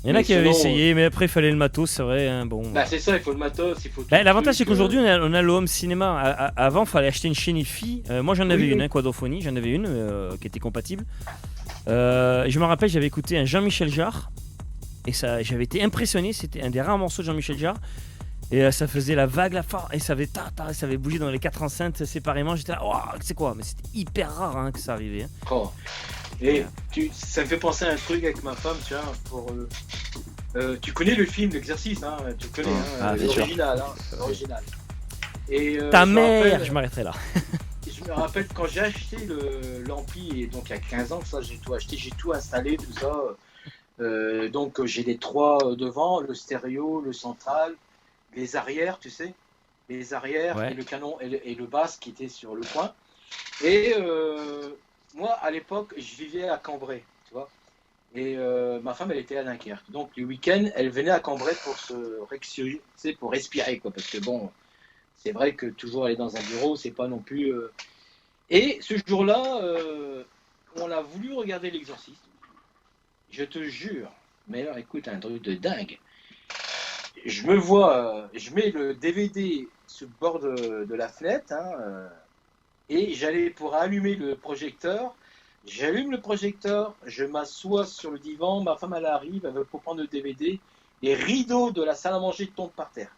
Il y en a qui avaient essayé, mais après il fallait le matos, c'est vrai. Hein, bon. Bah c'est ça, il faut le matos, il faut. L'avantage c'est qu'aujourd'hui on a le home cinéma. Avant, il fallait acheter une chaîne IFI. Moi j'en avais une, quadrophonie, j'en avais une qui était compatible. Je me rappelle, j'avais écouté un Jean-Michel Jarre. Et ça, j'avais été impressionné, c'était un des rares morceaux de Jean-Michel Jarre. Et ça faisait la vague, la force, et ça avait bougé dans les 4 enceintes séparément. J'étais là, oh, c'est quoi? Mais c'était hyper rare hein, que ça arrivait. Hein. Oh. Et ça me fait penser à un truc avec ma femme, tu vois, tu connais le film, l'exercice, hein, tu connais, l'original. Hein, l'original. Et, ta mère, je m'arrêterai là. Je me rappelle quand j'ai acheté l'ampli, et donc il y a 15 ans, ça j'ai tout acheté, j'ai tout installé, tout ça. Donc j'ai les 3 devant, le stéréo, le central, les arrières, tu sais, les arrières et le canon et le basse qui était sur le coin. Et moi à l'époque je vivais à Cambrai, tu vois, et ma femme elle était à Dunkerque. Donc les week-ends elle venait à Cambrai pour respirer quoi, parce que bon, c'est vrai que toujours aller dans un bureau c'est pas non plus. Et ce jour-là, on a voulu regarder l'Exorciste. Je te jure, mais alors écoute, un truc de dingue. Je me vois, je mets le DVD sur le bord de la fenêtre, hein, et j'allais pour allumer le projecteur. J'allume le projecteur, je m'assois sur le divan, ma femme elle arrive, elle veut pour prendre le DVD, les rideaux de la salle à manger tombent par terre.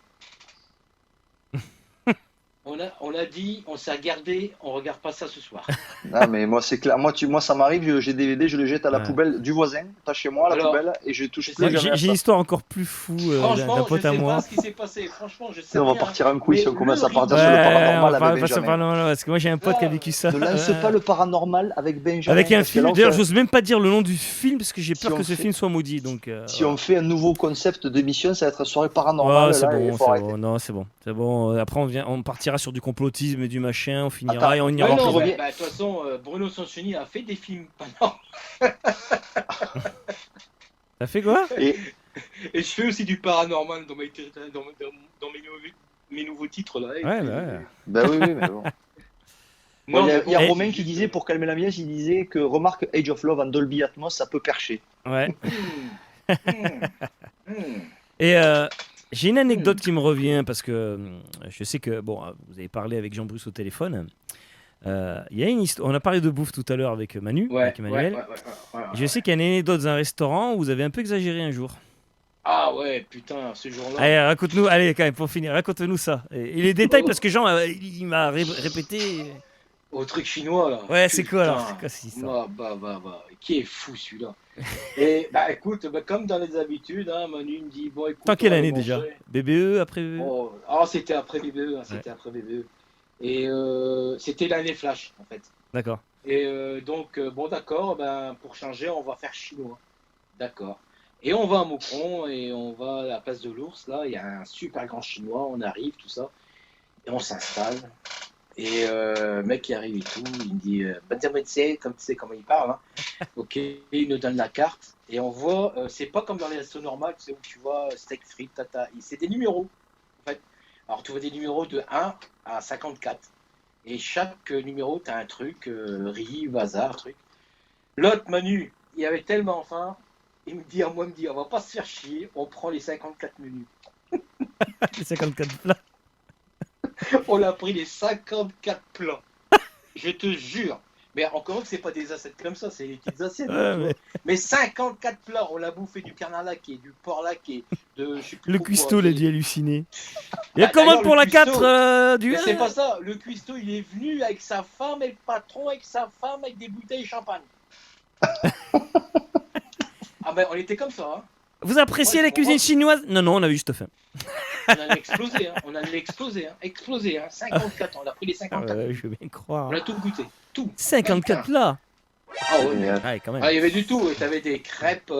On a dit, on s'est regardé, on regarde pas ça ce soir. Ah mais moi c'est clair, moi ça m'arrive, j'ai DVD, je le jette à la poubelle du voisin, t'as chez moi à la poubelle et je touche plus jamais. J'ai une histoire encore plus fou d'un pote à moi. Franchement, je sais pas ce qui s'est passé. Franchement, je sais. On va partir un quiz si on commence à partir sur le paranormal avec Benjamin. Parce que moi j'ai un pote qui a vécu ça. Ne lance pas le paranormal avec Benjamin. Avec un film. D'ailleurs, j'ose même pas dire le nom du film parce que j'ai peur que ce film soit maudit. Donc. Si on fait un nouveau concept d'émission, ça va être soirée paranormale. C'est bon. Après on partira sur du complotisme et du machin, on finira et on ira. De toute façon, Bruno Sanchoni a fait des films pendant. T'as fait quoi? Et je fais aussi du paranormal dans mes nouveaux titres là. Ouais. Bah oui, mais bon. Il y a Romain qui disait, pour calmer l'ambiance, il disait que remarque Age of Love en Dolby Atmos, ça peut percher. Ouais. Et j'ai une anecdote qui me revient parce que je sais que vous avez parlé avec Jean-Bruce au téléphone. Il y a une histoire. On a parlé de bouffe tout à l'heure avec avec Emmanuel. Ouais. Je sais qu'il y a une anecdote dans un restaurant où vous avez un peu exagéré un jour. Ah ouais, putain, ce jour-là. Allez, raconte-nous, allez, quand même, pour finir, raconte-nous ça. Et les détails, parce que Jean, il m'a répété. Au truc chinois, là. Ouais, c'est quoi, alors? Putain. C'est quoi cette histoire? Bah. Qui est fou, celui-là. Et bah écoute, bah, comme dans les habitudes, hein, Manu me dit, bon écoute. T'en quelle on va année manger. déjà? BBE, après BBE? Oh, c'était après BBE, hein, c'était après BBE. Et c'était l'année flash, en fait. D'accord. Et donc, bon d'accord, ben, pour changer, on va faire chinois. D'accord. Et on va à Moucron et on va à la place de l'Ours, là, il y a un super grand chinois, on arrive, tout ça, et on s'installe. Et le mec qui arrive et tout, il me dit comme tu sais comment il parle, hein. Ok, il nous donne la carte et on voit, c'est pas comme dans les restos normaux, tu sais, où tu vois steak frites, tata, c'est des numéros en fait. Alors tu vois des numéros de 1 à 54 et chaque numéro t'as un truc, riz, bazar, truc. L'autre Manu, il avait tellement faim, il me dit, on va pas se faire chier, on prend les 54 menus. Les 54 plats. On a pris les 54 plats. Je te jure. Mais encore que c'est pas des assiettes comme ça, c'est des petites assiettes. Ouais, tu vois. Mais 54 plats, on l'a bouffé du canard laqué, du porc laqué, de je sais plus Le trop cuistot, quoi. il a dû halluciner. Il y a Ah, commande d'ailleurs, pour le la cuistot, 4 du. Mais c'est pas ça, le cuistot il est venu avec sa femme et le patron avec sa femme avec des bouteilles de champagne. Ah ben on était comme ça, hein. Vous appréciez Ouais, la cuisine chinoise? Non, non, on a juste faim. On a explosé, explosé, hein. 54, on a pris les 54. Je veux bien croire. On a tout goûté, tout. 54 plats. Ah ouais, mais Ouais, quand même. ah, il y avait du tout. T'avais des crêpes,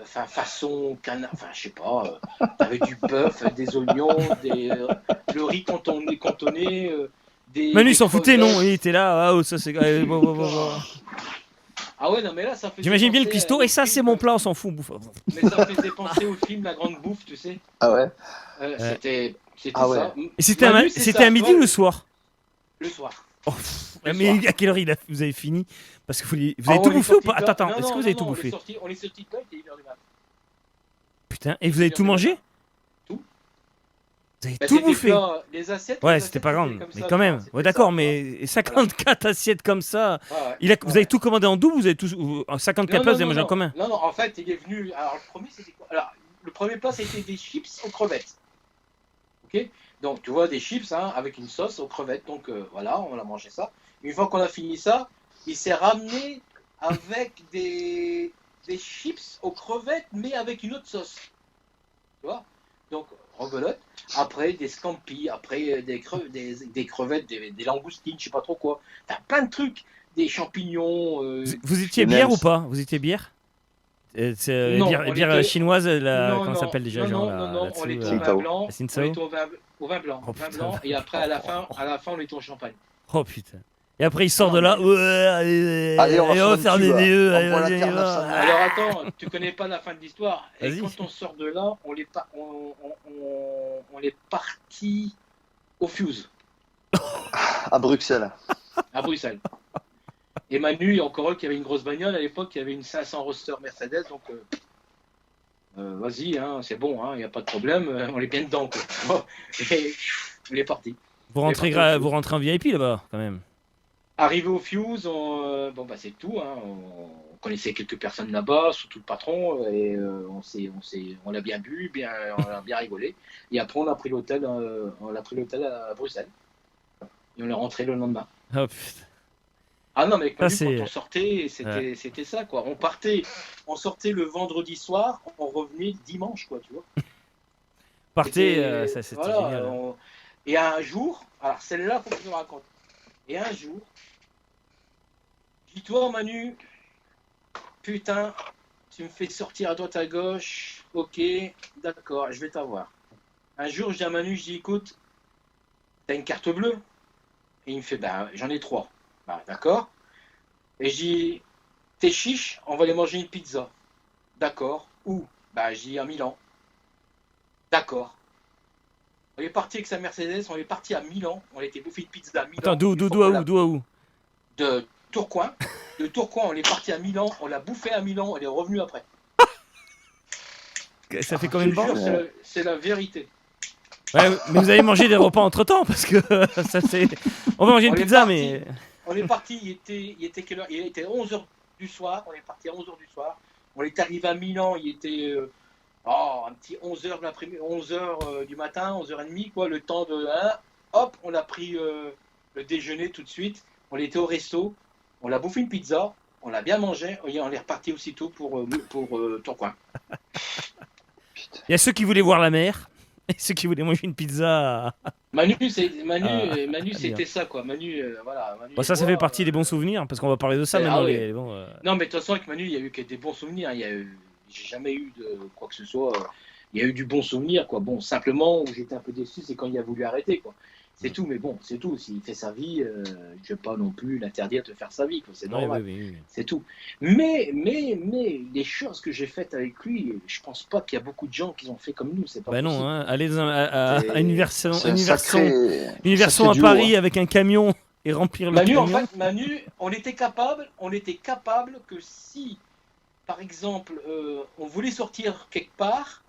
façon canard, enfin je sais pas. T'avais du bœuf, des oignons, le riz cantonné, Manu des s'en foutait, crevettes. non? Il était là. Ah, oh, ça c'est. Bon. Ah ouais, non mais là ça fait. J'imagine bien le cuistot. Et ça, c'est mon plat, on s'en fout, on bouffe. Mais ça faisait penser au film La Grande Bouffe, tu sais. Ah ouais. C'était Ah ouais. ça. Et c'était Manu, c'est c'était ça, à midi toi, ou le soir? Le soir. Oh, Le mais soir. à quelle heure vous avez fini? Parce que vous avez Ah, tout on est bouffé ou sorti pas? de là. Attends, Non, est-ce que non, vous avez non, tout non, bouffé? On est sorti de là, il était 1h du matin. Putain, et vous avez tout mangé? Tout. Vous avez Bah, tout c'était bouffé? plat, les assiettes. Ouais, les c'était assiettes, pas grave. c'était comme Mais ça, quand même. c'était Ouais, d'accord, ça, mais 54 assiettes comme ça. Ouais, Vous avez tout commandé en double? Vous avez tous. 54 plats, vous avez mangé en commun? Non, en fait, il est venu. Alors, le premier, c'était quoi? Alors, le premier plat, c'était des chips aux crevettes. Ok? Donc, tu vois, des chips hein, avec une sauce aux crevettes. Donc, voilà, on a mangé ça. Une fois qu'on a fini ça, il s'est ramené avec des chips aux crevettes, mais avec une autre sauce. Tu vois? Donc, rebelote. Après, des scampis. Après, des crevettes, des langoustines, je sais pas trop quoi. T'as plein de trucs. Des champignons. Vous étiez des bière nems. ou pas? Vous étiez bière? C'est Non, bière, on bière était- chinoise, Non, comment non, ça s'appelle déjà, Jean, non, là-dessous, on était là. au vin blanc. La On Sinsao. était au vin blanc. Oh, Vin putain. blanc, et après, à la fin, on était au champagne. Oh putain. Et après, il sort Non, de là. mais- Ouais, Allez, on va faire faire un des tube, VE. on allez, voit la vas-y, terre va. 900. Alors attends, tu connais pas la fin de l'histoire. Et Vas-y. quand on sort de là, on est parti au Fuse, À Bruxelles. à Bruxelles. Et Manu, encore eux qui avait une grosse bagnole à l'époque, il y avait une 500 Roadster Mercedes, donc vas-y, hein, c'est bon, il n'y a pas de problème, on est bien dedans. Quoi. Et on est parti. Vous rentrez en VIP là-bas, quand même. Arrivé au Fuse, bon bah c'est tout. Hein, on connaissait quelques personnes là-bas, surtout le patron, et on a bien bu, on a bien rigolé. Et après on a pris l'hôtel, à Bruxelles. Et on est rentré le lendemain. Oh putain. Ah non, mais avec Ça, Manu, c'est- quand on sortait, c'était ça quoi. On sortait le vendredi soir, on revenait dimanche quoi, tu vois. Partez, ça c'était voilà, génial. Et un jour, alors celle-là, faut que je me raconte. Et un jour, dis-toi Manu, putain, tu me fais sortir à droite à gauche, ok, d'accord, je vais t'avoir. Un jour, je dis à Manu, je dis écoute, t'as une carte bleue? Et il me fait, bah j'en ai 3. Bah d'accord. Et je dis, t'es chiche, on va aller manger une pizza. D'accord. Où? Bah je dis à Milan. D'accord. On est parti avec sa Mercedes, on est parti à Milan, on a été bouffer une pizza à Milan. Attends, d'où Une fois qu'on l'a- à où? De Tourcoing. De Tourcoing, on est parti à Milan, on l'a bouffé à Milan, on est revenu après. Ça fait combien de Je te temps? jure, c'est la vérité. Ouais, mais vous avez mangé des repas entre temps parce que ça c'est. On va manger une On est pizza, parti. mais. On est parti, il était quelle heure? Il était 11h du soir, on est parti à 11h du soir. On est arrivé à Milan, il était Oh, un petit 11h de l'après-midi, 11h du matin, 11h30, quoi, le temps de. Hein, hop, on a pris le déjeuner tout de suite. On était au resto, on a bouffé une pizza, on l'a bien mangé, et on est reparti aussitôt pour Tourcoing. Il y a ceux qui voulaient voir la mer et ceux qui voulaient manger une pizza. Manu, Ah, c'était bien. ça, quoi. Manu, voilà. Manu Bon, et ça moi, fait partie des bons souvenirs parce qu'on va parler de ça ah maintenant. oui. Bon, Non, mais de toute façon, avec Manu, il y a eu que des bons souvenirs. J'ai jamais eu de quoi que ce soit. Il y a eu du bon souvenir, quoi. Bon, simplement, où j'étais un peu déçu, c'est quand il a voulu arrêter, quoi. C'est tout, mais bon, c'est tout. S'il fait sa vie, je ne vais pas non plus l'interdire de faire sa vie, quoi. C'est ouais, normal. oui. C'est tout. Mais, les choses que j'ai faites avec lui, je pense pas qu'il y a beaucoup de gens qui ont fait comme nous. C'est pas Bah non, possible. hein. Allez à une version, C'est un une version, sacré- une version sacré à duo, Paris hein. avec un camion et remplir le Manu, en camion. fait, Manu, on était capable que si, par exemple, on voulait sortir quelque part,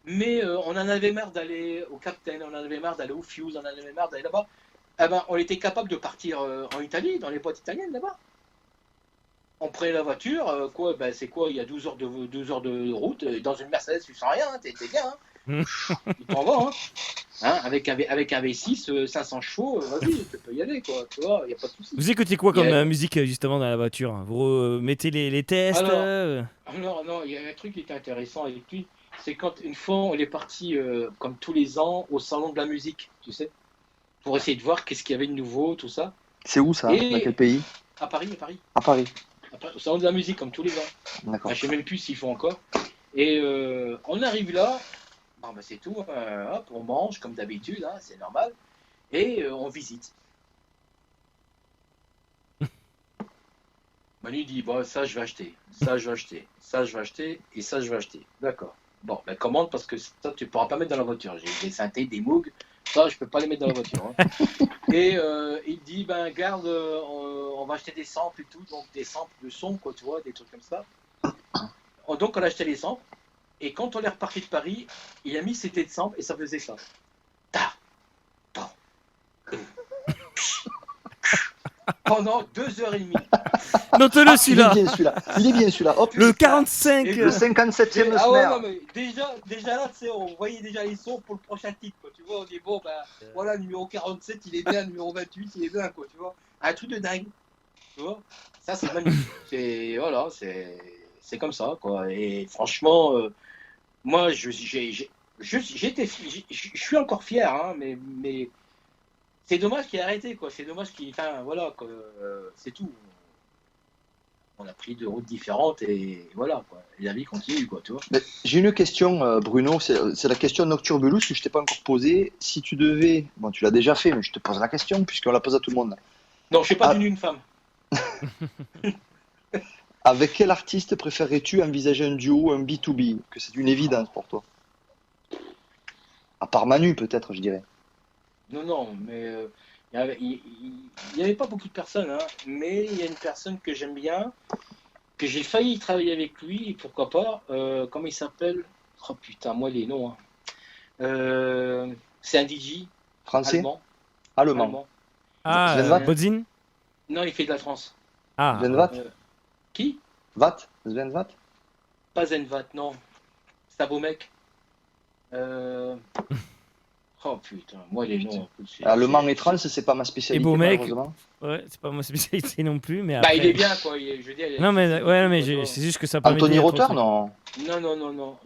mais on en avait marre d'aller au Captain, on en avait marre d'aller au Fuse, on en avait marre d'aller là-bas, eh ben, on était capable de partir en Italie, dans les boîtes italiennes là-bas. On prenait la voiture, ben, c'est quoi, il y a 12 heures de route, dans une Mercedes, tu sens rien, hein, t'es bien, hein. Tu t'en vas, hein. Hein, avec un V6, 500 chevaux, vas-y, tu peux y aller, quoi, tu vois, il n'y a pas de souci. Vous écoutez quoi comme Il y a- musique justement dans la voiture? Vous mettez les tests? Alors, non, il y a un truc qui était intéressant avec lui, c'est quand une fois on est parti, comme tous les ans, au salon de la musique, tu sais, pour essayer de voir qu'est-ce qu'il y avait de nouveau, tout ça. C'est où ça? Et- Dans quel pays? À Paris, À Paris. au salon de la musique, comme tous les ans. D'accord. Enfin, je sais même plus s'ils font encore. Et on arrive là, bon, ben, c'est tout, hop, on mange comme d'habitude, hein, c'est normal, et on visite. Manu dit, bon, ça je vais acheter, ça je vais acheter, ça je vais acheter, et ça je vais acheter. D'accord. Bon, ben commande parce que ça tu pourras pas mettre dans la voiture. J'ai des synthés, des Moog, ça je peux pas les mettre dans la voiture. Hein. Et il dit, ben garde, on va acheter des samples et tout, donc des samples de son, quoi, tu vois, des trucs comme ça. Donc on a acheté les samples, et quand on est reparti de Paris, il a mis ses têtes de samples et ça faisait ça. Ta, ta, pendant 2h30. Notez-le Il est celui-là. bien celui-là. Il est bien celui-là. Hop, Le 45. Et le 57e Ah ouais, snare. non, mais déjà là, tu sais, on voyait déjà les sons pour le prochain titre, quoi. Tu vois, on dit, bon, ben, voilà, numéro 47, il est bien, numéro 28, il est bien, quoi, tu vois. Un truc de dingue, tu vois. Ça, c'est magnifique. Voilà, c'est comme ça, quoi. Et franchement, moi, je suis encore fier, hein, mais c'est dommage qu'il ait arrêté, quoi. C'est dommage qu'il, enfin, voilà, quoi. C'est tout. On a pris deux routes différentes et voilà, quoi. Et la vie continue, quoi, tu vois. Mais j'ai une question, Bruno. C'est la question Nocturbulus que je t'ai pas encore posée. Si tu devais, bon, tu l'as déjà fait, mais je te pose la question puisqu'on la pose à tout le monde. Non, je suis pas Ah. devenu une femme. Avec quel artiste préférerais-tu envisager un duo, un B2B? Que c'est une évidence pour toi. À part Manu, peut-être, je dirais. Non, mais il y avait pas beaucoup de personnes, hein, mais il y a une personne que j'aime bien, que j'ai failli travailler avec lui, et pourquoi pas, comment il s'appelle? Oh putain, moi les noms. Hein. C'est un DJ Français? allemand. Allemand. Ah, Sven Vath Bodzin. Non, il fait de la trance. Ah, Sven Vath? Qui? Vath? Sven Vath? Pas Zenvat, non. C'est un beau mec. Oh putain, moi les noms. Allemand et trans, c'est pas ma spécialité, beau mec. malheureusement. ouais, c'est pas ma spécialité non plus, mais Bah, après. il est bien, quoi. Je veux dire, Non mais ouais, mais c'est juste que ça permet Anthony de- Rother, non?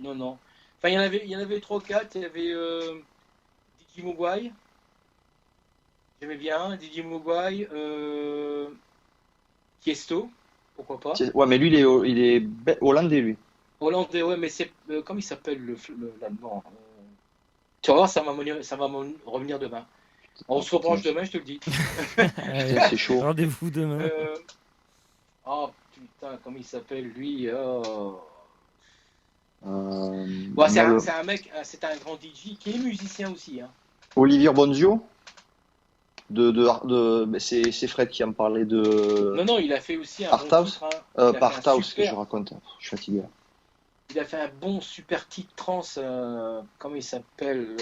Non. Enfin, il y en avait 3 ou 4. Il y avait Didi Mogwai. J'aimais bien. Didi Mogwai. Tiesto. Pourquoi pas. Ouais, mais lui, il est hollandais, lui. Hollandais, ouais, mais c'est. Comment il s'appelle l'allemand Tu vas voir, ça va me revenir demain. On se rebranche demain, je te le dis. Ouais, C'est chaud. Rendez-vous demain. Oh putain, comment il s'appelle lui Euh, Bon, c'est moi, un mec, c'est un grand DJ qui est musicien aussi. Hein. Olivier Bonzio. C'est Fred qui en parlait de. Non, il a fait aussi un Art bon House titre. Hein. Il a Pas fait Art un House, que super- je raconte. Je suis fatigué. Il a fait un bon super titre trans. Comment il s'appelle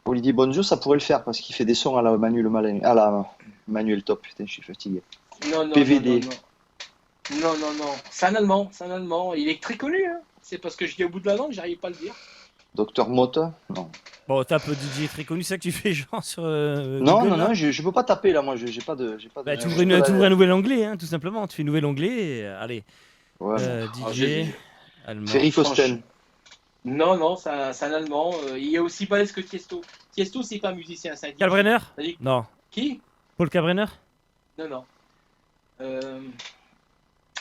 Olivier Bonzio, ça pourrait le faire parce qu'il fait des sons à la Manuel Malin. À la Manuel Top. Putain, je suis fatigué. Non. PVD. Non. C'est un Allemand. Il est très connu. Hein. C'est parce que je dis au bout de la langue, j'arrive pas à le dire. Docteur Motte? Non. Bon, tape DJ très connu, c'est ça que tu fais genre sur. Non, Google, non, là non, je peux pas taper là, moi, j'ai pas de. Bah, tu j'ai ouvres, pas tu la- ouvres un nouvel onglet, hein, tout simplement. Tu fais un nouvel onglet et allez. Ouais, Ah, DJ allemand. Ferry Kosten. Non, non, c'est un Allemand. Il est aussi balèze que Tiesto. Tiesto, c'est pas un musicien, c'est un DJ. Kalbrenner? Vas-y. Non. Qui? Paul Kalbrenner? Non, non.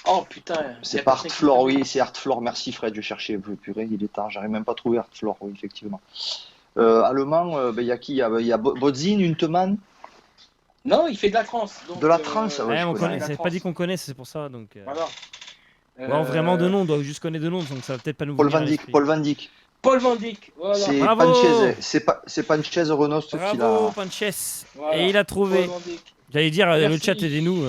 Oh putain. y C'est a pas personne qui Artflore, peut- oui, c'est Artflore, merci Fred, je cherchais, purée, il est tard, j'arrive même pas à trouver Artflore, oui, effectivement. Allemand, il y a qui? Il y a Bodzin, Untemann, Non, il fait de la trance. Donc, de la trance, Ouais, ouais, je on connais. connaît. la C'est trance. pas dit qu'on connaît, c'est pour ça. Donc. Voilà. Bon, vraiment de nom, on doit juste connaître de nom, donc ça va peut-être pas nous Paul venir à Van Dyck, l'esprit. Paul Van Dyck, Paul Van Dyck. Voilà. c'est Bravo. Panchez, c'est Panchez Renost qui Bravo, l'a. Panches. Voilà. Et il a trouvé. Paul Van Dyck. J'allais dire, le Merci. chat, aidez-nous.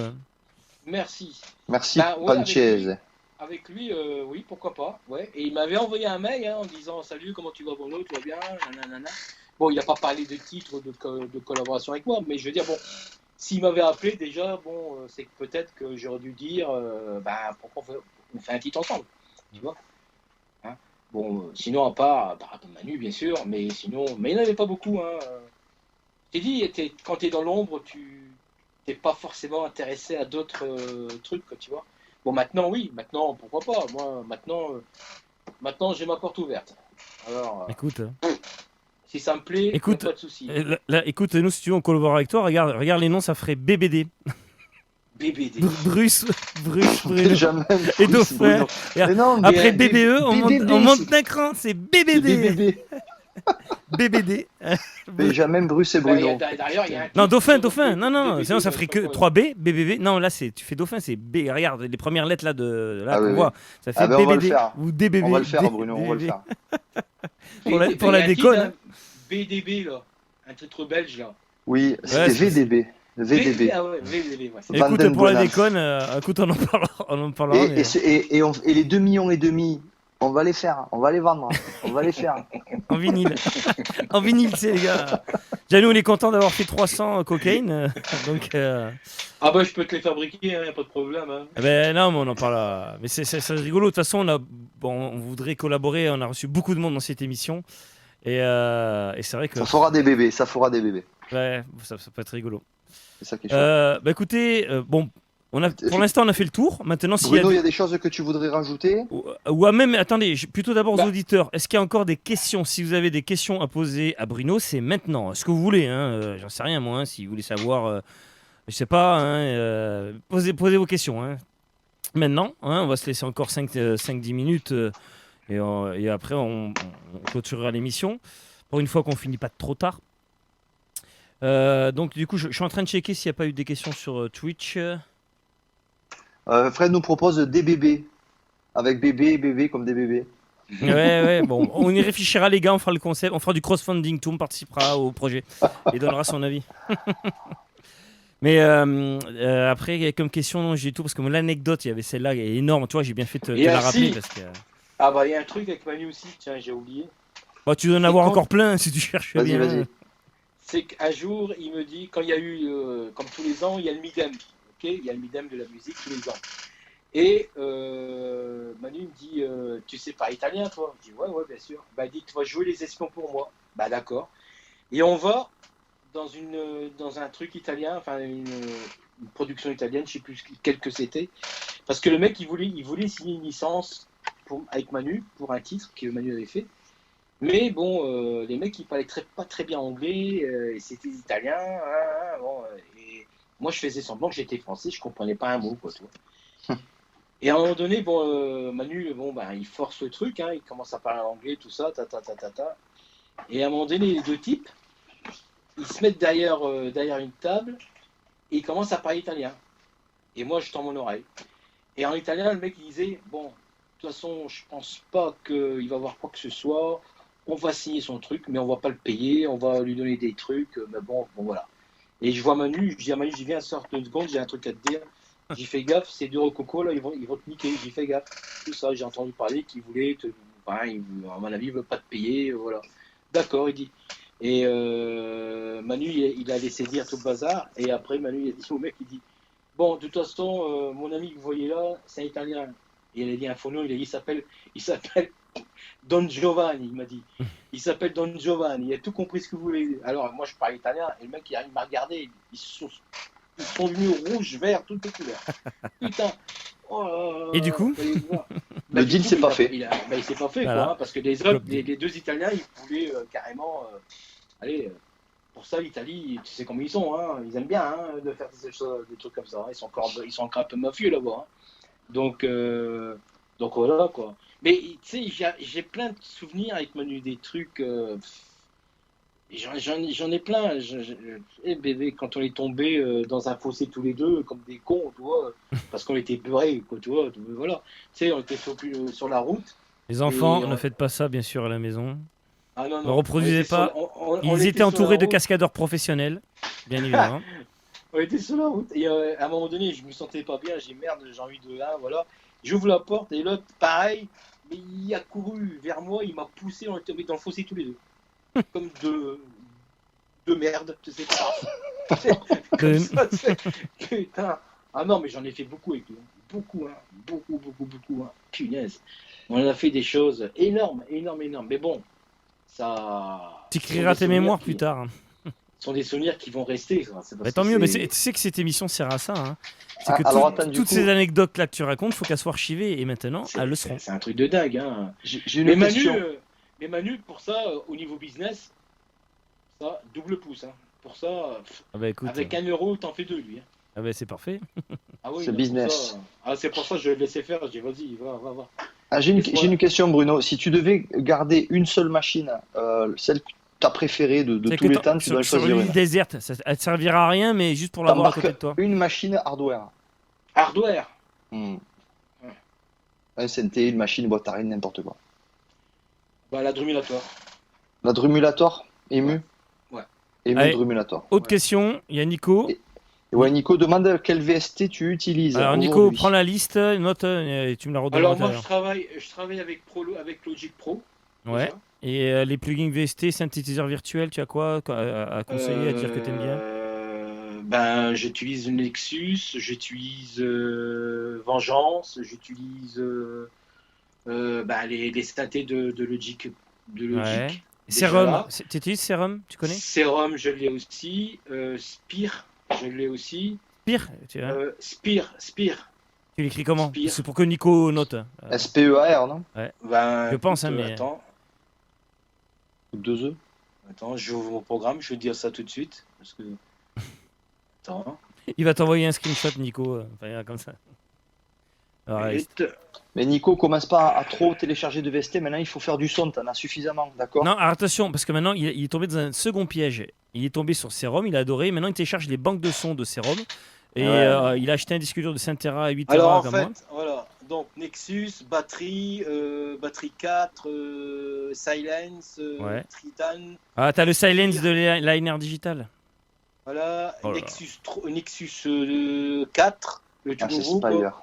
Merci. Merci Bah, ouais, Panchez. Avec lui, oui, pourquoi pas. Ouais. Et il m'avait envoyé un mail en disant salut, comment tu vas Bruno, tout va bien, nanana. Bon, il n'a pas parlé de titre de collaboration avec moi, mais je veux dire, bon, s'il m'avait appelé déjà, bon, c'est que peut-être que j'aurais dû dire, pourquoi on fait un titre ensemble, tu vois. Hein. Bon, sinon, à part Manu, bien sûr, mais sinon, mais il n'y en avait pas beaucoup. Hein. Je t'ai dit, quand tu es dans l'ombre, tu n'es pas forcément intéressé à d'autres trucs, quoi, tu vois. Bon, maintenant, oui, maintenant, pourquoi pas. Moi, maintenant j'ai ma porte ouverte. Alors, Écoute, si ça me plaît, Écoute, pas de souci. là, écoute, nous, si tu veux, on collabore avec toi. Regarde les noms, ça ferait BBD. BBD. Bruce, Bruno. Benjamin, Et Bruce, Dauphin. Bruno. Et Mais non, Après mais- BBE, on BBB, monte c'est- d'un cran, c'est c'est BBD. BBB. BBD. Benjamin, Bruce et Bruno. D'ailleurs, il y a un Non, titre Dauphin, sur Dauphin. Non, non, BBD, sinon ça ferait que pas 3B, BBB. Non, là, tu fais Dauphin, c'est B. Regarde, les premières lettres là, là Ah qu'on oui, voit, ça fait Ah ben, on va le BBD faire. ou DBB. On va le faire, D- Bruno, on va le DBB. faire. Pour la- BDB, pour la il y a un déconne, titre, hein. BDB, là. Un titre belge, là. Oui, c'était c'est- VDB. VDB. Ah ouais, VDB, ouais. Van Écoute, den pour la Bonham. déconne, écoute, on en parlera. Et, mais- et les 2,5 millions, on va les faire, on va les vendre, on va les faire. En vinyle. En vinyle, tu sais, les gars. Déjà, nous, on est content d'avoir fait 300 cocaïne. Donc, Ah bah, je peux te les fabriquer, hein, y a pas de problème. Hein. ben non, mais on en parle. Mais c'est rigolo. De toute façon, on voudrait collaborer. On a reçu beaucoup de monde dans cette émission. Et c'est vrai que Ça fera des bébés, ça fera des bébés. ouais, ça peut être rigolo. C'est ça qui est chouette. Bah écoutez, bon, pour l'instant, on a fait le tour. Maintenant, s'il y a Bruno, il y a des choses que tu voudrais rajouter? ou même, attendez, plutôt d'abord aux Bah. auditeurs. Est-ce qu'il y a encore des questions? Si vous avez des questions à poser à Bruno, c'est maintenant. Ce que vous voulez, hein, j'en sais rien moi. Hein, si vous voulez savoir, je sais pas, hein, posez vos questions. Hein. Maintenant, hein, on va se laisser encore 5-10 minutes et après on clôturera l'émission. Pour une fois qu'on finit pas trop tard. Donc du coup, je suis en train de checker s'il n'y a pas eu des questions sur Twitch. Fred nous propose des bébés. Avec bébé et bébé comme des bébés. Ouais, bon, on y réfléchira les gars, on fera le concept, on fera du crowdfunding, tout le monde participera au projet et donnera son avis. Mais après, comme question, non, j'ai tout, parce que l'anecdote, il y avait celle-là, elle est énorme, tu vois, j'ai bien fait de te Et la ainsi- rappeler, parce que Ah bah, il y a un truc avec Manu aussi, tiens, j'ai oublié. bah, tu dois en avoir quand- encore plein si tu cherches Vas-y, bien. vas-y. C'est qu'un jour, il me dit, quand il y a eu, comme tous les ans, il y a le Midem. Ok, il y a le Midem de la musique tous les ans. Et Manu me dit, tu sais pas italien, toi? Je dis, ouais, bien sûr. Bah, il dit, tu vas jouer les espions pour moi. Bah, d'accord. Et on va dans un truc italien, enfin, une production italienne, je sais plus quel que c'était. Parce que le mec, il voulait signer une licence avec Manu pour un titre que Manu avait fait. Mais bon, les mecs, ils parlaient pas très bien anglais, et c'était italien. Et moi, je faisais semblant que j'étais français, je comprenais pas un mot, quoi, tu vois. Et à un moment donné, bon, Manu, il force le truc, hein, il commence à parler en anglais, tout ça, ta. Et à un moment donné, les deux types, ils se mettent derrière une table et ils commencent à parler italien. Et moi, je tends mon oreille. Et en italien, le mec, il disait, bon, de toute façon, je pense pas qu'il va voir quoi que ce soit. On va signer son truc, mais on va pas le payer, on va lui donner des trucs, mais bon, voilà. Et je vois Manu, je dis à Manu, je dis, viens, sors 2 secondes, j'ai un truc à te dire. J'ai fait gaffe, ces deux rococo là, ils vont te niquer. J'ai fait gaffe. Tout ça, j'ai entendu parler qu'ils voulaient à mon avis, ils veulent pas te payer, voilà. D'accord, il dit. Et Manu, il a laissé dire tout le bazar, et après, Manu, il a dit au mec, il dit, bon, de toute façon, mon ami que vous voyez là, c'est un Italien. Et il a dit un faux nom, il s'appelle Don Giovanni, il m'a dit. Il s'appelle Don Giovanni, il a tout compris ce que vous voulez. Alors, moi, je parle italien, et le mec, il m'a regardé, ils sont devenus rouge, vert, toutes les couleurs. Putain. Oh, Et du coup Le deal s'est pas fait. Il s'est pas fait, Voilà. quoi, hein, parce que les autres, les deux Italiens, ils voulaient carrément. Allez, pour ça, l'Italie, tu sais comment ils sont, hein, ils aiment bien hein, de faire des trucs comme ça. Hein, ils sont encore un peu mafieux là-bas. Hein. Donc voilà, quoi. Mais tu sais, j'ai plein de souvenirs avec Manu, des trucs. J'en ai plein. Bébé, quand on est tombé dans un fossé tous les deux, comme des cons, tu vois, parce qu'on était beurrés, quoi, tu vois, voilà. Tu sais, on était sur la route. Les enfants, Et ne faites pas ça, bien sûr, à la maison. Ah non, Ne non. reproduisez pas. Ils étaient entourés de cascadeurs professionnels, bien évidemment. On était sur la route. Et à un moment donné, je me sentais pas bien. J'ai merde, j'ai envie de là, voilà. J'ouvre la porte et l'autre, pareil, mais il a couru vers moi, il m'a poussé, on est tombé dans le fossé tous les deux. Comme de merde, tu sais pas. Comme ça, tu sais. Putain. Ah non, mais j'en ai fait beaucoup avec lui. Beaucoup, hein. Beaucoup, hein. Punaise. On a fait des choses énormes. Mais bon, ça. Tu écriras tes mémoires plus tard. Hein. Ce sont des souvenirs qui vont rester. Mais tant mieux, mais tu sais que cette émission sert à ça. Hein. C'est que toutes ces anecdotes là que tu racontes, il faut qu'elles soient archivées et maintenant elles le seront. C'est un truc de dingue. Hein. J'ai une question. Mais Manu, pour ça, au niveau business, ça, double pouce. Hein. Pour ça, ah bah écoute, avec 1 euro, t'en fais 2 lui. Hein. Ah bah c'est parfait. Ah oui, c'est business. C'est pour ça que je le laissais faire. J'ai dit, vas-y, va. Ah, j'ai une question, Bruno. Si tu devais garder une seule machine, celle que tu as préférée de tous les temps, tu dois choisir une. Sur l'île déserte, elle te servira à rien, mais juste pour l'avoir à côté de toi. Une machine hardware. Hardware. Un SNT, une machine, boîte à rien, n'importe quoi. Bah, la Drumulator. La Drumulator EMU. Ouais. EMU Drumulator. Autre question, il y a Nico. Ouais, Nico demande quel VST tu utilises. Alors Nico, prends la liste, note, et tu me la redonnes. Alors moi, je travaille avec Logic Pro. Ouais. Déjà. Et les plugins VST, synthétiseurs virtuels, tu as quoi à conseiller, à dire que tu aimes bien? Ben, j'utilise Nexus, j'utilise Vengeance, j'utilise les synthés de Logic. Ouais. Serum, tu utilises Serum, tu connais? Serum, je l'ai aussi. Spire, je l'ai aussi. Spire Spire. Tu l'écris comment? C'est pour que Nico note. SPEAR, non? Ouais. Ben, je pense, mais... Attends. 2 E. Attends, j'ouvre mon programme, je vais te dire ça tout de suite. Parce que... Attends. Il va t'envoyer un screenshot, Nico. Enfin, comme ça. Alors, mais Nico, commence pas à trop télécharger de VST. Maintenant, il faut faire du son. T'en as suffisamment, d'accord? Non, alors attention, parce que maintenant, il est tombé dans un second piège. Il est tombé sur Serum, il a adoré. Maintenant, il télécharge les banques de sons de Serum. Et il a acheté un disque dur de 5 Tera à 8 Tera. Alors, en comme fait, moi. voilà. Donc, Nexus, batterie 4, Silence, Triton. Ah, t'as le Silence de Liner Digital. Voilà, Nexus 4, le tout nouveau. C'est Spire,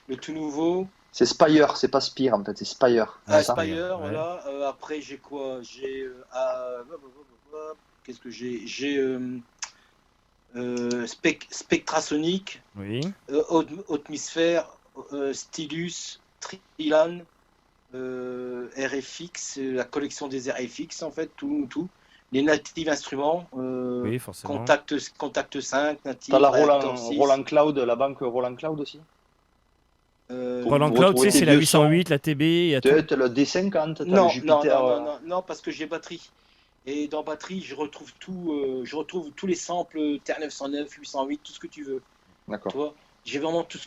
le tout nouveau. C'est Spire, c'est pas Spire en fait, c'est Spire. Spire, voilà. Après, j'ai quoi? J'ai. Qu'est-ce que j'ai? J'ai Spectrasonic, oui. Atmosphère, Stylus, Trilan, RFX, la collection des RFX en fait, tout. Les Native Instruments, oui, forcément. Contact 5, Native. T'as la Roland Cloud, la banque Roland Cloud aussi. Roland Cloud, c'est la 808, la TB. T'as le D50, t'as le Jupiter. Non, parce que j'ai batterie. Et dans batterie, je retrouve tous les samples TR-909, 808, tout ce que tu veux. D'accord. Tu vois, j'ai vraiment tout,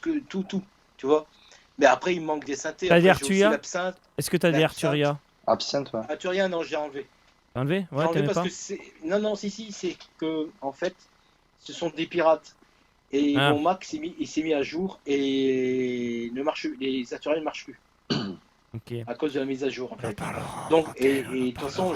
tu vois. Mais après, il me manque des synthés. T'as des Arturia? Est-ce que t'as des Arturia? Absinthe, ouais. Arturia, non, j'ai enlevé. Enlevé? Ouais, enlevé parce que non, si, c'est que, en fait, ce sont des pirates. Et mon Mac s'est mis à jour et les Arturia ne marchent plus. Okay. À cause de la mise à jour, en fait. Donc, et de toute façon,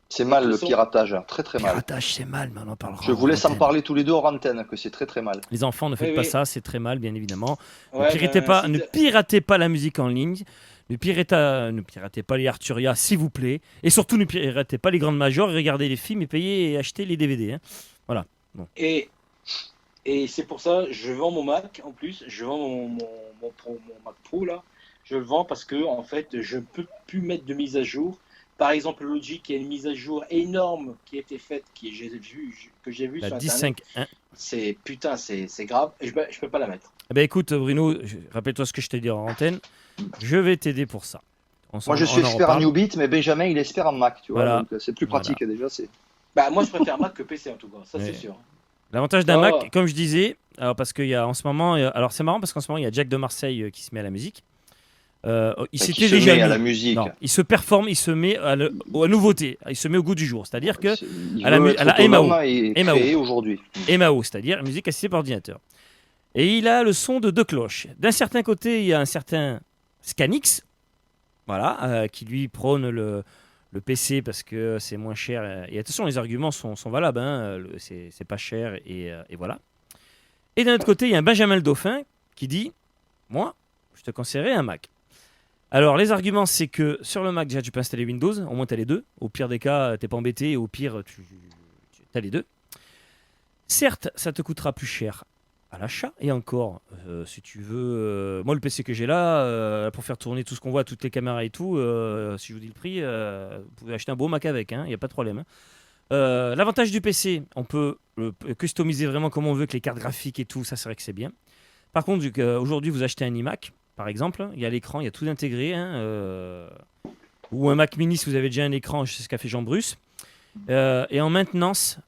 c'est mal le piratage, très mal. Le piratage, c'est mal, mais on en parlera. Je vous laisse en parler tous les deux hors antenne, que c'est très mal. Les enfants, ne faites pas ça, c'est très mal, bien évidemment. Ouais, ne piratez pas la musique en ligne. Ne piratez pas les Arturia, s'il vous plaît. Et surtout, ne piratez pas les grandes majors. Regardez les films et payez et achetez les DVD. Hein. Voilà. Bon. Et c'est pour ça, je vends mon Mac en plus. Je vends mon Mac Pro là. Je le vends parce que en fait, je ne peux plus mettre de mise à jour. Par exemple, Logic, il y a une mise à jour énorme qui a été faite, que j'ai vu La sur Internet. 10.5.1. C'est grave, et je peux pas la mettre. Eh ben écoute, Bruno, rappelle-toi ce que je t'ai dit en antenne. Je vais t'aider pour ça. Moi, je suis expert en Newbit, mais Benjamin, il est expert en Mac, tu vois. Voilà. Donc, c'est plus pratique déjà. Bah, moi, je préfère Mac que PC en tout cas, ça Ouais. c'est sûr. L'avantage d'un Oh. Mac, comme je disais, alors parce qu'il y a en ce moment, alors c'est marrant parce qu'en ce moment il y a Jack de Marseille qui se met à la musique. Il Qui s'était se déjà met à mis. la musique. Non, il se performe, il se met à la nouveauté, il se met au goût du jour. C'est-à-dire que Il à la veut mu- être à la autonome MAO. et MAO. créer aujourd'hui. MAO, c'est-à-dire musique assistée par ordinateur. Et il a le son de deux cloches. D'un certain côté, il y a un certain Scanix, voilà, qui lui prône le PC parce que c'est moins cher. Et attention, les arguments sont valables, hein, c'est pas cher et voilà. Et d'un autre côté, il y a un Benjamin le Dauphin qui dit moi, je te conseillerais un Mac. Alors, les arguments, c'est que sur le Mac, déjà, tu peux installer Windows, au moins tu as les deux. Au pire des cas, t'es pas embêté, et au pire, tu as les deux. Certes, ça te coûtera plus cher à l'achat, et encore, si tu veux. Moi, le PC que j'ai là, pour faire tourner tout ce qu'on voit, toutes les caméras et tout, si je vous dis le prix, vous pouvez acheter un beau Mac avec, il n'y a pas de problème. Hein. L'avantage du PC, on peut le customiser vraiment comme on veut, avec les cartes graphiques et tout, ça c'est vrai que c'est bien. Par contre, vu qu'aujourd'hui vous achetez un iMac, par exemple, il y a l'écran, il y a tout intégré, ou un Mac mini si vous avez déjà un écran, c'est ce qu'a fait Jean-Bruce. Et en maintenance,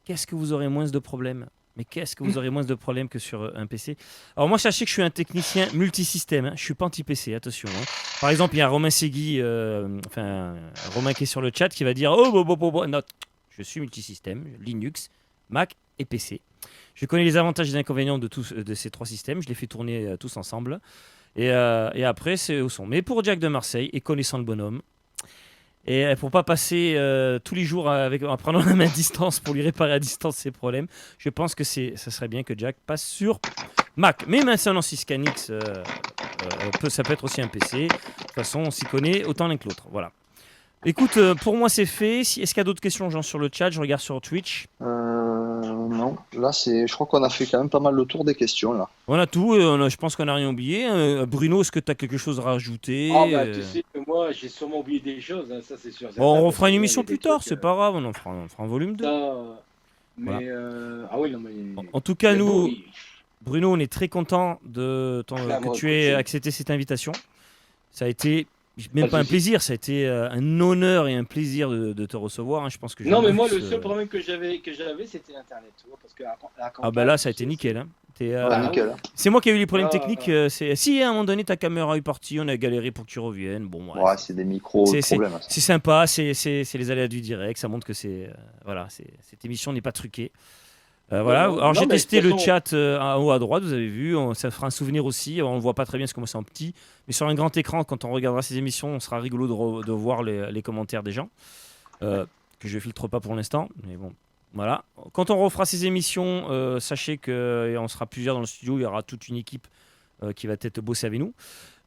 qu'est-ce que vous aurez moins de problèmes? Mais qu'est-ce que vous aurez moins de problèmes que sur un PC? Alors moi, sachez que je suis un technicien multisystème, je suis pas anti-PC, attention. Par exemple, il y a Romain Segui, Romain qui est sur le chat, qui va dire « Oh, non, je suis multisystème, Linux, Mac et PC. Je connais les avantages et les inconvénients de ces trois systèmes, je les fais tourner tous ensemble. Et après, c'est au son. Mais pour Jack de Marseille, et connaissant le bonhomme, et pour pas passer tous les jours en prenant la main à distance pour lui réparer à distance ses problèmes, je pense que ça serait bien que Jack passe sur Mac. Mais maintenant, si Scanix, ça peut être aussi un PC. De toute façon, on s'y connaît autant l'un que l'autre. Voilà. Écoute, pour moi, c'est fait. Est-ce qu'il y a d'autres questions, genre sur le chat? Je regarde sur Twitch. Non, là, je crois qu'on a fait quand même pas mal le tour des questions, là. On a tout, je pense qu'on n'a rien oublié. Bruno, est-ce que tu as quelque chose à rajouter? Tu sais que moi, j'ai sûrement oublié des choses, hein, ça c'est sûr. Bon, on refera une émission plus tard, c'est pas grave, on fera un volume 2. Mais ah oui, non, mais. En tout cas, nous, oui. Bruno, on est très content que tu aies accepté cette invitation. Ça a été même pas un plaisir, ça a été un honneur et un plaisir de te recevoir. Je pense que non, mais moi, le seul problème que j'avais, c'était Internet. Tu vois, parce que ah bah là, ça a été nickel. Hein. Nickel. C'est moi qui ai eu les problèmes techniques. Si à un moment donné ta caméra est partie, on a galéré pour que tu reviennes. Bon, ouais, c'est des micro-problèmes. C'est sympa, c'est les aléas du direct. Ça montre que cette émission n'est pas truquée. Voilà. Alors j'ai testé le chat en haut à droite, vous avez vu, ça fera un souvenir aussi. On ne voit pas très bien parce que moi c'est en petit, mais sur un grand écran, quand on regardera ces émissions, on sera rigolo de voir les commentaires des gens, que je filtre pas pour l'instant, mais bon, voilà. Quand on refera ces émissions, sachez qu'on sera plusieurs dans le studio, il y aura toute une équipe qui va peut-être bosser avec nous.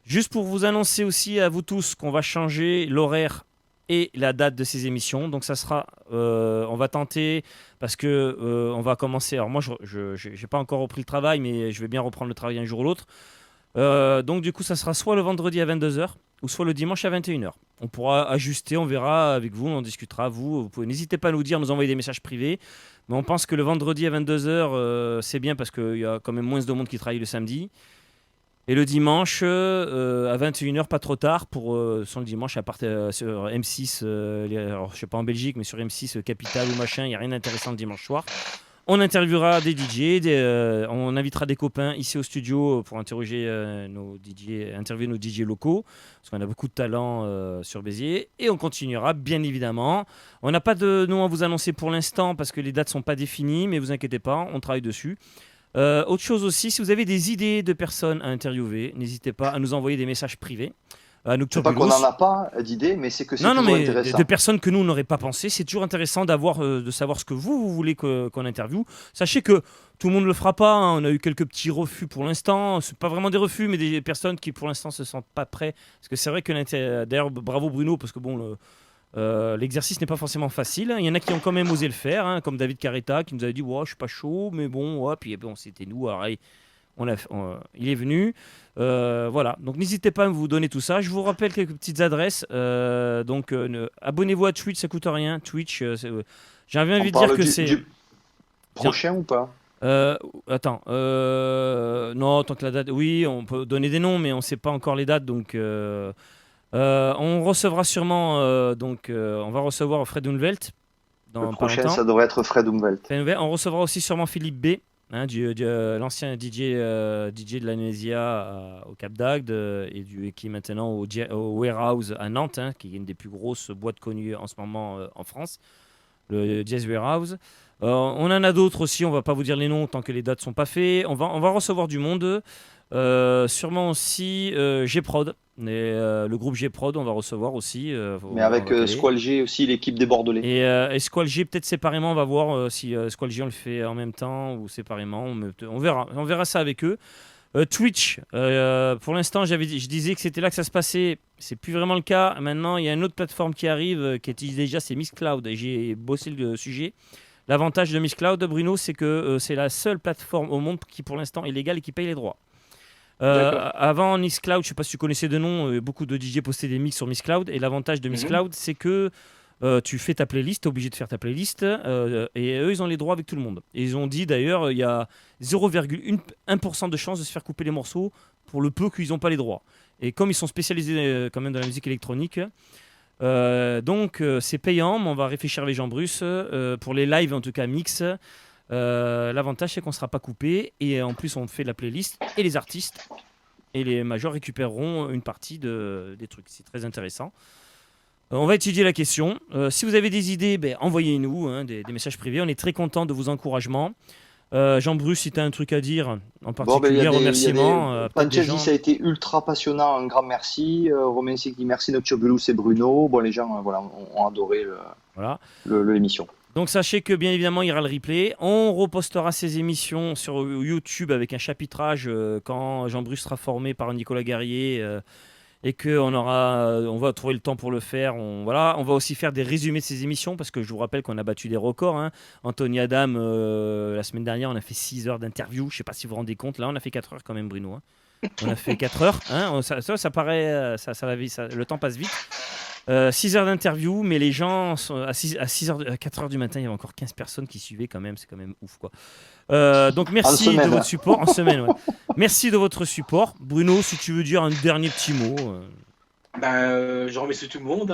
Juste pour vous annoncer aussi à vous tous qu'on va changer l'horaire et la date de ces émissions. Donc ça sera, on va tenter, parce que on va commencer, alors moi je n'ai pas encore repris le travail, mais je vais bien reprendre le travail un jour ou l'autre. Donc du coup ça sera soit le vendredi à 22h, ou soit le dimanche à 21h. On pourra ajuster, on verra avec vous, on en discutera. Vous pouvez, n'hésitez pas à nous dire, nous envoyer des messages privés. Mais on pense que le vendredi à 22h, c'est bien, parce qu'il y a quand même moins de monde qui travaille le samedi. Et le dimanche à 21h, pas trop tard, sur le dimanche, à part sur M6, alors, je sais pas en Belgique, mais sur M6 Capital ou machin, il n'y a rien d'intéressant le dimanche soir. On interviewera des DJ, on invitera des copains ici au studio pour interviewer nos DJ locaux, parce qu'on a beaucoup de talent sur Béziers. Et on continuera, bien évidemment. On n'a pas de nom à vous annoncer pour l'instant, parce que les dates ne sont pas définies, mais vous inquiétez pas, on travaille dessus. Autre chose aussi, si vous avez des idées de personnes à interviewer, n'hésitez pas à nous envoyer des messages privés. C'est pas qu'on n'en a pas d'idées, mais c'est que c'est toujours intéressant. De personnes que nous n'aurait pas pensé, c'est toujours intéressant de savoir ce que vous voulez qu'on interviewe. Sachez que tout le monde ne le fera pas, hein. On a eu quelques petits refus pour l'instant. C'est pas vraiment des refus, mais des personnes qui pour l'instant se sentent pas prêts. Parce que c'est vrai que d'ailleurs bravo Bruno, parce que bon. L'exercice n'est pas forcément facile. Il y en a qui ont quand même osé le faire, hein, comme David Carretta qui nous avait dit ouais, je suis pas chaud, mais bon, ouais, puis bon, c'était nous. Alors, allez, il est venu. Voilà, donc n'hésitez pas à vous donner tout ça. Je vous rappelle quelques petites adresses. Abonnez-vous à Twitch, ça coûte rien. Twitch, j'ai envie de dire que c'est prochain ou pas? Attends, non, tant que la date, oui, on peut donner des noms, mais on ne sait pas encore les dates, donc on recevra sûrement, on va recevoir Fred Unvelt dans Le pas prochain, longtemps. ça devrait être Fred Umwelt. On recevra aussi sûrement Philippe B, l'ancien DJ de l'Amnesia au Cap d'Agde et qui est maintenant au Warehouse à Nantes, qui est une des plus grosses boîtes connues en ce moment en France, le Jazz Warehouse. On en a d'autres aussi, on va pas vous dire les noms tant que les dates sont pas faites. On va recevoir du monde, sûrement aussi G-Prod, le groupe G-Prod, on va recevoir aussi. Mais avec Squall G aussi, l'équipe des Bordelais. Et Squall G peut-être séparément, on va voir si Squall G on le fait en même temps ou séparément. On verra ça avec eux. Twitch, pour l'instant je disais que c'était là que ça se passait, c'est plus vraiment le cas. Maintenant il y a une autre plateforme qui arrive, qui est déjà, c'est Mixcloud, et j'ai bossé le sujet. L'avantage de Mixcloud, Bruno, c'est que c'est la seule plateforme au monde qui pour l'instant est légale et qui paye les droits. Avant Mixcloud, je ne sais pas si tu connaissais de nom, beaucoup de DJ postaient des mix sur Mixcloud, et l'avantage de Mixcloud, c'est que tu fais ta playlist, tu es obligé de faire ta playlist, et eux ils ont les droits avec tout le monde. Et ils ont dit d'ailleurs, il y a 0,1% de chance de se faire couper les morceaux pour le peu qu'ils n'ont pas les droits. Et comme ils sont spécialisés quand même dans la musique électronique, c'est payant, mais on va réfléchir avec Jean-Bruce pour les lives, en tout cas mix. L'avantage c'est qu'on ne sera pas coupé, et en plus on fait la playlist et les artistes et les majors récupéreront une partie des trucs. C'est très intéressant. On va étudier la question. Si vous avez des idées, envoyez-nous des messages privés. On est très content de vos encouragements. Jean-Bruce, si tu as un truc à dire en particulier, remerciements. Panchel dit ça a été ultra passionnant, un grand merci. Romain Sick dit merci, Noctobulus et Bruno. Bon, les gens ont adoré l'émission. Donc sachez que bien évidemment il y aura le replay. On repostera ces émissions sur YouTube avec un chapitrage quand Jean-Bruce sera formé par Nicolas Guerrier. Et qu'on on va trouver le temps pour le faire. On va aussi faire des résumés de ces émissions, parce que je vous rappelle qu'on a battu des records. Anthony Adam, la semaine dernière, on a fait 6 heures d'interview. Je ne sais pas si vous vous rendez compte. Là, on a fait 4 heures quand même, Bruno. On a fait 4 heures. Ça paraît... le temps passe vite. 6 heures d'interview, mais les gens sont à 4 heures du matin, il y avait encore 15 personnes qui suivaient quand même. C'est quand même ouf, quoi. Donc merci de votre support en semaine. Ouais. Merci de votre support. Bruno, si tu veux dire un dernier petit mot. Je remercie tout le monde,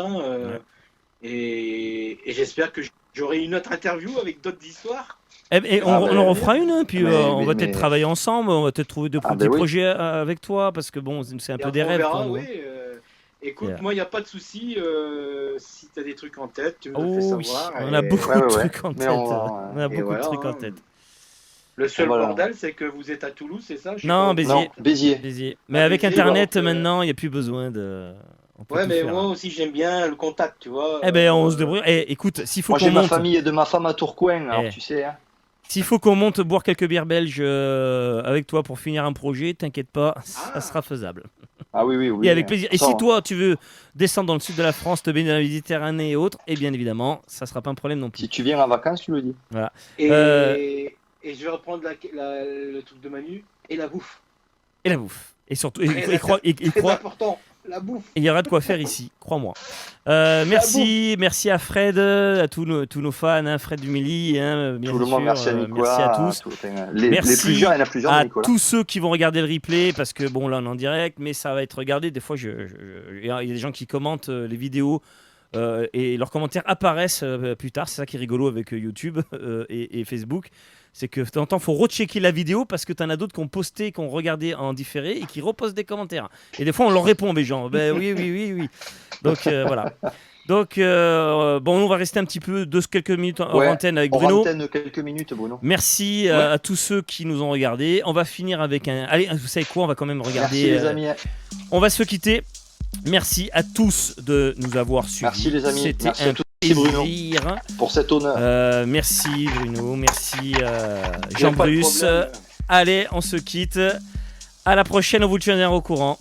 et j'espère que j'aurai une autre interview avec d'autres histoires. On en refera une, puis on va peut-être travailler ensemble, on va peut-être trouver des projets avec toi, parce que bon, c'est un peu des rêves. Écoute, moi, il n'y a pas de souci. Si tu as des trucs en tête, tu me le fais savoir. On a beaucoup de trucs en tête. On a beaucoup de trucs en tête. Le seul bordel, c'est que vous êtes à Toulouse, c'est ça? Non, Béziers. Mais avec Internet, maintenant, il n'y a plus besoin de... Mais moi aussi, j'aime bien le contact, tu vois. On se débrouille. Écoute, s'il faut qu'on monte... Moi, j'ai ma famille et de ma femme à Tourcoing, alors tu sais... S'il faut qu'on monte boire quelques bières belges avec toi pour finir un projet, t'inquiète pas, ça sera faisable. Ah oui. Et avec plaisir. Et si toi, tu veux descendre dans le sud de la France, te baigner dans la Méditerranée et autres, et bien évidemment, ça sera pas un problème non plus. Si tu viens en vacances, tu le dis. Voilà. Et je vais reprendre le truc de Manu, et la bouffe. Et surtout, c'est important. La bouffe. Il y aura de quoi faire ici, crois-moi. Merci à Fred, à tous nos fans, Fred Dumili, bien tout le monde, merci à Nicolas, merci à tous. Les plus jeunes, il y en a plusieurs. À Nicolas. tous ceux qui vont regarder le replay, parce que bon là on est en direct, mais ça va être regardé. Des fois, il y a des gens qui commentent les vidéos. Et leurs commentaires apparaissent plus tard. C'est ça qui est rigolo avec YouTube et Facebook. C'est que de temps en temps, il faut rechecker la vidéo parce que tu en as d'autres qui ont posté, qui ont regardé en différé et qui repostent des commentaires. Et des fois, on leur répond, mais genre, oui. Donc voilà. Donc, on va rester un petit peu quelques minutes en antenne avec Bruno. Antenne quelques minutes, Bruno. Merci à tous ceux qui nous ont regardés. On va finir avec un... Allez, vous savez quoi? On va quand même regarder... Merci les amis. On va se quitter. Merci à tous de nous avoir suivis. Merci les amis. C'était merci un Bruno plaisir pour cet honneur. Merci Bruno, merci Jean-Bruce. Allez, on se quitte. À la prochaine, on vous tiendra au courant.